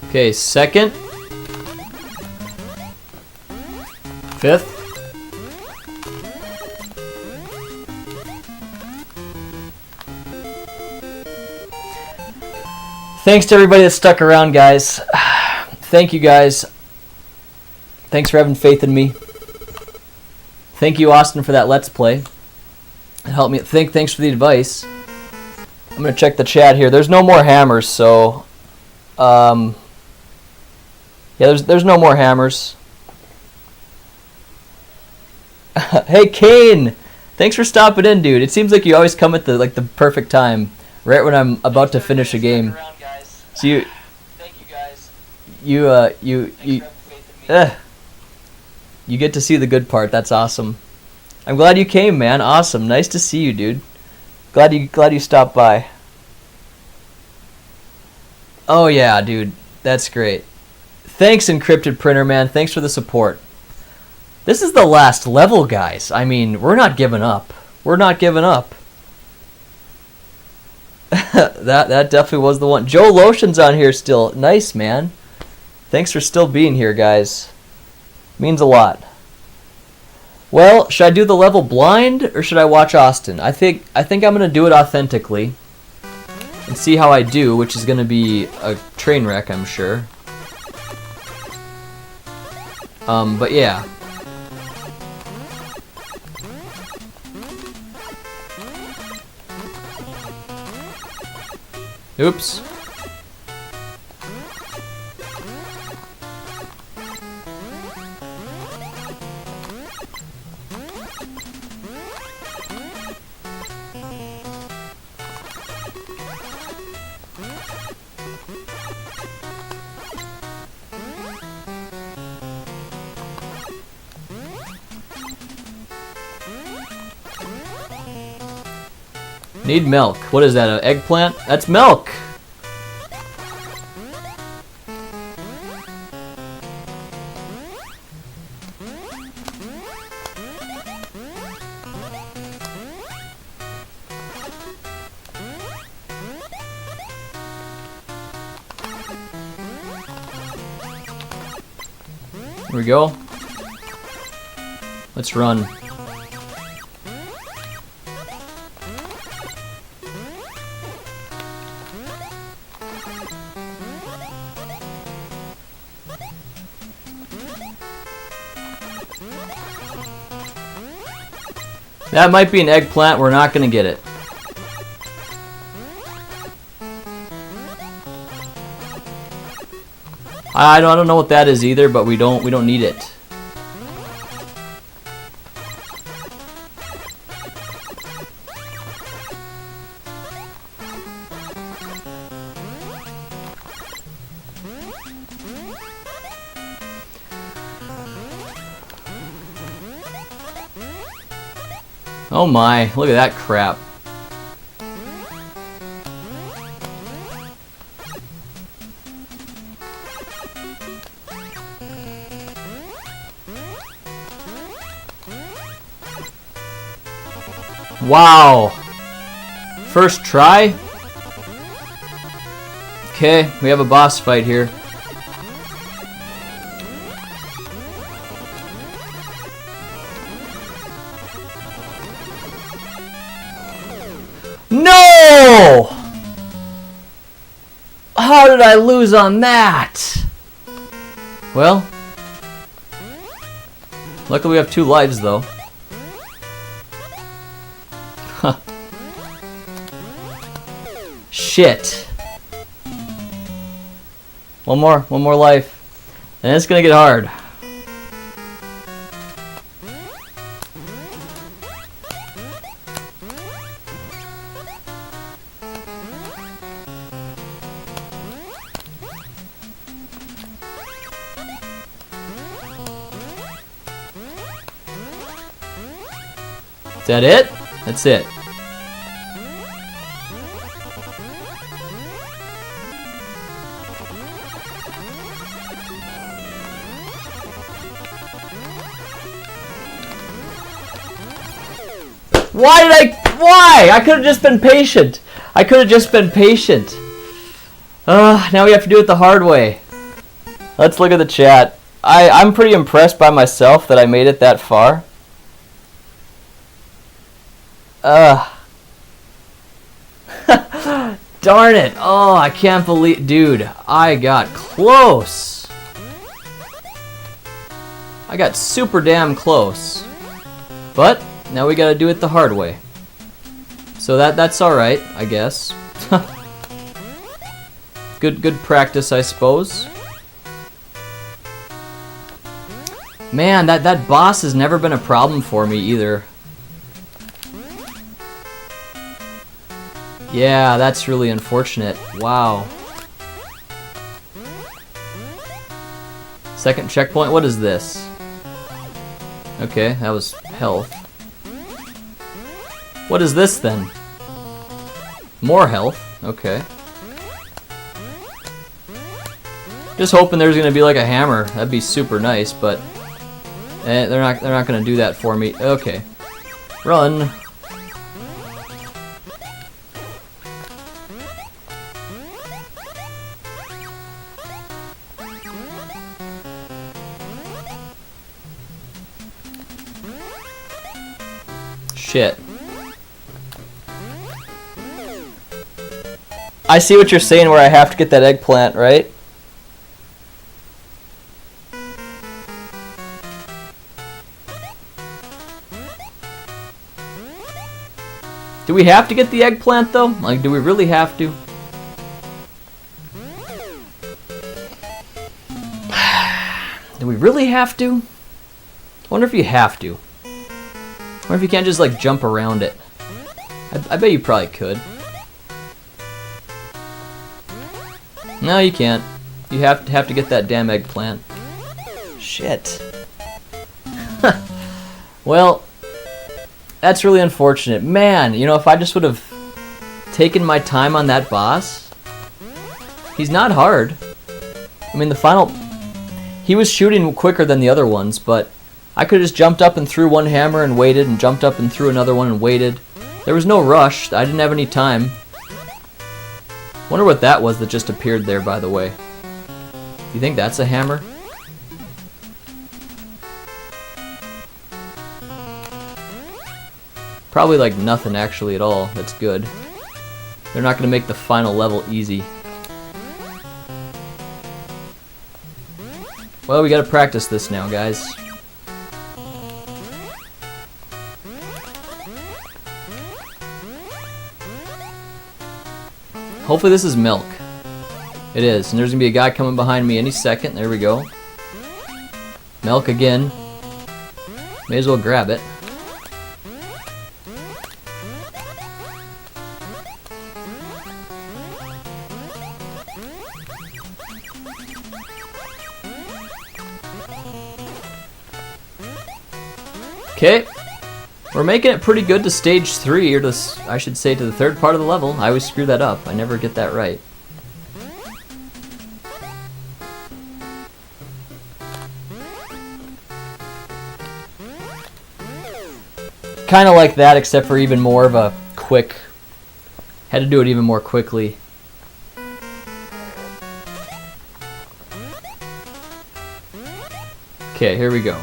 Okay, 2nd. 5th. Thanks to everybody that stuck around, guys. Thank you, guys. Thanks for having faith in me. Thank you, Austin, for that Let's Play. It helped me. Thanks for the advice. I'm gonna check the chat here. There's no more hammers, so yeah, there's no more hammers. Hey, Kane! Thanks for stopping in, dude. It seems like you always come at the perfect time, right when I'm about to finish a game. Around, guys. So you, Thank you guys. you Thanks for having faith in me. you get to see the good part. That's awesome. I'm glad you came, man. Awesome. Nice to see you, dude. Glad you stopped by. Oh yeah, dude. That's great. Thanks, Encrypted Printer, man. Thanks for the support. This is the last level, guys. I mean, we're not giving up. We're not giving up. that definitely was the one. Joe Lotion's on here still. Nice, man. Thanks for still being here, guys. Means a lot. Well, should I do the level blind or should I watch Austin? I think I'm gonna do it authentically and see how I do, which is gonna be a train wreck, I'm sure. But yeah. Oops. Need milk. What is that, an eggplant? That's milk! Here we go. Let's run. That might be an eggplant. We're not gonna get it. I don't know what that is either, but we don't need it. Oh my, look at that crap. Wow. First try? Okay, we have a boss fight here. No! How did I lose on that? Well, luckily we have 2 lives though. Huh. Shit. One more life. And it's gonna get hard. Is that it? That's it. Why? I could have just been patient. Now we have to do it the hard way. Let's look at the chat. I'm pretty impressed by myself that I made it that far. Darn it. Oh, I can't believe... Dude, I got close. I got super damn close. But now we gotta do it the hard way. So that's alright, I guess. Good practice, I suppose. Man, that boss has never been a problem for me either. Yeah, that's really unfortunate. Wow. Second checkpoint, what is this? Okay, that was health. What is this then? More health, okay. Just hoping there's gonna be like a hammer. That'd be super nice, but they're not gonna do that for me. Okay. Run. Shit. I see what you're saying where I have to get that eggplant, right? Do we have to get the eggplant though? Like, do we really have to? Do we really have to? I wonder if you have to. I wonder if you can't just like jump around it. I bet you probably could. No, you can't. You have to get that damn eggplant. Shit. Well, that's really unfortunate. Man, you know, if I just would have taken my time on that boss. He's not hard. I mean, the final... He was shooting quicker than the other ones, but I could have just jumped up and threw one hammer and waited, and jumped up and threw another one and waited. There was no rush. I didn't have any time. Wonder what that was that just appeared there, by the way. Do you think that's a hammer? Probably like nothing actually at all. That's good. They're not going to make the final level easy. Well, we got to practice this now, guys. Hopefully this is milk. It is. And there's going to be a guy coming behind me any second. There we go. Milk again. May as well grab it. Okay. We're making it pretty good to stage 3, or to, I should say, to the third part of the level. I always screw that up. I never get that right. Kind of like that, except for even more of a quick... Had to do it even more quickly. Okay, here we go.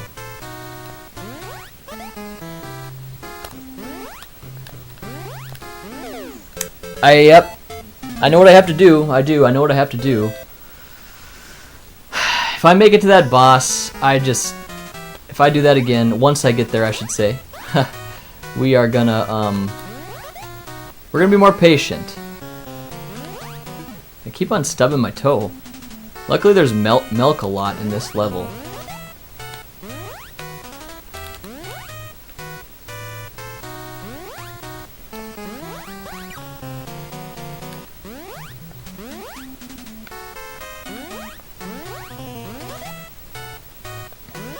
Yep. I know what I have to do. I know what I have to do. If I make it to that boss, if I do that again, once I get there, I should say, we're gonna be more patient. I keep on stubbing my toe. Luckily there's milk a lot in this level.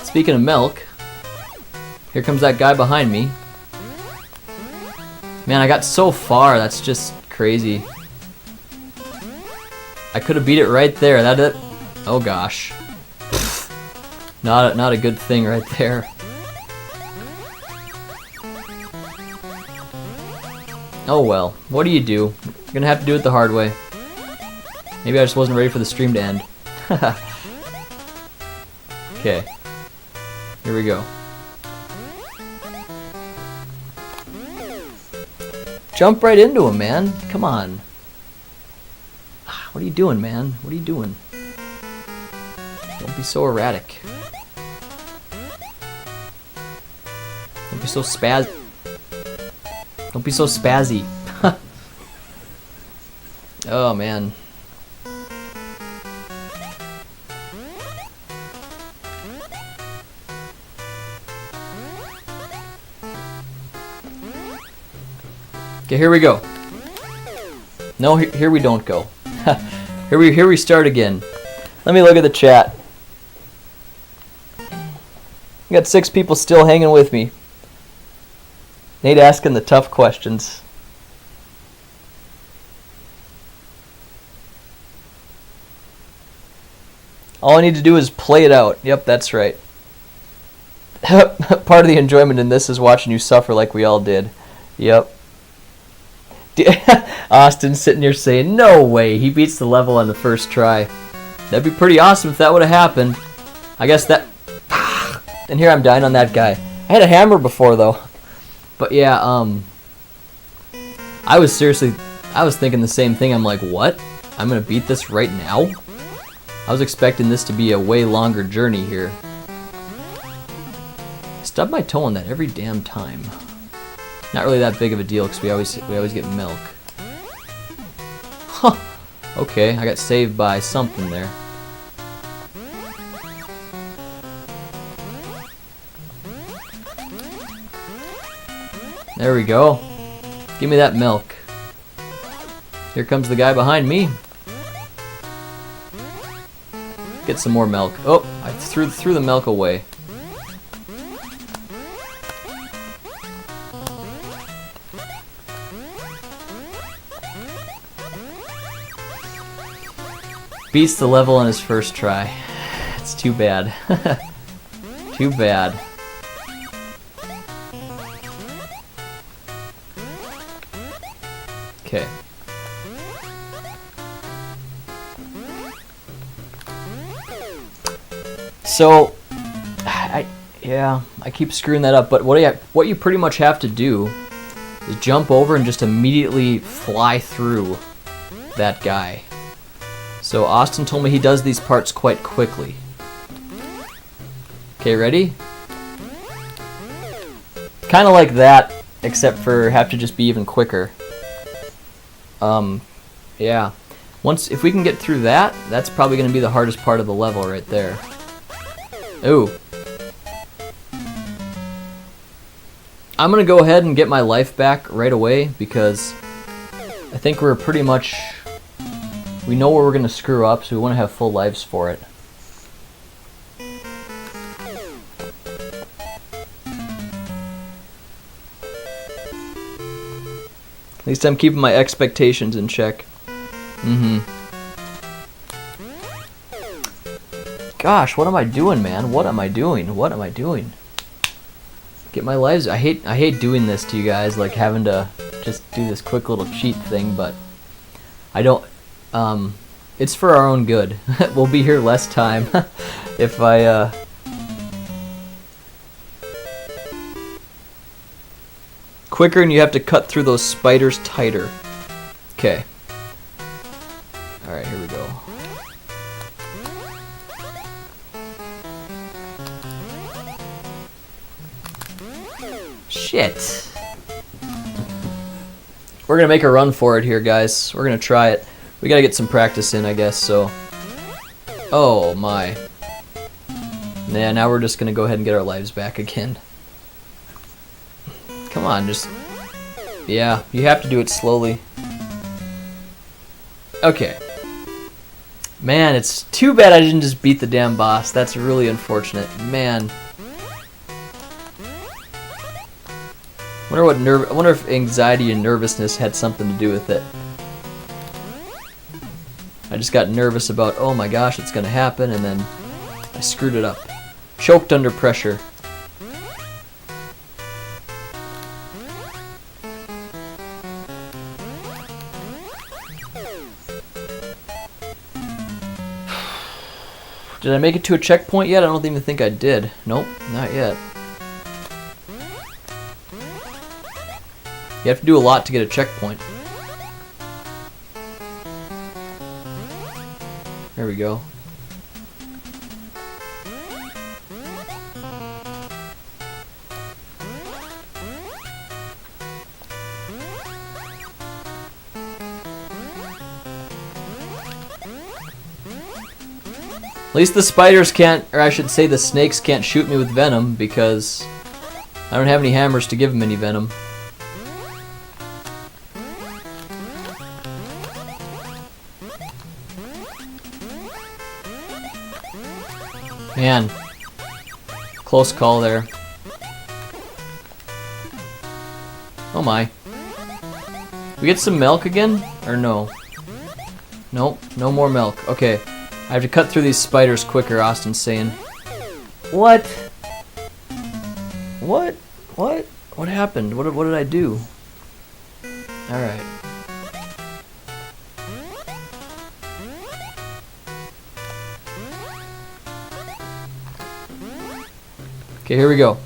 Speaking of milk, here comes that guy behind me. Man, I got so far. That's just crazy. I could have beat it right there. Oh gosh, not a good thing right there. Oh well. What do? You're gonna have to do it the hard way. Maybe I just wasn't ready for the stream to end. Okay. Here we go. Jump right into him, man. Come on. What are you doing, man? What are you doing? Don't be so erratic. Don't be so Don't be so spazzy. Oh, man. Okay, here we go. No, here we don't go. Here we start again. Let me look at the chat. We got 6 people still hanging with me. Nate asking the tough questions. All I need to do is play it out. Yep, that's right. Part of the enjoyment in this is watching you suffer like we all did. Yep. Austin sitting here saying, no way, he beats the level on the first try. That'd be pretty awesome if that would have happened. I guess that... And here I'm dying on that guy. I had a hammer before, though. But yeah, I was thinking the same thing. I'm like, what? I'm gonna beat this right now? I was expecting this to be a way longer journey here. Stub my toe on that every damn time. Not really that big of a deal because we always get milk. Huh. Okay, I got saved by something there. There we go. Give me that milk. Here comes the guy behind me. Get some more milk. Oh, I threw the milk away. Beats the level on his first try. It's too bad. Too bad. Okay. So, I keep screwing that up. But what you pretty much have to do is jump over and just immediately fly through that guy. So Austin told me he does these parts quite quickly. Okay, ready? Kind of like that, except for have to just be even quicker. Yeah. If we can get through that, that's probably going to be the hardest part of the level right there. Ooh. I'm going to go ahead and get my life back right away because I think we're pretty much... We know where we're going to screw up, so we want to have full lives for it. At least I'm keeping my expectations in check. Gosh, what am I doing, man? What am I doing? What am I doing? Get my lives... I hate doing this to you guys, like having to just do this quick little cheat thing, but I don't... it's for our own good. We'll be here less time if I, quicker and you have to cut through those spiders tighter. Okay. Alright, here we go. Shit. We're gonna make a run for it here, guys. We're gonna try it. We gotta get some practice in, I guess, so... Oh, my. Yeah, now we're just gonna go ahead and get our lives back again. Come on, just... Yeah, you have to do it slowly. Okay. Man, it's too bad I didn't just beat the damn boss. That's really unfortunate. Man. I wonder if anxiety and nervousness had something to do with it. I just got nervous about, oh my gosh, it's gonna happen, and then I screwed it up. Choked under pressure. Did I make it to a checkpoint yet? I don't even think I did. Nope, not yet. You have to do a lot to get a checkpoint. There we go. At least the spiders can't, or I should say the snakes can't shoot me with venom because I don't have any hammers to give them any venom. Man, close call there. Oh my. We get some milk again? Or no? Nope, no more milk. Okay, I have to cut through these spiders quicker, Austin's saying. What? What? What? What happened? What did I do? Alright. Okay, here we go.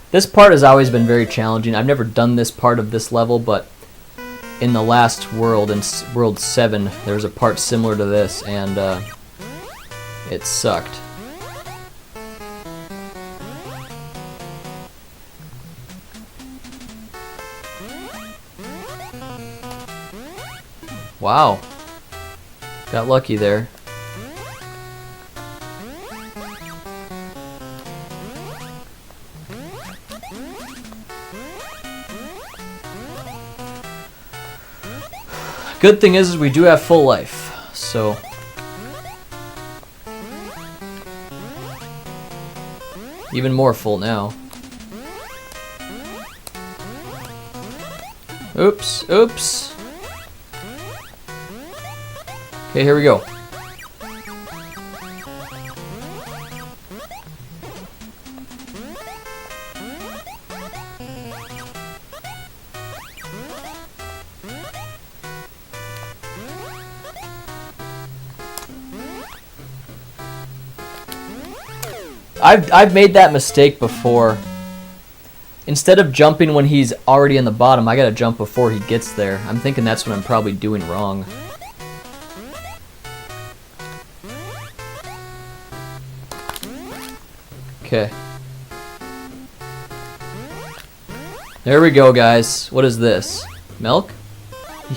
This part has always been very challenging. I've never done this part of this level, but in the last world, in World 7, there was a part similar to this, and it sucked. Wow. Got lucky there. Good thing is we do have full life, so even more full now. Oops, oops. Okay, here we go. I've made that mistake before. Instead of jumping when he's already in the bottom, I gotta jump before he gets there. I'm thinking that's what I'm probably doing wrong. Okay. There we go, guys. What is this? Milk?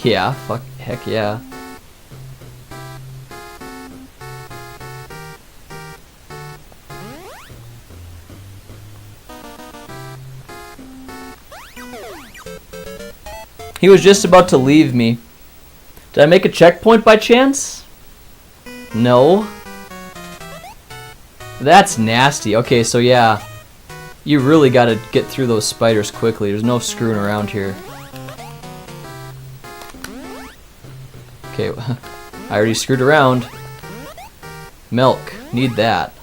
Yeah, fuck, heck yeah. He was just about to leave me. Did I make a checkpoint by chance? No. That's nasty. Okay, so yeah. You really gotta get through those spiders quickly. There's no screwing around here. Okay, I already screwed around. Milk. Need that.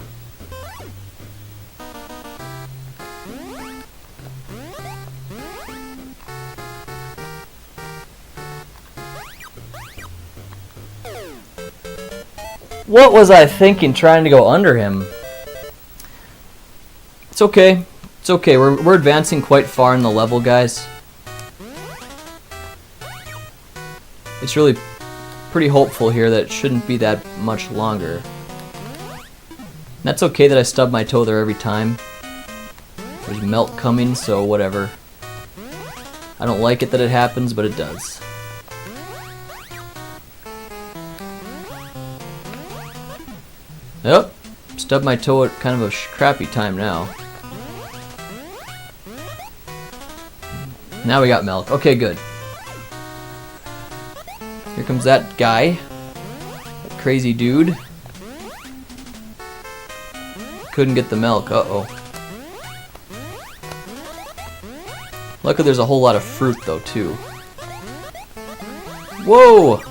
What was I thinking trying to go under him? It's okay. It's okay. We're advancing quite far in the level, guys. It's really pretty hopeful here that it shouldn't be that much longer. And that's okay that I stub my toe there every time. There's milk coming, so whatever. I don't like it that it happens, but it does. Yep, stubbed my toe at kind of a crappy time now. Now we got milk. Okay, good. Here comes that guy. That crazy dude. Couldn't get the milk. Uh-oh. Luckily there's a whole lot of fruit though, too. Whoa!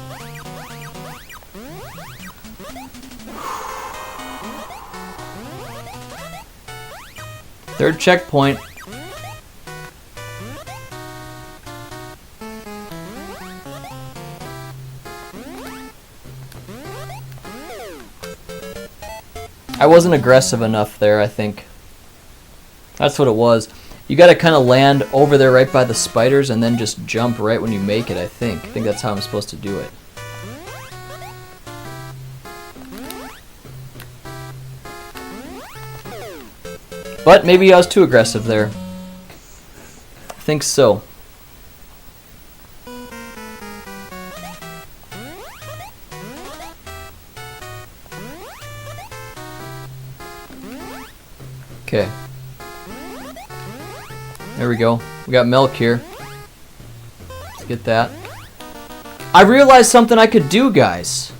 Third checkpoint. I wasn't aggressive enough there, I think. That's what it was. You gotta kind of land over there right by the spiders and then just jump right when you make it, I think. I think that's how I'm supposed to do it. But maybe I was too aggressive there. I think so. Okay. There we go. We got milk here. Let's get that. I realized something I could do, guys.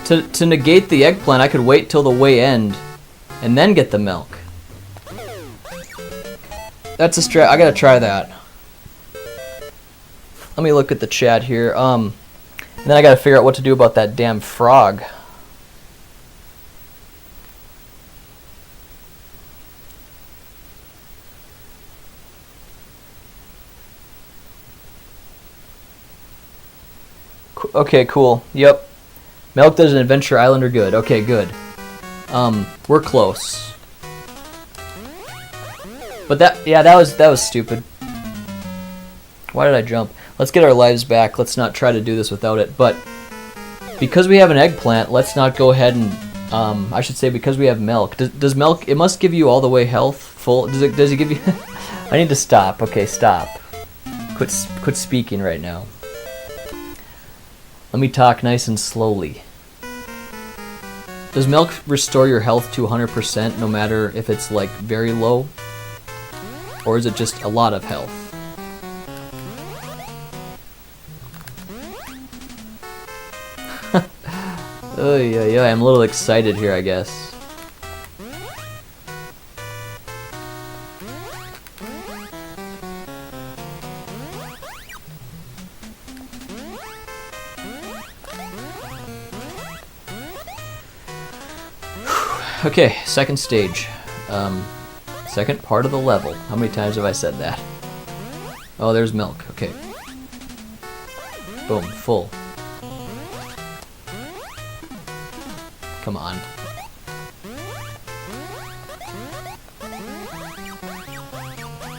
To negate the eggplant, I could wait till the way end and then get the milk. That's a strat. I gotta try that. Let me look at the chat here. And then I gotta figure out what to do about that damn frog. Okay, cool. Yep. Milk does an Adventure Island are good. Okay, good. We're close. But that was stupid. Why did I jump? Let's get our lives back. Let's not try to do this without it. But because we have an eggplant, let's not go ahead and I should say because we have milk. Does milk? It must give you all the way health full. Does it give you? I need to stop. Okay, stop. Quit speaking right now. Let me talk nice and slowly. Does milk restore your health to 100% no matter if it's like very low? Or is it just a lot of health? Oh yeah, I'm a little excited here, I guess. Okay, second stage. Second part of the level. How many times have I said that? Oh, there's milk. Okay. Boom, full. Come on.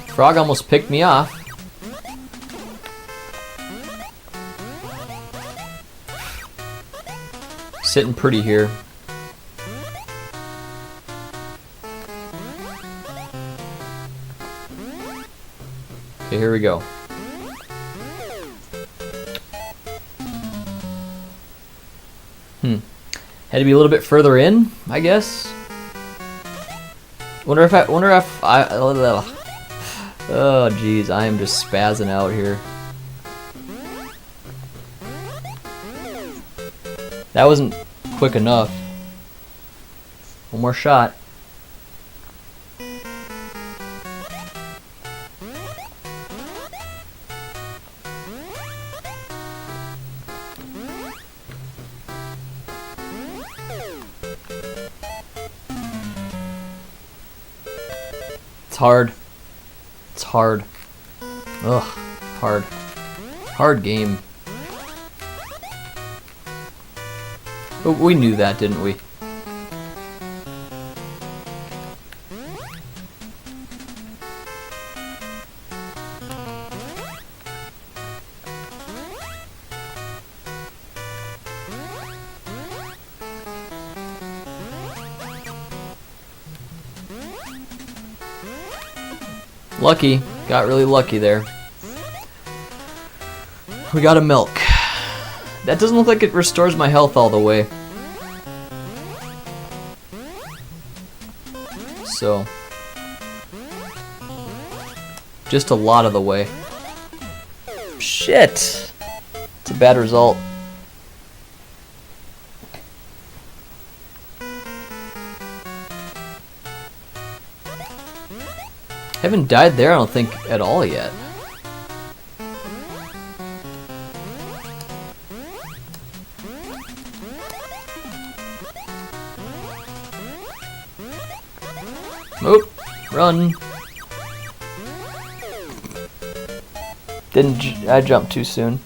Frog almost picked me off. Sitting pretty here. Okay, here we go. Had to be a little bit further in, I guess. Wonder if I. Oh, jeez, I am just spazzing out here. That wasn't quick enough. One more shot. It's hard. It's hard. Ugh, hard. Hard game. But we knew that, didn't we? Lucky. Got really lucky there. We got a milk. That doesn't look like it restores my health all the way. So. Just a lot of the way. Shit! It's a bad result. Haven't died there, I don't think, at all yet. Oop! Run! I jumped too soon.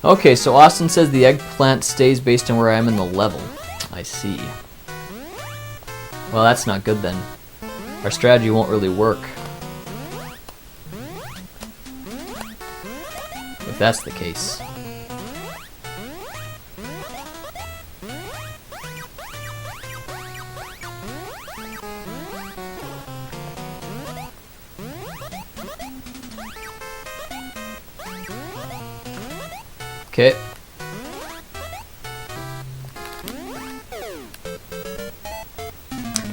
Okay, so Austin says the eggplant stays based on where I am in the level. I see. Well, that's not good then. Our strategy won't really work. If that's the case. Okay.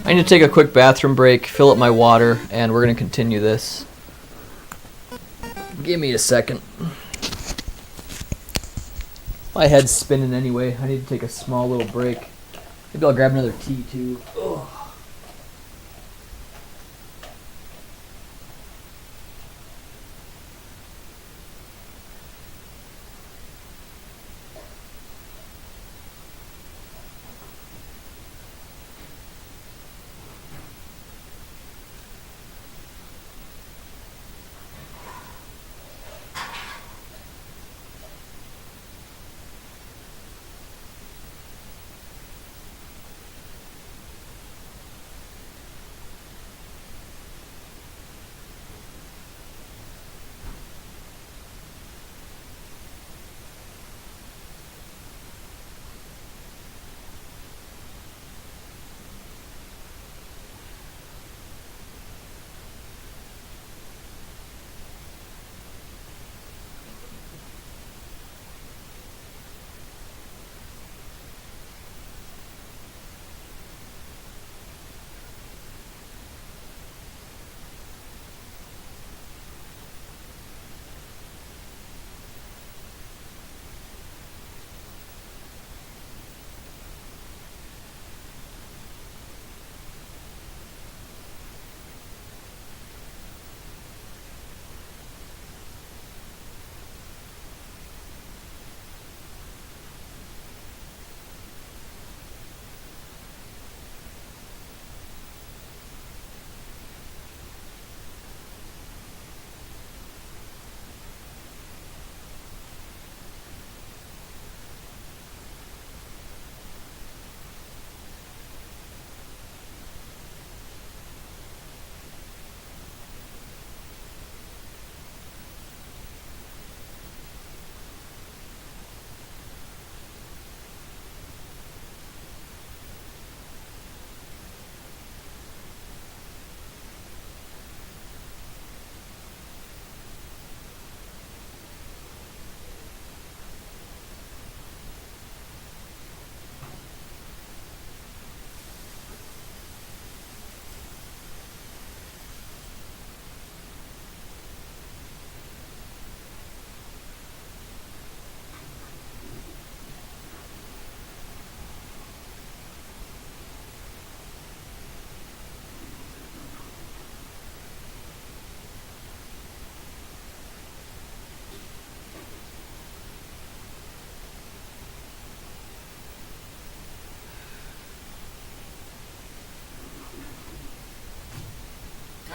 I I need to take a quick bathroom break, fill up my water, and we're going to continue this. Give me a second. My head's spinning anyway. I need to take a small little break. Maybe I'll grab another tea too. Ugh.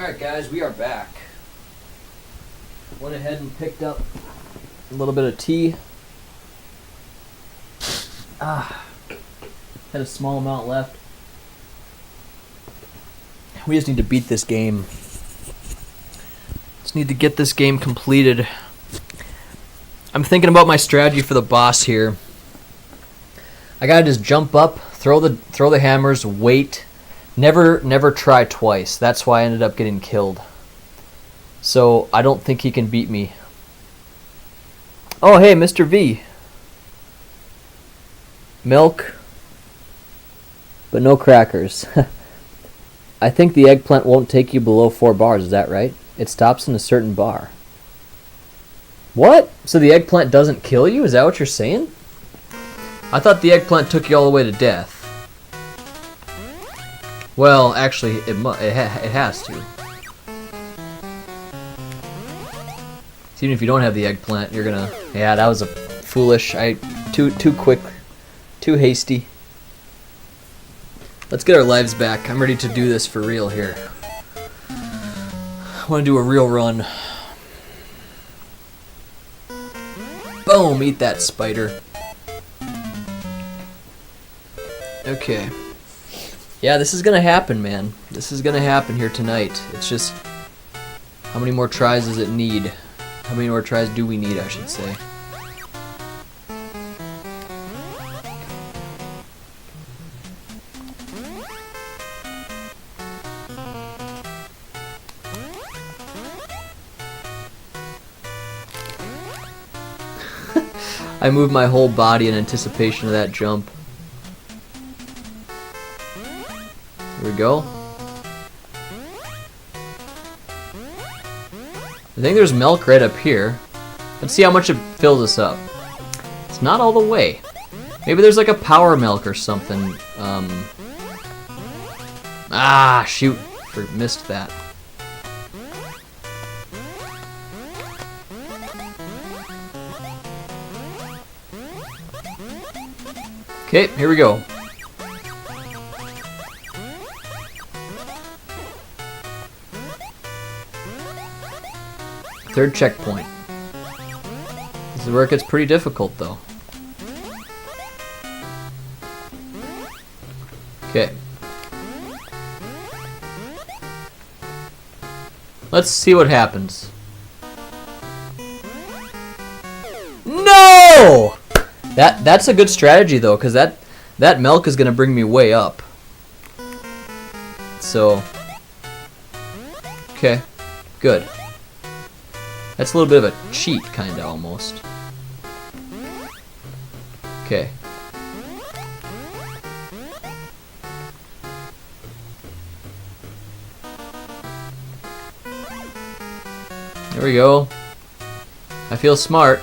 Alright guys, we are back. Went ahead and picked up a little bit of tea. Had a small amount left. We just need to beat this game. Just need to get this game completed. I'm thinking about my strategy for the boss here. I gotta just jump up, throw the hammers, wait. Never try twice. That's why I ended up getting killed. So I don't think he can beat me. Oh hey, Mr. V. Milk, but no crackers. I think the eggplant won't take you below 4 bars, is that right? It stops in a certain bar. What? So the eggplant doesn't kill you? Is that what you're saying? I thought the eggplant took you all the way to death. Well, actually, it has to. Even if you don't have the eggplant, you're gonna... Yeah, that was a foolish... Too quick. Too hasty. Let's get our lives back. I'm ready to do this for real here. I want to do a real run. Boom! Eat that, spider. Okay. Yeah, this is gonna happen, man. This is gonna happen here tonight. It's just... How many more tries does it need? How many more tries do we need, I should say. I moved my whole body in anticipation of that jump. Here we go. I think there's milk right up here. Let's see how much it fills us up. It's not all the way. Maybe there's like a power milk or something. Ah, shoot. Missed that. Okay, here we go. Third checkpoint. This is where it gets pretty difficult, though. Okay. Let's see what happens. No! That's a good strategy though, because that milk is gonna bring me way up. So, okay, good. That's a little bit of a cheat, kinda almost. Okay. There we go. I feel smart.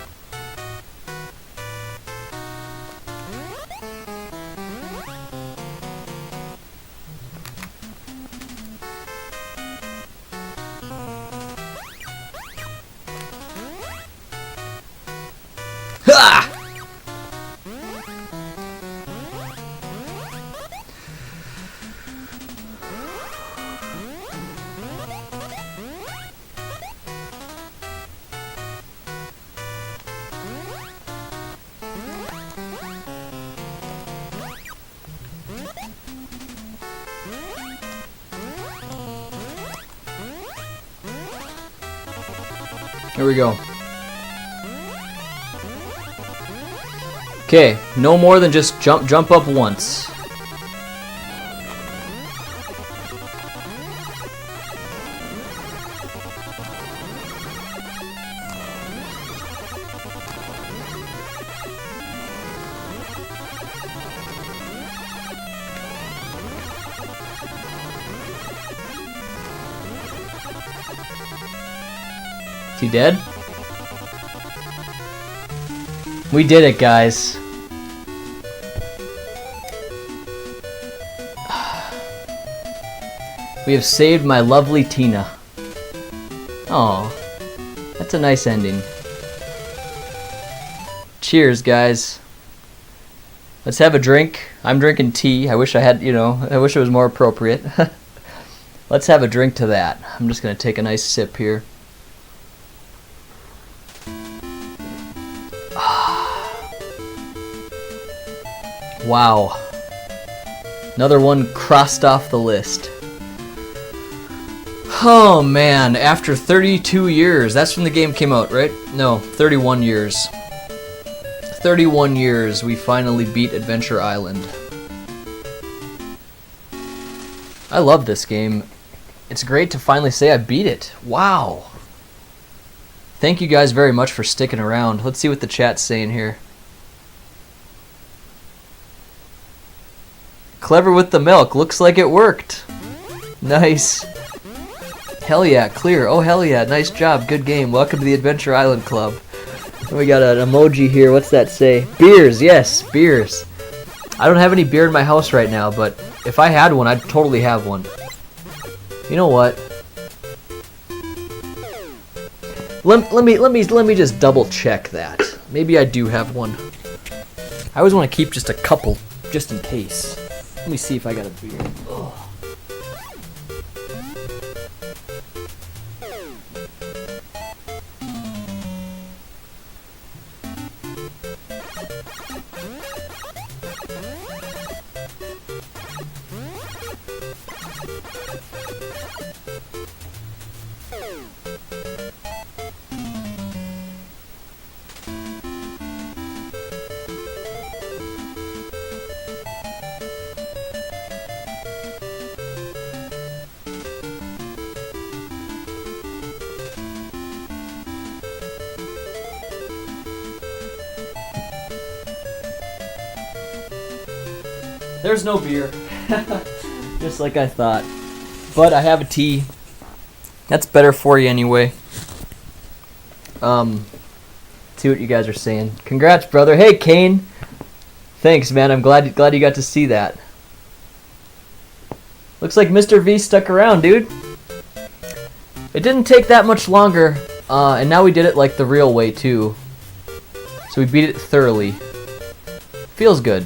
Ha! Here we go. Okay, no more than just jump up once. Is he dead? We did it, guys. We have saved my lovely Tina. Aw, that's a nice ending. Cheers, guys. Let's have a drink. I'm drinking tea. I wish I had, I wish it was more appropriate. Let's have a drink to that. I'm just gonna take a nice sip here. Wow. Another one crossed off the list. Oh man, after 32 years, that's when the game came out, right? No, 31 years. 31 years, we finally beat Adventure Island. I love this game. It's great to finally say I beat it. Wow. Thank you guys very much for sticking around. Let's see what the chat's saying here. Clever with the milk. Looks like it worked. Nice. Hell yeah, clear. Oh hell yeah, nice job. Good game. Welcome to the Adventure Island Club. We got an emoji here. What's that say? Beers. Yes, beers. I don't have any beer in my house right now, but if I had one, I'd totally have one. You know what? Let me just double check that. Maybe I do have one. I always want to keep just a couple, just in case. Let me see if I got a beer. Ugh. There's no beer. Just like I thought. But I have a tea. That's better for you anyway. See what you guys are saying. Congrats, brother. Hey, Kane. Thanks, man. I'm glad you got to see that. Looks like Mr. V stuck around, dude. It didn't take that much longer, and now we did it like the real way too. So we beat it thoroughly. Feels good.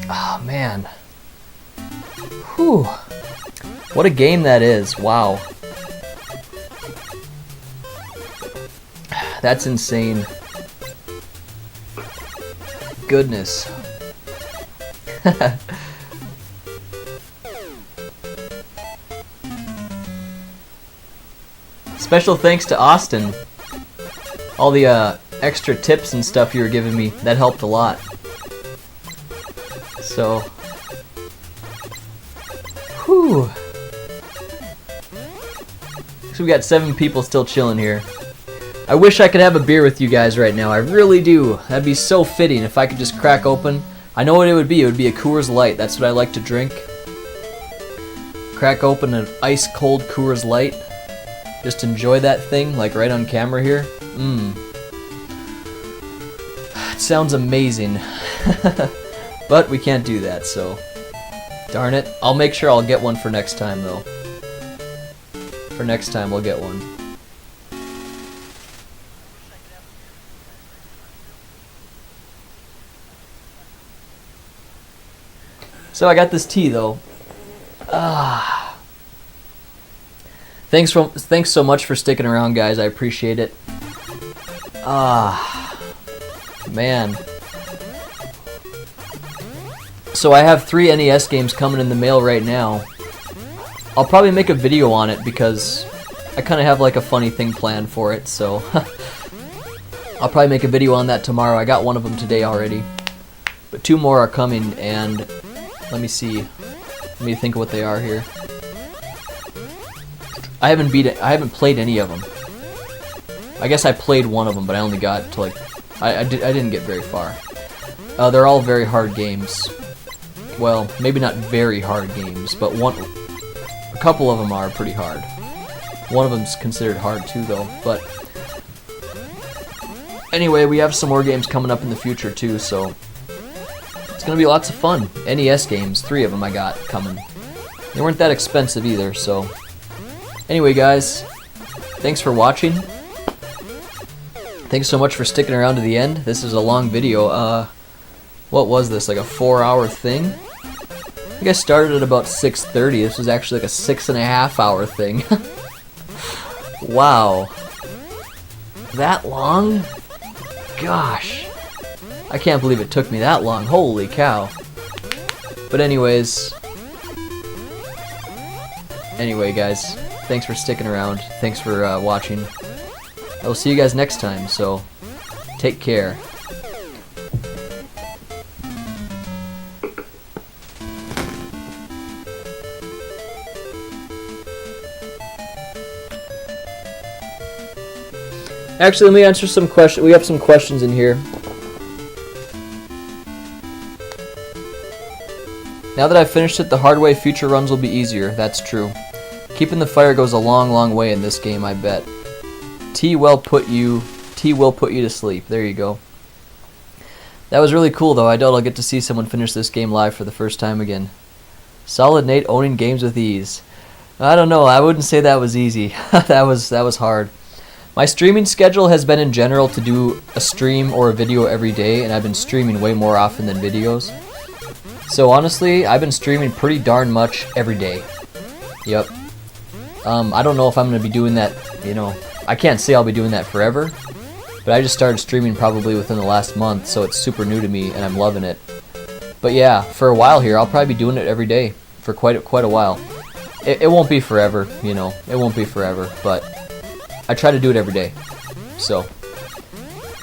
Oh man. Whew. What a game that is. Wow. That's insane. Goodness. Special thanks to Austin. All the extra tips and stuff you were giving me, that helped a lot. So, whew. So we got 7 people still chilling here. I wish I could have a beer with you guys right now. I really do. That'd be so fitting if I could just crack open. I know what it would be. It would be a Coors Light. That's what I like to drink. Crack open an ice cold Coors Light. Just enjoy that thing, like right on camera here. It sounds amazing. But we can't do that, so darn it. I'll make sure I'll get one for next time, though. For next time, we'll get one. So I got this tea, though. Thanks so much for sticking around, guys. I appreciate it. Man. So I have 3 NES games coming in the mail right now. I'll probably make a video on it because I kind of have like a funny thing planned for it, so I'll probably make a video on that tomorrow. I got one of them today already, but 2 more are coming, and let me see. Let me think of what they are here. I haven't played any of them. I guess I played one of them, but I only got to like I didn't get very far. They're all very hard games. Well, maybe not very hard games, but a couple of them are pretty hard. One of them's considered hard too, though. But anyway, we have some more games coming up in the future too, so it's gonna be lots of fun. NES games, 3 of them I got coming. They weren't that expensive either, so. Anyway, guys, thanks for watching. Thanks so much for sticking around to the end. This is a long video. What was this, like a 4-hour thing? I think I started at about 6:30. This was actually like a 6.5-hour thing. Wow. That long? Gosh. I can't believe it took me that long. Holy cow. But anyways. Anyway, guys. Thanks for sticking around. Thanks for watching. I will see you guys next time, so take care. Actually, let me answer some questions. We have some questions in here. Now that I've finished it the hard way, future runs will be easier. That's true. Keeping the fire goes a long, long way in this game, I bet. Tea will put you to sleep. There you go. That was really cool, though. I doubt I'll get to see someone finish this game live for the first time again. Solid Nate owning games with ease. I don't know. I wouldn't say that was easy. that was hard. My streaming schedule has been in general to do a stream or a video every day, and I've been streaming way more often than videos. So honestly, I've been streaming pretty darn much every day. Yep. I don't know if I'm going to be doing that, I can't say I'll be doing that forever, but I just started streaming probably within the last month, so it's super new to me, and I'm loving it. But yeah, for a while here, I'll probably be doing it every day for quite a while. It won't be forever, it won't be forever, but I try to do it every day. So,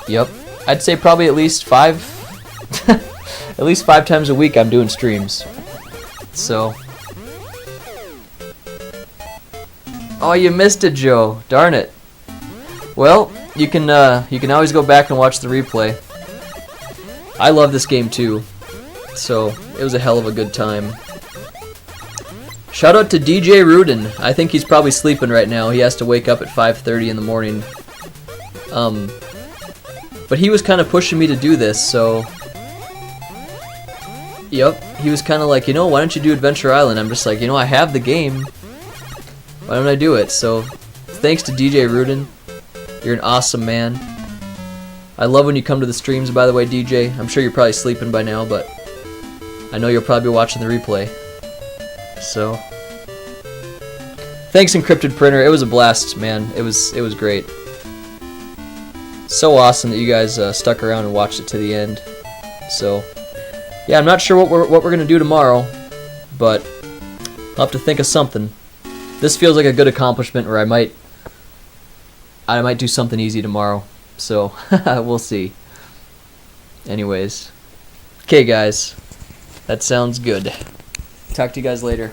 yep. I'd say probably at least 5 at least 5 times a week I'm doing streams. So, oh, you missed it, Joe. Darn it. Well, you can always go back and watch the replay. I love this game too. So, was a hell of a good time. Shout out to DJ Rudin. I think he's probably sleeping right now. He has to wake up at 5:30 in the morning. But he was kind of pushing me to do this, so... Yep, he was kind of like, you know, why don't you do Adventure Island? I'm just like, you know, I have the game. Why don't I do it? So, thanks to DJ Rudin. You're an awesome man. I love when you come to the streams, by the way, DJ. I'm sure you're probably sleeping by now, but I know you'll probably be watching the replay. So, thanks, Encrypted Printer. It was a blast, man. It was great. So awesome that you guys stuck around and watched it to the end. So, yeah, I'm not sure what we're gonna do tomorrow, but I'll have to think of something. This feels like a good accomplishment, where I might do something easy tomorrow. So, we'll see. Anyways, okay, guys, that sounds good. Talk to you guys later.